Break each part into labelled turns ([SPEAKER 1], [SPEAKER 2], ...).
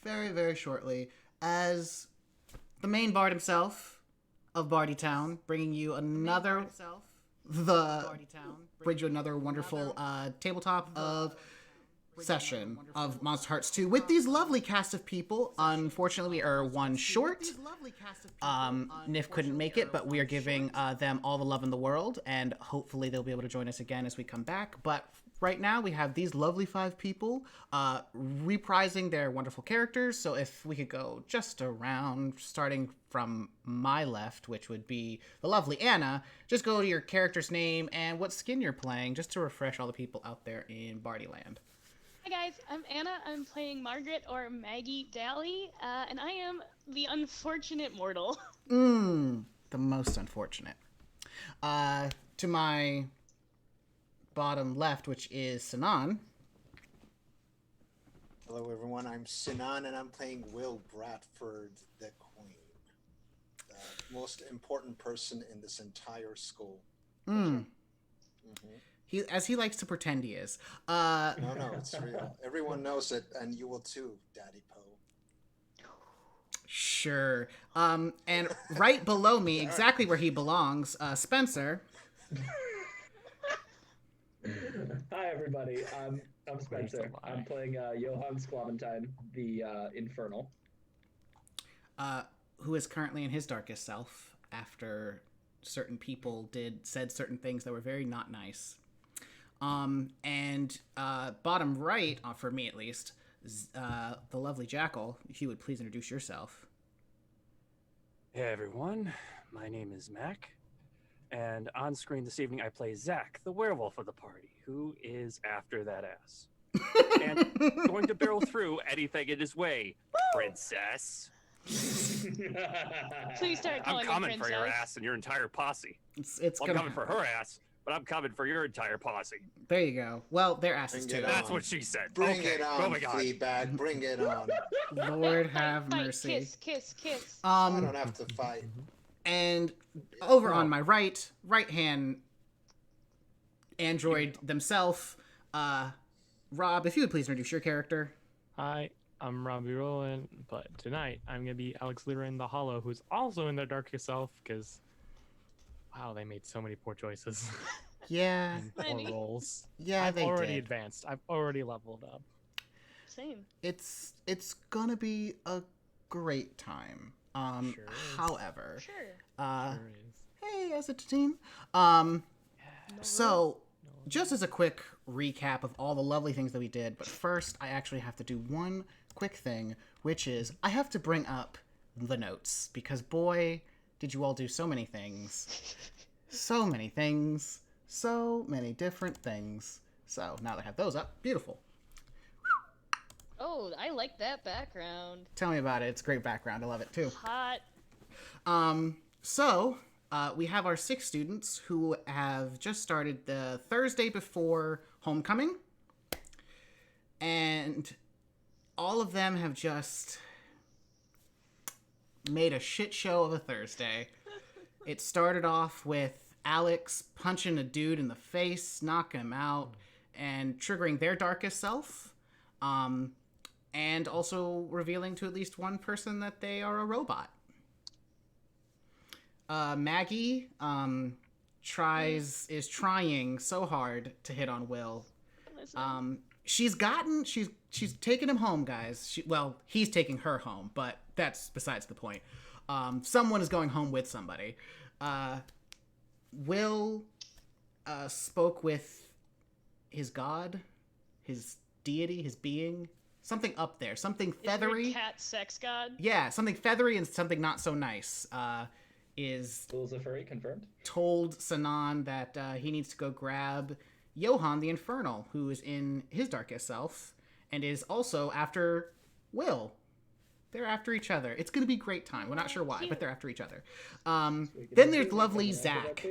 [SPEAKER 1] very, very shortly as the main bard himself of Bardy Town, bringing you another wonderful tabletop of session of Monsterhearts 2 with these lovely cast of people. Unfortunately, we are one short. Nif couldn't make it, but we are giving them all the love in the world, and hopefully they'll be able to join us again as we come back. But right now, we have these lovely 5 people reprising their wonderful characters. So if we could go just around, starting from my left, which would be the lovely Anna, just go to your character's name and what skin you're playing, just to refresh all the people out there in Bardyland.
[SPEAKER 2] Hi guys, I'm Anna. I'm playing Margaret or Maggie Daly, and I am the unfortunate mortal.
[SPEAKER 1] The most unfortunate. To my bottom left, which is Sinan.
[SPEAKER 3] Hello everyone, I'm Sinan and I'm playing Will Bradford, the Queen. The most important person in this entire school.
[SPEAKER 1] As he likes to pretend he is.
[SPEAKER 3] No, it's real. Everyone knows it, and you will too, Daddy Poe.
[SPEAKER 1] Sure. And right below me, exactly where he belongs, Spencer.
[SPEAKER 4] Hi everybody, I'm Spencer. I'm playing Johann Squaventine, the Infernal.
[SPEAKER 1] Who is currently in his darkest self after certain people said certain things that were very not nice. And bottom right, for me at least, the lovely Jackal. If you would please introduce yourself.
[SPEAKER 5] Hey everyone, my name is Mac, and on screen this evening I play Zach, the werewolf of the party, who is after that ass. And going to barrel through anything in his way, princess.
[SPEAKER 2] Please start calling
[SPEAKER 5] I'm coming
[SPEAKER 2] me
[SPEAKER 5] for your
[SPEAKER 2] princess.
[SPEAKER 5] ass and your entire posse.
[SPEAKER 1] I'm
[SPEAKER 5] coming for her ass, but I'm coming for your entire posse.
[SPEAKER 1] There you go. Well, their asses too.
[SPEAKER 5] That's what she said.
[SPEAKER 3] Bring
[SPEAKER 5] okay.
[SPEAKER 3] it on, Fleabag. Bring it on.
[SPEAKER 1] Lord have mercy.
[SPEAKER 2] Kiss.
[SPEAKER 3] I don't have to fight.
[SPEAKER 1] And over on my right hand android themselves, Rob, if you would please introduce your character.
[SPEAKER 6] Hi, I'm Robbie Rowland, but tonight I'm going to be Alex Leader in the Hollow, who's also in their darkest self, because, wow, they made so many poor choices.
[SPEAKER 1] Yeah.
[SPEAKER 6] Poor roles.
[SPEAKER 1] Yeah,
[SPEAKER 6] I've
[SPEAKER 1] they
[SPEAKER 6] already
[SPEAKER 1] did.
[SPEAKER 6] advanced. I've already leveled up.
[SPEAKER 2] Same.
[SPEAKER 1] It's gonna be a great time.
[SPEAKER 6] Sure is.
[SPEAKER 1] However,
[SPEAKER 2] Sure.
[SPEAKER 6] Sure is.
[SPEAKER 1] hey, as a team. So, just as a quick recap of all the lovely things that we did, but first I actually have to do one quick thing, which is I have to bring up the notes, because boy, did you all do so many things. So many things. So many different things. So, now that I have those up, beautiful.
[SPEAKER 2] Oh, I like that background.
[SPEAKER 1] Tell me about it. It's a great background. I love it too.
[SPEAKER 2] Hot.
[SPEAKER 1] So, we have our 6 students who have just started the Thursday before homecoming. And all of them have just made a shit show of a Thursday. It started off with Alex punching a dude in the face, knocking him out, and triggering their darkest self. And also revealing to at least one person that they are a robot. Maggie is trying so hard to hit on Will. She's taken him home, guys. He's taking her home, but that's besides the point. Someone is going home with somebody. Will spoke with his god, his deity, his being. Something up there. Something feathery.
[SPEAKER 2] Cat sex god?
[SPEAKER 1] Yeah, something feathery and something not so nice. Is
[SPEAKER 4] Zulzafuri confirmed.
[SPEAKER 1] Told Sinan that he needs to go grab Johann the Infernal, who is in his darkest self, and is also after Will. They're after each other. It's going to be a great time. We're not sure why, but they're after each other. Then there's lovely Zach.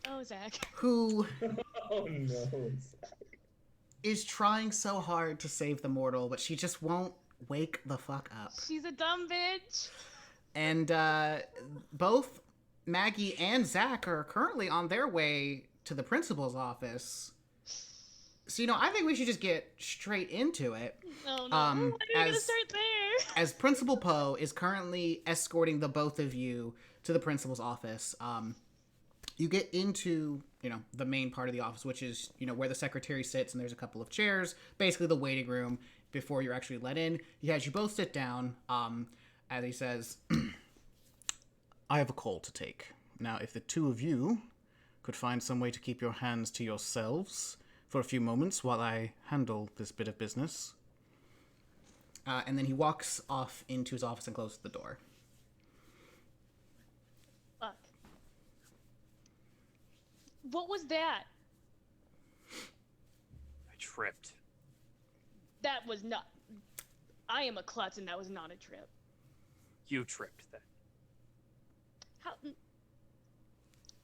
[SPEAKER 2] Oh, Zach.
[SPEAKER 1] Who
[SPEAKER 4] Oh no, Zach.
[SPEAKER 1] is trying so hard to save the mortal, but she just won't wake the fuck up.
[SPEAKER 2] She's a dumb bitch.
[SPEAKER 1] And both Maggie and Zach are currently on their way to the principal's office So, I think we should just get straight into it.
[SPEAKER 2] Oh no, why are we gonna start there?
[SPEAKER 1] As Principal Poe is currently escorting the both of you to the principal's office, you get into, the main part of the office, which is, where the secretary sits, and there's a couple of chairs, basically the waiting room before you're actually let in. He has you both sit down, as he says, I have a call to take. Now, if the two of you could find some way to keep your hands to yourselves for a few moments while I handle this bit of business. And then he walks off into his office and closes the door.
[SPEAKER 2] Fuck. What was that?
[SPEAKER 5] I tripped.
[SPEAKER 2] That was not... I am a klutz and that was not a trip.
[SPEAKER 5] You tripped then.
[SPEAKER 2] How...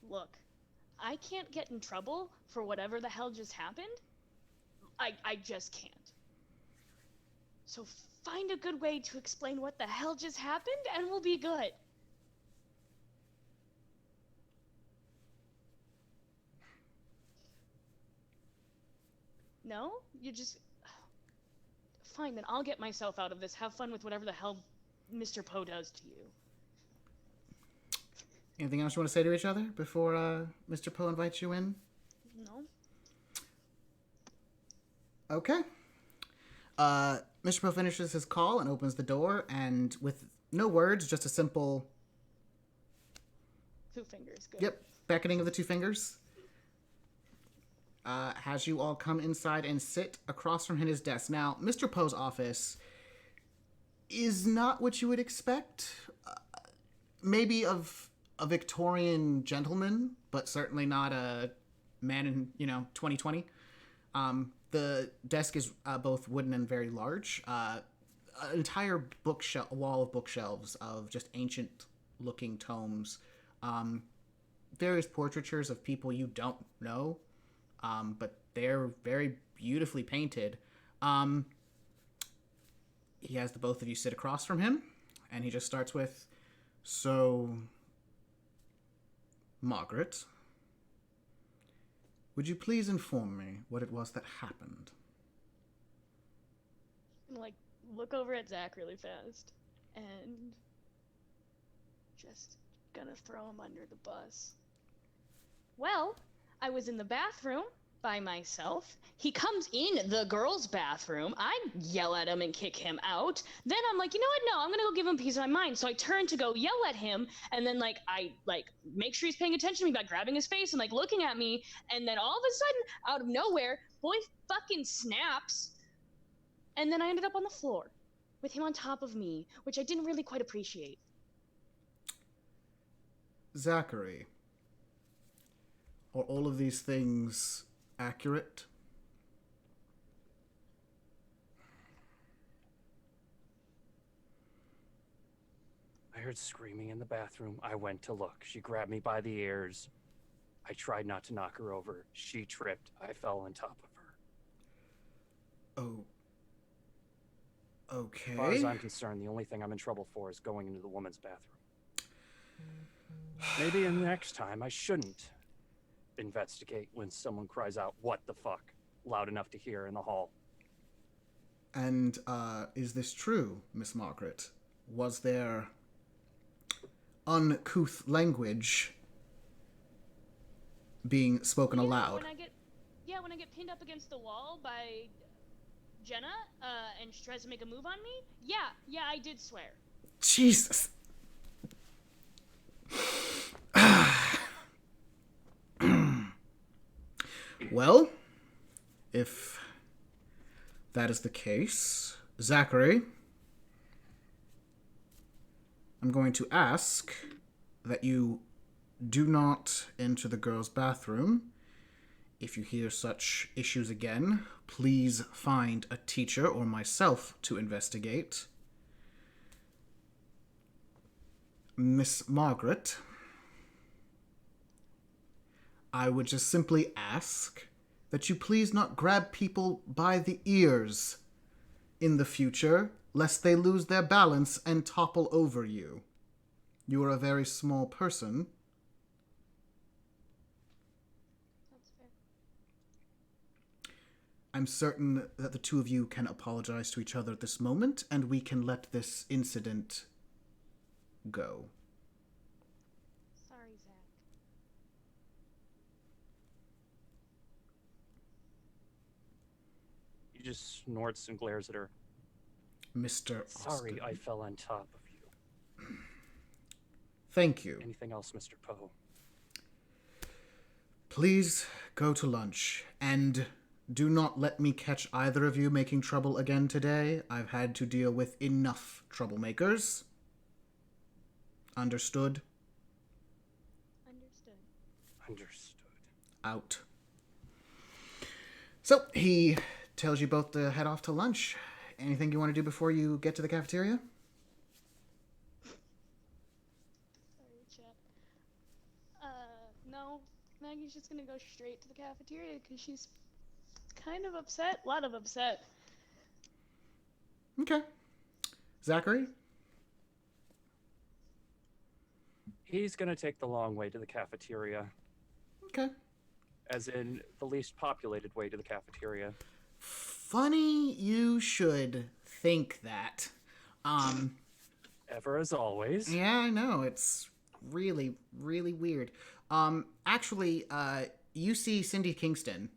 [SPEAKER 2] Look, I can't get in trouble for whatever the hell just happened. I just can't. So find a good way to explain what the hell just happened and we'll be good. No? You just... Fine, then I'll get myself out of this. Have fun with whatever the hell Mr. Poe does to you.
[SPEAKER 1] Anything else you want to say to each other before Mr. Poe invites you in?
[SPEAKER 2] No?
[SPEAKER 1] Okay. Mr. Poe finishes his call and opens the door, and with no words, just a simple...
[SPEAKER 2] 2 fingers, good.
[SPEAKER 1] Yep, beckoning of the 2 fingers. Has you all come inside and sit across from his desk. Now, Mr. Poe's office is not what you would expect. Maybe of a Victorian gentleman, but certainly not a man in, 2020. The desk is both wooden and very large. An entire wall of bookshelves of just ancient-looking tomes. Various portraitures of people you don't know, but they're very beautifully painted. He has the both of you sit across from him, and he just starts with, So, Margaret, would you please inform me what it was that happened?
[SPEAKER 2] Look over at Zach really fast, and just gonna throw him under the bus. Well, I was in the bathroom by myself. He comes in the girls' bathroom. I yell at him and kick him out. Then I'm like, you know what? No, I'm gonna go give him a piece of my mind. So I turn to go yell at him, and then I make sure he's paying attention to me by grabbing his face and looking at me. And then all of a sudden, out of nowhere, boy fucking snaps. And then I ended up on the floor with him on top of me, which I didn't really quite appreciate.
[SPEAKER 1] Zachary, are all of these things accurate?
[SPEAKER 5] I heard screaming in the bathroom. I went to look. She grabbed me by the ears. I tried not to knock her over. She tripped. I fell on top of her.
[SPEAKER 1] Oh. Okay.
[SPEAKER 5] As far as I'm concerned, the only thing I'm in trouble for is going into the woman's bathroom. Maybe the next time I shouldn't investigate when someone cries out, "What the fuck?" loud enough to hear in the hall.
[SPEAKER 1] And, is this true, Miss Margaret? Was there uncouth language being spoken aloud?
[SPEAKER 2] When I get pinned up against the wall by Jenna, and she tries to make a move on me, yeah, I did swear.
[SPEAKER 1] Jesus. Well, if that is the case, Zachary, I'm going to ask that you do not enter the girls' bathroom. If you hear such issues again, please find a teacher or myself to investigate. Miss Margaret, I would just simply ask that you please not grab people by the ears in the future, lest they lose their balance and topple over you. You are a very small person.
[SPEAKER 2] That's fair.
[SPEAKER 1] I'm certain that the two of you can apologize to each other at this moment, and we can let this incident go.
[SPEAKER 2] Sorry, Zach.
[SPEAKER 5] He just snorts and glares at her.
[SPEAKER 1] Mr.
[SPEAKER 5] Sorry,
[SPEAKER 1] Austin.
[SPEAKER 5] I fell on top of you.
[SPEAKER 1] Thank you.
[SPEAKER 5] Anything else, Mr. Poe?
[SPEAKER 1] Please go to lunch, and do not let me catch either of you making trouble again today. I've had to deal with enough troublemakers. Understood?
[SPEAKER 2] Understood.
[SPEAKER 5] Understood.
[SPEAKER 1] Out. So, he tells you both to head off to lunch. Anything you want to do before you get to the cafeteria?
[SPEAKER 2] Sorry, chat. No. Maggie's just gonna go straight to the cafeteria because she's kind of upset. A lot of upset.
[SPEAKER 1] Okay. Zachary?
[SPEAKER 5] He's gonna take the long way to the cafeteria.
[SPEAKER 1] Okay.
[SPEAKER 5] As in, the least populated way to the cafeteria.
[SPEAKER 1] Funny you should think that.
[SPEAKER 5] Ever as always.
[SPEAKER 1] Yeah, I know. It's really, really weird. Actually, you see Cindy Kingston.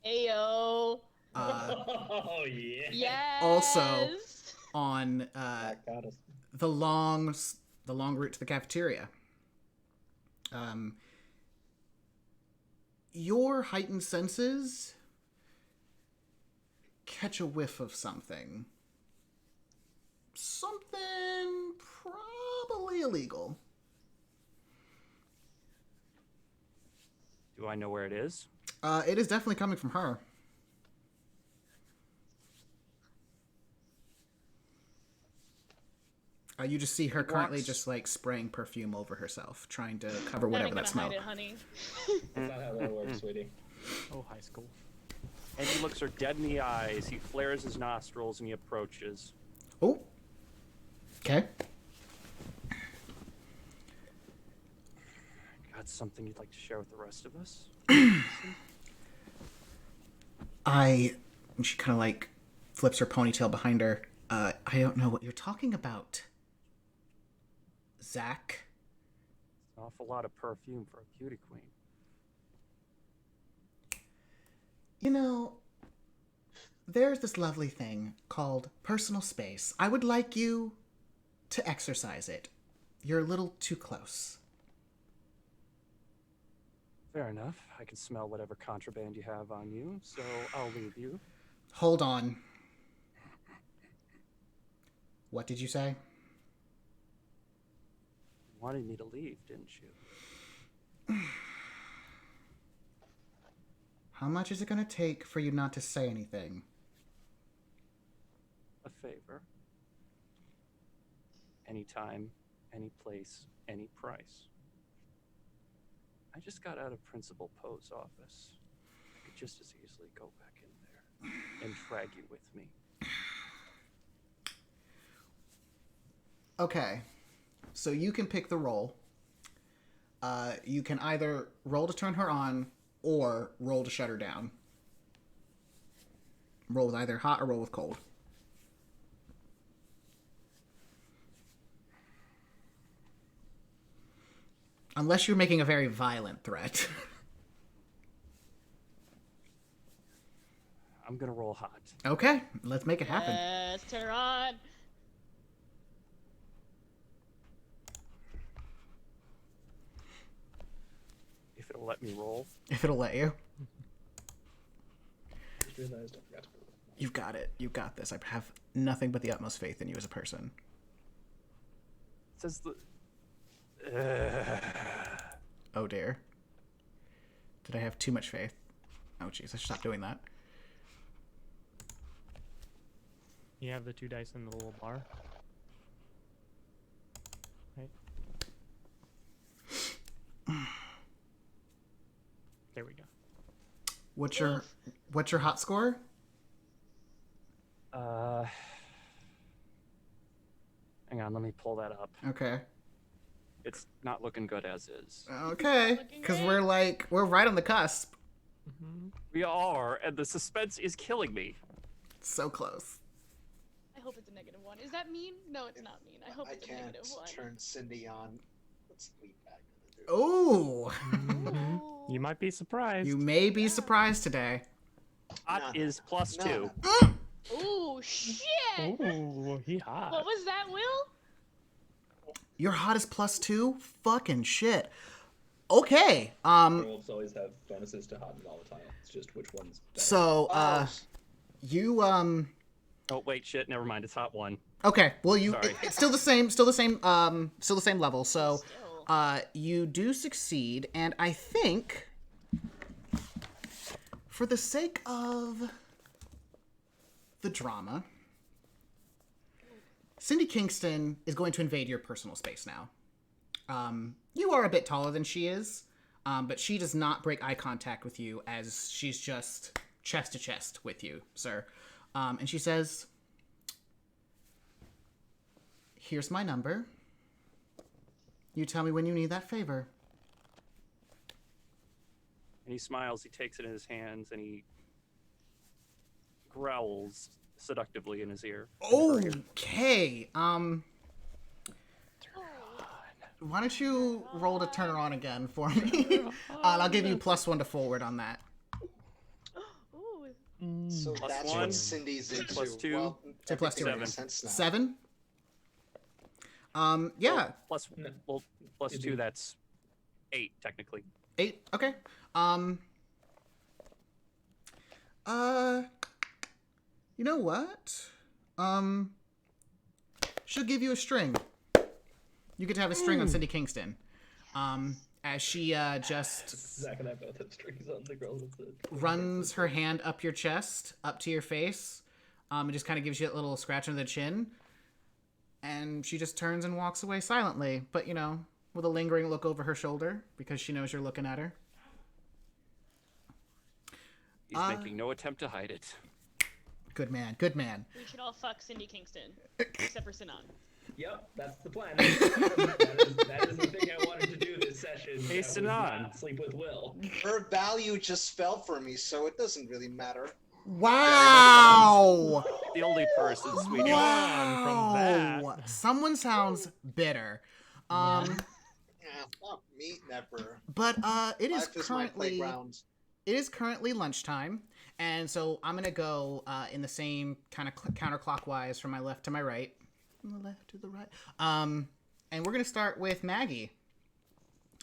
[SPEAKER 2] Ayo.
[SPEAKER 4] Oh yeah.
[SPEAKER 2] Yes.
[SPEAKER 1] Also on
[SPEAKER 4] That got us.
[SPEAKER 1] the long route to the cafeteria. Your heightened senses catch a whiff of something. Something probably illegal.
[SPEAKER 5] Do I know where it is?
[SPEAKER 1] It is definitely coming from her. You just see her currently just like spraying perfume over herself, trying to cover whatever that smell.
[SPEAKER 2] Hide it, honey.
[SPEAKER 4] That's not how that works, sweetie.
[SPEAKER 6] Oh, high school.
[SPEAKER 5] And he looks her dead in the eyes. He flares his nostrils and he approaches.
[SPEAKER 1] Oh. Okay.
[SPEAKER 5] Got something you'd like to share with the rest of us?
[SPEAKER 1] She kind of like flips her ponytail behind her. I don't know what you're talking about, Zach.
[SPEAKER 5] An awful lot of perfume for a beauty queen.
[SPEAKER 1] You know, there's this lovely thing called personal space. I would like you to exercise it. You're a little too close.
[SPEAKER 5] Fair enough. I can smell whatever contraband you have on you, so I'll leave you.
[SPEAKER 1] Hold on. What did you say?
[SPEAKER 5] You wanted me to leave, didn't you?
[SPEAKER 1] How much is it going to take for you not to say anything?
[SPEAKER 5] A favor. Anytime, any place, any price. I just got out of Principal Poe's office. I could just as easily go back in there and drag you with me.
[SPEAKER 1] Okay. So you can pick the roll. You can either roll to turn her on or roll to shut her down. Roll with either hot or roll with cold. Unless you're making a very violent threat.
[SPEAKER 5] I'm gonna roll hot.
[SPEAKER 1] Okay, let's make it happen.
[SPEAKER 2] Yes, turn on.
[SPEAKER 5] If it'll let me roll.
[SPEAKER 1] If it'll let you.
[SPEAKER 4] Just realized I forgot to put it.
[SPEAKER 1] You've got it. You've got this. I have nothing but the utmost faith in you as a person.
[SPEAKER 5] It says the...
[SPEAKER 1] Oh dear. Did I have too much faith? Oh jeez, I should stop doing that.
[SPEAKER 6] You have the 2 dice in the little bar. Right. There we go.
[SPEAKER 1] What's your hot score?
[SPEAKER 5] Hang on, let me pull that up.
[SPEAKER 1] Okay.
[SPEAKER 5] It's not looking good as is.
[SPEAKER 1] Okay. Because we're right on the cusp.
[SPEAKER 5] We are, and the suspense is killing me.
[SPEAKER 1] So close.
[SPEAKER 2] I hope it's a -1. Is that mean? No, it's not mean. I hope
[SPEAKER 3] I
[SPEAKER 2] it's a
[SPEAKER 3] can't
[SPEAKER 2] -1.
[SPEAKER 3] turn Cindy on. What's Leap back gonna do?
[SPEAKER 1] Oh,
[SPEAKER 6] You might be surprised.
[SPEAKER 1] you may be surprised today.
[SPEAKER 5] Hot is +2.
[SPEAKER 3] No.
[SPEAKER 2] Ooh, shit!
[SPEAKER 6] Ooh, he hot.
[SPEAKER 2] What was that, Will?
[SPEAKER 1] Your hot is +2? Fucking shit. Okay.
[SPEAKER 4] Werewolves always have bonuses to hot and volatile. It's just which one's better.
[SPEAKER 1] So,
[SPEAKER 3] Oh,
[SPEAKER 1] you,
[SPEAKER 5] Oh wait, shit. Never mind. It's hot 1.
[SPEAKER 1] okay. Well,
[SPEAKER 5] Sorry.
[SPEAKER 1] it's still the same level. So,
[SPEAKER 2] Still.
[SPEAKER 1] you do succeed, and I think, for the sake of the drama, Cindy Kingston is going to invade your personal space now. You are a bit taller than she is, but she does not break eye contact with you as she's just chest to chest with you, sir. And she says, "Here's my number. You tell me when you need that favor."
[SPEAKER 5] And he smiles. He takes it in his hands, and he growls seductively in his ear.
[SPEAKER 1] Okay. Why don't you roll to turn her on again for me? And I'll give you +1 to forward on that.
[SPEAKER 2] Ooh.
[SPEAKER 3] so
[SPEAKER 5] Plus
[SPEAKER 3] that's
[SPEAKER 5] 1,
[SPEAKER 3] what Cindy's into.
[SPEAKER 5] plus 2,
[SPEAKER 3] Well,
[SPEAKER 1] So plus
[SPEAKER 3] everything
[SPEAKER 5] 2.
[SPEAKER 3] makes sense now.
[SPEAKER 1] 7. Yeah.
[SPEAKER 5] Plus, well, plus 2. That's 8 technically.
[SPEAKER 1] 8. Okay. You know what? She'll give you a string. You get to have a string on Cindy Kingston. As she just
[SPEAKER 4] Zach and I both have strings on the girl with the.
[SPEAKER 1] runs her hand up your chest, up to your face, and just kind of gives you a little scratch under the chin. And she just turns and walks away silently, but with a lingering look over her shoulder because she knows you're looking at her.
[SPEAKER 5] He's making no attempt to hide it.
[SPEAKER 1] Good man, good man.
[SPEAKER 2] We should all fuck Cindy Kingston, except for Sinan.
[SPEAKER 4] Yep, that's the plan. that is the thing I wanted to do this session.
[SPEAKER 5] Hey,
[SPEAKER 4] That was
[SPEAKER 5] Sinan.
[SPEAKER 4] not sleep with Will.
[SPEAKER 3] Her value just fell for me, so it doesn't really matter.
[SPEAKER 1] Wow!
[SPEAKER 5] The only person, sweetie.
[SPEAKER 1] Wow! Someone sounds bitter.
[SPEAKER 3] Yeah, fuck me, never.
[SPEAKER 1] But it is
[SPEAKER 3] Life is my
[SPEAKER 1] currently lunchtime, and so I'm gonna go in the same kind of counterclockwise from my left to my right, from the left to the right. And we're gonna start with Maggie.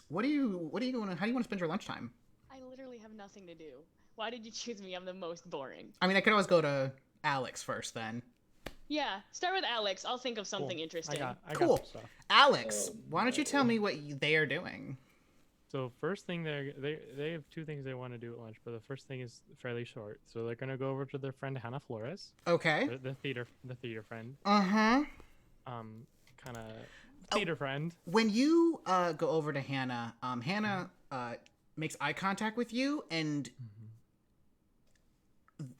[SPEAKER 1] What are you going? How do you want to spend your lunchtime?
[SPEAKER 2] I literally have nothing to do. Why did you choose me? I'm the most boring.
[SPEAKER 1] I mean, I could always go to Alex first, then.
[SPEAKER 2] Yeah, start with Alex. I'll think of something interesting.
[SPEAKER 6] I
[SPEAKER 1] Cool.
[SPEAKER 6] got stuff.
[SPEAKER 1] Alex, why don't you tell me what they are doing?
[SPEAKER 6] So first thing they have 2 things they want to do at lunch, but the first thing is fairly short. So they're gonna go over to their friend Hannah Flores,
[SPEAKER 1] Okay.
[SPEAKER 6] the theater friend,
[SPEAKER 1] Uh-huh.
[SPEAKER 6] kind of theater friend.
[SPEAKER 1] When you go over to Hannah, Hannah makes eye contact with you, and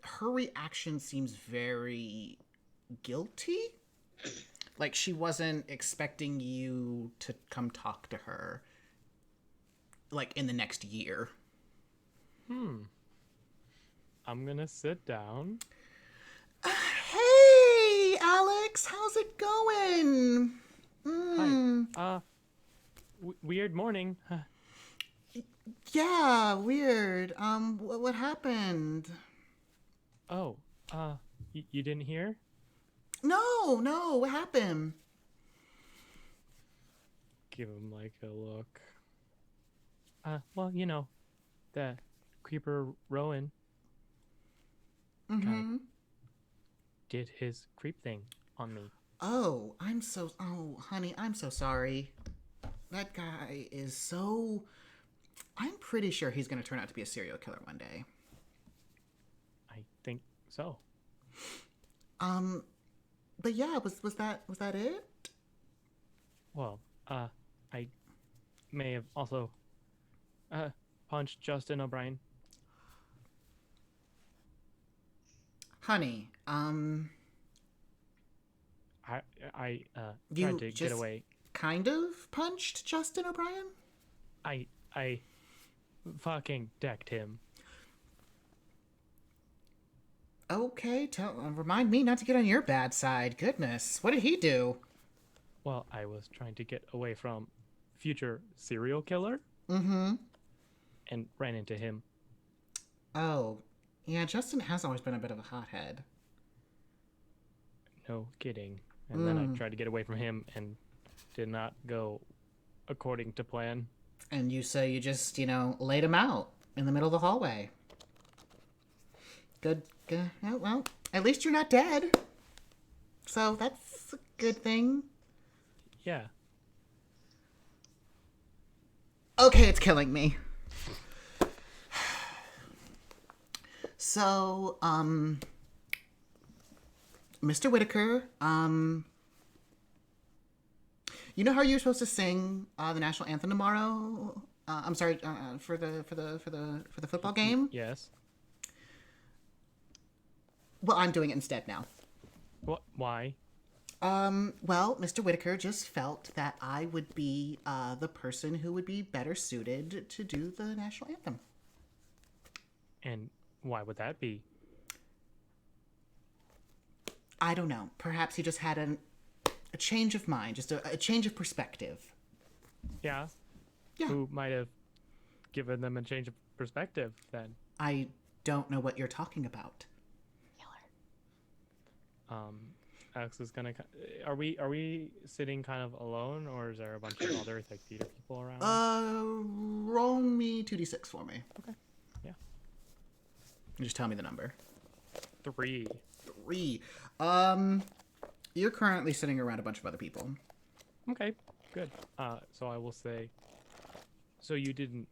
[SPEAKER 1] her reaction seems very guilty. Like she wasn't expecting you to come talk to her, like, in the next year.
[SPEAKER 6] I'm gonna sit down.
[SPEAKER 1] Hey, Alex, how's it going?
[SPEAKER 6] Hi. Weird morning.
[SPEAKER 1] Yeah, weird. What happened?
[SPEAKER 6] Oh, you didn't hear?
[SPEAKER 1] No, what happened?
[SPEAKER 6] Give him like a look. Well, the creeper Rowan did his creep thing on me.
[SPEAKER 1] Oh, honey, I'm so sorry. That guy is so... I'm pretty sure he's going to turn out to be a serial killer one day.
[SPEAKER 6] I think so.
[SPEAKER 1] But yeah, was that it?
[SPEAKER 6] Well, I may have also punched Justin O'Brien.
[SPEAKER 1] Honey,
[SPEAKER 6] I
[SPEAKER 1] You
[SPEAKER 6] tried to get
[SPEAKER 1] just-
[SPEAKER 6] away.
[SPEAKER 1] kind of punched Justin O'Brien?
[SPEAKER 6] I fucking decked him.
[SPEAKER 1] Okay, remind me not to get on your bad side. Goodness, what did he do?
[SPEAKER 6] Well, I was trying to get away from future serial killer
[SPEAKER 1] Mm-hmm.
[SPEAKER 6] and ran into him.
[SPEAKER 1] Oh, yeah, Justin has always been a bit of a hothead.
[SPEAKER 6] No kidding. And then I tried to get away from him and did not go according to plan.
[SPEAKER 1] And you say you just, laid him out in the middle of the hallway. Good. Oh, well, at least you're not dead. So that's a good thing.
[SPEAKER 6] Yeah.
[SPEAKER 1] Okay, it's killing me. So, Mr. Whitaker, you know how you're supposed to sing the national anthem tomorrow? I'm sorry, for the football game.
[SPEAKER 6] Yes.
[SPEAKER 1] Well, I'm doing it instead now.
[SPEAKER 6] What? Why?
[SPEAKER 1] Well, Mr. Whitaker just felt that I would be the person who would be better suited to do the national anthem.
[SPEAKER 6] And why would that be?
[SPEAKER 1] I don't know. Perhaps he just had a change of mind, just a change of perspective.
[SPEAKER 6] Yeah.
[SPEAKER 1] Yeah.
[SPEAKER 6] Who might have given them a change of perspective then?
[SPEAKER 1] I don't know what you're talking about.
[SPEAKER 6] Alex is gonna. Are we sitting kind of alone, or is there a bunch of other like theater people around?
[SPEAKER 1] Roll me 2d6 for me.
[SPEAKER 6] Okay. Yeah.
[SPEAKER 1] Just tell me the number.
[SPEAKER 6] 3.
[SPEAKER 1] 3. You're currently sitting around a bunch of other people.
[SPEAKER 6] Okay. Good. So I will say. So you didn't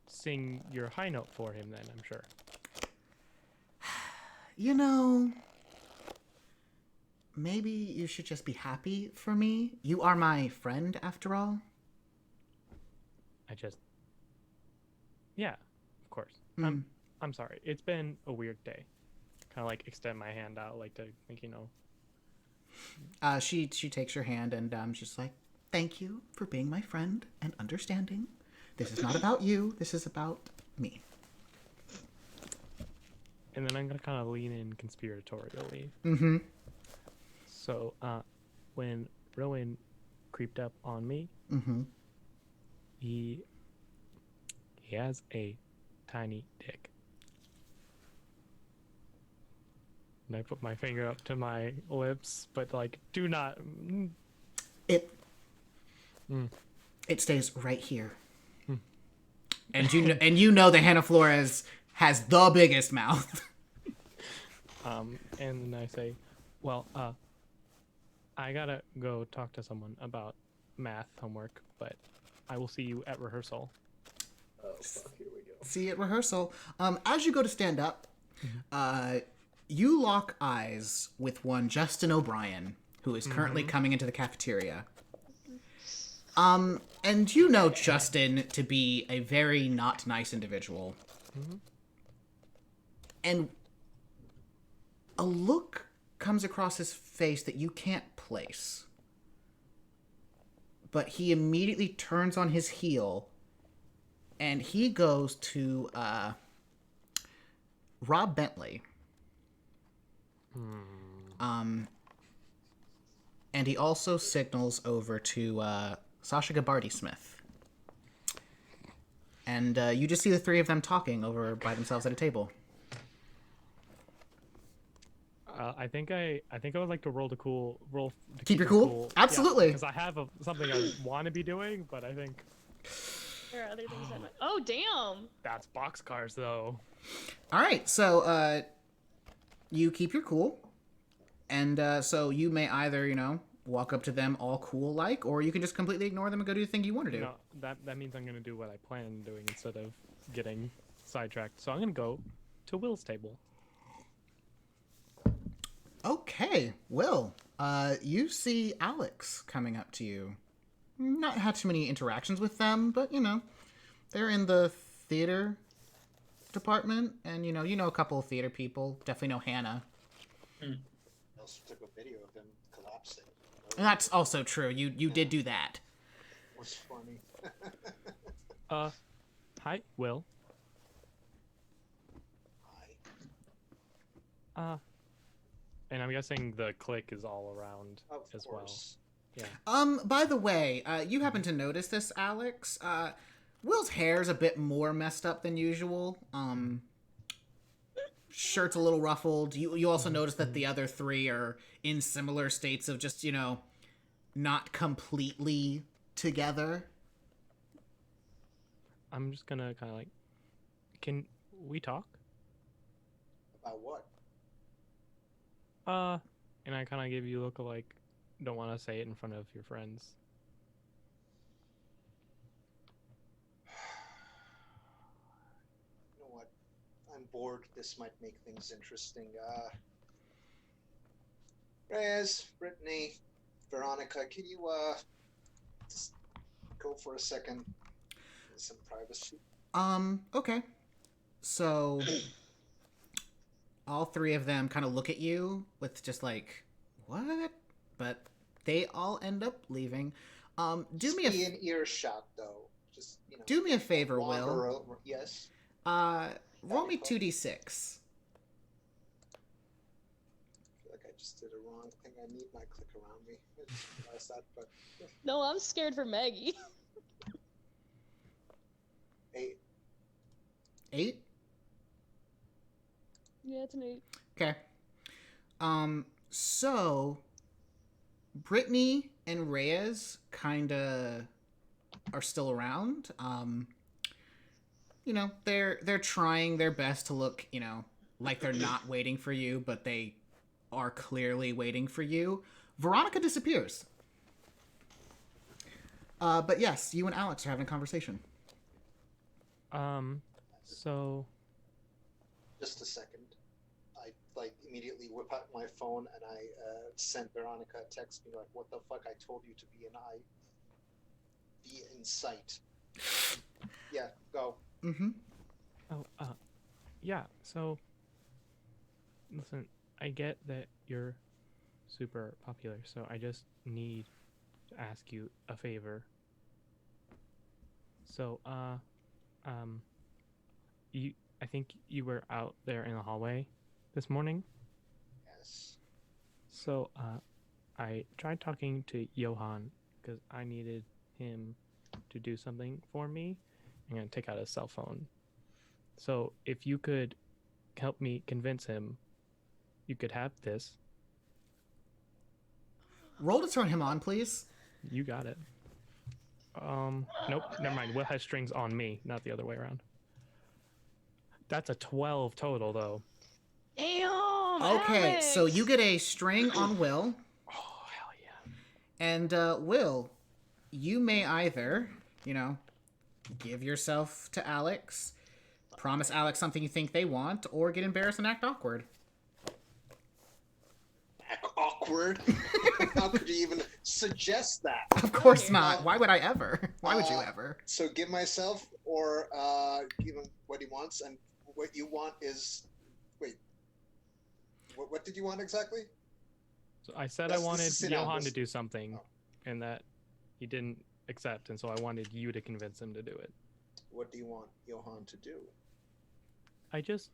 [SPEAKER 6] sing your high note for him then, I'm sure.
[SPEAKER 1] Maybe you should just be happy for me. You are my friend, after all.
[SPEAKER 6] Yeah, of course. I'm sorry. It's been a weird day. Kind of like extend my hand out, like to think,
[SPEAKER 1] She takes your hand and she's like, "Thank you for being my friend and understanding. This is not about you. This is about me."
[SPEAKER 6] And then I'm gonna kind of lean in conspiratorially.
[SPEAKER 1] Mm-hmm.
[SPEAKER 6] So, when Rowan creeped up on me, he has a tiny dick. And I put my finger up to my lips, but do not.
[SPEAKER 1] It stays right here. And you know that Hannah Flores has the biggest mouth.
[SPEAKER 6] And then I say, well, I gotta go talk to someone about math homework, but I will see you at rehearsal.
[SPEAKER 4] Oh, fuck, here we go.
[SPEAKER 1] See you at rehearsal. As you go to stand up, you lock eyes with one Justin O'Brien, who is currently coming into the cafeteria. And you know Justin to be a very not nice individual. And a look comes across his face that you can't place. But he immediately turns on his heel and he goes to Rob Bentley. And he also signals over to Sasha Bardy Smith. And you just see the three of them talking over by themselves at a table.
[SPEAKER 6] I think I would like to roll to
[SPEAKER 1] Keep your cool? Absolutely.
[SPEAKER 6] Because I have something I want to be doing, but I think
[SPEAKER 2] There are other things that might... Oh, damn!
[SPEAKER 6] that's boxcars though.
[SPEAKER 1] All right, so you keep your cool, and so you may either walk up to them all cool like, or you can just completely ignore them and go do the thing you want to do.
[SPEAKER 6] No, that means I'm gonna do what I plan on doing instead of getting sidetracked. So I'm gonna go to Will's table.
[SPEAKER 1] Okay, Will, you see Alex coming up to you. Not had too many interactions with them, but they're in the theater department, and you know a couple of theater people. Definitely know Hannah.
[SPEAKER 3] I also took a video of him collapsing.
[SPEAKER 1] And that's also true. You did do that.
[SPEAKER 3] It was funny.
[SPEAKER 6] Hi, Will. And I'm guessing the click is all around
[SPEAKER 3] Of
[SPEAKER 6] as
[SPEAKER 3] course.
[SPEAKER 6] well. Yeah.
[SPEAKER 1] By the way, you happen to notice this, Alex? Will's hair's a bit more messed up than usual. Shirt's a little ruffled. You also notice that the other three are in similar states of just, not completely together.
[SPEAKER 6] I'm just gonna kind of like, can we talk?
[SPEAKER 3] About what?
[SPEAKER 6] And I kind of give you a look of like, don't want to say it in front of your friends.
[SPEAKER 3] You know what? I'm bored. This might make things interesting. Reyes, Brittany, Veronica, can you just go for a second? Some privacy.
[SPEAKER 1] Okay. So all three of them kind of look at you with just like, what? But they all end up leaving. Do me
[SPEAKER 3] Be in earshot though. Just
[SPEAKER 1] do me a favor,
[SPEAKER 3] wander
[SPEAKER 1] Will.
[SPEAKER 3] over. Yes.
[SPEAKER 1] Roll me 2d6.
[SPEAKER 3] I feel like I just did a wrong thing. I need my click around me. I just realized that, but
[SPEAKER 2] No, I'm scared for Maggie.
[SPEAKER 3] 8.
[SPEAKER 1] 8.
[SPEAKER 2] Yeah, it's an 8.
[SPEAKER 1] Okay. So Brittany and Reyes kind of are still around. They're trying their best to look, like they're not waiting for you, but they are clearly waiting for you. Veronica disappears. But yes, you and Alex are having a conversation.
[SPEAKER 6] So
[SPEAKER 3] Just a second. I immediately whip out my phone and I send Veronica a text being like, "What the fuck? I told you to be in sight." Yeah, go.
[SPEAKER 1] Mm-hmm.
[SPEAKER 6] Oh, yeah, so, listen, I get that you're super popular, so I just need to ask you a favor. So, I think you were out there in the hallway this morning.
[SPEAKER 3] Yes.
[SPEAKER 6] So, I tried talking to Johan because I needed him to do something for me. I'm going to take out his cell phone. So, if you could help me convince him, you could have this.
[SPEAKER 1] Roll to turn him on, please.
[SPEAKER 6] You got it. Nope, never mind. Will has strings on me, not the other way around. That's a 12 total, though.
[SPEAKER 2] Damn!
[SPEAKER 1] Okay,
[SPEAKER 2] Alex!
[SPEAKER 1] so you get a string on Will.
[SPEAKER 6] Oh, hell yeah.
[SPEAKER 1] And, Will, you may either, give yourself to Alex, promise Alex something you think they want, or get embarrassed and act awkward.
[SPEAKER 3] Act awkward? How could you even suggest that?
[SPEAKER 1] Of course not. Why would I ever? Why would you ever?
[SPEAKER 3] So give myself or give him what he wants, and what you want is... Wait. What did you want exactly?
[SPEAKER 6] So I said
[SPEAKER 3] This
[SPEAKER 6] I wanted
[SPEAKER 3] is
[SPEAKER 6] Johan to
[SPEAKER 3] synonymous.
[SPEAKER 6] do something,
[SPEAKER 3] Oh.
[SPEAKER 6] and that he didn't accept, and so I wanted you to convince him to do it.
[SPEAKER 3] What do you want Johan to do?
[SPEAKER 6] I just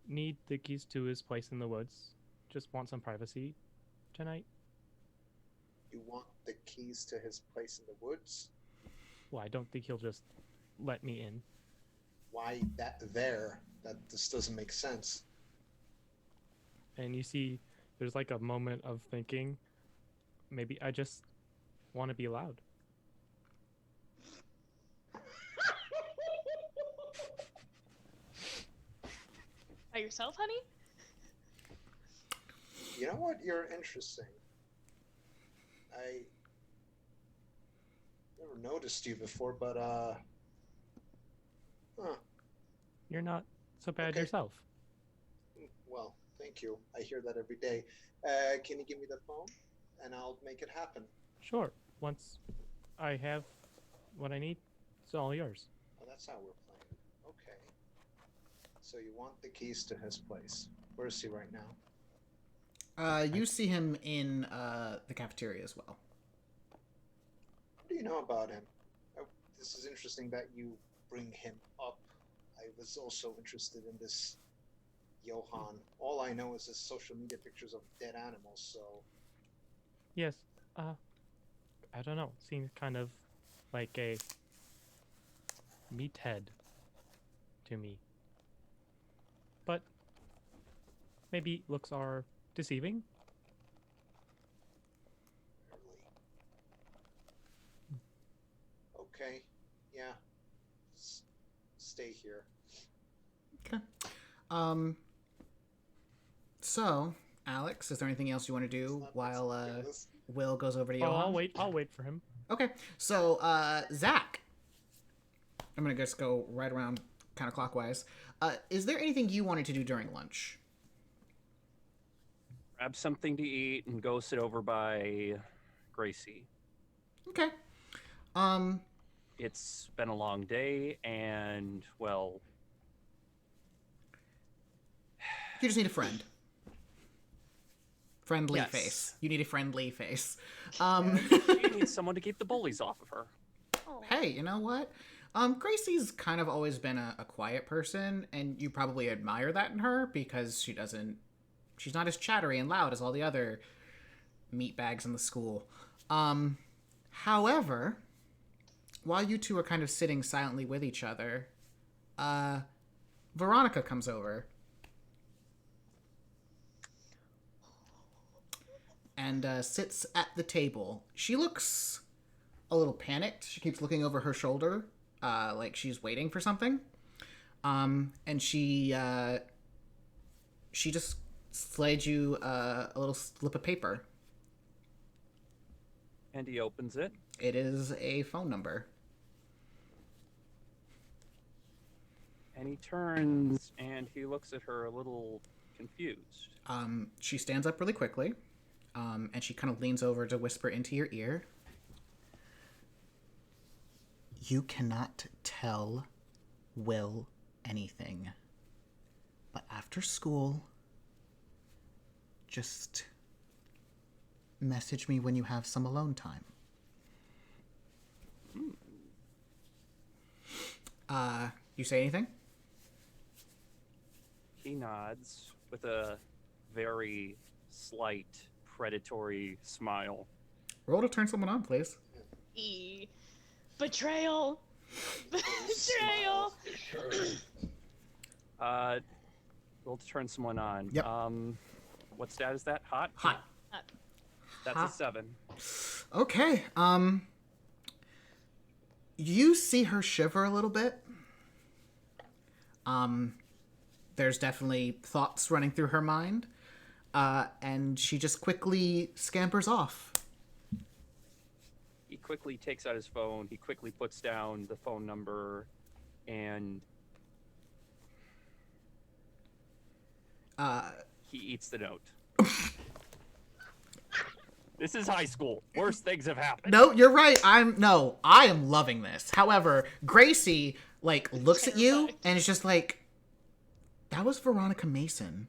[SPEAKER 6] need the keys to his place in the woods. Just want some privacy tonight.
[SPEAKER 3] You want the keys to his place in the woods?
[SPEAKER 6] Well, I don't think he'll just let me in.
[SPEAKER 3] Why that there? That this doesn't make sense.
[SPEAKER 6] And you see, there's like a moment of thinking, maybe I just want to be loud.
[SPEAKER 2] By yourself, honey?
[SPEAKER 3] You know what? You're interesting. I never noticed you before, but
[SPEAKER 6] You're not so bad
[SPEAKER 3] Okay.
[SPEAKER 6] yourself.
[SPEAKER 3] Well, thank you. I hear that every day. Can you give me the phone, and I'll make it happen?
[SPEAKER 6] Sure. Once I have what I need, it's all yours.
[SPEAKER 3] Oh, that's how we're playing. Okay. So you want the keys to his place? Where is he right now?
[SPEAKER 1] You see him in the cafeteria as well.
[SPEAKER 3] What do you know about him? This is interesting that you bring him up. I was also interested in this Johan. All I know is his social media pictures of dead animals, so
[SPEAKER 6] Yes. I don't know. Seems kind of like a meathead to me. But maybe looks are deceiving.
[SPEAKER 3] really. Okay, yeah. Stay here.
[SPEAKER 1] Okay. So, Alex, is there anything else you want to do while Will goes over to
[SPEAKER 6] Oh,
[SPEAKER 1] Johan?
[SPEAKER 6] I'll wait for him.
[SPEAKER 1] Okay. So, Zach, I'm gonna just go right around counterclockwise. Is there anything you wanted to do during lunch?
[SPEAKER 5] Grab something to eat and go sit over by Gracie.
[SPEAKER 1] Okay.
[SPEAKER 5] It's been a long day, and well,
[SPEAKER 1] You just need a friend. Friendly
[SPEAKER 5] Yes.
[SPEAKER 1] face. You need a friendly face.
[SPEAKER 5] she needs someone to keep the bullies off of her.
[SPEAKER 2] Oh,
[SPEAKER 1] Hey, you know what? Gracie's kind of always been a quiet person, and you probably admire that in her because she's not as chattery and loud as all the other meatbags in the school. However, while you two are kind of sitting silently with each other, Veronica comes over and sits at the table. She looks a little panicked. She keeps looking over her shoulder, like she's waiting for something. And she just slides you a little slip of paper.
[SPEAKER 5] And he opens it.
[SPEAKER 1] It is a phone number.
[SPEAKER 5] And he turns and he looks at her a little confused.
[SPEAKER 1] She stands up really quickly, and she kind of leans over to whisper into your ear. You cannot tell Will anything. But after school, just message me when you have some alone time. You say anything?
[SPEAKER 5] He nods with a very slight predatory smile.
[SPEAKER 1] Roll to turn someone on, please.
[SPEAKER 2] Betrayal. Betrayal.
[SPEAKER 5] Roll to turn someone on.
[SPEAKER 1] Yep.
[SPEAKER 5] What stat is that? Hot?
[SPEAKER 1] Hot.
[SPEAKER 5] That's
[SPEAKER 1] Hot.
[SPEAKER 5] a 7.
[SPEAKER 1] Okay. You see her shiver a little bit. There's definitely thoughts running through her mind. And she just quickly scampers off.
[SPEAKER 5] He quickly takes out his phone. He quickly puts down the phone number and he eats the note. This is high school. Worse things have happened.
[SPEAKER 1] No, you're right. I am loving this. However, Gracie, looks at you
[SPEAKER 2] Terrified.
[SPEAKER 1] and is just like, that was Veronica Mason.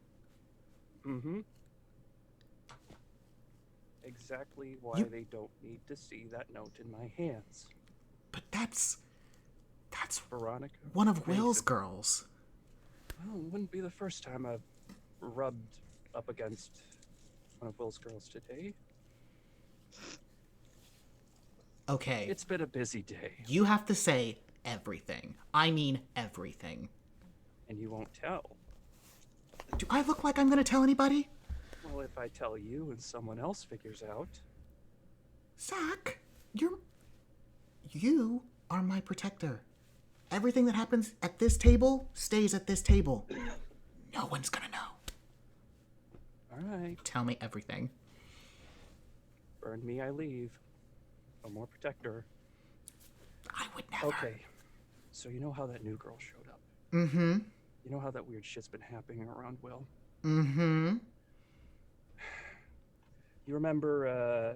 [SPEAKER 5] Mm-hmm. Exactly why
[SPEAKER 1] You-
[SPEAKER 5] they don't need to see that note in my hands.
[SPEAKER 1] But that's
[SPEAKER 5] Veronica.
[SPEAKER 1] one of Will's
[SPEAKER 5] Mason.
[SPEAKER 1] girls.
[SPEAKER 5] Well, it wouldn't be the first time I've rubbed up against one of Will's girls today.
[SPEAKER 1] Okay.
[SPEAKER 5] It's been a busy day,
[SPEAKER 1] You have to say everything. I mean everything.
[SPEAKER 5] and you won't tell.
[SPEAKER 1] Do I look like I'm gonna tell anybody?
[SPEAKER 5] Well, if I tell you and someone else figures out,
[SPEAKER 1] Zach, you are my protector. Everything that happens at this table stays at this table. No one's gonna know.
[SPEAKER 5] all right,
[SPEAKER 1] Tell me everything.
[SPEAKER 5] burn me, I leave. No more protector.
[SPEAKER 1] I would never.
[SPEAKER 5] Okay, so you know how that new girl showed up.
[SPEAKER 1] Mm-hmm.
[SPEAKER 5] You know how that weird shit's been happening around Will.
[SPEAKER 1] Mm-hmm.
[SPEAKER 5] You remember,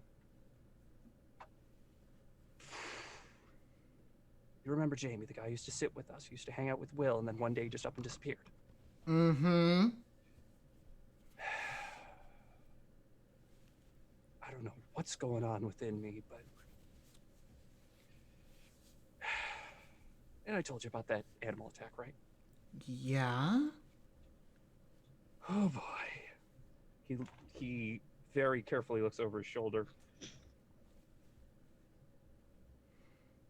[SPEAKER 5] You remember Jamie, the guy who used to sit with us, who used to hang out with Will, and then one day he just up and disappeared.
[SPEAKER 1] Mm-hmm.
[SPEAKER 5] I don't know what's going on within me, but... And I told you about that animal attack, right?
[SPEAKER 1] Yeah?
[SPEAKER 5] Oh boy. He very carefully looks over his shoulder.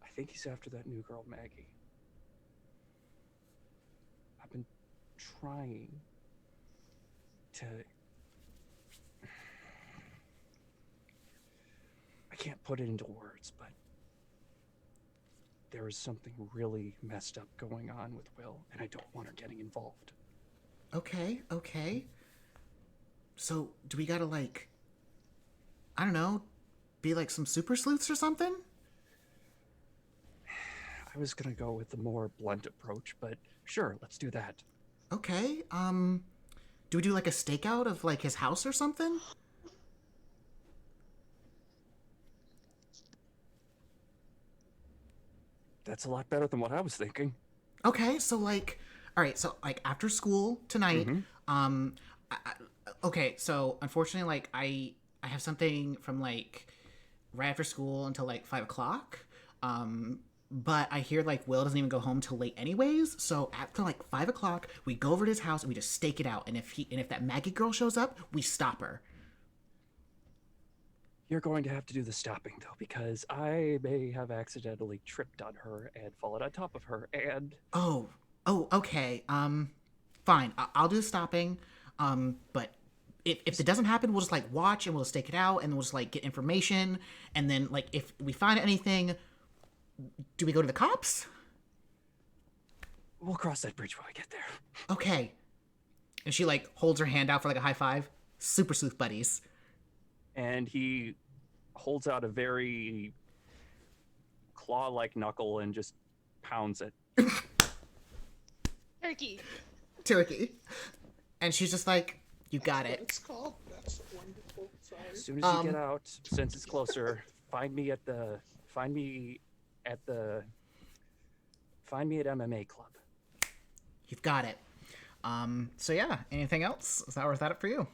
[SPEAKER 5] I think he's after that new girl, Maggie. I've been trying to... I can't put it into words, but there is something really messed up going on with Will, and I don't want her getting involved.
[SPEAKER 1] Okay. So, do we gotta, like, I don't know, be like some super sleuths or something?
[SPEAKER 5] I was gonna go with the more blunt approach, but sure, let's do that.
[SPEAKER 1] Okay, do we do like a stakeout of like his house or something?
[SPEAKER 5] That's a lot better than what I was thinking.
[SPEAKER 1] Okay, so like, all right, so like after school tonight, okay, so unfortunately, like I have something from like right after school until like 5 o'clock. But I hear like Will doesn't even go home till late anyways. So after like 5 o'clock, we go over to his house and we just stake it out. And if that Maggie girl shows up, we stop her.
[SPEAKER 5] You're going to have to do the stopping, though, because I may have accidentally tripped on her and fallen on top of her, and...
[SPEAKER 1] Oh, okay. Fine. I'll do the stopping. But if it doesn't happen, we'll just like watch and we'll stake it out and we'll just like get information. And then like if we find anything, do we go to the cops?
[SPEAKER 5] We'll cross that bridge when we get there.
[SPEAKER 1] Okay. And she like holds her hand out for like a high five. Super sleuth buddies.
[SPEAKER 5] And he holds out a very claw-like knuckle and just pounds it.
[SPEAKER 2] Turkey.
[SPEAKER 1] And she's just like, you got it.
[SPEAKER 3] It's called. That's wonderful. Sorry.
[SPEAKER 5] As soon as you get out, since it's closer, find me at MMA Club.
[SPEAKER 1] You've got it. So yeah, anything else? Is that worth that up for you?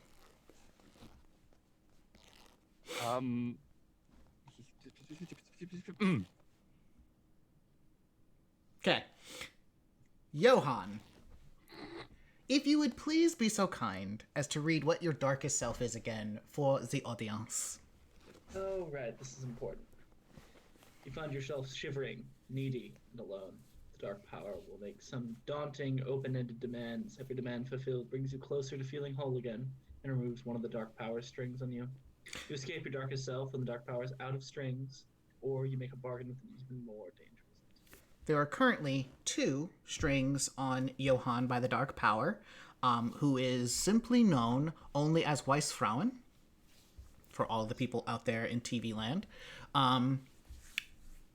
[SPEAKER 1] Okay. Johan, if you would please be so kind as to read what your darkest self is again for the audience.
[SPEAKER 4] Oh, right, this is important. You find yourself shivering, needy, and alone. The dark power will make some daunting, open-ended demands. Every demand fulfilled brings you closer to feeling whole again, and removes one of the dark power strings on you. You escape your darkest self when the dark power is out of strings, or you make a bargain with an even more dangerous entity.
[SPEAKER 1] There are currently 2 strings on Johann by the Dark Power, who is simply known only as Weissfrauen, for all the people out there in TV land.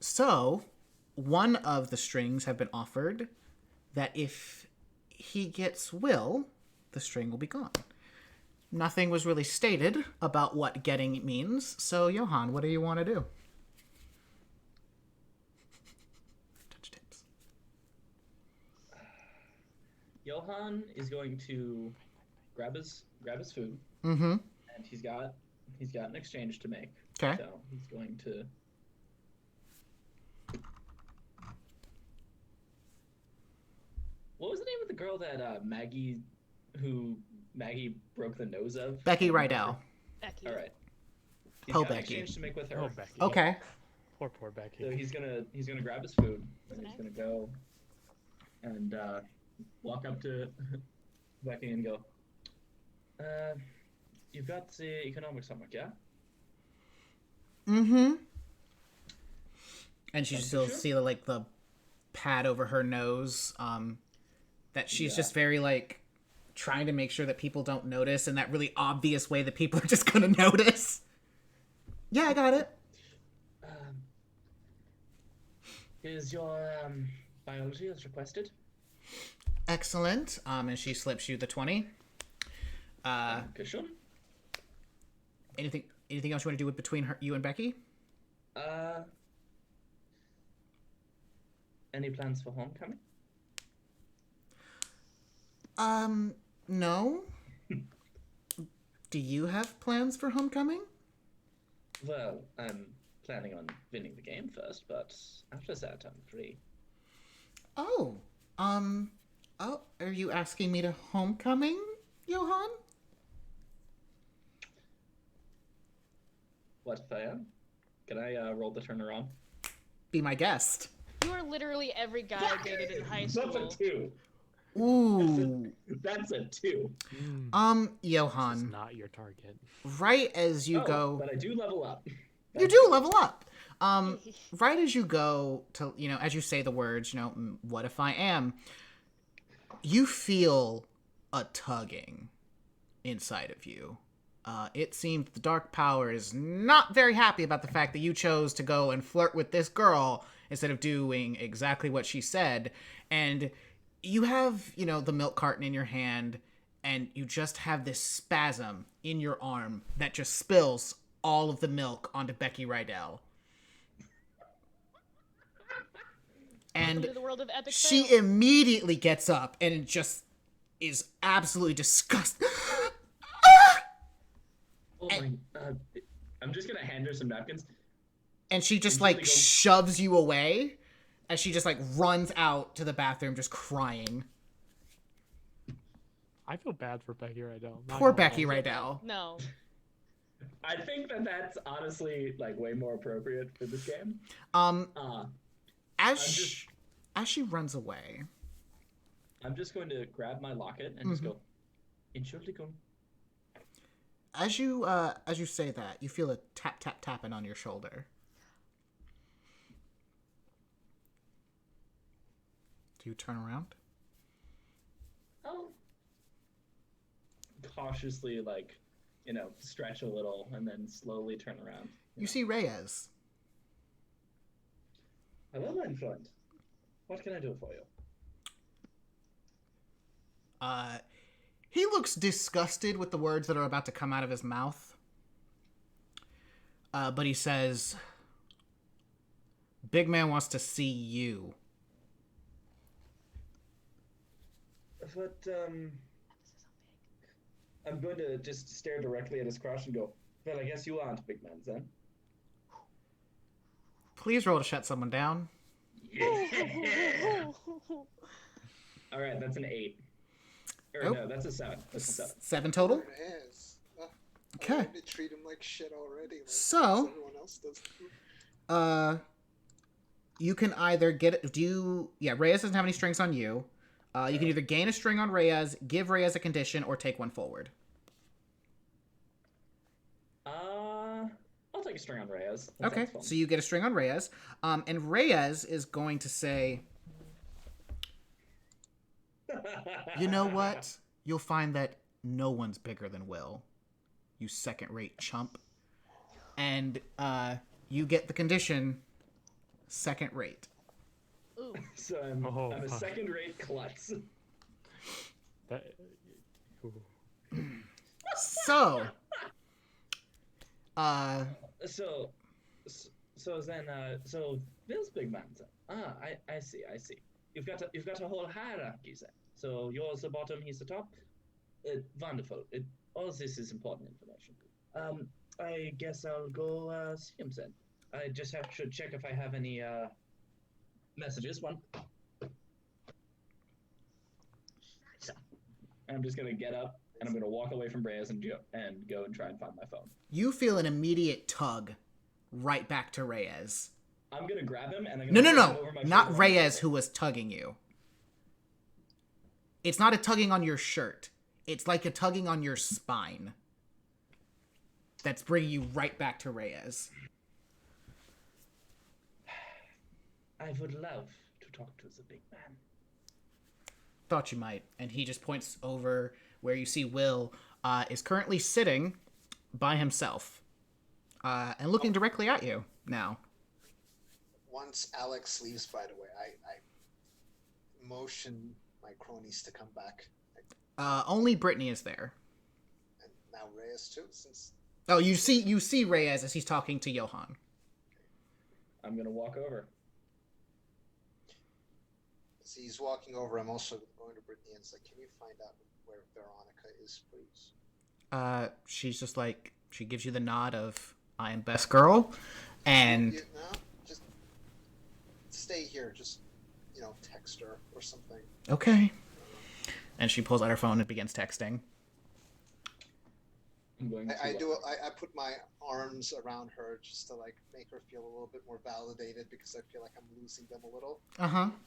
[SPEAKER 1] So, one of the strings have been offered that if he gets Will, the string will be gone. Nothing was really stated about what getting means, so Johann, what do you want to do? Touch tips.
[SPEAKER 4] Johan is going to grab his food,
[SPEAKER 1] Mm-hmm.
[SPEAKER 4] and he's got an exchange to make.
[SPEAKER 1] Okay.
[SPEAKER 4] So he's going to. What was the name of the girl that Maggie broke the nose of?
[SPEAKER 1] Becky Rydell.
[SPEAKER 2] Becky.
[SPEAKER 4] All right. He's
[SPEAKER 1] Oh,
[SPEAKER 4] got an
[SPEAKER 1] Becky.
[SPEAKER 4] exchange to make with her.
[SPEAKER 6] Oh, Becky.
[SPEAKER 1] Okay.
[SPEAKER 6] Poor Becky.
[SPEAKER 4] So he's gonna grab his food, and he's gonna go and walk up to Becky and go, you've got the economics homework, yeah?
[SPEAKER 1] Mm-hmm. And you
[SPEAKER 4] That's
[SPEAKER 1] still
[SPEAKER 4] for sure.
[SPEAKER 1] see the pad over her nose, that she's
[SPEAKER 4] Yeah.
[SPEAKER 1] just very like trying to make sure that people don't notice in that really obvious way that people are just gonna notice. Yeah, I got it.
[SPEAKER 4] Is your biology as requested?
[SPEAKER 1] Excellent. And she slips you the 20.
[SPEAKER 4] Good.
[SPEAKER 1] Anything else you want to do with between you and Becky?
[SPEAKER 4] Any plans for homecoming?
[SPEAKER 1] No. Do you have plans for homecoming?
[SPEAKER 4] Well, I'm planning on winning the game first, but after that, I'm free.
[SPEAKER 1] Oh, are you asking me to homecoming? Johan?
[SPEAKER 4] What if I am? Can I roll the turn around?
[SPEAKER 1] Be my guest.
[SPEAKER 2] You are literally every guy I dated in high school.
[SPEAKER 4] That's a 2.
[SPEAKER 1] Ooh.
[SPEAKER 4] That's a 2.
[SPEAKER 6] This is
[SPEAKER 1] Johan,
[SPEAKER 6] not your target.
[SPEAKER 1] right as you go...
[SPEAKER 4] But I do level up.
[SPEAKER 1] You do level up. Right as you go to, as you say the words, what if I am, you feel a tugging inside of you. It seems the dark power is not very happy about the fact that you chose to go and flirt with this girl instead of doing exactly what she said. And you have, the milk carton in your hand, and you just have this spasm in your arm that just spills all of the milk onto Becky Rydell. And
[SPEAKER 2] Welcome to the world of epic
[SPEAKER 1] she
[SPEAKER 2] fail.
[SPEAKER 1] immediately gets up and just is absolutely disgusted.
[SPEAKER 4] Oh my... I'm just gonna hand her some napkins.
[SPEAKER 1] And she just,
[SPEAKER 4] Immediately go-
[SPEAKER 1] shoves you away as she just, runs out to the bathroom just crying.
[SPEAKER 6] I feel bad for Becky right now.
[SPEAKER 1] Poor Becky Rydell.
[SPEAKER 2] No.
[SPEAKER 4] I think that's honestly, way more appropriate for this game.
[SPEAKER 1] As
[SPEAKER 4] just-
[SPEAKER 1] as she runs away,
[SPEAKER 4] I'm just going to grab my locket and just go, Entschuldigung.
[SPEAKER 1] as you say that, you feel a tap tap tapping on your shoulder. Do you turn around?
[SPEAKER 4] Oh. Cautiously, stretch a little and then slowly turn around.
[SPEAKER 1] You see Reyes.
[SPEAKER 4] Hello, my friend. What can I do for you?
[SPEAKER 1] He looks disgusted with the words that are about to come out of his mouth. But he says, Big man wants to see you.
[SPEAKER 4] But, I'm going to just stare directly at his crush and go, well, I guess you aren't big man, then.
[SPEAKER 1] Please roll to shut someone down.
[SPEAKER 4] Yeah. All right, that's an 8. Or
[SPEAKER 1] Oh.
[SPEAKER 4] no, that's a 7. That's a 7.
[SPEAKER 1] 7 total?
[SPEAKER 3] There it is.
[SPEAKER 1] Okay.
[SPEAKER 3] I already treat him like shit already.
[SPEAKER 1] So-
[SPEAKER 3] everyone else does.
[SPEAKER 1] You can either get... Reyes doesn't have any strings on you. You can either gain a string on Reyes, give Reyes a condition, or take one forward.
[SPEAKER 4] I'll take a string on Reyes.
[SPEAKER 1] Okay, so you get a string on Reyes. And Reyes is going to say, you know what? You'll find that no one's bigger than Will. You second-rate chump. And you get the condition second-rate.
[SPEAKER 2] Ooh.
[SPEAKER 4] So I'm a
[SPEAKER 6] fuck.
[SPEAKER 4] second-rate klutz.
[SPEAKER 6] That, ooh.
[SPEAKER 1] So,
[SPEAKER 4] So Will's big man. I see. You've got a whole hierarchy then. So you're the bottom, he's the top. Wonderful. All this is important information. I guess I'll go see him then. I just should check if I have any messages. One. I'm just gonna get up and I'm gonna walk away from Reyes and go and try and find my phone.
[SPEAKER 1] you feel an immediate tug right back to Reyes.
[SPEAKER 4] I'm gonna grab him and I'm gonna
[SPEAKER 1] No.
[SPEAKER 4] put him over my
[SPEAKER 1] Not
[SPEAKER 4] shoulder.
[SPEAKER 1] Reyes who was tugging you. It's not a tugging on your shirt. It's like a tugging on your spine. That's bringing you right back to Reyes.
[SPEAKER 4] I would love to talk to the big man.
[SPEAKER 1] Thought you might. And he just points over where you see Will is currently sitting by himself and looking directly at you now.
[SPEAKER 3] Once Alex leaves, by the way, I motion my cronies to come back.
[SPEAKER 1] Only Brittany is there.
[SPEAKER 3] And now Reyes too, since...
[SPEAKER 1] Oh, you see Reyes as he's talking to Johan.
[SPEAKER 4] I'm gonna walk over.
[SPEAKER 3] As he's walking over, I'm also going to Brittany and say, can you find out where Veronica is, please?
[SPEAKER 1] She's just like, she gives you the nod of, I am best girl, and...
[SPEAKER 3] No, just stay here. Just, text her or something.
[SPEAKER 1] Okay. And she pulls out her phone and begins texting.
[SPEAKER 4] I'm going to.
[SPEAKER 3] I put my arms around her just to like make her feel a little bit more validated because I feel like I'm losing them a little.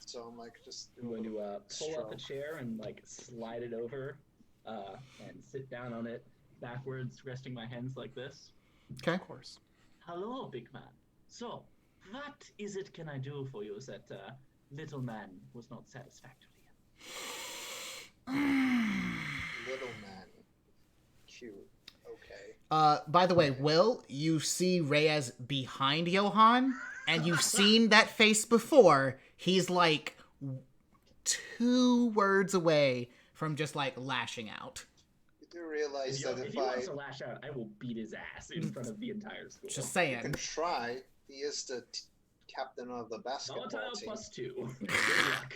[SPEAKER 3] So I'm like just.
[SPEAKER 4] I'm going to pull up a chair and like slide it over, and sit down on it backwards, resting my hands like this.
[SPEAKER 1] Okay.
[SPEAKER 6] Of course.
[SPEAKER 4] Hello, big man. So, what is it can I do for you that little man was not satisfactory in?
[SPEAKER 3] Little man. Cute. Okay.
[SPEAKER 1] By the way, Will, you see Reyes behind Johan, and you've seen that face before. He's like 2 words away from just like lashing out.
[SPEAKER 3] You do realize that
[SPEAKER 4] if he wants to lash out, I will beat his ass in front of the entire school.
[SPEAKER 1] Just
[SPEAKER 3] you
[SPEAKER 1] saying.
[SPEAKER 3] can try, he is the captain of the basketball
[SPEAKER 4] Volatile
[SPEAKER 3] team.
[SPEAKER 4] +2. Good luck.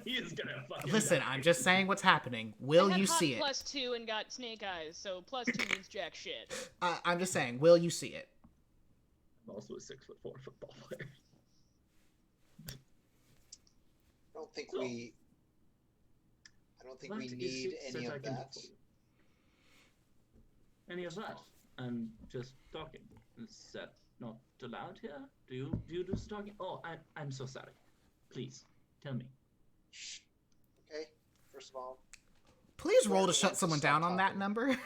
[SPEAKER 4] He is gonna fucking
[SPEAKER 1] Listen,
[SPEAKER 4] die.
[SPEAKER 1] I'm just saying what's happening. Will
[SPEAKER 2] I had
[SPEAKER 1] you
[SPEAKER 2] hot
[SPEAKER 1] see it?
[SPEAKER 2] +2 and got snake eyes, so +2 means jack shit.
[SPEAKER 1] I'm just saying. Will you see it?
[SPEAKER 4] I'm also a 6'4" football player.
[SPEAKER 3] I don't think
[SPEAKER 4] So,
[SPEAKER 3] we
[SPEAKER 4] What is
[SPEAKER 3] need
[SPEAKER 4] it
[SPEAKER 3] any
[SPEAKER 4] that I
[SPEAKER 3] of
[SPEAKER 4] can do
[SPEAKER 3] that.
[SPEAKER 4] for you? Any of that? I'm just talking. Is that not allowed here? Do you do talking? Oh, I'm so sorry. Please tell me.
[SPEAKER 3] Shh. Okay. First of all,
[SPEAKER 1] Please roll to
[SPEAKER 3] Whoever
[SPEAKER 1] shut
[SPEAKER 3] wants to
[SPEAKER 1] someone
[SPEAKER 3] stop
[SPEAKER 1] down on that
[SPEAKER 3] talking.
[SPEAKER 1] number.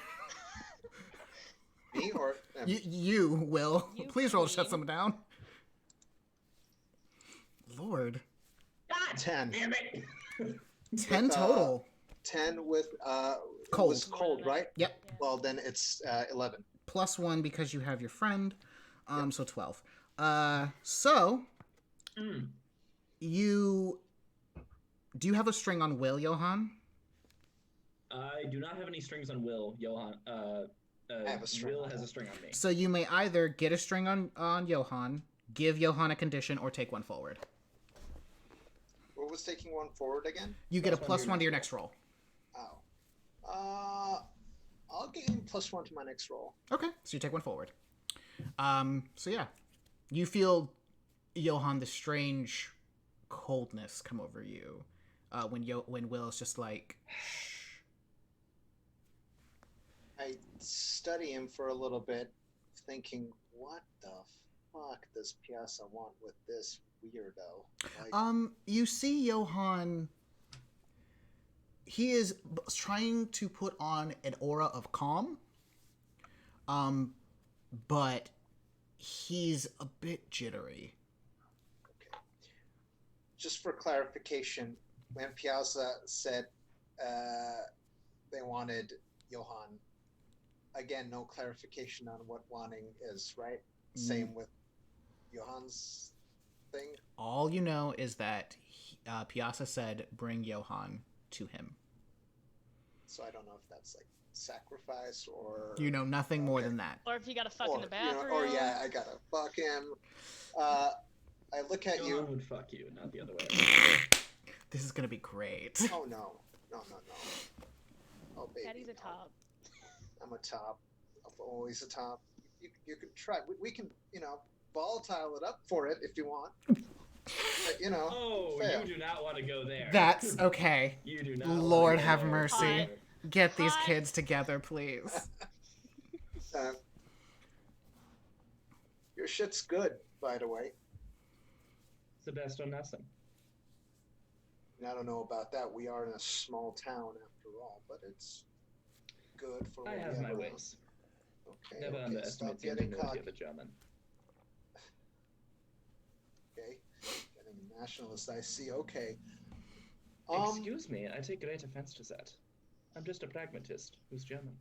[SPEAKER 3] me or them?
[SPEAKER 1] You Will.
[SPEAKER 2] You
[SPEAKER 1] Please roll to shut
[SPEAKER 2] queen.
[SPEAKER 1] someone down. Lord.
[SPEAKER 4] God
[SPEAKER 3] 10.
[SPEAKER 4] damn it!
[SPEAKER 1] 10 total.
[SPEAKER 3] 10 with
[SPEAKER 1] Cold.
[SPEAKER 3] It was cold, right?
[SPEAKER 1] Yep.
[SPEAKER 2] Yeah.
[SPEAKER 3] Well, then it's 11.
[SPEAKER 1] +1 because you have your friend. So 12. So you do you have a string on Will, Johan?
[SPEAKER 4] I do not have any strings on Will, Johan.
[SPEAKER 3] I have a string
[SPEAKER 4] Will
[SPEAKER 3] on
[SPEAKER 4] has
[SPEAKER 3] him.
[SPEAKER 4] a string on me.
[SPEAKER 1] So you may either get a string on Johan, give Johan a condition, or take one forward.
[SPEAKER 3] What was taking one forward again?
[SPEAKER 1] You get a
[SPEAKER 4] +1
[SPEAKER 1] +1 to your next roll.
[SPEAKER 3] Oh. I'll gain +1 to my next roll.
[SPEAKER 1] Okay, so you take one forward. So yeah, you feel Johan the strange coldness come over you when Will's just like, shh.
[SPEAKER 3] I study him for a little bit, thinking, what the fuck does Piazza want with this weirdo? Like,
[SPEAKER 1] You see Johan. He is trying to put on an aura of calm. But he's a bit jittery.
[SPEAKER 3] okay. Just for clarification, when Piazza said they wanted Johan, again, no clarification on what wanting is, right? Same with Johan's thing.
[SPEAKER 1] All you know is that Piazza said, "Bring Johan to him."
[SPEAKER 3] So I don't know if that's like sacrifice or
[SPEAKER 1] You know nothing more
[SPEAKER 3] Okay.
[SPEAKER 1] than that.
[SPEAKER 2] Or if you gotta fuck in the
[SPEAKER 3] you know,
[SPEAKER 2] bathroom.
[SPEAKER 3] or yeah, I gotta fuck him. I look at
[SPEAKER 4] Johan
[SPEAKER 3] you.
[SPEAKER 4] would fuck you, not the other way.
[SPEAKER 1] This is gonna be great.
[SPEAKER 3] Oh no. Oh baby.
[SPEAKER 2] Daddy's a
[SPEAKER 3] no.
[SPEAKER 2] top.
[SPEAKER 3] I'm a top. I'm always a top. You can try. We can, volatile it up for it if you want. But,
[SPEAKER 4] Oh,
[SPEAKER 3] fail.
[SPEAKER 4] you do not want to go there.
[SPEAKER 1] That's okay.
[SPEAKER 4] You do not.
[SPEAKER 1] Lord
[SPEAKER 4] wanna go
[SPEAKER 1] have
[SPEAKER 4] there.
[SPEAKER 1] mercy.
[SPEAKER 2] Hi.
[SPEAKER 1] Get these
[SPEAKER 2] Hi.
[SPEAKER 1] kids together, please.
[SPEAKER 3] Your shit's good, by the way.
[SPEAKER 4] It's the best on nothing.
[SPEAKER 3] And I don't know about that. We are in a small town after all, but it's good for
[SPEAKER 4] I have my
[SPEAKER 3] whatever.
[SPEAKER 4] ways.
[SPEAKER 3] Okay,
[SPEAKER 4] Never
[SPEAKER 3] okay,
[SPEAKER 4] underestimate
[SPEAKER 3] stop
[SPEAKER 4] the
[SPEAKER 3] getting
[SPEAKER 4] ingenuity
[SPEAKER 3] cocky.
[SPEAKER 4] of a German.
[SPEAKER 3] Okay, getting nationalist. I see. Okay.
[SPEAKER 4] Excuse me, I take great offense to that. I'm just a pragmatist who's German.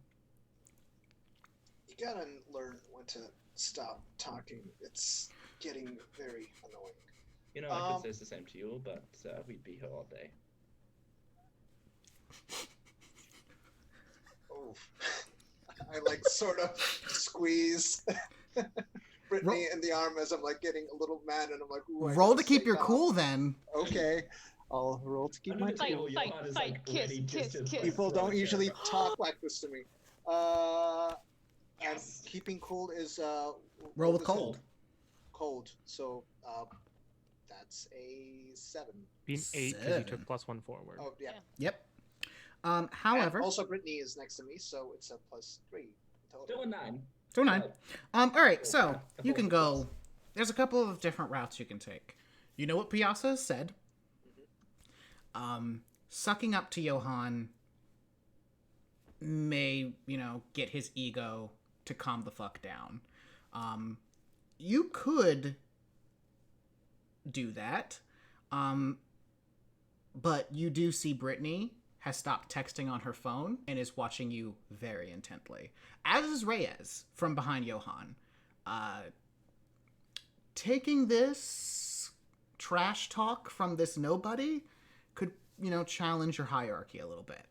[SPEAKER 3] You gotta learn when to stop talking. It's getting very annoying.
[SPEAKER 4] You know, I could say the same to you, but we'd be here all day.
[SPEAKER 3] Oh, I like sort of squeeze Brittany in the arm as I'm like getting a little mad, and I'm like, ooh, I
[SPEAKER 1] Roll
[SPEAKER 3] gotta
[SPEAKER 1] to keep
[SPEAKER 3] stay
[SPEAKER 1] your
[SPEAKER 3] calm.
[SPEAKER 1] cool, then.
[SPEAKER 3] Okay, I'll roll to keep
[SPEAKER 4] Under
[SPEAKER 3] my
[SPEAKER 4] the
[SPEAKER 2] Fight,
[SPEAKER 4] table,
[SPEAKER 3] cool.
[SPEAKER 2] fight,
[SPEAKER 4] Johan is
[SPEAKER 2] fight,
[SPEAKER 4] like
[SPEAKER 2] kiss,
[SPEAKER 4] ready
[SPEAKER 2] kiss,
[SPEAKER 4] just to,
[SPEAKER 2] kiss.
[SPEAKER 4] like,
[SPEAKER 3] People
[SPEAKER 4] throw a
[SPEAKER 3] don't
[SPEAKER 4] chair
[SPEAKER 3] usually
[SPEAKER 4] across.
[SPEAKER 3] talk like this to me. And
[SPEAKER 4] Yes.
[SPEAKER 3] keeping cool is
[SPEAKER 1] Roll
[SPEAKER 3] what
[SPEAKER 1] with
[SPEAKER 3] was
[SPEAKER 1] cold.
[SPEAKER 3] it? Cold. So that's a 7.
[SPEAKER 6] Being 8 because you took +1 forward.
[SPEAKER 3] Oh yeah.
[SPEAKER 1] Yep.
[SPEAKER 3] And
[SPEAKER 1] However,
[SPEAKER 3] also Brittany is next to me, so it's a +3
[SPEAKER 4] Still a 9.
[SPEAKER 1] So 9. All right, so
[SPEAKER 4] a
[SPEAKER 1] you
[SPEAKER 4] full
[SPEAKER 1] can go.
[SPEAKER 4] success.
[SPEAKER 1] There's a couple of different routes you can take. You know what Piazza has said. Sucking up to Johann may, get his ego to calm the fuck down. You could do that. But you do see Brittany has stopped texting on her phone and is watching you very intently. As is Reyes from behind Johann. Taking this trash talk from this nobody could, challenge your hierarchy a little bit.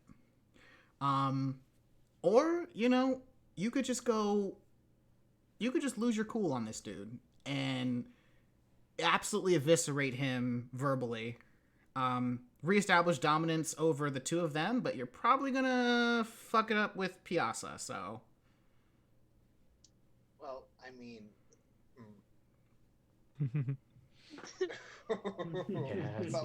[SPEAKER 1] Or, you could just lose your cool on this dude and absolutely eviscerate him verbally. Reestablish dominance over the two of them, but you're probably gonna fuck it up with Piazza, so.
[SPEAKER 3] Well, I mean...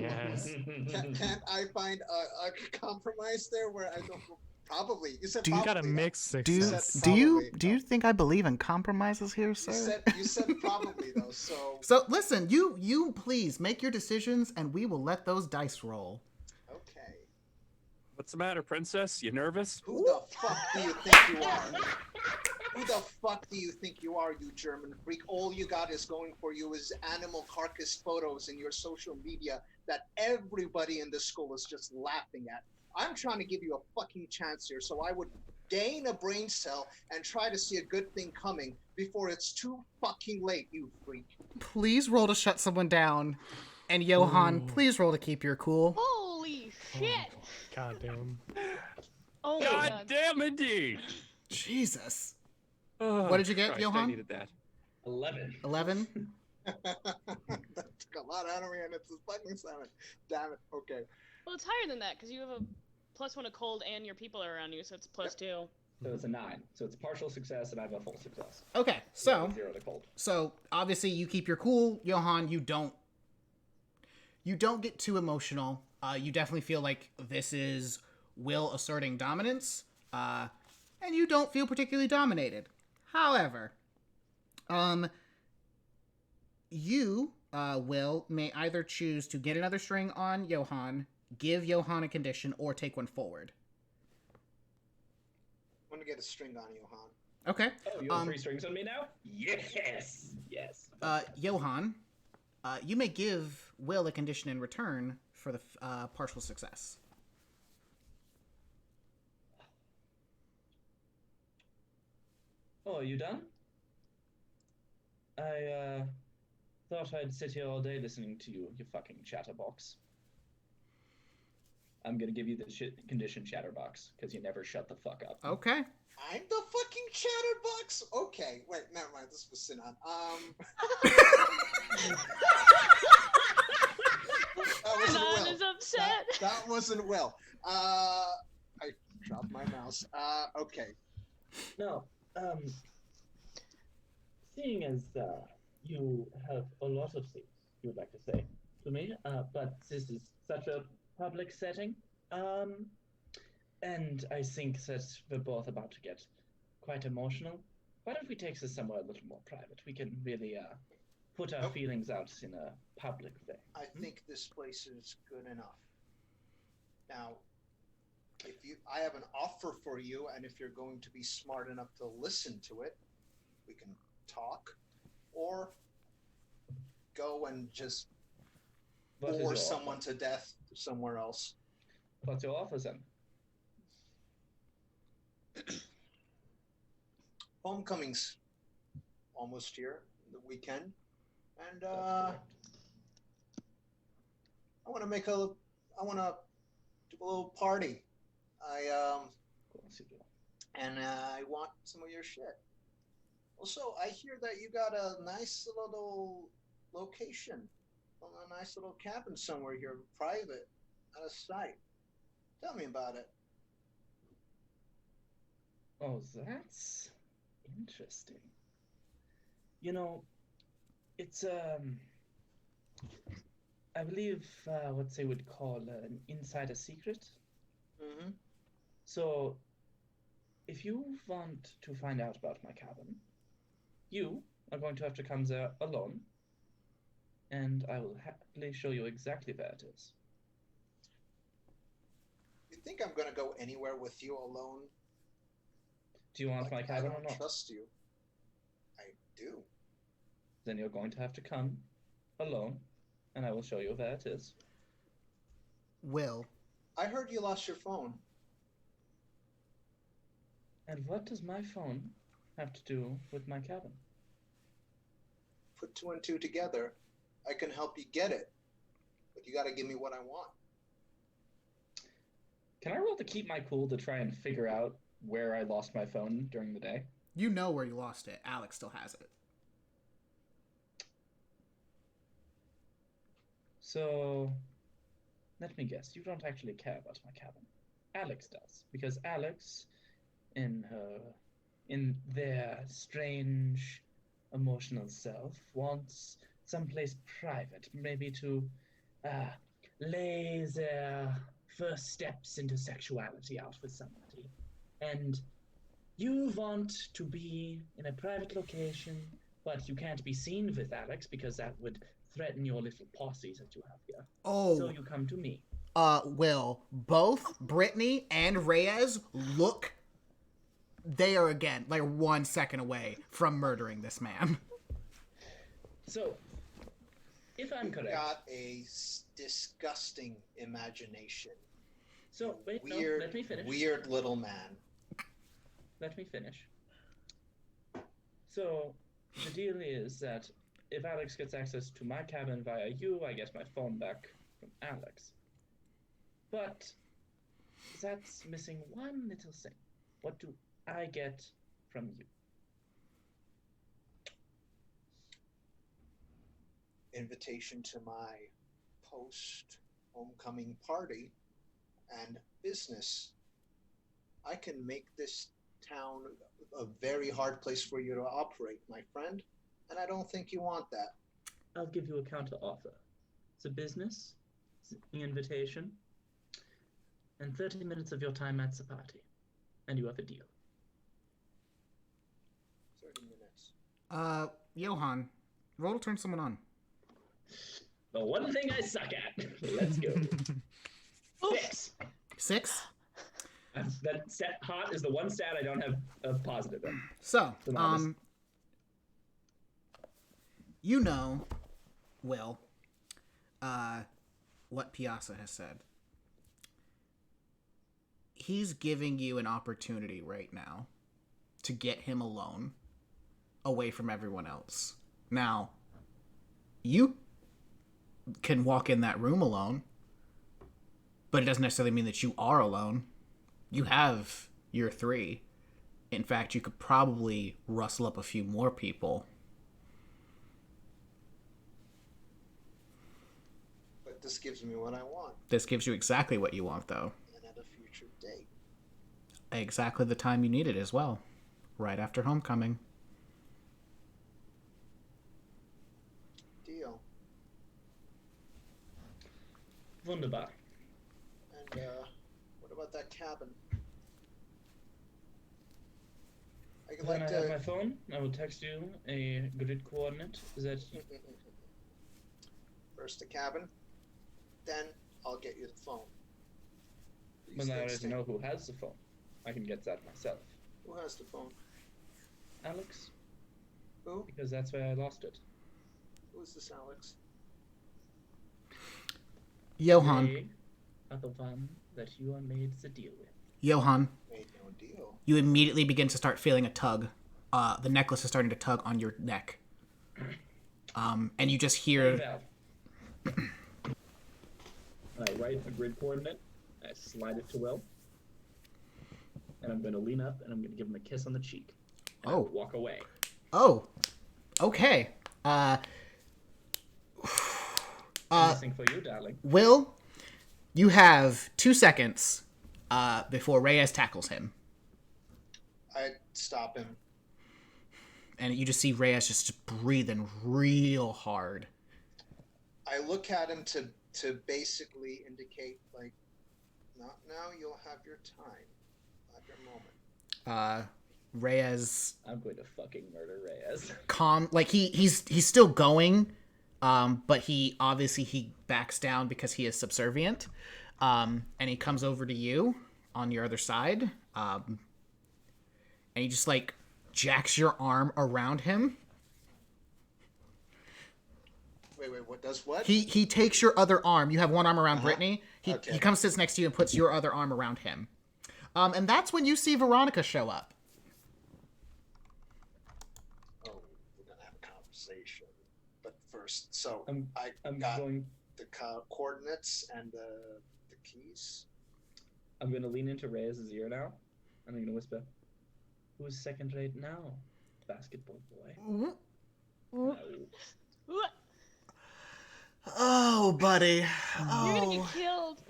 [SPEAKER 6] Yes.
[SPEAKER 3] Can't I find a compromise there where I don't... Probably. You said
[SPEAKER 1] Do you
[SPEAKER 3] probably.
[SPEAKER 6] Got a mixed
[SPEAKER 1] Do you,
[SPEAKER 6] success.
[SPEAKER 3] said
[SPEAKER 1] do you
[SPEAKER 3] probably,
[SPEAKER 1] do you
[SPEAKER 3] no.
[SPEAKER 1] think I believe in compromises here, sir?
[SPEAKER 3] You said probably, though, so...
[SPEAKER 1] So listen, you please make your decisions, and we will let those dice roll.
[SPEAKER 3] Okay.
[SPEAKER 5] What's the matter, princess? You nervous?
[SPEAKER 3] Who the fuck do you think you are? Who the fuck do you think you are, you German freak? All you got is going for you is animal carcass photos in your social media that everybody in the school is just laughing at. I'm trying to give you a fucking chance here, so I would gain a brain cell and try to see a good thing coming before it's too fucking late, you freak.
[SPEAKER 1] Please roll to shut someone down, and Johann, please roll to keep your cool.
[SPEAKER 2] Holy shit!
[SPEAKER 6] God damn.
[SPEAKER 2] Oh my
[SPEAKER 5] God
[SPEAKER 2] god.
[SPEAKER 5] damn, indeed.
[SPEAKER 1] Jesus.
[SPEAKER 5] Oh,
[SPEAKER 1] What did you get,
[SPEAKER 5] Christ,
[SPEAKER 1] Johann?
[SPEAKER 5] I needed that.
[SPEAKER 4] 11.
[SPEAKER 1] 11.
[SPEAKER 3] That took a lot out of me, and it's a fucking 7. Damn it. Okay.
[SPEAKER 2] Well, it's higher than that because you have a +1 to cold and your people are around you, so it's +2.
[SPEAKER 4] So it's a 9. So it's partial success, and I have a full success.
[SPEAKER 1] Okay, so
[SPEAKER 4] 0 to cold.
[SPEAKER 1] So obviously you keep your cool, Johann. You don't get too emotional. You definitely feel like this is Will asserting dominance, and you don't feel particularly dominated. However, you, Will, may either choose to get another string on Johann, give Johann a condition, or take one forward.
[SPEAKER 3] I'm gonna get a string on Johann.
[SPEAKER 1] Okay.
[SPEAKER 4] Oh, you have 3 strings on me now? Yes! Yes.
[SPEAKER 1] Johann, you may give Will a condition in return for the partial success.
[SPEAKER 4] Oh, are you done? I, thought I'd sit here all day listening to you, you fucking chatterbox. I'm gonna give you the condition chatterbox, because you never shut the fuck up.
[SPEAKER 1] Okay.
[SPEAKER 3] I'm the fucking chatterbox? Okay, wait, never mind. This was Sinan. That wasn't
[SPEAKER 2] Sinan
[SPEAKER 3] Will.
[SPEAKER 2] is upset.
[SPEAKER 3] That wasn't Will. I dropped my mouse. Okay.
[SPEAKER 4] No, seeing as you have a lot of things you would like to say to me, but this is such a public setting, and I think that we're both about to get quite emotional. Why don't we take this somewhere a little more private? We can really put our feelings out in a public way.
[SPEAKER 3] I think this place is good enough. Now, I have an offer for you, and if you're going to be smart enough to listen to it, we can talk, or go and just
[SPEAKER 4] What is
[SPEAKER 3] bore
[SPEAKER 4] your
[SPEAKER 3] someone
[SPEAKER 4] offer?
[SPEAKER 3] to death somewhere else.
[SPEAKER 4] What's your offer then?
[SPEAKER 3] Homecoming's almost here, the weekend, and
[SPEAKER 4] That's correct.
[SPEAKER 3] I want to do a little party.
[SPEAKER 4] Of course you do.
[SPEAKER 3] And I want some of your shit. Also, I hear that you got a nice little location, a nice little cabin somewhere here, private, out of sight. Tell me about it.
[SPEAKER 4] Oh, that's interesting. You know, it's I believe what they would call an insider secret.
[SPEAKER 3] Mm-hmm.
[SPEAKER 4] So if you want to find out about my cabin, you are going to have to come there alone, and I will happily show you exactly where it is.
[SPEAKER 3] You think I'm gonna go anywhere with you alone?
[SPEAKER 4] Do you want my
[SPEAKER 3] I
[SPEAKER 4] cabin or
[SPEAKER 3] don't
[SPEAKER 4] not?
[SPEAKER 3] trust you. I do.
[SPEAKER 4] Then you're going to have to come alone, and I will show you where it is.
[SPEAKER 1] Will.
[SPEAKER 3] I heard you lost your phone.
[SPEAKER 4] And what does my phone have to do with my cabin?
[SPEAKER 3] Put 2 and 2 together. I can help you get it. But you gotta give me what I want.
[SPEAKER 4] Can I roll to keep my cool to try and figure out where I lost my phone during the day?
[SPEAKER 1] You know where you lost it. Alex still has it.
[SPEAKER 4] So, let me guess. You don't actually care about my cabin. Alex does, because Alex, in their strange emotional self, wants someplace private, maybe to lay their first steps into sexuality out with somebody. And you want to be in a private location, but you can't be seen with Alex because that would threaten your little posse that you have here.
[SPEAKER 1] Oh.
[SPEAKER 4] So you come to me.
[SPEAKER 1] Will, both Brittany and Reyes look... They are, again, like 1 second away from murdering this man.
[SPEAKER 4] So, if I'm correct...
[SPEAKER 3] You've got a disgusting imagination.
[SPEAKER 4] So, wait,
[SPEAKER 3] Weird,
[SPEAKER 4] no, let me finish.
[SPEAKER 3] weird little man.
[SPEAKER 4] Let me finish. So, the deal is that if Alex gets access to my cabin via you, I get my phone back from Alex. But that's missing one little thing. What do I get from you?
[SPEAKER 3] Invitation to my post-homecoming party and business. I can make this town a very hard place for you to operate, my friend, and I don't think you want that.
[SPEAKER 4] I'll give you a counter offer. It's a business, it's an invitation, and 30 minutes of your time at the party, and you have a deal.
[SPEAKER 3] 30 minutes.
[SPEAKER 1] Johan, roll to turn someone on.
[SPEAKER 4] The one thing I suck at. Let's go. 6.
[SPEAKER 1] 6?
[SPEAKER 4] That stat hot is the one stat I don't have a positive in.
[SPEAKER 1] So, you know, Will, what Piazza has said. He's giving you an opportunity right now to get him alone, away from everyone else. Now, you can walk in that room alone, but it doesn't necessarily mean that you are alone. You have your 3. In fact, you could probably rustle up a few more people.
[SPEAKER 3] But this gives me what I want.
[SPEAKER 1] This gives you exactly what you want, though.
[SPEAKER 3] And at a future date.
[SPEAKER 1] Exactly the time you need it as well. Right after homecoming.
[SPEAKER 3] Deal.
[SPEAKER 4] Wunderbar.
[SPEAKER 3] And, what about that cabin? I'd
[SPEAKER 4] When
[SPEAKER 3] like
[SPEAKER 4] I have
[SPEAKER 3] to...
[SPEAKER 4] my phone, I will text you a grid coordinate that
[SPEAKER 3] First the cabin, then I'll get you the phone. Please
[SPEAKER 4] when I
[SPEAKER 3] stay
[SPEAKER 4] already
[SPEAKER 3] safe.
[SPEAKER 4] know who has the phone. I can get that myself.
[SPEAKER 3] Who has the phone?
[SPEAKER 4] Alex,
[SPEAKER 3] Who?
[SPEAKER 4] because that's where I lost it.
[SPEAKER 3] Who is this Alex?
[SPEAKER 1] Johan.
[SPEAKER 4] They are the one that you are made the deal with.
[SPEAKER 1] Johan.
[SPEAKER 3] Made no deal.
[SPEAKER 1] You immediately begin to start feeling a tug. The necklace is starting to tug on your neck. And you just hear...
[SPEAKER 4] Val. I write a grid coordinate, I slide it to Will, and I'm going to lean up and I'm going to give him a kiss on the cheek. And I
[SPEAKER 1] Oh.
[SPEAKER 4] walk away.
[SPEAKER 1] Oh. Okay.
[SPEAKER 4] Anything for you, darling.
[SPEAKER 1] Will, you have 2 seconds before Reyes tackles him.
[SPEAKER 3] I'd stop him.
[SPEAKER 1] And you just see Reyes just breathing real hard.
[SPEAKER 3] I look at him to basically indicate, like, not now, you'll have your time. Have your moment.
[SPEAKER 1] Reyes
[SPEAKER 4] I'm going to fucking murder Reyes.
[SPEAKER 1] calm, like he's still going, but he backs down because he is subservient, and he comes over to you on your other side, and he just like jacks your arm around him.
[SPEAKER 3] Wait, what does what?
[SPEAKER 1] He takes your other arm. You have one arm around Brittany. He comes, sits next to you, and puts your other arm around him. And that's when you see Veronica show up.
[SPEAKER 3] Oh, we're gonna have a conversation. But first, so
[SPEAKER 4] I'm
[SPEAKER 3] got
[SPEAKER 4] going.
[SPEAKER 3] the coordinates and the keys.
[SPEAKER 4] I'm going to lean into Reyes' ear now, and I'm going to whisper, "Who's second rate now, basketball boy?" No.
[SPEAKER 2] What?
[SPEAKER 1] Oh, buddy.
[SPEAKER 2] You're gonna get killed.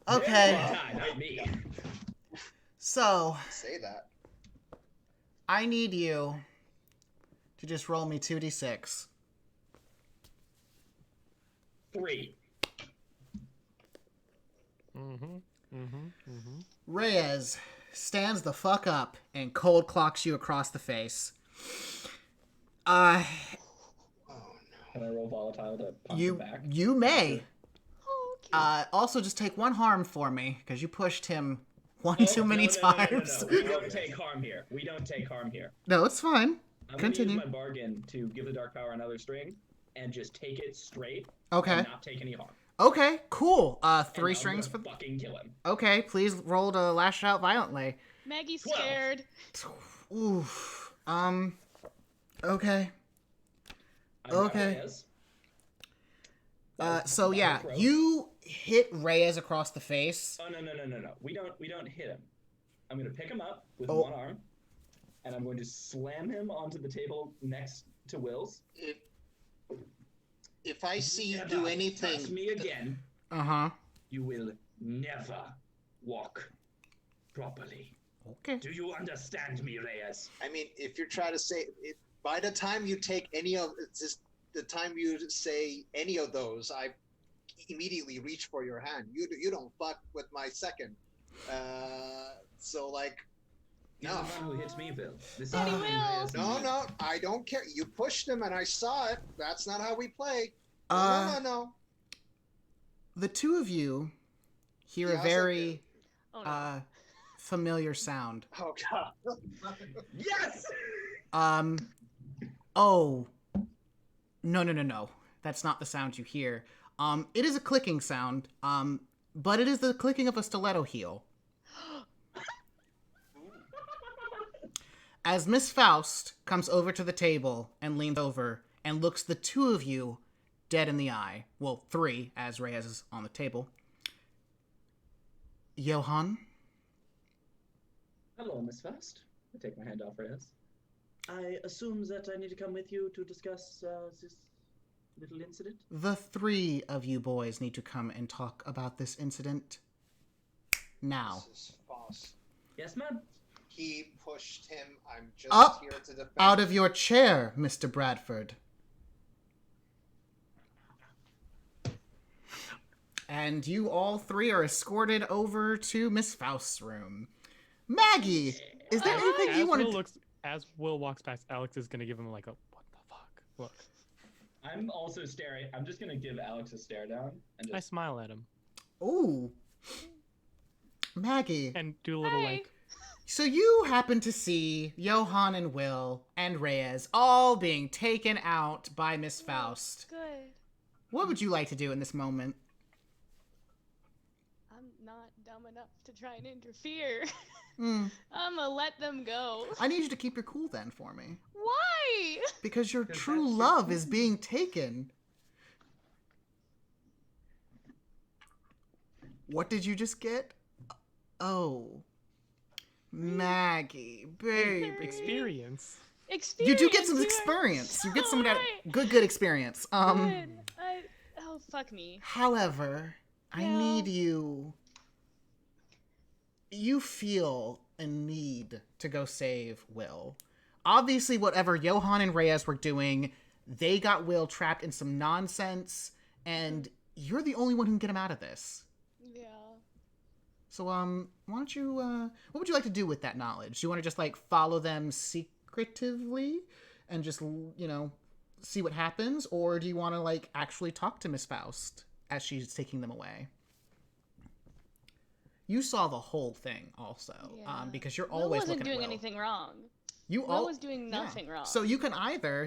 [SPEAKER 1] Okay.
[SPEAKER 4] Yeah, not me.
[SPEAKER 1] So,
[SPEAKER 3] Say that.
[SPEAKER 1] I need you to just roll me 2d6.
[SPEAKER 4] 3.
[SPEAKER 1] Reyes stands the fuck up and cold clocks you across the face.
[SPEAKER 3] Oh no.
[SPEAKER 4] Can I roll volatile to punch him back?
[SPEAKER 1] You may.
[SPEAKER 2] Oh, okay.
[SPEAKER 1] Also, just take one harm for me, because you pushed him too many times.
[SPEAKER 4] No. We don't take harm here. We don't take harm here.
[SPEAKER 1] No, it's fine.
[SPEAKER 4] I'm going to
[SPEAKER 1] Continue.
[SPEAKER 4] use my bargain to give the dark power another string and just take it straight
[SPEAKER 1] Okay.
[SPEAKER 4] and not take any harm.
[SPEAKER 1] Okay, cool. 3
[SPEAKER 4] And
[SPEAKER 1] strings
[SPEAKER 4] I'm
[SPEAKER 1] for...
[SPEAKER 4] gonna fucking kill him.
[SPEAKER 1] Okay, please roll to lash out violently.
[SPEAKER 2] Maggie's
[SPEAKER 4] 12.
[SPEAKER 2] scared.
[SPEAKER 1] Oof. Okay.
[SPEAKER 4] I'm
[SPEAKER 1] Okay.
[SPEAKER 4] Reyes.
[SPEAKER 1] So yeah,
[SPEAKER 4] Throw.
[SPEAKER 1] you hit Reyes across the face.
[SPEAKER 4] Oh, no. We don't hit him. I'm going to pick him up with
[SPEAKER 1] Oh.
[SPEAKER 4] one arm, and I'm going to slam him onto the table next to Will's.
[SPEAKER 3] If I see you
[SPEAKER 4] Never
[SPEAKER 3] do anything,
[SPEAKER 4] touch me again,
[SPEAKER 1] Uh-huh.
[SPEAKER 4] you will never walk properly.
[SPEAKER 1] Okay.
[SPEAKER 4] Do you understand me, Reyes?
[SPEAKER 3] I mean, if you're trying to say it, by the time you take any of it's just the time you say any of those, I immediately reach for your hand. You don't fuck with my second. So like,
[SPEAKER 4] You're
[SPEAKER 3] no,
[SPEAKER 4] the one who hits me, Bill. This is
[SPEAKER 2] Daddy
[SPEAKER 4] between
[SPEAKER 2] Will.
[SPEAKER 4] Reyes and
[SPEAKER 3] no,
[SPEAKER 4] me.
[SPEAKER 3] no, I don't care. You pushed him and I saw it. That's not how we play. No.
[SPEAKER 1] The two of you hear
[SPEAKER 3] Yeah,
[SPEAKER 1] a
[SPEAKER 3] how's that
[SPEAKER 1] very
[SPEAKER 2] Oh, no.
[SPEAKER 1] familiar sound.
[SPEAKER 3] Oh god.
[SPEAKER 4] Yes!
[SPEAKER 1] Oh. No. That's not the sound you hear. It is a clicking sound, but it is the clicking of a stiletto heel. As Miss Faust comes over to the table and leans over and looks the two of you dead in the eye. Well, 3, as Reyes is on the table. Johann?
[SPEAKER 4] Hello, Miss Fast. I take my hand off Reyes. I assume that I need to come with you to discuss this little incident?
[SPEAKER 1] The 3 of you boys need to come and talk about this incident now.
[SPEAKER 3] This is false.
[SPEAKER 4] Yes, ma'am.
[SPEAKER 3] He pushed him. I'm just
[SPEAKER 1] Up,
[SPEAKER 3] here to defend.
[SPEAKER 1] Out of your chair, Mr. Bradford. And you all 3 are escorted over to Miss Faust's room. Maggie, is there anything you want to...
[SPEAKER 6] As Will walks past, Alex is gonna give him like a what the fuck look.
[SPEAKER 4] I'm also staring. I'm just gonna give Alex a stare down and
[SPEAKER 6] I
[SPEAKER 4] just.
[SPEAKER 6] smile at him
[SPEAKER 1] Ooh. Maggie.
[SPEAKER 6] and do a little
[SPEAKER 2] Hey.
[SPEAKER 6] like
[SPEAKER 1] So you happen to see Johann and Will and Reyes all being taken out by Miss Faust.
[SPEAKER 2] Good.
[SPEAKER 1] What would you like to do in this moment?
[SPEAKER 2] I'm not dumb enough to try and interfere.
[SPEAKER 1] Hmm.
[SPEAKER 2] I'm gonna let them go.
[SPEAKER 1] I need you to keep your cool then for me.
[SPEAKER 2] Why?
[SPEAKER 1] Because your
[SPEAKER 4] 'Cause
[SPEAKER 1] true
[SPEAKER 4] that's your
[SPEAKER 1] love is being taken. What did you just get? Oh. Maggie, baby.
[SPEAKER 6] experience.
[SPEAKER 2] Experience.
[SPEAKER 1] You do get some
[SPEAKER 2] you are
[SPEAKER 1] experience. You get
[SPEAKER 2] so
[SPEAKER 1] some of that
[SPEAKER 2] right.
[SPEAKER 1] good experience.
[SPEAKER 2] Good. Oh, fuck me.
[SPEAKER 1] However, I
[SPEAKER 2] Yeah.
[SPEAKER 1] need you. You feel a need to go save Will. Obviously, whatever Johann and Reyes were doing, they got Will trapped in some nonsense, and you're the only one who can get him out of this.
[SPEAKER 2] Yeah.
[SPEAKER 1] So, why don't you, what would you like to do with that knowledge? Do you want to just, like, follow them secretively and just, see what happens? Or do you want to, like, actually talk to Miss Faust as she's taking them away? You saw the whole thing also,
[SPEAKER 2] Yeah.
[SPEAKER 1] because you're
[SPEAKER 2] Will
[SPEAKER 1] always
[SPEAKER 2] wasn't
[SPEAKER 1] looking
[SPEAKER 2] doing
[SPEAKER 1] at Will.
[SPEAKER 2] anything wrong.
[SPEAKER 1] Will
[SPEAKER 2] was doing nothing wrong.
[SPEAKER 1] So you can either,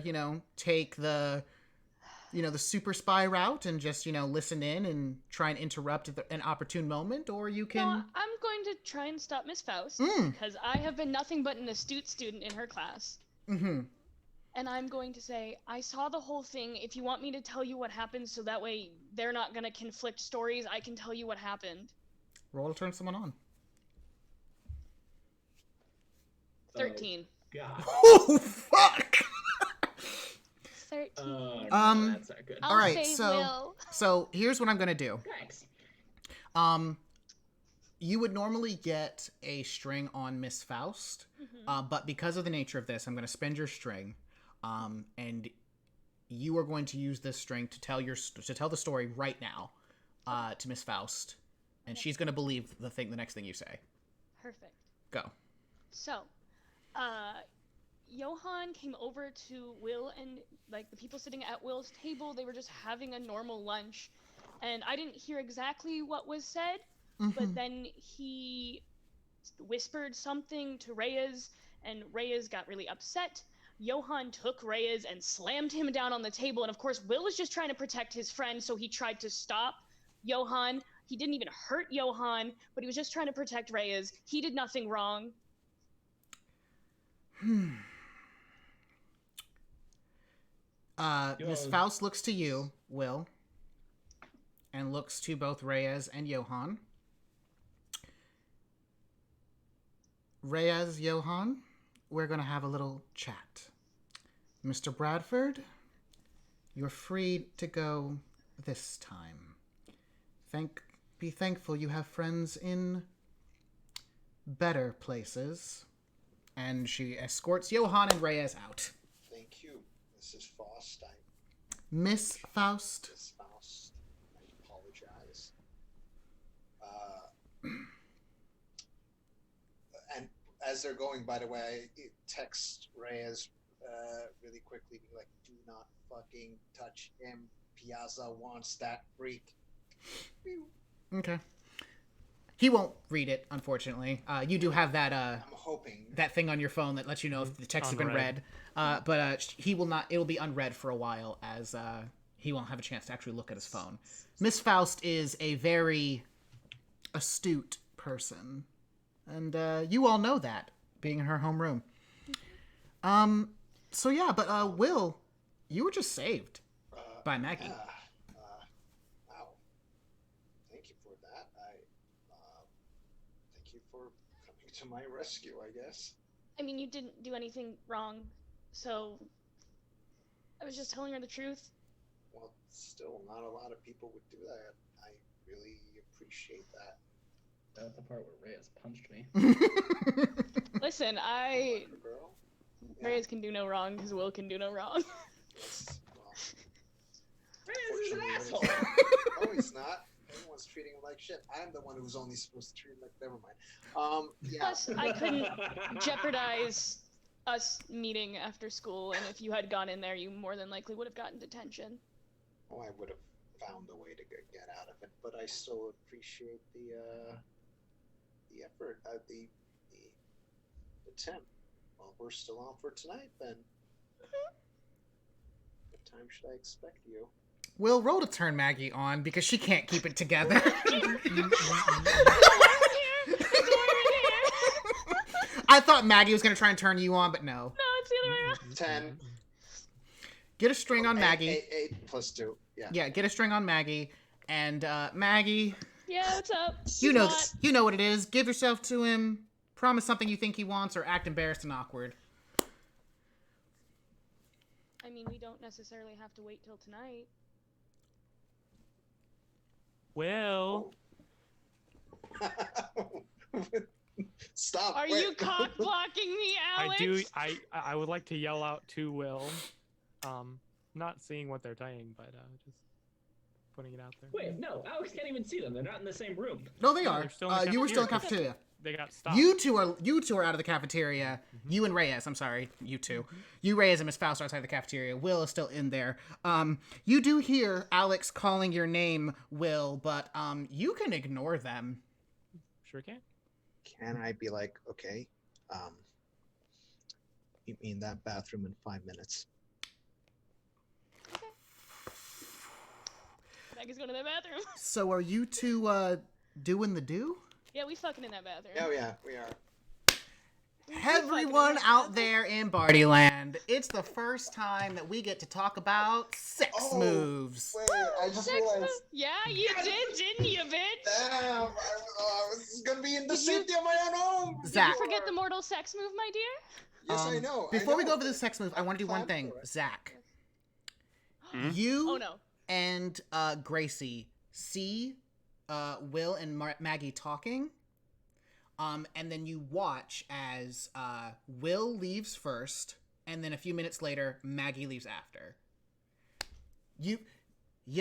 [SPEAKER 1] take the the super spy route and just, listen in and try and interrupt an opportune moment, or you can...
[SPEAKER 2] No, I'm going to try and stop Miss Faust, because I have been nothing but an astute student in her class.
[SPEAKER 1] Mm-hmm.
[SPEAKER 2] And I'm going to say, I saw the whole thing. If you want me to tell you what happened so that way they're not going to conflict stories, I can tell you what happened.
[SPEAKER 1] Roll to turn someone on.
[SPEAKER 2] 13.
[SPEAKER 4] God.
[SPEAKER 1] Oh, fuck!
[SPEAKER 2] 13.
[SPEAKER 4] That's not good.
[SPEAKER 2] I'll
[SPEAKER 1] all right,
[SPEAKER 2] say
[SPEAKER 1] so
[SPEAKER 2] Will.
[SPEAKER 1] so here's what I'm gonna do.
[SPEAKER 4] Thanks.
[SPEAKER 1] You would normally get a string on Miss Faust, but because of the nature of this, I'm gonna spend your string, and you are going to use this string to tell the story right now, to Miss Faust, and she's gonna believe the next thing you say.
[SPEAKER 2] Perfect.
[SPEAKER 1] Go.
[SPEAKER 2] So, Johann came over to Will and, like, the people sitting at Will's table, they were just having a normal lunch. And I didn't hear exactly what was said, but then he whispered something to Reyes, and Reyes got really upset. Johann took Reyes and slammed him down on the table, and of course, Will was just trying to protect his friend, so he tried to stop Johann. He didn't even hurt Johann, but he was just trying to protect Reyes. He did nothing wrong.
[SPEAKER 1] Miss Faust looks to you, Will, and looks to both Reyes and Johann. Reyes, Johann, we're going to have a little chat. Mr. Bradford, you're free to go this time. Be thankful you have friends in better places. And she escorts Johann and Reyes out.
[SPEAKER 3] Thank you, Mrs. Faust.
[SPEAKER 1] Miss Faust.
[SPEAKER 3] Miss Faust, I apologize. And as they're going, by the way, I text Reyes really quickly, be like, do not fucking touch him. Piazza wants that freak.
[SPEAKER 1] Okay. He won't read it, unfortunately. You do have that
[SPEAKER 3] I'm hoping
[SPEAKER 1] that thing on your phone that lets you know if the text has been read. But he will not. It will be unread for a while, as he won't have a chance to actually look at his phone. Miss Faust is a very astute person, and you all know that, being in her homeroom. So yeah, but Will, you were just saved by Maggie.
[SPEAKER 3] wow. Thank you for that. Thank you for coming to my rescue, I guess.
[SPEAKER 2] I mean, you didn't do anything wrong, so I was just telling her the truth.
[SPEAKER 3] Well, still, not a lot of people would do that. I really appreciate that.
[SPEAKER 4] The part where Reyes punched me.
[SPEAKER 2] Listen,
[SPEAKER 3] Girl?
[SPEAKER 2] Reyes can do no wrong because Will can do no wrong.
[SPEAKER 3] Yes, well,
[SPEAKER 4] Reyes is an asshole.
[SPEAKER 3] no, he's not. Everyone's treating him like shit. I'm the one who's only supposed to treat him like... Never mind. Yeah.
[SPEAKER 2] Plus, I couldn't jeopardize us meeting after school, and if you had gone in there, you more than likely would have gotten detention.
[SPEAKER 3] Oh, I would have found a way to get out of it, but I still appreciate the effort, the attempt. Well, we're still on for tonight, then. What time should I expect you?
[SPEAKER 1] Will, roll to turn Maggie on because she can't keep it together. I thought Maggie was going to try and turn you on, but no.
[SPEAKER 2] No, it's the other way around.
[SPEAKER 3] 10.
[SPEAKER 1] Get a string on Maggie.
[SPEAKER 3] 8 plus 2. Yeah.
[SPEAKER 1] Yeah, get a string on Maggie. And Maggie,
[SPEAKER 2] Yeah, what's up?
[SPEAKER 1] you know what it is. Give yourself to him. Promise something you think he wants, or act embarrassed and awkward.
[SPEAKER 2] I mean, we don't necessarily have to wait till tonight.
[SPEAKER 6] Will.
[SPEAKER 3] Stop.
[SPEAKER 2] Are
[SPEAKER 3] wait.
[SPEAKER 2] you cock blocking me, Alex?
[SPEAKER 6] I would like to yell out to Will. Not seeing what they're saying, but just. putting it out there.
[SPEAKER 4] Wait, no, Alex can't even see them. They're not in the same room.
[SPEAKER 1] No, they
[SPEAKER 6] No,
[SPEAKER 1] are.
[SPEAKER 6] they're still in the
[SPEAKER 1] You were still in
[SPEAKER 6] cafeteria.
[SPEAKER 1] cafeteria.
[SPEAKER 6] They got stopped.
[SPEAKER 1] You two are out of the cafeteria. You and Reyes, I'm sorry, you two. You, Reyes, and Miss Faust are outside the cafeteria. Will is still in there. You do hear Alex calling your name, Will, but you can ignore them.
[SPEAKER 6] Sure can.
[SPEAKER 3] Can I be like, okay, you mean that bathroom in 5 minutes?
[SPEAKER 2] Maggie's going to the bathroom.
[SPEAKER 1] So are you two doing the do?
[SPEAKER 2] Yeah, we fucking in that bathroom.
[SPEAKER 3] Oh yeah, we are.
[SPEAKER 1] Everyone out there in Bardy Land, it's the first time that we get to talk about sex moves.
[SPEAKER 3] Wait, I just
[SPEAKER 2] Sex
[SPEAKER 3] realized.
[SPEAKER 2] move? Yeah, you did, didn't you, bitch?
[SPEAKER 3] Damn, I was gonna be in the safety of my own home.
[SPEAKER 1] Zach.
[SPEAKER 2] Did you forget the mortal sex move, my dear?
[SPEAKER 3] Yes, I know.
[SPEAKER 1] Before we go over the sex move, I want to do one thing. Zach, you
[SPEAKER 2] Oh no.
[SPEAKER 1] and Gracie see Will and Maggie talking, and then you watch as Will leaves first, and then a few minutes later, Maggie leaves after. You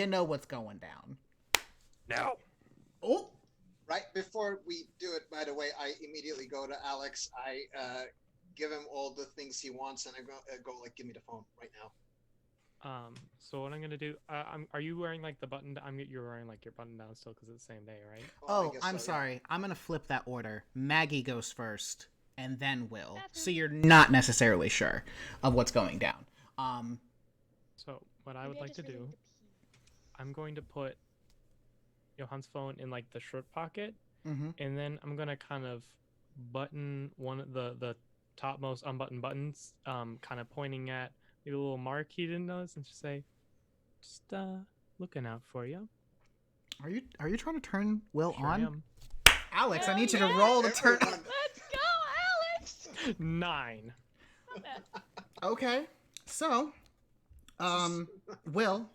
[SPEAKER 1] know what's going down.
[SPEAKER 5] No.
[SPEAKER 1] Oh,
[SPEAKER 3] Right before we do it, by the way, I immediately go to Alex. I give him all the things he wants, and I go like, give me the phone right now.
[SPEAKER 6] So what I'm gonna do? Are you wearing like the button? You're wearing like your button down still because it's the same day, right?
[SPEAKER 1] Oh,
[SPEAKER 3] I guess
[SPEAKER 1] I'm
[SPEAKER 3] so, yeah.
[SPEAKER 1] sorry. I'm gonna flip that order. Maggie goes first, and then Will. So you're not necessarily sure of what's going down.
[SPEAKER 6] So what I would
[SPEAKER 2] Maybe
[SPEAKER 6] like
[SPEAKER 2] just
[SPEAKER 6] to
[SPEAKER 2] really
[SPEAKER 6] do,
[SPEAKER 2] need pee.
[SPEAKER 6] I'm going to put Johan's phone in like the shirt pocket,
[SPEAKER 1] Mm-hmm.
[SPEAKER 6] and then I'm gonna kind of button one of the topmost unbuttoned buttons, kind of pointing at the little mark he didn't notice, and just say, just looking out for you.
[SPEAKER 1] Are you trying to turn Will
[SPEAKER 6] Sure
[SPEAKER 1] on?
[SPEAKER 6] am.
[SPEAKER 1] Alex, I
[SPEAKER 2] Oh,
[SPEAKER 1] need you to
[SPEAKER 2] yeah.
[SPEAKER 1] roll to turn.
[SPEAKER 3] Everyone.
[SPEAKER 2] Let's go, Alex!
[SPEAKER 6] 9.
[SPEAKER 2] Not bad.
[SPEAKER 1] Okay, so, Will,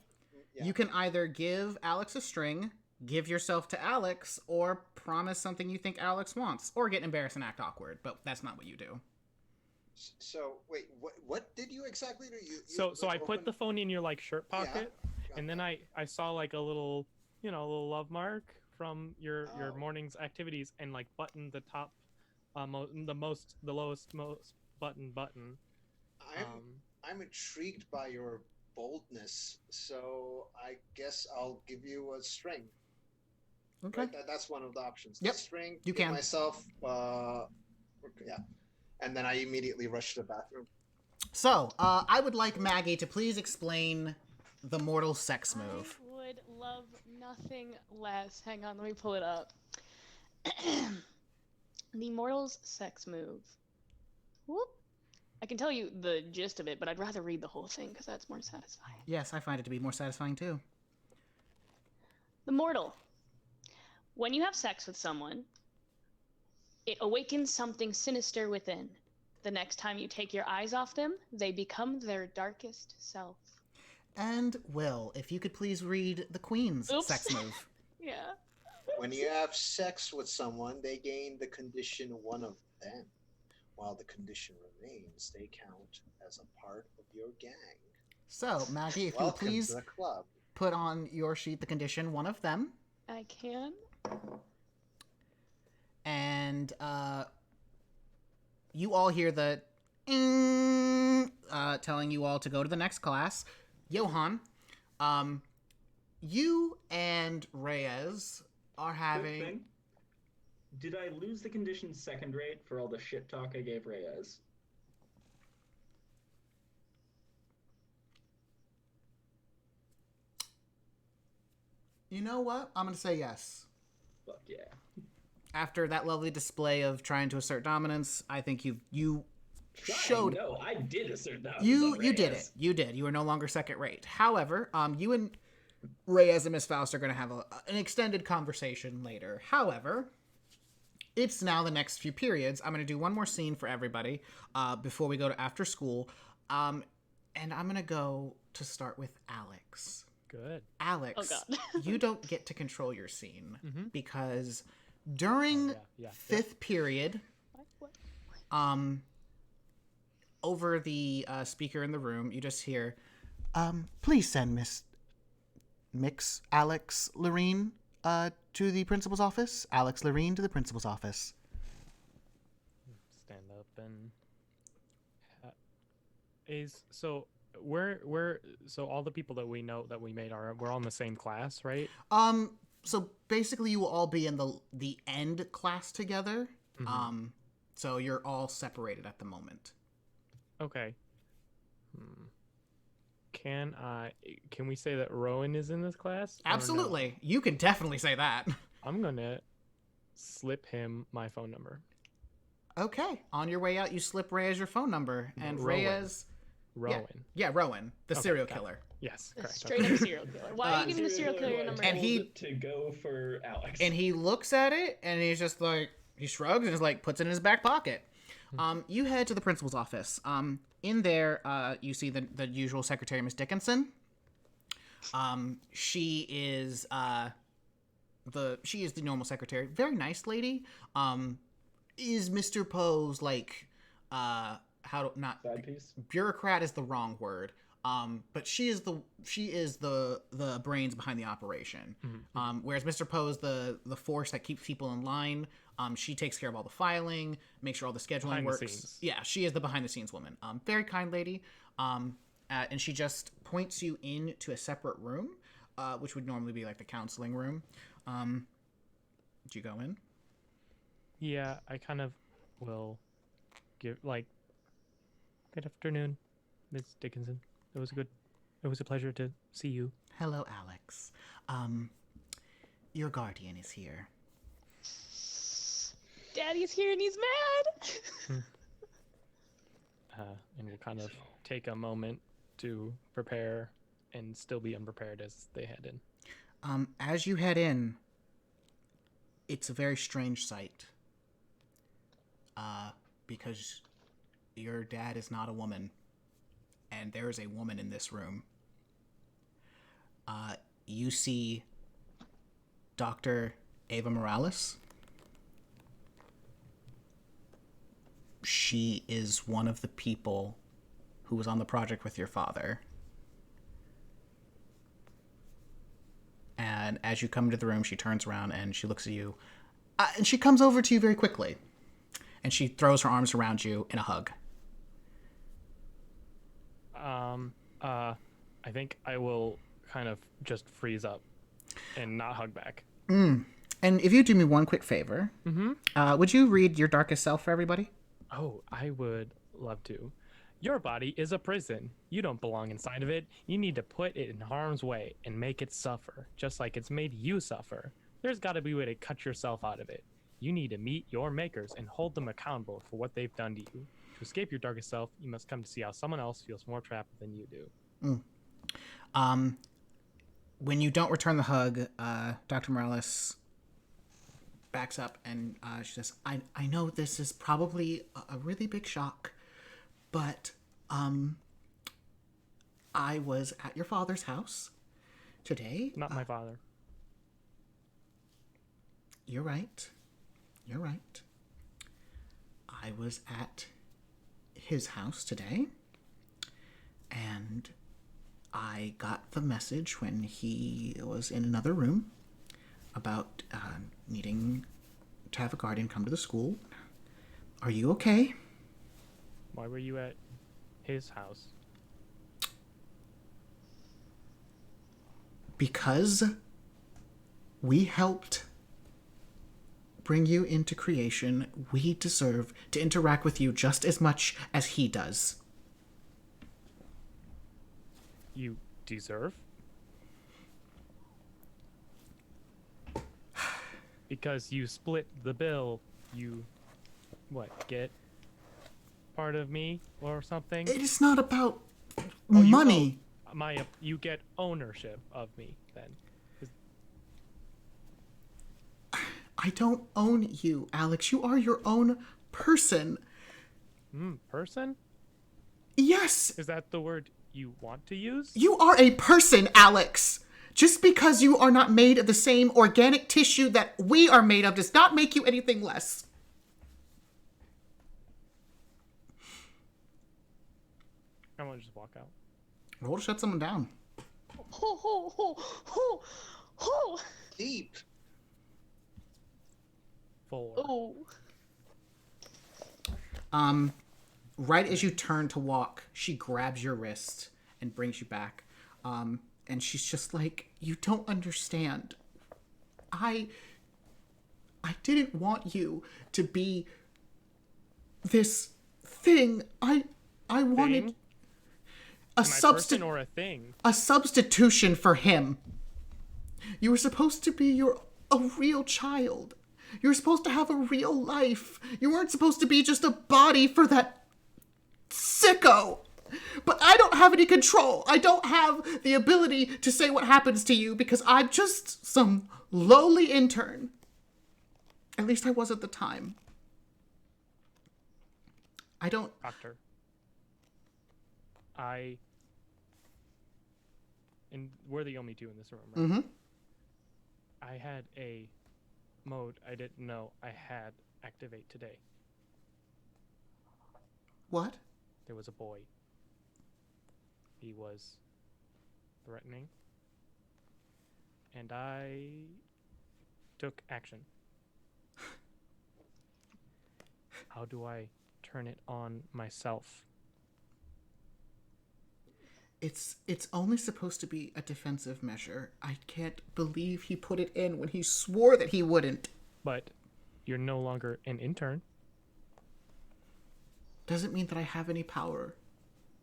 [SPEAKER 3] Yeah.
[SPEAKER 1] you can either give Alex a string, give yourself to Alex, or promise something you think Alex wants, or get embarrassed and act awkward. But that's not what you do.
[SPEAKER 3] So wait, what did you exactly do?
[SPEAKER 6] So I put
[SPEAKER 3] opened-
[SPEAKER 6] the phone in your like shirt pocket,
[SPEAKER 3] got
[SPEAKER 6] and then
[SPEAKER 3] that.
[SPEAKER 6] I saw like a little, a little love mark from your
[SPEAKER 3] Oh.
[SPEAKER 6] morning's activities, and like buttoned the top, the lowest most button.
[SPEAKER 3] I'm intrigued by your boldness, so I guess I'll give you a string.
[SPEAKER 1] Okay.
[SPEAKER 3] Right? That's one of the options.
[SPEAKER 1] Yep,
[SPEAKER 3] The string.
[SPEAKER 1] you
[SPEAKER 3] give
[SPEAKER 1] can.
[SPEAKER 3] myself. Yeah, and then I immediately rush to the bathroom.
[SPEAKER 1] So, I would like Maggie to please explain the mortal sex move.
[SPEAKER 2] I would love nothing less. Hang on, let me pull it up. The mortal's sex move. Whoop. I can tell you the gist of it, but I'd rather read the whole thing because that's more satisfying.
[SPEAKER 1] Yes, I find it to be more satisfying too.
[SPEAKER 2] The mortal. When you have sex with someone, it awakens something sinister within. The next time you take your eyes off them, they become their darkest self.
[SPEAKER 1] And Will, if you could please read the Queen's
[SPEAKER 2] Oops.
[SPEAKER 1] sex move.
[SPEAKER 2] Yeah.
[SPEAKER 3] When you have sex with someone, they gain the condition one of them. While the condition remains, they count as a part of your gang.
[SPEAKER 1] So, Maggie, if you would
[SPEAKER 3] Welcome
[SPEAKER 1] please
[SPEAKER 3] to the club.
[SPEAKER 1] put on your sheet the condition one of them.
[SPEAKER 2] I can.
[SPEAKER 1] And you all hear the telling you all to go to the next class. Johan, you and Reyes are
[SPEAKER 4] Quick
[SPEAKER 1] having.
[SPEAKER 4] thing. Did I lose the condition second rate for all the shit talk I gave Reyes?
[SPEAKER 1] You know what? I'm gonna say yes.
[SPEAKER 4] Fuck yeah.
[SPEAKER 1] After that lovely display of trying to assert dominance, I think you
[SPEAKER 4] Trying?
[SPEAKER 1] showed.
[SPEAKER 4] No, I did assert that.
[SPEAKER 1] You did it. You did. You are no longer second rate. However, you and Reyes and Miss Faust are going to have an extended conversation later. However, it's now the next few periods. I'm going to do one more scene for everybody before we go to after school. And I'm going to go to start with Alex.
[SPEAKER 6] Good.
[SPEAKER 1] Alex,
[SPEAKER 2] Oh, God.
[SPEAKER 1] you don't get to control your scene
[SPEAKER 6] Mhm.
[SPEAKER 1] because during
[SPEAKER 6] Yeah.
[SPEAKER 1] fifth period,
[SPEAKER 2] What?
[SPEAKER 1] over the speaker in the room, you just hear, please send Miss mix Alex Lorene to the principal's office. Alex Lorene to the principal's office.
[SPEAKER 6] Stand up and so all the people that we know that we made we're all in the same class, right?
[SPEAKER 1] So basically you will all be in the end class together.
[SPEAKER 6] Mm-hmm.
[SPEAKER 1] So you're all separated at the moment.
[SPEAKER 6] Okay. Can we say that Rowan is in this class?
[SPEAKER 1] Absolutely. No? You can definitely say that.
[SPEAKER 6] I'm gonna slip him my phone number.
[SPEAKER 1] Okay. On your way out, you slip Reyes your phone number, and Reyes.
[SPEAKER 6] Rowan.
[SPEAKER 1] Yeah, Rowan, the serial killer.
[SPEAKER 6] Yes, correct.
[SPEAKER 2] Straight up serial killer. Why are you giving the serial killer your number?
[SPEAKER 1] And he
[SPEAKER 4] to go for Alex.
[SPEAKER 1] And he looks at it, and he's just like, he shrugs and is like, puts it in his back pocket. You head to the principal's office. In there, you see the usual secretary, Miss Dickinson. She is the normal secretary, very nice lady. Is Mr. Poe's like bureaucrat is the wrong word. But she is the brains behind the operation. Mm-hmm. Whereas Mr. Poe is the force that keeps people in line. She takes care of all the filing, makes sure all the scheduling works. Yeah, she is the behind the scenes woman. Very kind lady. And she just points you into a separate room, which would normally be like the counseling room. Did you go in?
[SPEAKER 6] Yeah, I kind of will give good afternoon, Ms. Dickinson. It was a pleasure to see you.
[SPEAKER 1] Hello, Alex. Your guardian is here.
[SPEAKER 2] Daddy's here and he's mad.
[SPEAKER 6] And we'll kind of take a moment to prepare and still be unprepared as they head in.
[SPEAKER 1] As you head in, it's a very strange sight. Because your dad is not a woman, and there is a woman in this room. You see Dr. Ava Morales. She is one of the people who was on the project with your father. And as you come into the room, she turns around and she looks at you. And she comes over to you very quickly. And she throws her arms around you in a hug.
[SPEAKER 6] I think I will kind of just freeze up and not hug back.
[SPEAKER 1] And if you do me one quick favor, would you read Your Darkest Self for everybody?
[SPEAKER 6] Oh, I would love to. Your body is a prison. You don't belong inside of it. You need to put it in harm's way and make it suffer, just like it's made you suffer. There's got to be a way to cut yourself out of it. You need to meet your makers and hold them accountable for what they've done to you. To escape your darkest self, you must come to see how someone else feels more trapped than you do.
[SPEAKER 1] When you don't return the hug, Dr. Morales backs up and she says, I know this is probably a really big shock, but I was at your father's house today.
[SPEAKER 6] Not my father.
[SPEAKER 1] You're right. You're right. I was at his house today, and I got the message when he was in another room about needing to have a guardian come to the school. Are you okay?
[SPEAKER 6] Why were you at his house?
[SPEAKER 1] Because we helped bring you into creation. We deserve to interact with you just as much as he does.
[SPEAKER 6] You deserve? Because you split the bill, you, get part of me or something?
[SPEAKER 1] It is not about money.
[SPEAKER 6] You get ownership of me, then.
[SPEAKER 1] I don't own you, Alex. You are your own person.
[SPEAKER 6] Person?
[SPEAKER 1] Yes.
[SPEAKER 6] Is that the word you want to use?
[SPEAKER 1] You are a person, Alex. Just because you are not made of the same organic tissue that we are made of does not make you anything less.
[SPEAKER 6] I'm gonna just walk out.
[SPEAKER 1] Roll to shut someone down.
[SPEAKER 2] Ho ho ho ho ho.
[SPEAKER 3] Deep.
[SPEAKER 6] 4.
[SPEAKER 2] Oh.
[SPEAKER 1] Right as you turn to walk, she grabs your wrist and brings you back. And she's just like, you don't understand. I didn't want you to be this thing. I wanted
[SPEAKER 6] Thing?
[SPEAKER 1] a
[SPEAKER 6] Am I a person or a thing?
[SPEAKER 1] a substitution for him. You were supposed to be a real child. You were supposed to have a real life. You weren't supposed to be just a body for that sicko. But I don't have any control. I don't have the ability to say what happens to you because I'm just some lowly intern. At least I was at the time. I don't...
[SPEAKER 6] Doctor. And we're the only two in this room, right?
[SPEAKER 1] Mm-hmm.
[SPEAKER 6] I had a mode I didn't know I had activate today.
[SPEAKER 1] What?
[SPEAKER 6] There was a boy. He was threatening. And I took action. How do I turn it on myself?
[SPEAKER 1] It's only supposed to be a defensive measure. I can't believe he put it in when he swore that he wouldn't.
[SPEAKER 6] But you're no longer an intern.
[SPEAKER 1] Doesn't mean that I have any power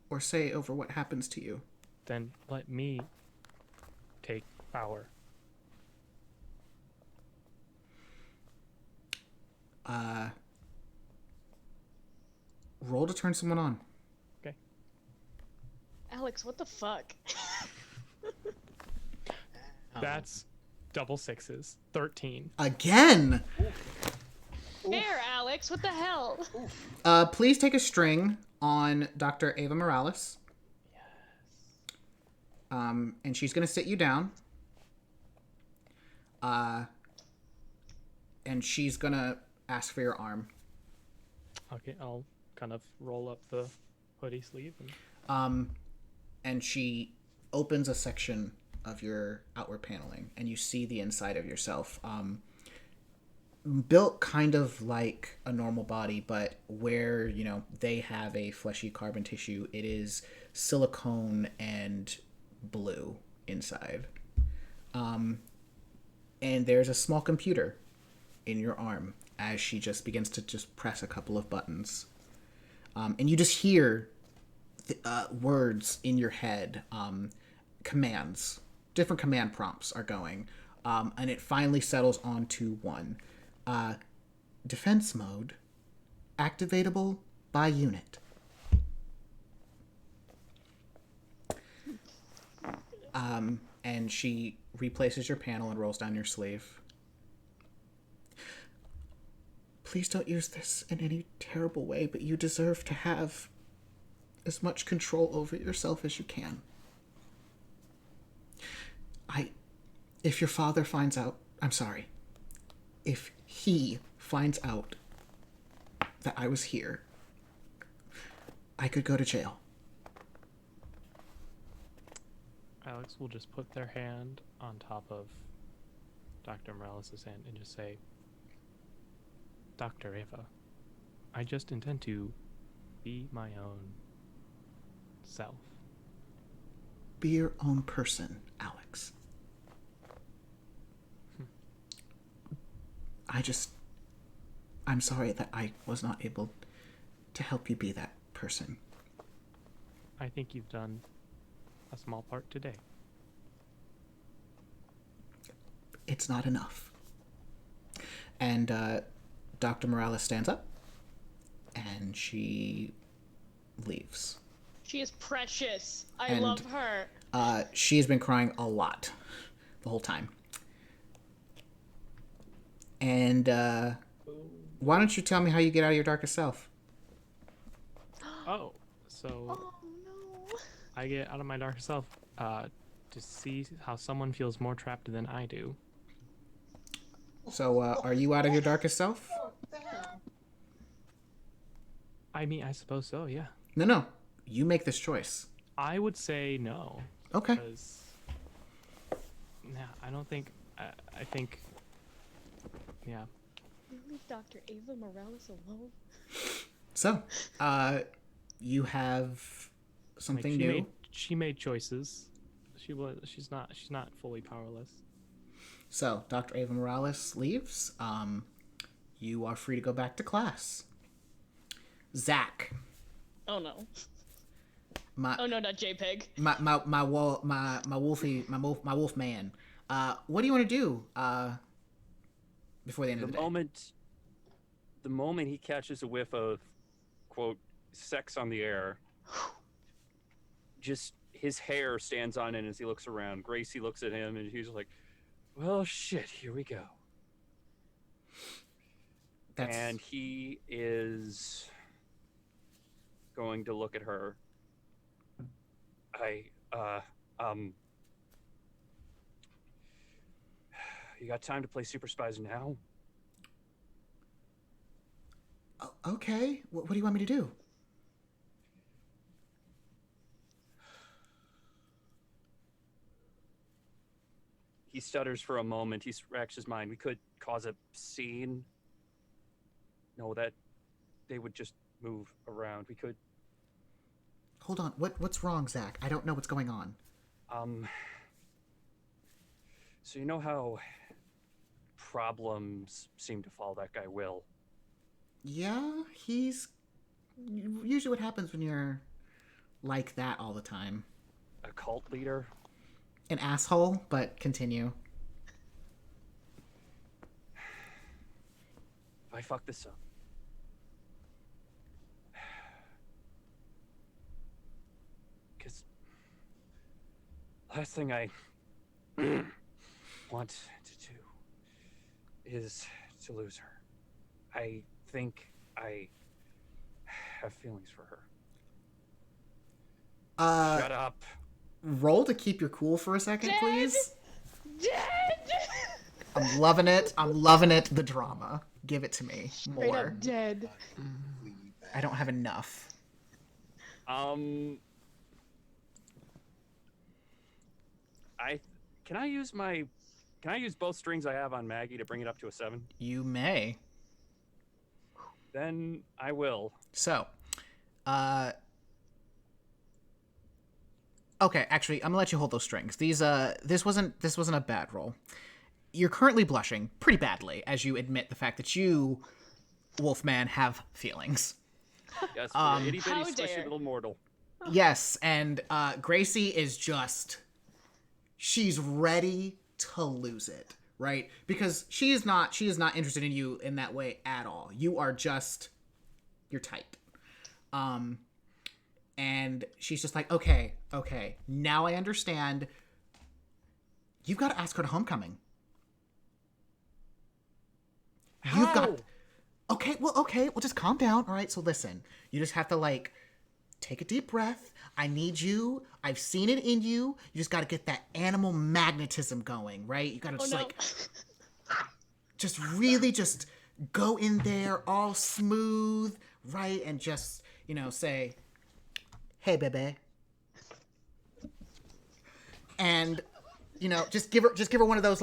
[SPEAKER 1] or say over what happens to you.
[SPEAKER 6] Then let me take power.
[SPEAKER 1] Roll to turn someone on.
[SPEAKER 6] Okay.
[SPEAKER 2] Alex, what the fuck?
[SPEAKER 6] That's double sixes. 13.
[SPEAKER 1] Again!
[SPEAKER 2] There, Alex, what the hell?
[SPEAKER 1] Please take a string on Dr. Ava Morales. And she's gonna sit you down. And she's gonna ask for your arm.
[SPEAKER 6] Okay, I'll kind of roll up the hoodie sleeve.
[SPEAKER 1] And she opens a section of your outward paneling, and you see the inside of yourself. Built kind of like a normal body, but where, they have a fleshy carbon tissue, it is silicone and blue inside. And there's a small computer in your arm as she just begins to just press a couple of buttons. And you just hear words in your head, commands. Different command prompts are going. And it finally settles onto one. Defense mode, activatable by unit. And she replaces your panel and rolls down your sleeve. Please don't use this in any terrible way, but you deserve to have as much control over yourself as you can. If your father finds out, I'm sorry. If he finds out that I was here, I could go to jail.
[SPEAKER 6] Alex will just put their hand on top of Dr. Morales' hand and just say, Dr. Ava, I just intend to be my own self.
[SPEAKER 1] Be your own person, Alex. I'm sorry that I was not able to help you be that person.
[SPEAKER 6] I think you've done a small part today.
[SPEAKER 1] It's not enough. And Dr. Morales stands up and she leaves.
[SPEAKER 2] She is precious. I love her.
[SPEAKER 1] She has been crying a lot the whole time. And why don't you tell me how you get out of your darkest self?
[SPEAKER 6] Oh, so
[SPEAKER 2] Oh no.
[SPEAKER 6] I get out of my darker self to see how someone feels more trapped than I do.
[SPEAKER 1] So, are you out of your darkest self?
[SPEAKER 6] I mean, I suppose so, yeah.
[SPEAKER 1] No. You make this choice.
[SPEAKER 6] I would say no.
[SPEAKER 1] Okay.
[SPEAKER 6] Because Nah, I don't think. I think. Yeah.
[SPEAKER 2] Leave Dr. Ava Morales alone.
[SPEAKER 1] So, you have something
[SPEAKER 6] Like,
[SPEAKER 1] new.
[SPEAKER 6] She made choices. She's not fully powerless.
[SPEAKER 1] So, Dr. Ava Morales leaves. You are free to go back to class. Zach.
[SPEAKER 2] Oh no.
[SPEAKER 1] My
[SPEAKER 2] Oh no, not JPEG.
[SPEAKER 1] my wolf man. What do you want to do? Before the end of the day.
[SPEAKER 5] The moment he catches a whiff of, quote, sex on the air, just his hair stands on end as he looks around. Gracie looks at him and he's like, well, shit, here we go. And he is going to look at her. You got time to play Super Spies now?
[SPEAKER 1] Okay. What do you want me to do?
[SPEAKER 5] He stutters for a moment. He racks his mind. We could cause a scene. No, that they would just move around. We could.
[SPEAKER 1] Hold on. What's wrong, Zach? I don't know what's going on.
[SPEAKER 5] So you know how problems seem to follow that guy Will?
[SPEAKER 1] Yeah, he's usually what happens when you're like that all the time.
[SPEAKER 5] A cult leader?
[SPEAKER 1] An asshole, but continue.
[SPEAKER 5] If I fuck this up, because last thing I want to do is to lose her. I think I have feelings for her. Shut up.
[SPEAKER 1] Roll to keep your cool for a second,
[SPEAKER 2] Dead!
[SPEAKER 1] please.
[SPEAKER 2] Dead!
[SPEAKER 1] I'm loving it. I'm loving it. The drama. Give it to me.
[SPEAKER 2] Straight
[SPEAKER 1] More.
[SPEAKER 2] up dead.
[SPEAKER 1] I don't have enough.
[SPEAKER 5] Can I use both strings I have on Maggie to bring it up to a 7?
[SPEAKER 1] You may.
[SPEAKER 5] Then I will.
[SPEAKER 1] So, okay, actually, I'm gonna let you hold those strings. This wasn't a bad roll. You're currently blushing pretty badly as you admit the fact that you, Wolfman, have feelings.
[SPEAKER 5] Yes, for an itty bitty
[SPEAKER 2] How
[SPEAKER 5] squishy
[SPEAKER 2] dare.
[SPEAKER 5] little mortal.
[SPEAKER 1] Yes, and Gracie is she's ready to lose it, right? Because she is not interested in you in that way at all. You're tight. And she's just like, okay, now I understand. You've got to ask her to homecoming.
[SPEAKER 5] How?
[SPEAKER 1] Okay, well, just calm down, all right? So listen, you just have to, take a deep breath. I need you. I've seen it in you. You just got to get that animal magnetism going, right? You got to just really just go in there all smooth, right? And just, say, hey, baby. And, just give her one of those,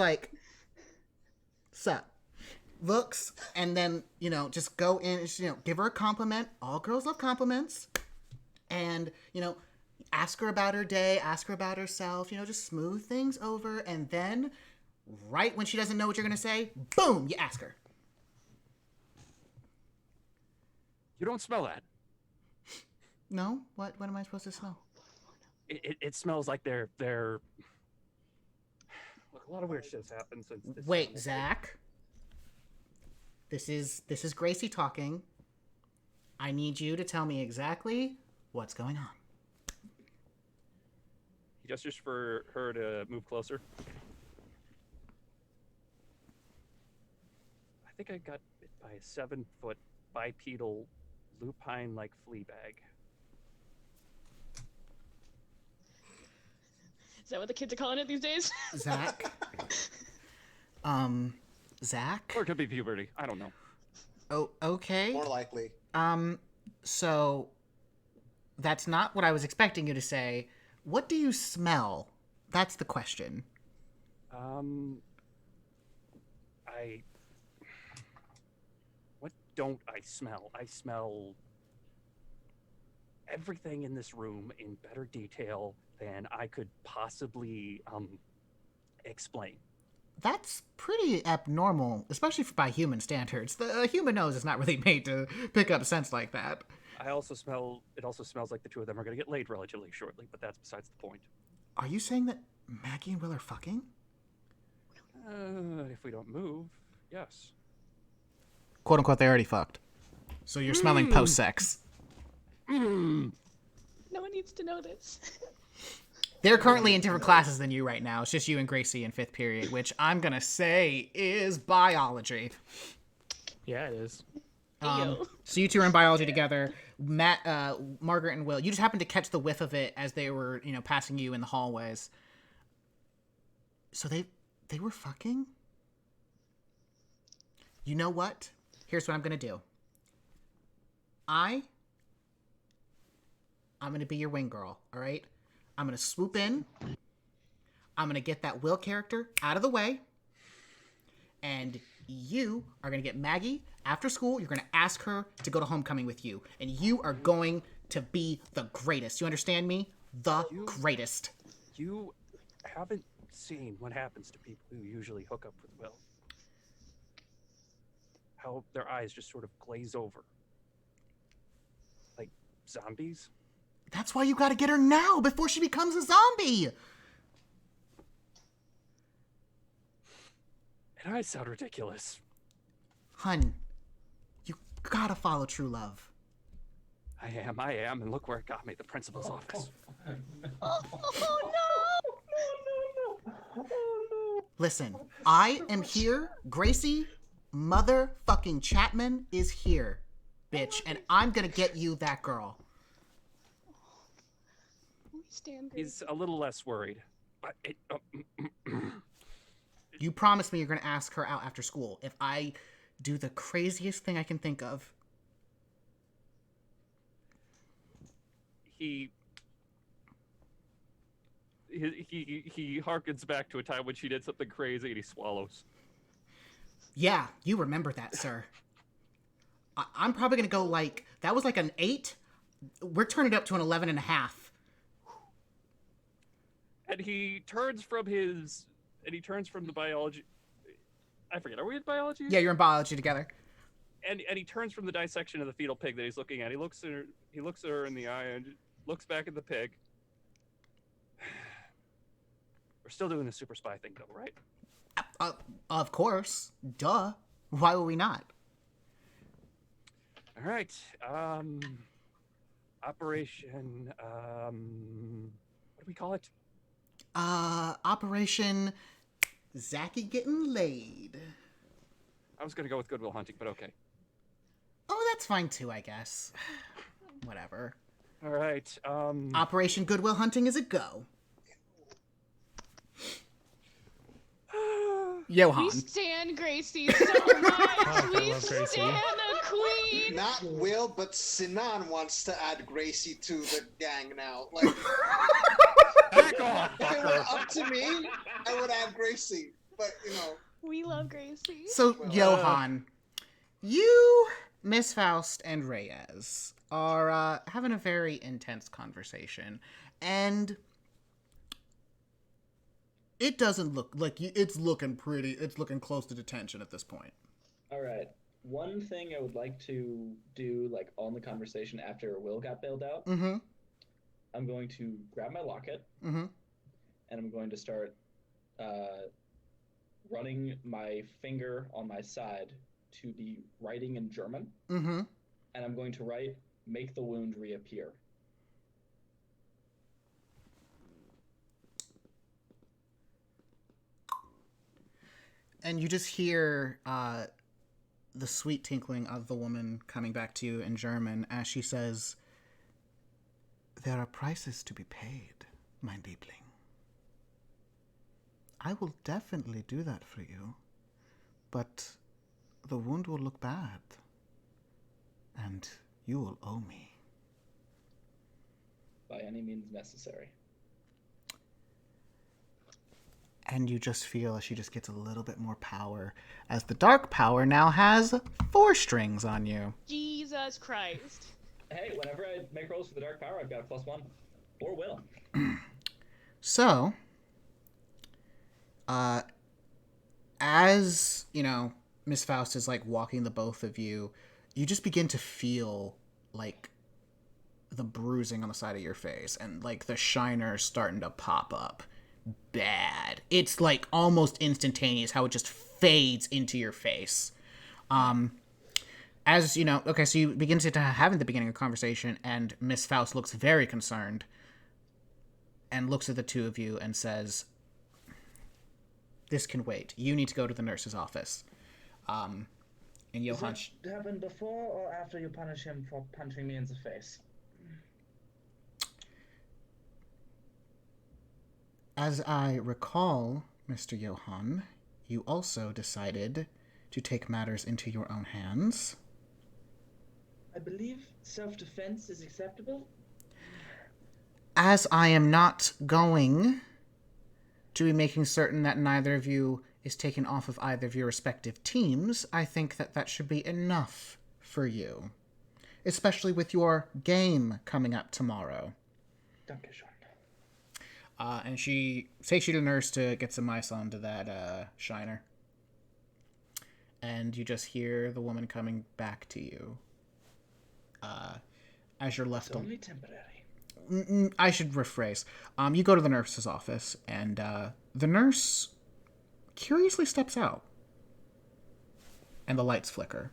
[SPEAKER 1] sup looks, and then, just go in and, give her a compliment. All girls love compliments. And, ask her about her day, ask her about herself, just smooth things over. And then, right when she doesn't know what you're going to say, boom, you ask her.
[SPEAKER 5] You don't smell that.
[SPEAKER 1] No? What am I supposed to smell?
[SPEAKER 5] It smells like they're... Look, a lot of weird shit's happened since this...
[SPEAKER 1] Wait, Zach. This is Gracie talking. I need you to tell me exactly what's going on.
[SPEAKER 5] He gestures for her to move closer. I think I got bit by a 7-foot bipedal lupine-like flea bag.
[SPEAKER 2] Is that what the kids are calling it these days?
[SPEAKER 1] Zach? Zach?
[SPEAKER 5] Or it could be puberty. I don't know.
[SPEAKER 1] Oh, okay.
[SPEAKER 3] More likely.
[SPEAKER 1] So that's not what I was expecting you to say. What do you smell? That's the question.
[SPEAKER 5] I. What don't I smell? I smell everything in this room in better detail than I could possibly explain.
[SPEAKER 1] That's pretty abnormal, especially by human standards. The human nose is not really made to pick up scents like that.
[SPEAKER 5] It also smells like the two of them are going to get laid relatively shortly, but that's besides the point.
[SPEAKER 1] Are you saying that Maggie and Will are fucking?
[SPEAKER 5] If we don't move, yes.
[SPEAKER 1] Quote unquote, they already fucked. So you're smelling post-sex.
[SPEAKER 2] No one needs to know this.
[SPEAKER 1] They're currently in different classes than you right now. It's just you and Gracie in 5th period, which I'm going to say is biology.
[SPEAKER 6] Yeah, it is.
[SPEAKER 1] So you two are in biology together. Margaret and Will, you just happened to catch the whiff of it as they were, passing you in the hallways. So they were fucking? You know what? Here's what I'm going to do. I'm going to be your wing girl, all right? I'm going to swoop in. I'm going to get that Will character out of the way. And you are going to get Maggie after school. You're going to ask her to go to homecoming with you. And you are going to be the greatest. You understand me? The greatest.
[SPEAKER 5] You haven't seen what happens to people who usually hook up with Will. How their eyes just sort of glaze over. Like zombies.
[SPEAKER 1] That's why you gotta get her now, before she becomes a zombie!
[SPEAKER 5] And I sound ridiculous.
[SPEAKER 1] Hun, you gotta follow true love.
[SPEAKER 5] I am, and look where it got me, the principal's office.
[SPEAKER 2] Oh no!
[SPEAKER 1] Listen, I am here. Gracie, motherfucking Chapman is here, bitch, and I'm gonna get you that girl.
[SPEAKER 5] He's a little less worried. But
[SPEAKER 1] You promised me you're gonna ask her out after school. If I do the craziest thing I can think of.
[SPEAKER 5] He harkens back to a time when she did something crazy and he swallows.
[SPEAKER 1] Yeah, you remember that, sir. I'm probably gonna go that was like an 8. We're turning it up to an 11.5.
[SPEAKER 5] And he turns from the biology. I forget. Are we in biology?
[SPEAKER 1] Yeah, you're in biology together.
[SPEAKER 5] And he turns from the dissection of the fetal pig that he's looking at. He looks at her in the eye and looks back at the pig. We're still doing the super spy thing, though, right?
[SPEAKER 1] Of course. Duh. Why would we not?
[SPEAKER 5] All right. Operation. What do we call it?
[SPEAKER 1] Operation Zachy getting laid.
[SPEAKER 5] I was gonna go with Goodwill Hunting, but okay.
[SPEAKER 1] Oh, that's fine too, I guess. Whatever.
[SPEAKER 5] All right.
[SPEAKER 1] Operation Goodwill Hunting is a go. Johan.
[SPEAKER 2] We stand Gracie so much. We
[SPEAKER 6] love Gracie.
[SPEAKER 2] stand a queen.
[SPEAKER 3] Not Will, but Sinan wants to add Gracie to the gang now. Like,
[SPEAKER 5] Back off,
[SPEAKER 3] if it were
[SPEAKER 5] fucker.
[SPEAKER 3] up to me, I would add Gracie. But
[SPEAKER 2] We love Gracie.
[SPEAKER 1] So, Johan, you, Miss Faust, and Reyes are having a very intense conversation. And it doesn't look like it's looking close to detention at this point.
[SPEAKER 4] All right. One thing I would like to do, on the conversation after Will got bailed out,
[SPEAKER 1] Mm-hmm.
[SPEAKER 4] I'm going to grab my locket,
[SPEAKER 1] Mm-hmm.
[SPEAKER 4] and I'm going to start running my finger on my side to the writing in German,
[SPEAKER 1] Mm-hmm.
[SPEAKER 4] and I'm going to write, "Make the wound reappear."
[SPEAKER 1] And you just hear the sweet tinkling of the woman coming back to you in German as she says, "There are prices to be paid, mein Liebling. I will definitely do that for you, but the wound will look bad, and you will owe me."
[SPEAKER 4] By any means necessary.
[SPEAKER 1] And you just feel as she just gets a little bit more power, as the dark power now has 4 strings on you.
[SPEAKER 2] Jesus Christ.
[SPEAKER 4] Hey, whenever I make rolls for the dark power, I've got a +1. Or will.
[SPEAKER 1] So, as, Miss Faust is, like, walking the both of you, you just begin to feel, like, the bruising on the side of your face, and, like, the shiner starting to pop up. Bad. It's, like, almost instantaneous how it just fades into your face. As, okay, so you begin to have at the beginning of the conversation, and Miss Faust looks very concerned, and looks at the two of you and says, "This can wait. You need to go to the nurse's office." And Johann...
[SPEAKER 4] Does that happen before or after you punish him for punching me in the face?
[SPEAKER 1] As I recall, Mr. Johann, you also decided to take matters into your own hands.
[SPEAKER 4] I believe self-defense is acceptable.
[SPEAKER 1] As I am not going to be making certain that neither of you is taken off of either of your respective teams, I think that should be enough for you. Especially with your game coming up tomorrow.
[SPEAKER 4] Dankeschön.
[SPEAKER 1] And she takes you to the nurse to get some ice onto that shiner. And you just hear the woman coming back to you. As you're left...
[SPEAKER 4] It's only temporary.
[SPEAKER 1] I should rephrase. You go to the nurse's office, and the nurse curiously steps out. And the lights flicker.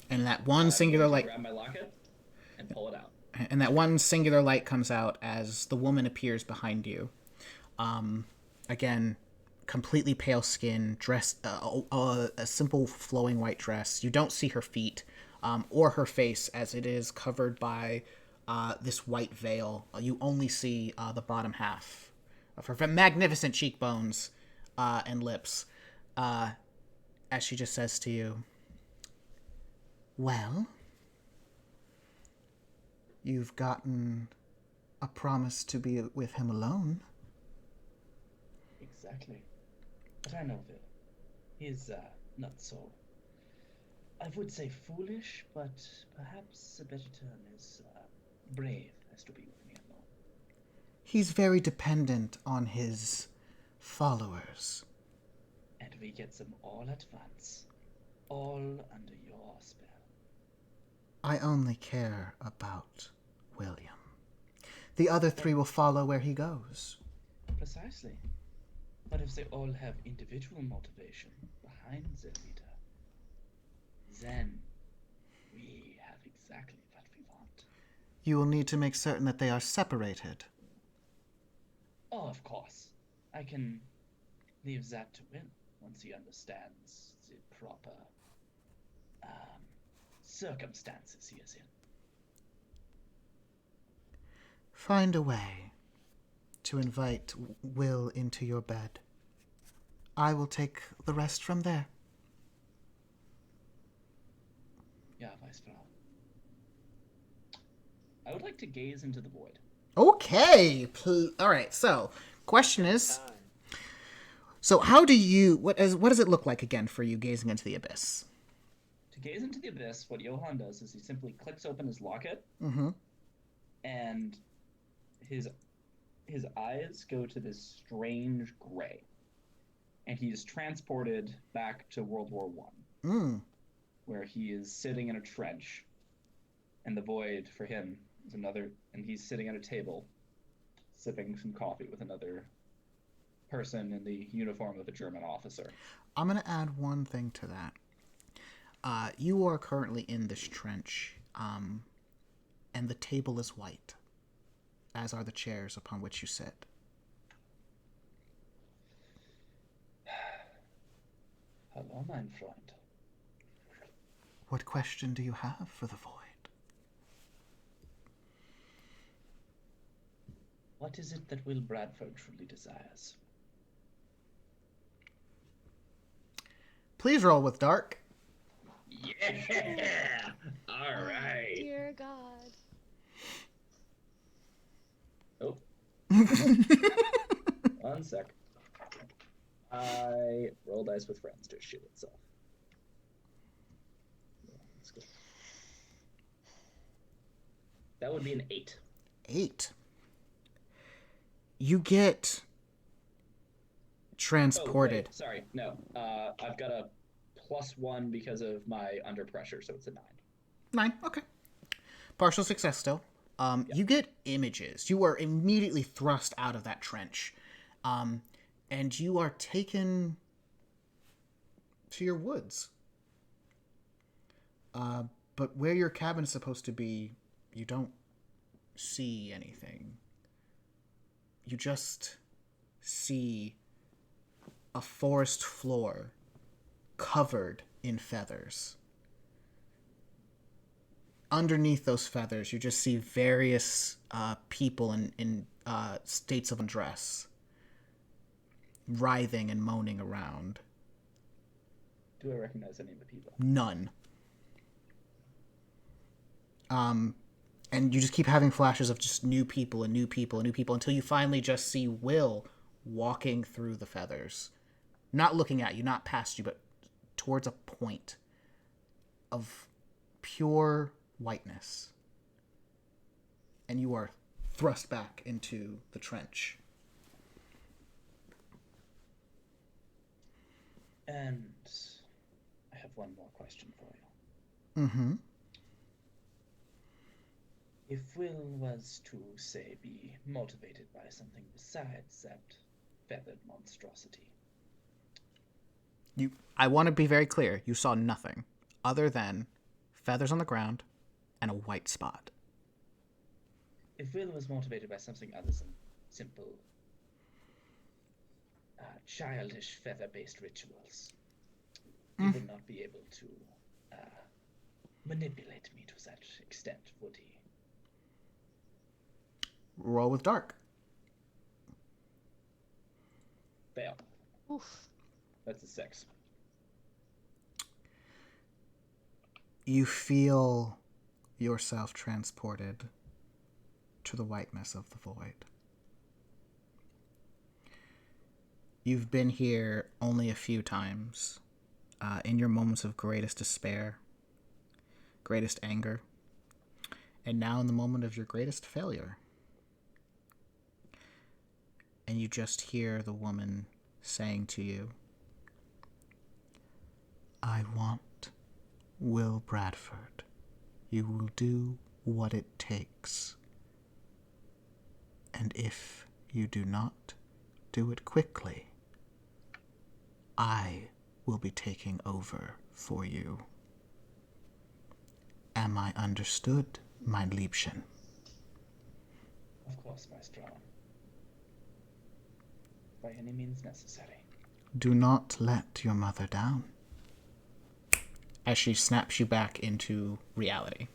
[SPEAKER 1] And that one singular light...
[SPEAKER 4] Grab my locket and pull it out.
[SPEAKER 1] And that one singular light comes out as the woman appears behind you. Again, completely pale skin, dressed a simple flowing white dress. You don't see her feet or her face, as it is covered by this white veil. You only see the bottom half of her magnificent cheekbones and lips. As she just says to you, "Well, you've gotten a promise to be with him alone."
[SPEAKER 4] Exactly. But I know Will. He's not so... I would say foolish, but perhaps a better term is brave as to be with me alone.
[SPEAKER 1] He's very dependent on his followers.
[SPEAKER 4] And we get them all at once. All under your spell.
[SPEAKER 1] I only care about William. The other 3 will follow where he goes.
[SPEAKER 4] Precisely. But if they all have individual motivation behind their leader, then we have exactly what we want.
[SPEAKER 1] You will need to make certain that they are separated.
[SPEAKER 4] Oh, of course. I can leave that to Will once he understands the proper circumstances he is in.
[SPEAKER 1] Find a way to invite Will into your bed. I will take the rest from there.
[SPEAKER 4] Yeah, Vice-Frau. I would like to gaze into the void.
[SPEAKER 1] Okay. All right. So, question is, so how do you? What does it look like again for you gazing into the abyss?
[SPEAKER 4] To gaze into the abyss, what Johann does is he simply clicks open his locket, and his eyes go to this strange gray, and he is transported back to World War I, where he is sitting in a trench, and the void for him is another, and he's sitting at a table, sipping some coffee with another person in the uniform of a German officer.
[SPEAKER 1] I'm going to add one thing to that. You are currently in this trench, and the table is white, as are the chairs upon which you sit.
[SPEAKER 4] Hello, mein Freund.
[SPEAKER 1] What question do you have for the void?
[SPEAKER 4] What is it that Will Bradford truly desires?
[SPEAKER 1] Please roll with dark.
[SPEAKER 4] Yeah! All right.
[SPEAKER 2] Dear God.
[SPEAKER 4] Oh. 1 sec. I roll dice with friends to shoot itself. Yeah, that's good. That would be an 8.
[SPEAKER 1] 8. You get transported.
[SPEAKER 4] Oh, wait, sorry, no. I've got a +1 because of my under pressure, so it's a 9.
[SPEAKER 1] 9. Okay. Partial success still. You get images. You are immediately thrust out of that trench. And you are taken to your woods. But where your cabin is supposed to be, you don't see anything. You just see a forest floor covered in feathers. Underneath those feathers, you just see various people in states of undress, writhing and moaning around.
[SPEAKER 4] Do I recognize any of the people?
[SPEAKER 1] None. And you just keep having flashes of just new people and new people and new people until you finally just see Will walking through the feathers. Not looking at you, not past you, but towards a point of pure whiteness. And you are thrust back into the trench.
[SPEAKER 4] And I have one more question for you.
[SPEAKER 1] Mm-hmm.
[SPEAKER 4] If Will was to, say, be motivated by something besides that feathered monstrosity.
[SPEAKER 1] I want to be very clear. You saw nothing other than feathers on the ground and a white spot.
[SPEAKER 4] If Will was motivated by something other than simple, childish feather-based rituals, he would not be able to manipulate me to that extent, would he?
[SPEAKER 1] Roll with dark.
[SPEAKER 4] Fail.
[SPEAKER 2] Oof.
[SPEAKER 4] That's a 6.
[SPEAKER 1] You feel yourself transported to the whiteness of the void. You've been here only a few times, in your moments of greatest despair, greatest anger, and now in the moment of your greatest failure. And you just hear the woman saying to you, I want Will Bradford. You will do what it takes. And if you do not do it quickly, I will be taking over for you. Am I understood, mein Liebchen?
[SPEAKER 4] Of course, my strong. By any means necessary.
[SPEAKER 1] Do not let your mother down. As she snaps you back into reality.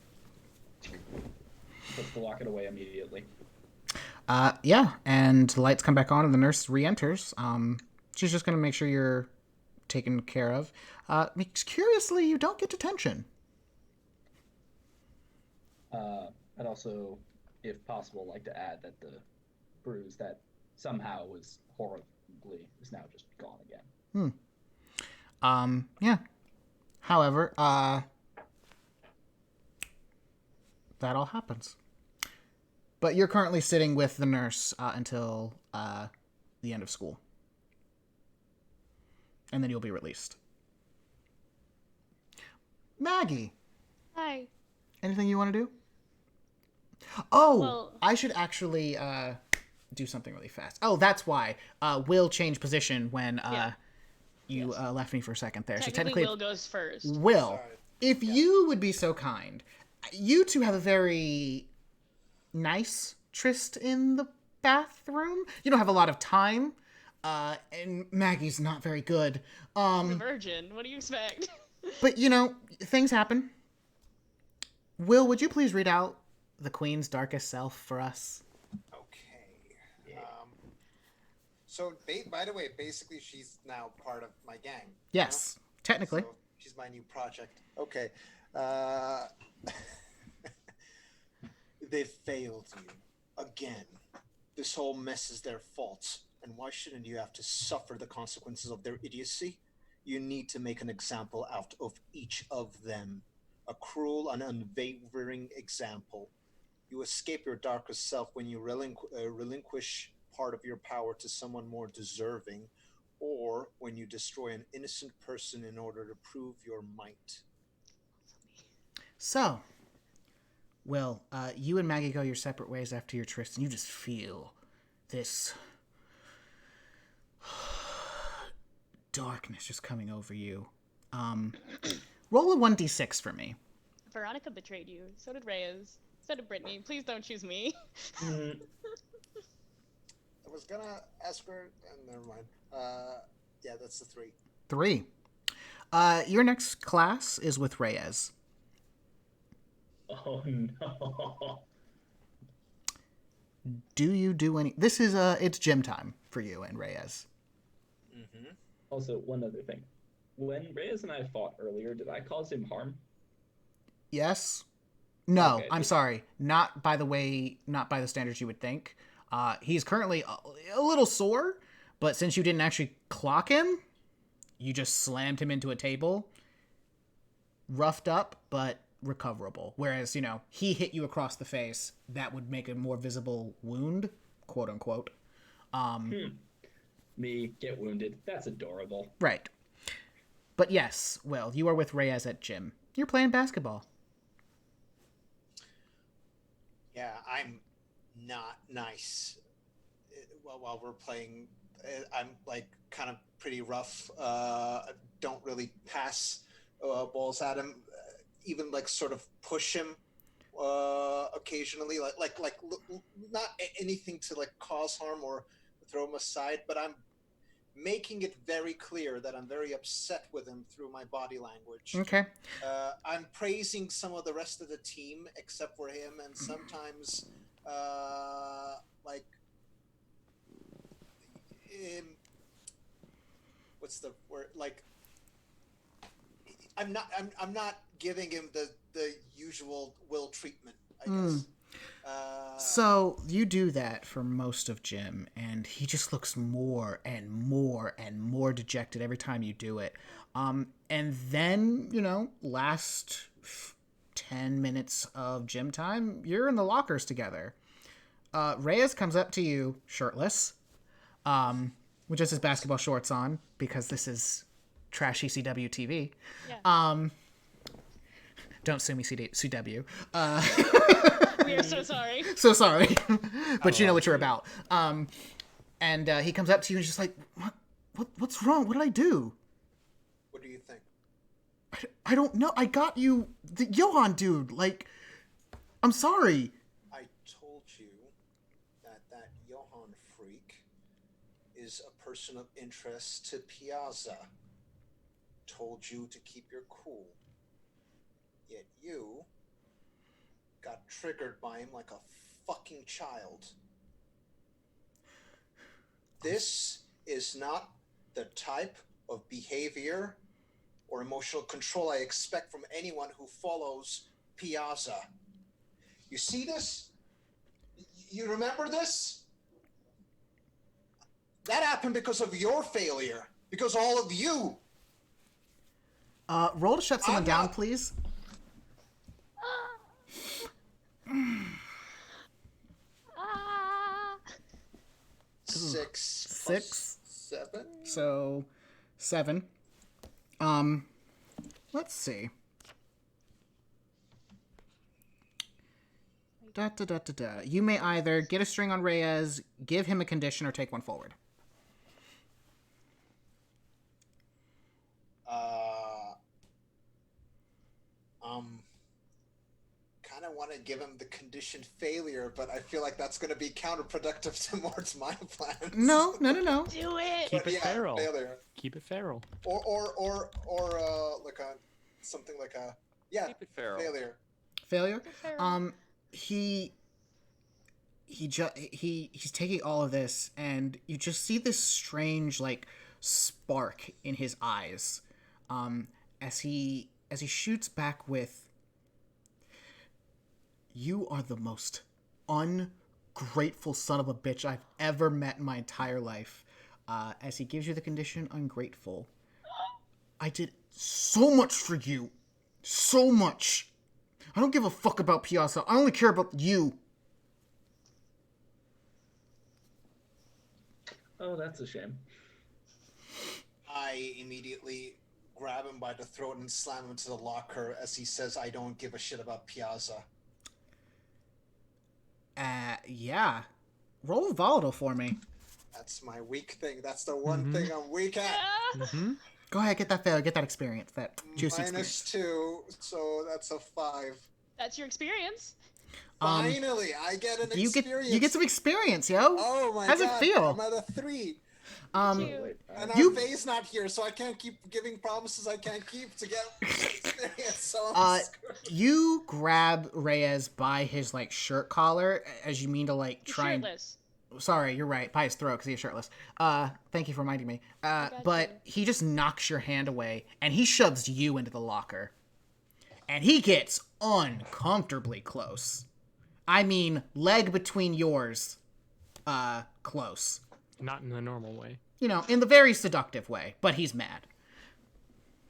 [SPEAKER 4] Puts the locket away immediately.
[SPEAKER 1] Yeah, and the lights come back on and the nurse re-enters. She's just going to make sure you're taken care of. Curiously, you don't get detention.
[SPEAKER 4] I'd also, if possible, like to add that the bruise that somehow was horribly is now just gone again.
[SPEAKER 1] Yeah. However, that all happens. But you're currently sitting with the nurse until the end of school. And then you'll be released. Maggie,
[SPEAKER 2] Hi.
[SPEAKER 1] anything you want to do? Oh,
[SPEAKER 2] Well-
[SPEAKER 1] I should actually do something really fast. Oh, that's why. Will change position when you left me for a second there.
[SPEAKER 2] Technically, Will goes first.
[SPEAKER 1] Will,
[SPEAKER 3] Sorry.
[SPEAKER 1] if you would be so kind, you two have a very nice tryst in the bathroom. You don't have a lot of time, and Maggie's not very good.
[SPEAKER 2] The virgin. What do you expect?
[SPEAKER 1] But, things happen. Will, would you please read out the Queen's darkest self for us?
[SPEAKER 3] Okay. So, by the way, basically, she's now part of my gang.
[SPEAKER 1] Yes, technically.
[SPEAKER 3] So she's my new project. Okay. They failed you again. This whole mess is their fault. And why shouldn't you have to suffer the consequences of their idiocy? You need to make an example out of each of them. A cruel and unwavering example. You escape your darkest self when you relinquish part of your power to someone more deserving, or when you destroy an innocent person in order to prove your might.
[SPEAKER 1] So, Will, you and Maggie go your separate ways after your tryst, and you just feel this darkness just coming over you. Roll a 1d6 for me.
[SPEAKER 2] Veronica betrayed you. So did Reyes. So did Brittany. Please don't choose me.
[SPEAKER 3] I was gonna ask her, and never mind. Yeah, that's the 3.
[SPEAKER 1] 3. Your next class is with Reyes.
[SPEAKER 4] Oh no.
[SPEAKER 1] Do you do any... This is, it's gym time for you and Reyes.
[SPEAKER 3] Mm-hmm.
[SPEAKER 4] Also, one other thing. When Reyes and I fought earlier, did I cause him harm?
[SPEAKER 1] Yes? No,
[SPEAKER 4] Okay.
[SPEAKER 1] I'm sorry. Not by the standards you would think. He's currently a little sore, but since you didn't actually clock him, you just slammed him into a table. Roughed up, but recoverable. Whereas, he hit you across the face. That would make a more visible wound, quote unquote.
[SPEAKER 4] Me get wounded. That's adorable.
[SPEAKER 1] Right. But yes, Will, you are with Reyes at gym. You're playing basketball.
[SPEAKER 3] Yeah, I'm not nice. While we're playing, I'm like kind of pretty rough. Don't really pass balls at him. Even like sort of push him occasionally, like not anything to like cause harm or throw him aside. But I'm making it very clear that I'm very upset with him through my body language.
[SPEAKER 1] Okay.
[SPEAKER 3] I'm praising some of the rest of the team except for him, and sometimes like what's the word, like I'm not giving him the usual Will treatment, I guess.
[SPEAKER 1] So you do that for most of gym, and he just looks more and more and more dejected every time you do it. And then, last 10 minutes of gym time, you're in the lockers together. Reyes comes up to you shirtless, with just his basketball shorts on, because this is trashy CW TV.
[SPEAKER 2] Yeah.
[SPEAKER 1] Don't sue me, CW.
[SPEAKER 2] We are so sorry.
[SPEAKER 1] So sorry. But you know what you're about. And he comes up to you and just like, what's wrong? What did I do?
[SPEAKER 3] What do you think?
[SPEAKER 1] I don't know. I got you, the Johan dude. Like, I'm sorry.
[SPEAKER 3] I told you that Johan freak is a person of interest to Piazza. Told you to keep your cool. Yet you got triggered by him like a fucking child. This is not the type of behavior or emotional control I expect from anyone who follows Piazza. You see this? You remember this? That happened because of your failure. Because all of you.
[SPEAKER 1] Roll to shut someone down, please.
[SPEAKER 3] Six. 7?
[SPEAKER 1] So 7. Let's see. You may either get a string on Reyes, give him a condition, or take one forward.
[SPEAKER 3] Kind of want to give him the conditioned failure, but I feel like that's going to be counterproductive towards my plans.
[SPEAKER 1] No.
[SPEAKER 2] Do it.
[SPEAKER 6] Keep it feral.
[SPEAKER 3] Failure.
[SPEAKER 6] Keep it feral.
[SPEAKER 3] Or like something like
[SPEAKER 5] Keep it feral.
[SPEAKER 3] failure.
[SPEAKER 1] Failure. He's taking all of this, and you just see this strange like spark in his eyes, as he shoots back with, "You are the most ungrateful son of a bitch I've ever met in my entire life. As he gives you the condition ungrateful. I did so much for you. So much. I don't give a fuck about Piazza. I only care about you.
[SPEAKER 4] Oh, that's a shame.
[SPEAKER 3] I immediately grab him by the throat and slam him into the locker as he says, I don't give a shit about Piazza.
[SPEAKER 1] Yeah. Roll volatile for me.
[SPEAKER 3] That's my weak thing. That's the one thing I'm weak at.
[SPEAKER 1] Go ahead, get that failure, get that experience, that juicy
[SPEAKER 3] Minus
[SPEAKER 1] experience.
[SPEAKER 3] 2, so that's a 5.
[SPEAKER 2] That's your experience.
[SPEAKER 3] Finally, I get an experience.
[SPEAKER 1] You get some experience, yo.
[SPEAKER 3] Oh my
[SPEAKER 1] How's
[SPEAKER 3] god.
[SPEAKER 1] it feel?
[SPEAKER 3] I'm at a 3.
[SPEAKER 2] Cute.
[SPEAKER 3] And our Faye's not here, so I can't keep giving promises I can't keep to get experience. So I'm screwed.
[SPEAKER 1] You grab Reyes by his like shirt collar as you mean to like
[SPEAKER 2] You're
[SPEAKER 1] try
[SPEAKER 2] shirtless.
[SPEAKER 1] and. Sorry, you're right. By his throat because he's shirtless. Thank you for reminding me. But
[SPEAKER 2] you.
[SPEAKER 1] he just knocks your hand away and he shoves you into the locker. And he gets uncomfortably close. I mean, leg between yours. Close.
[SPEAKER 6] Not in the normal way.
[SPEAKER 1] You know, in the very seductive way, but he's mad.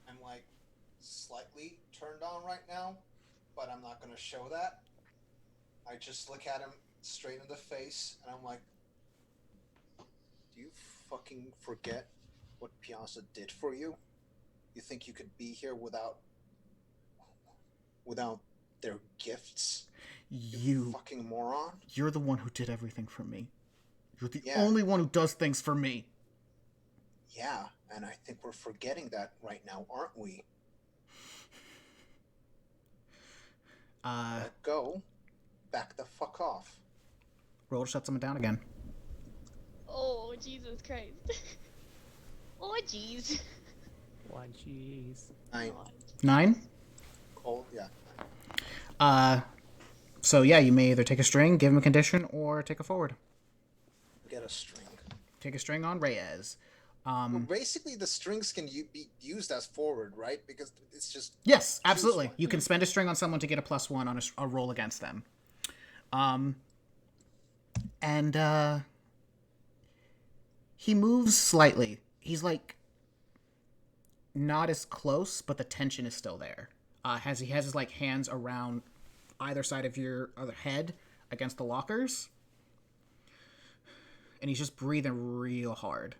[SPEAKER 3] I'm like slightly turned on right now, but I'm not going to show that. I just look at him straight in the face, and I'm like, do you fucking forget what Piazza did for you? You think you could be here without their gifts? You fucking moron.
[SPEAKER 1] You're the one who did everything for me. You're the
[SPEAKER 3] Yeah.
[SPEAKER 1] only one who does things for me.
[SPEAKER 3] Yeah, and I think we're forgetting that right now, aren't we? Let go. Back the fuck off.
[SPEAKER 1] Roll to shut someone down again.
[SPEAKER 2] Oh, Jesus Christ. Oh, jeez.
[SPEAKER 6] Why, jeez.
[SPEAKER 3] 9.
[SPEAKER 1] 9?
[SPEAKER 3] Cold, yeah.
[SPEAKER 1] So yeah, you may either take a string, give him a condition, or take a forward.
[SPEAKER 3] Get a string.
[SPEAKER 1] Take a string on Reyes.
[SPEAKER 3] Well, basically, the strings can be used as forward, right? Because it's just...
[SPEAKER 1] Yes, absolutely.
[SPEAKER 3] one.
[SPEAKER 1] You can spend a string on someone to get a +1 on a roll against them. And he moves slightly. He's like not as close, but the tension is still there. He has his like hands around either side of your other head against the lockers, and he's just breathing real hard.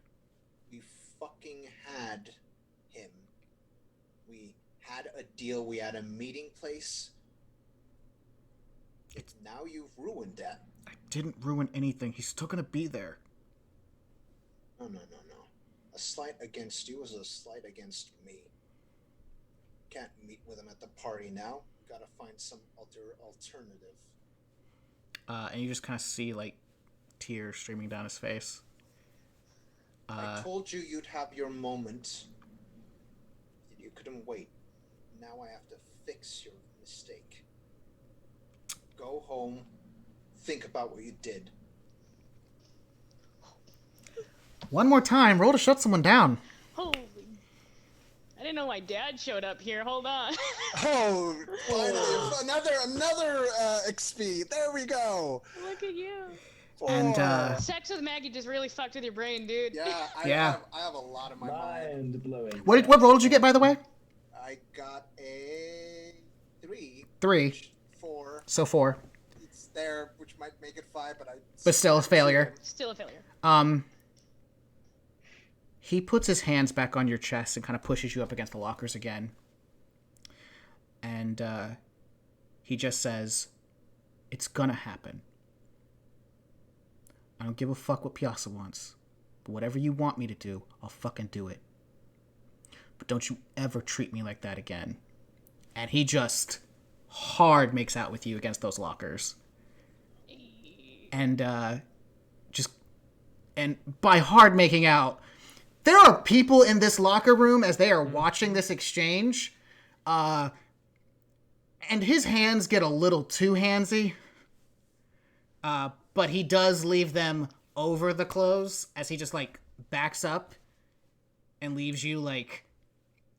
[SPEAKER 3] We fucking had him. We had a deal. We had a meeting place. Now you've ruined that.
[SPEAKER 1] I didn't ruin anything. He's still gonna be there.
[SPEAKER 3] No. A slight against you is a slight against me. Can't meet with him at the party now. Gotta find some alternative.
[SPEAKER 1] And you just kind of see like tears streaming down his face.
[SPEAKER 3] I told you you'd have your moment. You couldn't wait. Now I have to fix your mistake. Go home. Think about what you did.
[SPEAKER 1] One more time, roll to shut someone down.
[SPEAKER 2] Holy. I didn't know my dad showed up here. Hold on.
[SPEAKER 3] Oh, finally, another XP. There we go.
[SPEAKER 2] Look at you.
[SPEAKER 1] And
[SPEAKER 2] Sex with Maggie just really fucked with your brain, dude.
[SPEAKER 3] Yeah, I have a lot in my mind.
[SPEAKER 4] Mind blowing.
[SPEAKER 1] what roll did you get, by the way?
[SPEAKER 3] I got a 3.
[SPEAKER 1] 3.
[SPEAKER 3] 4.
[SPEAKER 1] So 4.
[SPEAKER 3] It's there, which might make it 5,
[SPEAKER 1] But still a failure.
[SPEAKER 2] Still a failure.
[SPEAKER 1] He puts his hands back on your chest and kind of pushes you up against the lockers again. And he just says, "It's gonna happen. I don't give a fuck what Piazza wants. But whatever you want me to do, I'll fucking do it. But don't you ever treat me like that again." And he just hard makes out with you against those lockers. And and by hard making out, there are people in this locker room as they are watching this exchange. And his hands get a little too handsy. But he does leave them over the clothes as he just, like, backs up and leaves you, like,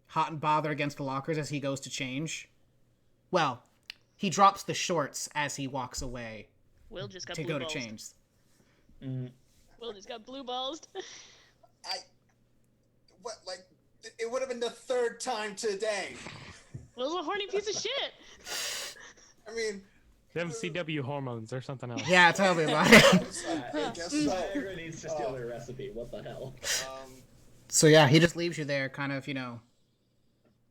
[SPEAKER 1] hot and bothered against the lockers as he goes to change. Well, he drops the shorts as he walks away.
[SPEAKER 2] Will just got
[SPEAKER 1] to
[SPEAKER 2] blue
[SPEAKER 1] go to
[SPEAKER 2] balls.
[SPEAKER 1] change.
[SPEAKER 2] Will just got blue balls.
[SPEAKER 3] It would have been the third time today.
[SPEAKER 2] Will's a horny piece of shit.
[SPEAKER 3] I mean,
[SPEAKER 6] Them CW hormones or something else.
[SPEAKER 1] Yeah, tell me about it.
[SPEAKER 3] I guess so.
[SPEAKER 4] Viagra needs to steal their recipe. What the hell?
[SPEAKER 1] So yeah, he just leaves you there, kind of,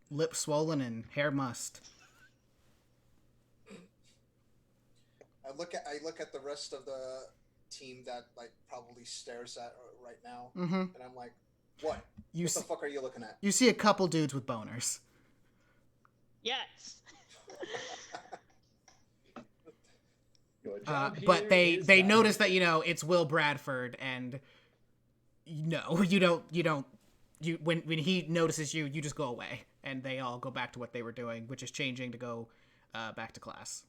[SPEAKER 1] lip swollen and hair mussed.
[SPEAKER 3] I look at the rest of the team that probably stares at right now, and I'm like, what? What the fuck are you looking at?
[SPEAKER 1] You see a couple dudes with boners.
[SPEAKER 2] Yes.
[SPEAKER 1] But they notice that it's Will Bradford, and when he notices you, you just go away, and they all go back to what they were doing, which is changing to go back to class.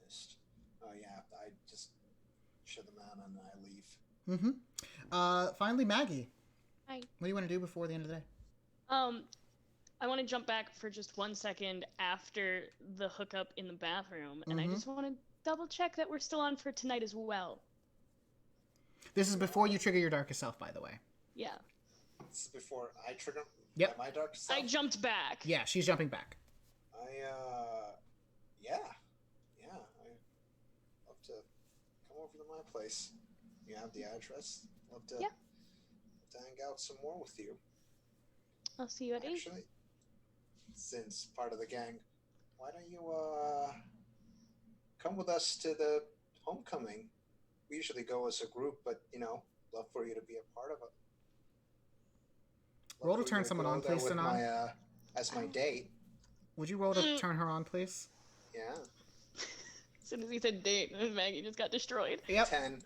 [SPEAKER 3] Pissed. Oh yeah, I just shut them out and I leave.
[SPEAKER 1] Finally, Maggie.
[SPEAKER 2] Hi.
[SPEAKER 1] What do you want to do before the end of the day?
[SPEAKER 2] I want to jump back for just 1 second after the hookup in the bathroom, and I just want to double check that we're still on for tonight as well.
[SPEAKER 1] This is before you trigger your darkest self, by the way.
[SPEAKER 2] Yeah.
[SPEAKER 3] This is before I trigger my dark self.
[SPEAKER 2] I jumped back.
[SPEAKER 1] Yeah, she's jumping back.
[SPEAKER 3] I'd love to come over to my place. You have the address. Love to hang out some more with you.
[SPEAKER 2] I'll see you at 8.
[SPEAKER 3] Actually, since part of the gang, why don't you come with us to the homecoming? We usually go as a group, but love for you to be a part of it.
[SPEAKER 1] Roll to turn someone on, please, Sanan.
[SPEAKER 3] As my date.
[SPEAKER 1] Would you roll to turn her on, please?
[SPEAKER 3] Yeah.
[SPEAKER 2] As soon as he said date, Maggie just got destroyed.
[SPEAKER 1] Yep.
[SPEAKER 3] 10.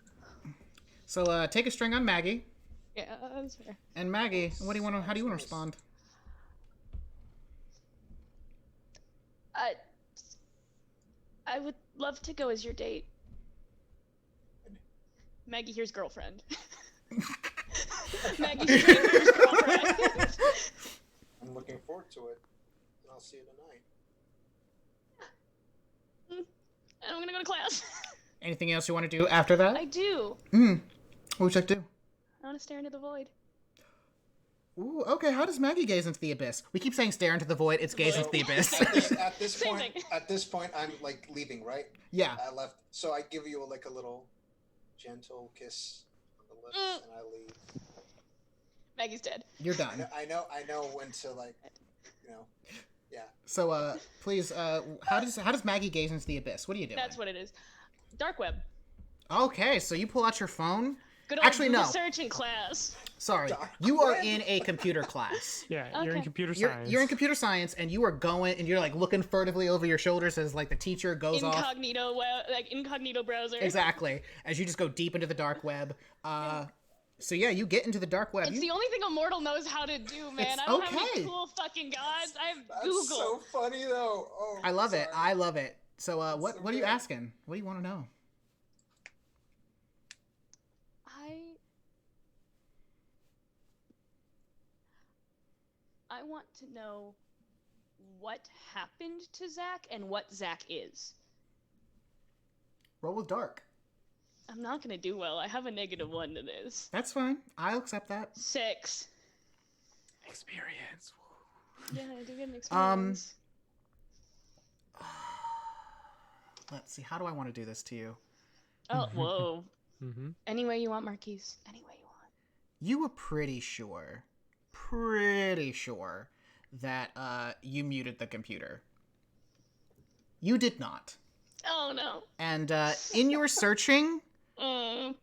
[SPEAKER 1] So take a string on Maggie.
[SPEAKER 2] Yeah, that's fair.
[SPEAKER 1] And Maggie, how do you want to respond?
[SPEAKER 2] I would love to go as your date. Maggie here's girlfriend. Maggie here's girlfriend.
[SPEAKER 3] I'm looking forward to it. And I'll see you tonight.
[SPEAKER 2] And I'm gonna go to class.
[SPEAKER 1] Anything else you want to do after that?
[SPEAKER 2] I do.
[SPEAKER 1] What would you like to do?
[SPEAKER 2] I want to stare into the void.
[SPEAKER 1] Ooh, okay. How does Maggie gaze into the abyss? We keep saying stare into the void. It's gaze into the abyss.
[SPEAKER 3] At this point, I'm leaving, right?
[SPEAKER 1] Yeah.
[SPEAKER 3] I left, so I give you a little gentle kiss on the lips, and I leave.
[SPEAKER 2] Maggie's dead.
[SPEAKER 1] You're done.
[SPEAKER 3] I know when to yeah.
[SPEAKER 1] So please, how does Maggie gaze into the abyss? What are you doing?
[SPEAKER 2] That's what it is. Dark web.
[SPEAKER 1] Okay, so you pull out your phone.
[SPEAKER 2] Good old
[SPEAKER 1] Actually,
[SPEAKER 2] Google
[SPEAKER 1] no.
[SPEAKER 2] search in class.
[SPEAKER 1] Sorry,
[SPEAKER 3] Dark
[SPEAKER 1] you are
[SPEAKER 3] web?
[SPEAKER 1] in a computer class.
[SPEAKER 6] Yeah, you're in
[SPEAKER 2] Okay.
[SPEAKER 6] computer science.
[SPEAKER 1] You're in computer science, and you are going, and you're looking furtively over your shoulders as the teacher goes off.
[SPEAKER 2] Incognito incognito browser.
[SPEAKER 1] Exactly, as you just go deep into the dark web. So yeah, you get into the dark web.
[SPEAKER 2] It's the only thing a mortal knows how to do, man.
[SPEAKER 1] It's
[SPEAKER 2] I don't have
[SPEAKER 1] okay.
[SPEAKER 2] any cool fucking gods. I have
[SPEAKER 3] That's
[SPEAKER 2] Google.
[SPEAKER 3] so funny though. Oh,
[SPEAKER 1] I love it.
[SPEAKER 3] sorry.
[SPEAKER 1] I love it. So what are you
[SPEAKER 3] good.
[SPEAKER 1] asking? What do you want to know?
[SPEAKER 2] I want to know what happened to Zach and what Zach is.
[SPEAKER 1] Roll with dark.
[SPEAKER 2] I'm not gonna do well. I have a -1 to this.
[SPEAKER 1] That's fine. I'll accept that.
[SPEAKER 2] 6.
[SPEAKER 6] Experience.
[SPEAKER 2] Yeah, I do get an experience.
[SPEAKER 1] Let's see. How do I want to do this to you?
[SPEAKER 2] Oh, whoa.
[SPEAKER 6] Mm-hmm.
[SPEAKER 2] Any way you want, Marquise. Any way you want.
[SPEAKER 1] You were pretty sure that you muted the computer. You did not.
[SPEAKER 2] Oh no.
[SPEAKER 1] And in your searching,
[SPEAKER 2] Porn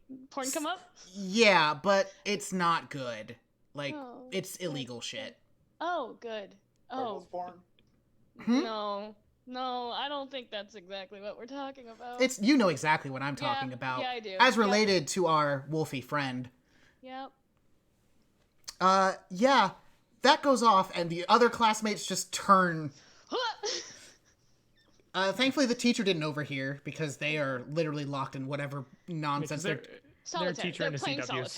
[SPEAKER 2] come up?
[SPEAKER 1] yeah, but it's not good.
[SPEAKER 2] Oh,
[SPEAKER 1] it's illegal shit.
[SPEAKER 2] Oh, good. Oh,
[SPEAKER 3] Werewolf porn?
[SPEAKER 2] no, I don't think that's exactly what we're talking about.
[SPEAKER 1] It's you know exactly what I'm
[SPEAKER 2] Yeah,
[SPEAKER 1] talking about.
[SPEAKER 2] yeah, I do.
[SPEAKER 1] As
[SPEAKER 2] Yep.
[SPEAKER 1] related to our Wolfie friend.
[SPEAKER 2] Yep.
[SPEAKER 1] Yeah, that goes off, and the other classmates just turn. Thankfully, the teacher didn't overhear because they are literally locked in whatever nonsense
[SPEAKER 6] They're
[SPEAKER 1] they're.
[SPEAKER 6] a
[SPEAKER 2] Solitaire.
[SPEAKER 6] teacher
[SPEAKER 2] They're
[SPEAKER 6] in a
[SPEAKER 2] playing
[SPEAKER 6] CW.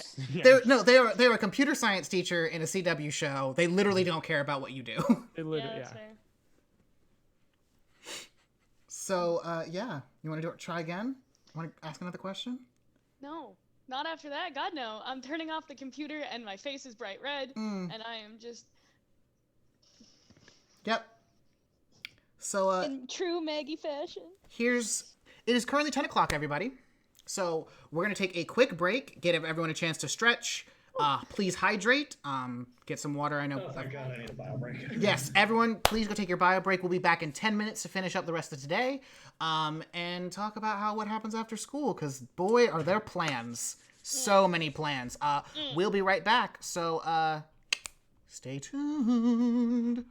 [SPEAKER 2] solitaire.
[SPEAKER 1] They're a computer science teacher in a CW show. They literally don't care about what you do.
[SPEAKER 6] They literally,
[SPEAKER 2] Yeah, that's fair.
[SPEAKER 1] So, yeah. You want to try again? Want to ask another question?
[SPEAKER 2] No, not after that. God, no. I'm turning off the computer and my face is bright red, and I am just
[SPEAKER 1] Yep. So,
[SPEAKER 2] in true Maggie fashion.
[SPEAKER 1] it is currently 10 o'clock, everybody. So, we're going to take a quick break, give everyone a chance to stretch. Please hydrate. Get some water. I know.
[SPEAKER 4] Oh my god, I need a bio break.
[SPEAKER 1] Yes, everyone, please go take your bio break. We'll be back in 10 minutes to finish up the rest of today, and talk about what happens after school, because boy, are there plans. So many plans. We'll be right back, so stay tuned.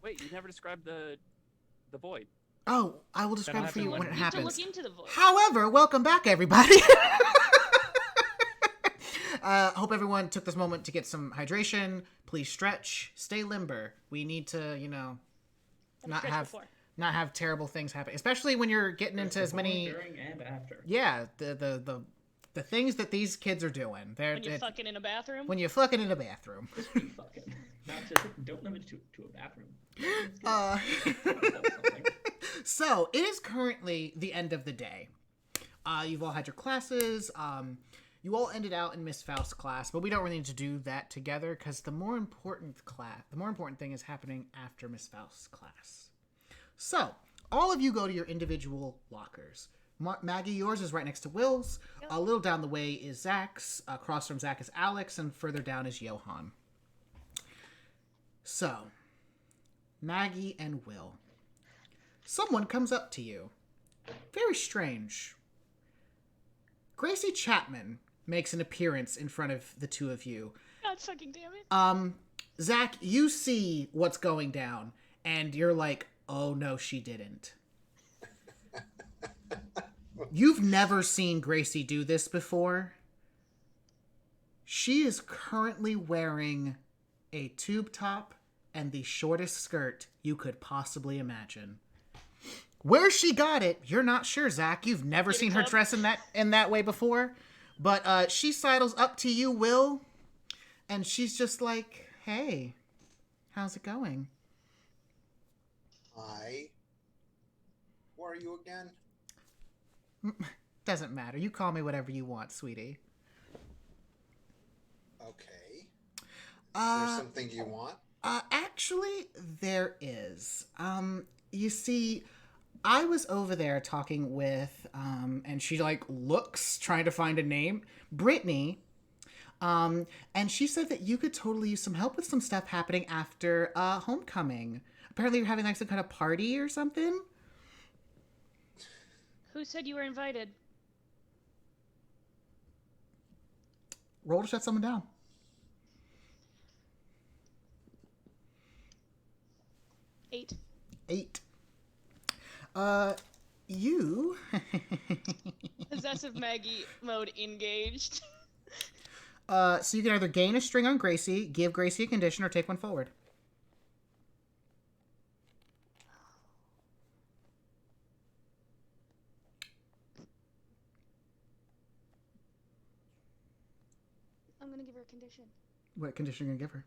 [SPEAKER 5] Wait, you never described the void.
[SPEAKER 1] Oh, I will describe it
[SPEAKER 6] have
[SPEAKER 1] for
[SPEAKER 6] to
[SPEAKER 1] you
[SPEAKER 6] look-
[SPEAKER 1] when it
[SPEAKER 2] You have to
[SPEAKER 1] happens.
[SPEAKER 2] look into the void.
[SPEAKER 1] However, welcome back, everybody. Hope everyone took this moment to get some hydration. Please stretch, stay limber. We need to, not
[SPEAKER 2] Stretch
[SPEAKER 1] have
[SPEAKER 2] before.
[SPEAKER 1] not have terrible things happen, especially when you're getting into as
[SPEAKER 4] Before,
[SPEAKER 1] many.
[SPEAKER 4] during, and after.
[SPEAKER 1] Yeah, the things that these kids are doing.
[SPEAKER 2] When you're fucking in a bathroom.
[SPEAKER 1] when you're fucking in a bathroom.
[SPEAKER 4] Just be fucking. Not just don't limit it to a bathroom.
[SPEAKER 1] Uh,
[SPEAKER 4] Something.
[SPEAKER 1] So it is currently the end of the day. You've all had your classes. You all ended out in Miss Faust's class, but we don't really need to do that together because the more important thing is happening after Miss Faust's class. So all of you go to your individual lockers. Maggie, yours is right next to Will's.
[SPEAKER 2] Yep.
[SPEAKER 1] A little down the way is Zach's. Across from Zach is Alex, and further down is Johan. So, Maggie and Will. Someone comes up to you. Very strange. Gracie Chapman makes an appearance in front of the two of you.
[SPEAKER 2] God fucking damn it.
[SPEAKER 1] Zach, you see what's going down, and you're like, oh no, she didn't. You've never seen Gracie do this before. She is currently wearing a tube top and the shortest skirt you could possibly imagine. Where she got it, you're not sure, Zach. You've never seen her dress in that way before. But she sidles up to you, Will, and she's just like, hey, how's it going?
[SPEAKER 3] Hi. Who are you again?
[SPEAKER 1] Doesn't matter. You call me whatever you want, sweetie.
[SPEAKER 3] Okay. Is there something you want?
[SPEAKER 1] Actually, there is. You see, I was over there talking with, and she looks, trying to find a name, Brittany. And she said that you could totally use some help with some stuff happening after homecoming. Apparently you're having some kind of party or something.
[SPEAKER 2] Who said you were invited?
[SPEAKER 1] Roll to shut someone down.
[SPEAKER 2] 8.
[SPEAKER 1] 8. You...
[SPEAKER 2] Possessive Maggie mode engaged.
[SPEAKER 1] So you can either gain a string on Gracie, give Gracie a condition, or take one forward.
[SPEAKER 2] I'm gonna give her a condition.
[SPEAKER 1] What condition are you going to give her?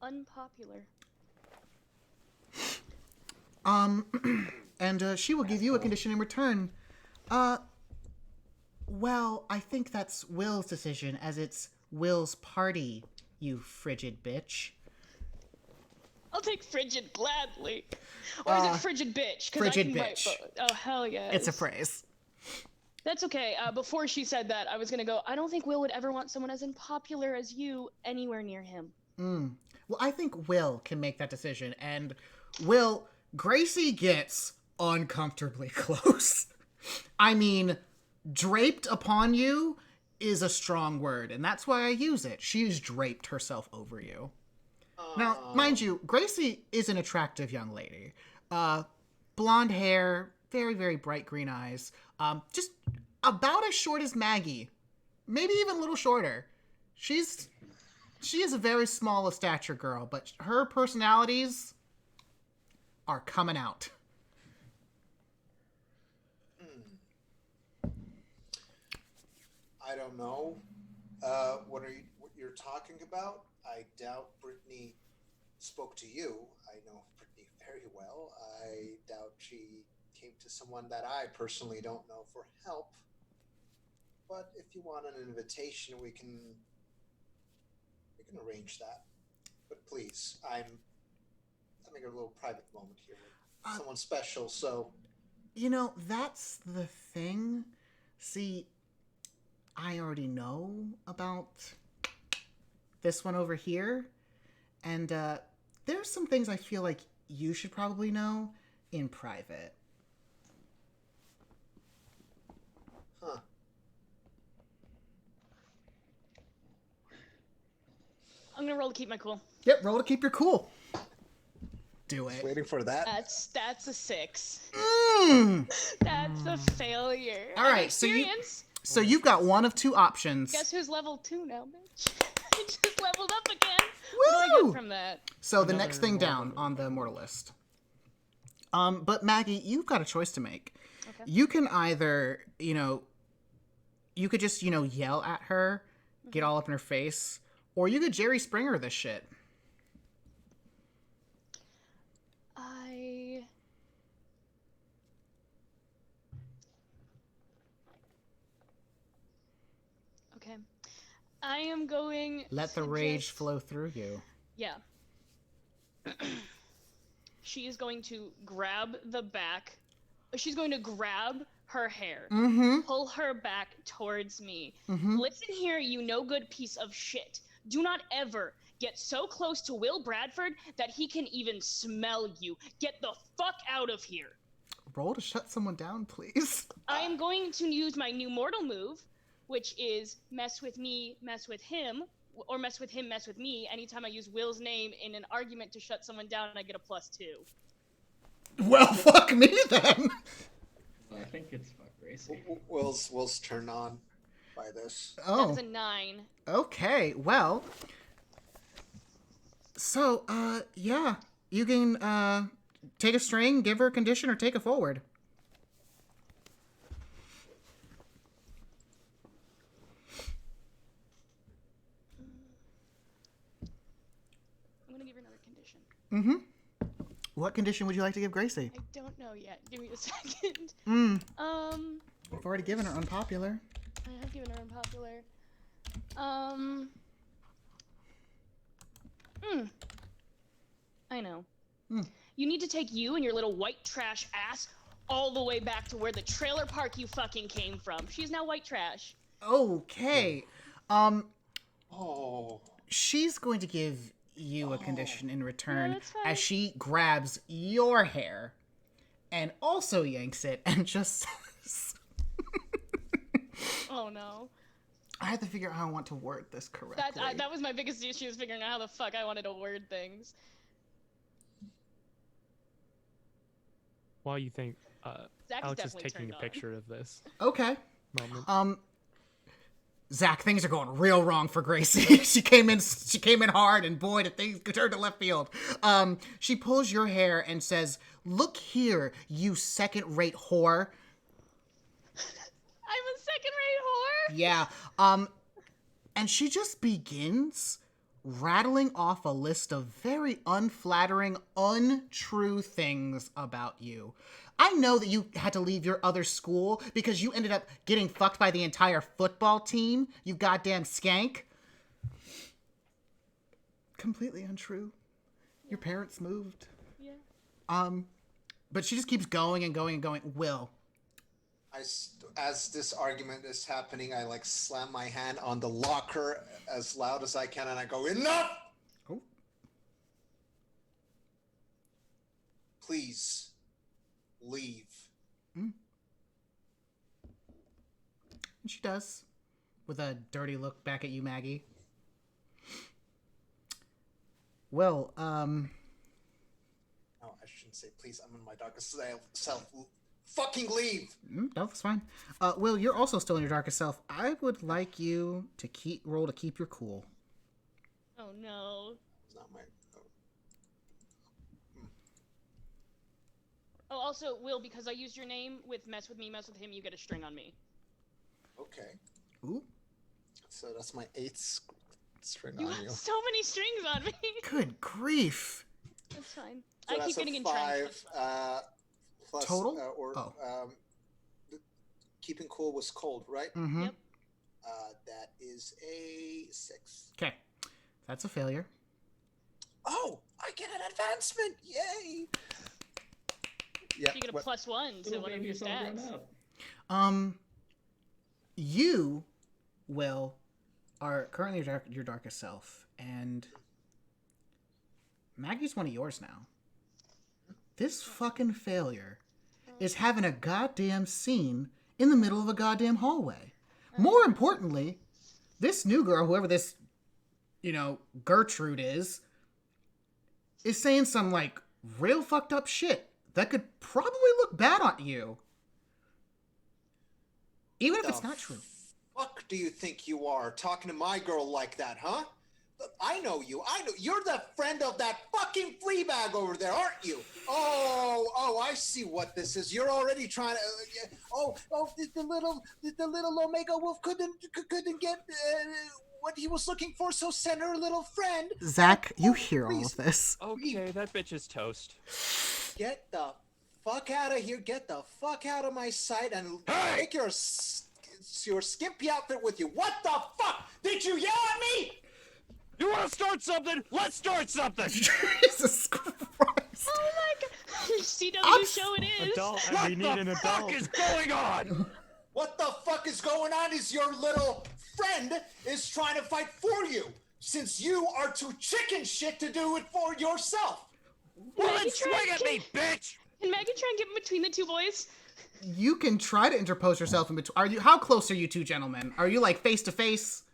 [SPEAKER 2] Unpopular.
[SPEAKER 1] And she will give you a condition in return. Well, I think that's Will's decision, as it's Will's party, you frigid bitch.
[SPEAKER 2] I'll take frigid gladly. Or is it frigid bitch? 'Cause
[SPEAKER 1] frigid
[SPEAKER 2] I can write
[SPEAKER 1] bitch.
[SPEAKER 2] both. Oh, hell yes.
[SPEAKER 1] It's a phrase.
[SPEAKER 2] That's okay. Before she said that, I was gonna go, I don't think Will would ever want someone as unpopular as you anywhere near him.
[SPEAKER 1] Well, I think Will can make that decision, and Will, Gracie gets uncomfortably close. I mean, draped upon you is a strong word, and that's why I use it. She's draped herself over you. Now, mind you, Gracie is an attractive young lady. Blonde hair, very, very bright green eyes. Just about as short as Maggie. Maybe even a little shorter. She is a very small of stature girl, but her personalities are coming out.
[SPEAKER 3] I don't know. What you're talking about? I doubt Brittany spoke to you. I know Brittany very well. I doubt she came to someone that I personally don't know for help. But if you want an invitation, we can arrange that. But please, I'm having a little private moment here with someone special, so
[SPEAKER 1] That's the thing. See, I already know about this one over here, and there's some things I feel like you should probably know in private.
[SPEAKER 3] huh.
[SPEAKER 2] I'm gonna roll to keep my cool.
[SPEAKER 1] Yep, roll to keep your cool. Do it.
[SPEAKER 3] Waiting for that.
[SPEAKER 2] That's a 6.
[SPEAKER 1] Mm.
[SPEAKER 2] That's a failure.
[SPEAKER 1] All right, so
[SPEAKER 2] Experience.
[SPEAKER 1] So you've got one of two options.
[SPEAKER 2] Guess who's level 2 now, bitch? I just leveled up again. What do I
[SPEAKER 1] Woo!
[SPEAKER 2] get from that?
[SPEAKER 1] So the next thing down on the mortal list. But Maggie, you've got a choice to make.
[SPEAKER 2] Okay.
[SPEAKER 1] You can either, you could just, yell at her, get all up in her face, or you could Jerry Springer this shit.
[SPEAKER 2] Okay. I am going
[SPEAKER 1] Let the rage flow through you.
[SPEAKER 2] Yeah. She is going to grab the back. She's going to grab her hair.
[SPEAKER 1] Mm-hmm.
[SPEAKER 2] Pull her back towards me.
[SPEAKER 1] Mm-hmm.
[SPEAKER 2] Listen here, you no good piece of shit. Do not ever get so close to Will Bradford that he can even smell you. Get the fuck out of here.
[SPEAKER 1] Roll to shut someone down, please.
[SPEAKER 2] I am going to use my new mortal move, which is mess with me, mess with him, or mess with him, mess with me. Anytime I use Will's name in an argument to shut someone down, I get a +2.
[SPEAKER 1] Well, fuck me then.
[SPEAKER 4] I think it's fuck Gracie.
[SPEAKER 3] Will's turned on by this.
[SPEAKER 1] Oh.
[SPEAKER 2] That is a 9.
[SPEAKER 1] Okay, well. So, yeah. You can, take a string, give her a condition, or take a forward.
[SPEAKER 2] I'm gonna give her another condition.
[SPEAKER 1] Mm-hmm. What condition would you like to give Gracie?
[SPEAKER 2] I don't know yet. Give me a second.
[SPEAKER 1] You've already given her unpopular.
[SPEAKER 2] I have given her unpopular. I know. You need to take you and your little white trash ass all the way back to where the trailer park you fucking came from. She's now white trash.
[SPEAKER 1] Okay.
[SPEAKER 3] Oh.
[SPEAKER 1] She's going to give you a condition in return
[SPEAKER 2] that's fine.
[SPEAKER 1] as she grabs your hair and also yanks it and just says...
[SPEAKER 2] Oh no.
[SPEAKER 1] I had to figure out how I want to word this correctly.
[SPEAKER 2] That was my biggest issue, was figuring out how the fuck I wanted to word things.
[SPEAKER 6] While you think,
[SPEAKER 2] Zach's
[SPEAKER 6] Alex is
[SPEAKER 2] definitely
[SPEAKER 6] taking a
[SPEAKER 2] turned on.
[SPEAKER 6] picture of this
[SPEAKER 1] Okay.
[SPEAKER 6] moment.
[SPEAKER 1] Zach, things are going real wrong for Gracie. she came in hard, and boy, did things turn to left field. She pulls your hair and says, "Look here, you second-rate whore."
[SPEAKER 2] I'm a second-rate whore?
[SPEAKER 1] Yeah. And she just begins rattling off a list of very unflattering, untrue things about you. I know that you had to leave your other school because you ended up getting fucked by the entire football team, you goddamn skank. Completely untrue. Your parents moved.
[SPEAKER 2] Yeah.
[SPEAKER 1] But she just keeps going and going and going. Will.
[SPEAKER 3] As this argument is happening, I slam my hand on the locker as loud as I can, and I go, "Enough!
[SPEAKER 1] Oh.
[SPEAKER 3] Please, leave."
[SPEAKER 1] And she does, with a dirty look back at you, Maggie. Well,
[SPEAKER 3] No, I shouldn't say please. I'm in my darkest self. Fucking leave!
[SPEAKER 1] no, that's fine. Will, you're also still in your darkest self. I would like you to roll to keep your cool.
[SPEAKER 2] Oh no.
[SPEAKER 3] It's not my.
[SPEAKER 2] Oh, also, Will, because I used your name with mess with me, mess with him, you get a string on me.
[SPEAKER 3] Okay.
[SPEAKER 1] Ooh.
[SPEAKER 3] So that's my 8th string
[SPEAKER 2] You
[SPEAKER 3] on
[SPEAKER 2] have
[SPEAKER 3] you.
[SPEAKER 2] so many strings on me.
[SPEAKER 1] Good grief.
[SPEAKER 2] That's fine.
[SPEAKER 3] So
[SPEAKER 2] I
[SPEAKER 3] that's
[SPEAKER 2] keep getting
[SPEAKER 3] a
[SPEAKER 2] entrenched.
[SPEAKER 3] 5 plus
[SPEAKER 1] Total?
[SPEAKER 3] keeping cool was cold, right?
[SPEAKER 1] Mm-hmm.
[SPEAKER 2] Yep.
[SPEAKER 3] That is a 6.
[SPEAKER 1] Okay. That's a failure.
[SPEAKER 3] Oh, I get an advancement! Yay! Yeah.
[SPEAKER 2] You get a +1 to
[SPEAKER 4] Little
[SPEAKER 2] one of your
[SPEAKER 4] baby's all grown
[SPEAKER 2] stats.
[SPEAKER 4] up.
[SPEAKER 1] You, Will, are currently your darkest self, and Maggie's one of yours now. This fucking failure is having a goddamn scene in the middle of a goddamn hallway. More importantly, this new girl, whoever this, Gertrude is saying some, real fucked up shit that could probably look bad on you. Even if it's not true.
[SPEAKER 3] Fuck do you think you are talking to my girl like that, huh? I know you. You're the friend of that fucking flea bag over there, aren't you? Oh, I see what this is. You're already trying to. The little Omega Wolf couldn't get what he was looking for, so send her little friend.
[SPEAKER 1] Zach, you hear all of this.
[SPEAKER 5] Okay, that bitch is toast.
[SPEAKER 3] Get the fuck out of here. Get the fuck out of my sight and take your skimpy outfit with you. What the fuck? Did you yell at me?
[SPEAKER 5] You want to start something? Let's start something!
[SPEAKER 1] Jesus Christ.
[SPEAKER 2] Oh my god! CW show it is.
[SPEAKER 6] Adult.
[SPEAKER 5] What
[SPEAKER 6] We need an
[SPEAKER 5] the
[SPEAKER 6] adult.
[SPEAKER 5] fuck is going on?
[SPEAKER 3] What the fuck is going on is your little friend is trying to fight for you, since you are too chicken shit to do it for yourself.
[SPEAKER 5] Well, then swing at me, bitch!
[SPEAKER 2] Can Maggie try and get in between the two boys?
[SPEAKER 1] You can try to interpose yourself in between. How close are you two gentlemen? Are you like face to face?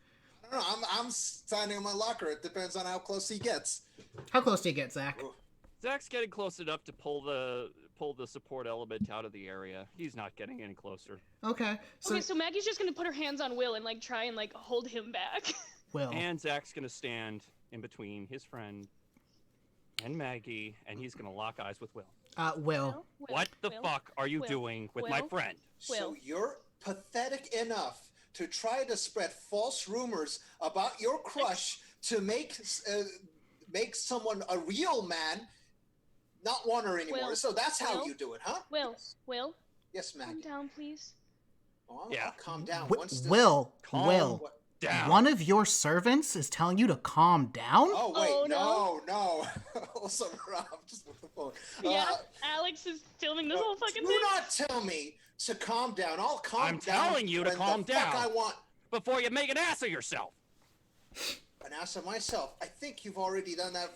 [SPEAKER 3] I don't know. I'm standing in my locker. It depends on how close he gets.
[SPEAKER 1] How close do you get, Zach?
[SPEAKER 5] Zach's getting close enough to pull the support element out of the area. He's not getting any closer.
[SPEAKER 1] Okay.
[SPEAKER 2] So Maggie's just gonna put her hands on Will and like try and like hold him back.
[SPEAKER 1] Will.
[SPEAKER 5] And Zach's gonna stand in between his friend and Maggie, and he's gonna lock eyes with Will.
[SPEAKER 1] Will.
[SPEAKER 5] What the fuck are you
[SPEAKER 2] Will,
[SPEAKER 5] doing with my
[SPEAKER 2] Will,
[SPEAKER 5] friend?
[SPEAKER 3] So you're pathetic enough to try to spread false rumors about your crush to make someone a real man not want her anymore.
[SPEAKER 2] Will,
[SPEAKER 3] So that's how
[SPEAKER 2] Will,
[SPEAKER 3] you do it, huh?
[SPEAKER 2] Will,
[SPEAKER 3] Yes, Maggie.
[SPEAKER 2] calm down, please.
[SPEAKER 3] Oh,
[SPEAKER 5] Yeah.
[SPEAKER 3] I'll calm down.
[SPEAKER 1] Will.
[SPEAKER 3] Once this-
[SPEAKER 1] Will.
[SPEAKER 3] What-
[SPEAKER 5] Down.
[SPEAKER 1] One of your servants is telling you to calm down?
[SPEAKER 3] Oh, wait,
[SPEAKER 2] Oh,
[SPEAKER 3] no. Also, Rob, just with the phone.
[SPEAKER 2] Yeah, Alex is filming this whole fucking
[SPEAKER 3] Do
[SPEAKER 2] thing.
[SPEAKER 3] not tell me to calm down. I'll calm
[SPEAKER 5] I'm
[SPEAKER 3] down.
[SPEAKER 5] telling you to
[SPEAKER 3] when
[SPEAKER 5] calm
[SPEAKER 3] the fuck
[SPEAKER 5] down.
[SPEAKER 3] I want
[SPEAKER 5] Before you make an ass of yourself.
[SPEAKER 3] an ass of myself. I think you've already done that.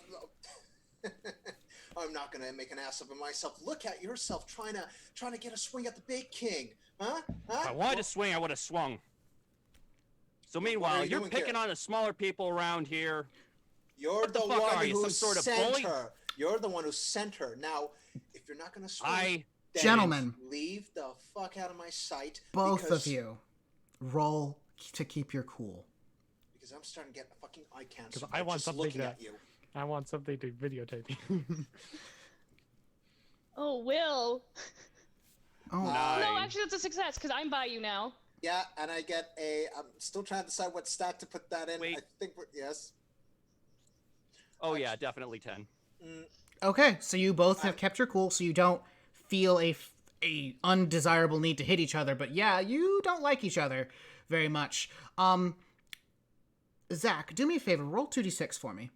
[SPEAKER 3] I'm not gonna make an ass of myself. Look at yourself trying to get a swing at the big king, huh?
[SPEAKER 5] If I wanted to swing, I would have swung. So meanwhile,
[SPEAKER 3] are you
[SPEAKER 5] you're
[SPEAKER 3] doing
[SPEAKER 5] picking
[SPEAKER 3] here?
[SPEAKER 5] on the smaller people around here.
[SPEAKER 3] You're
[SPEAKER 5] What the
[SPEAKER 3] the
[SPEAKER 5] fuck
[SPEAKER 3] one
[SPEAKER 5] are you,
[SPEAKER 3] who
[SPEAKER 5] some sort of
[SPEAKER 3] sent
[SPEAKER 5] bully?
[SPEAKER 3] her. You're the one who sent her. Now, if you're not gonna swing, then
[SPEAKER 1] Gentlemen.
[SPEAKER 3] leave the fuck out of my sight.
[SPEAKER 1] Both
[SPEAKER 3] because,
[SPEAKER 1] of you. Roll to keep your cool.
[SPEAKER 3] Because I'm starting to get fucking eye cancer.
[SPEAKER 6] 'Cause I want
[SPEAKER 3] just
[SPEAKER 6] something
[SPEAKER 3] looking
[SPEAKER 6] that-
[SPEAKER 3] at you.
[SPEAKER 6] I want something to videotape you.
[SPEAKER 2] Oh, Will.
[SPEAKER 1] Oh.
[SPEAKER 2] No,
[SPEAKER 5] Nine.
[SPEAKER 2] actually, that's a success because I'm by you now.
[SPEAKER 3] Yeah, and I get I'm still trying to decide what stat to put that in.
[SPEAKER 5] Wait.
[SPEAKER 3] I think yes.
[SPEAKER 5] Oh yeah, definitely 10.
[SPEAKER 1] Okay, so you both have kept your cool, so you don't feel a undesirable need to hit each other, but yeah, you don't like each other very much. Zach, do me a favor, roll 2d6 for me.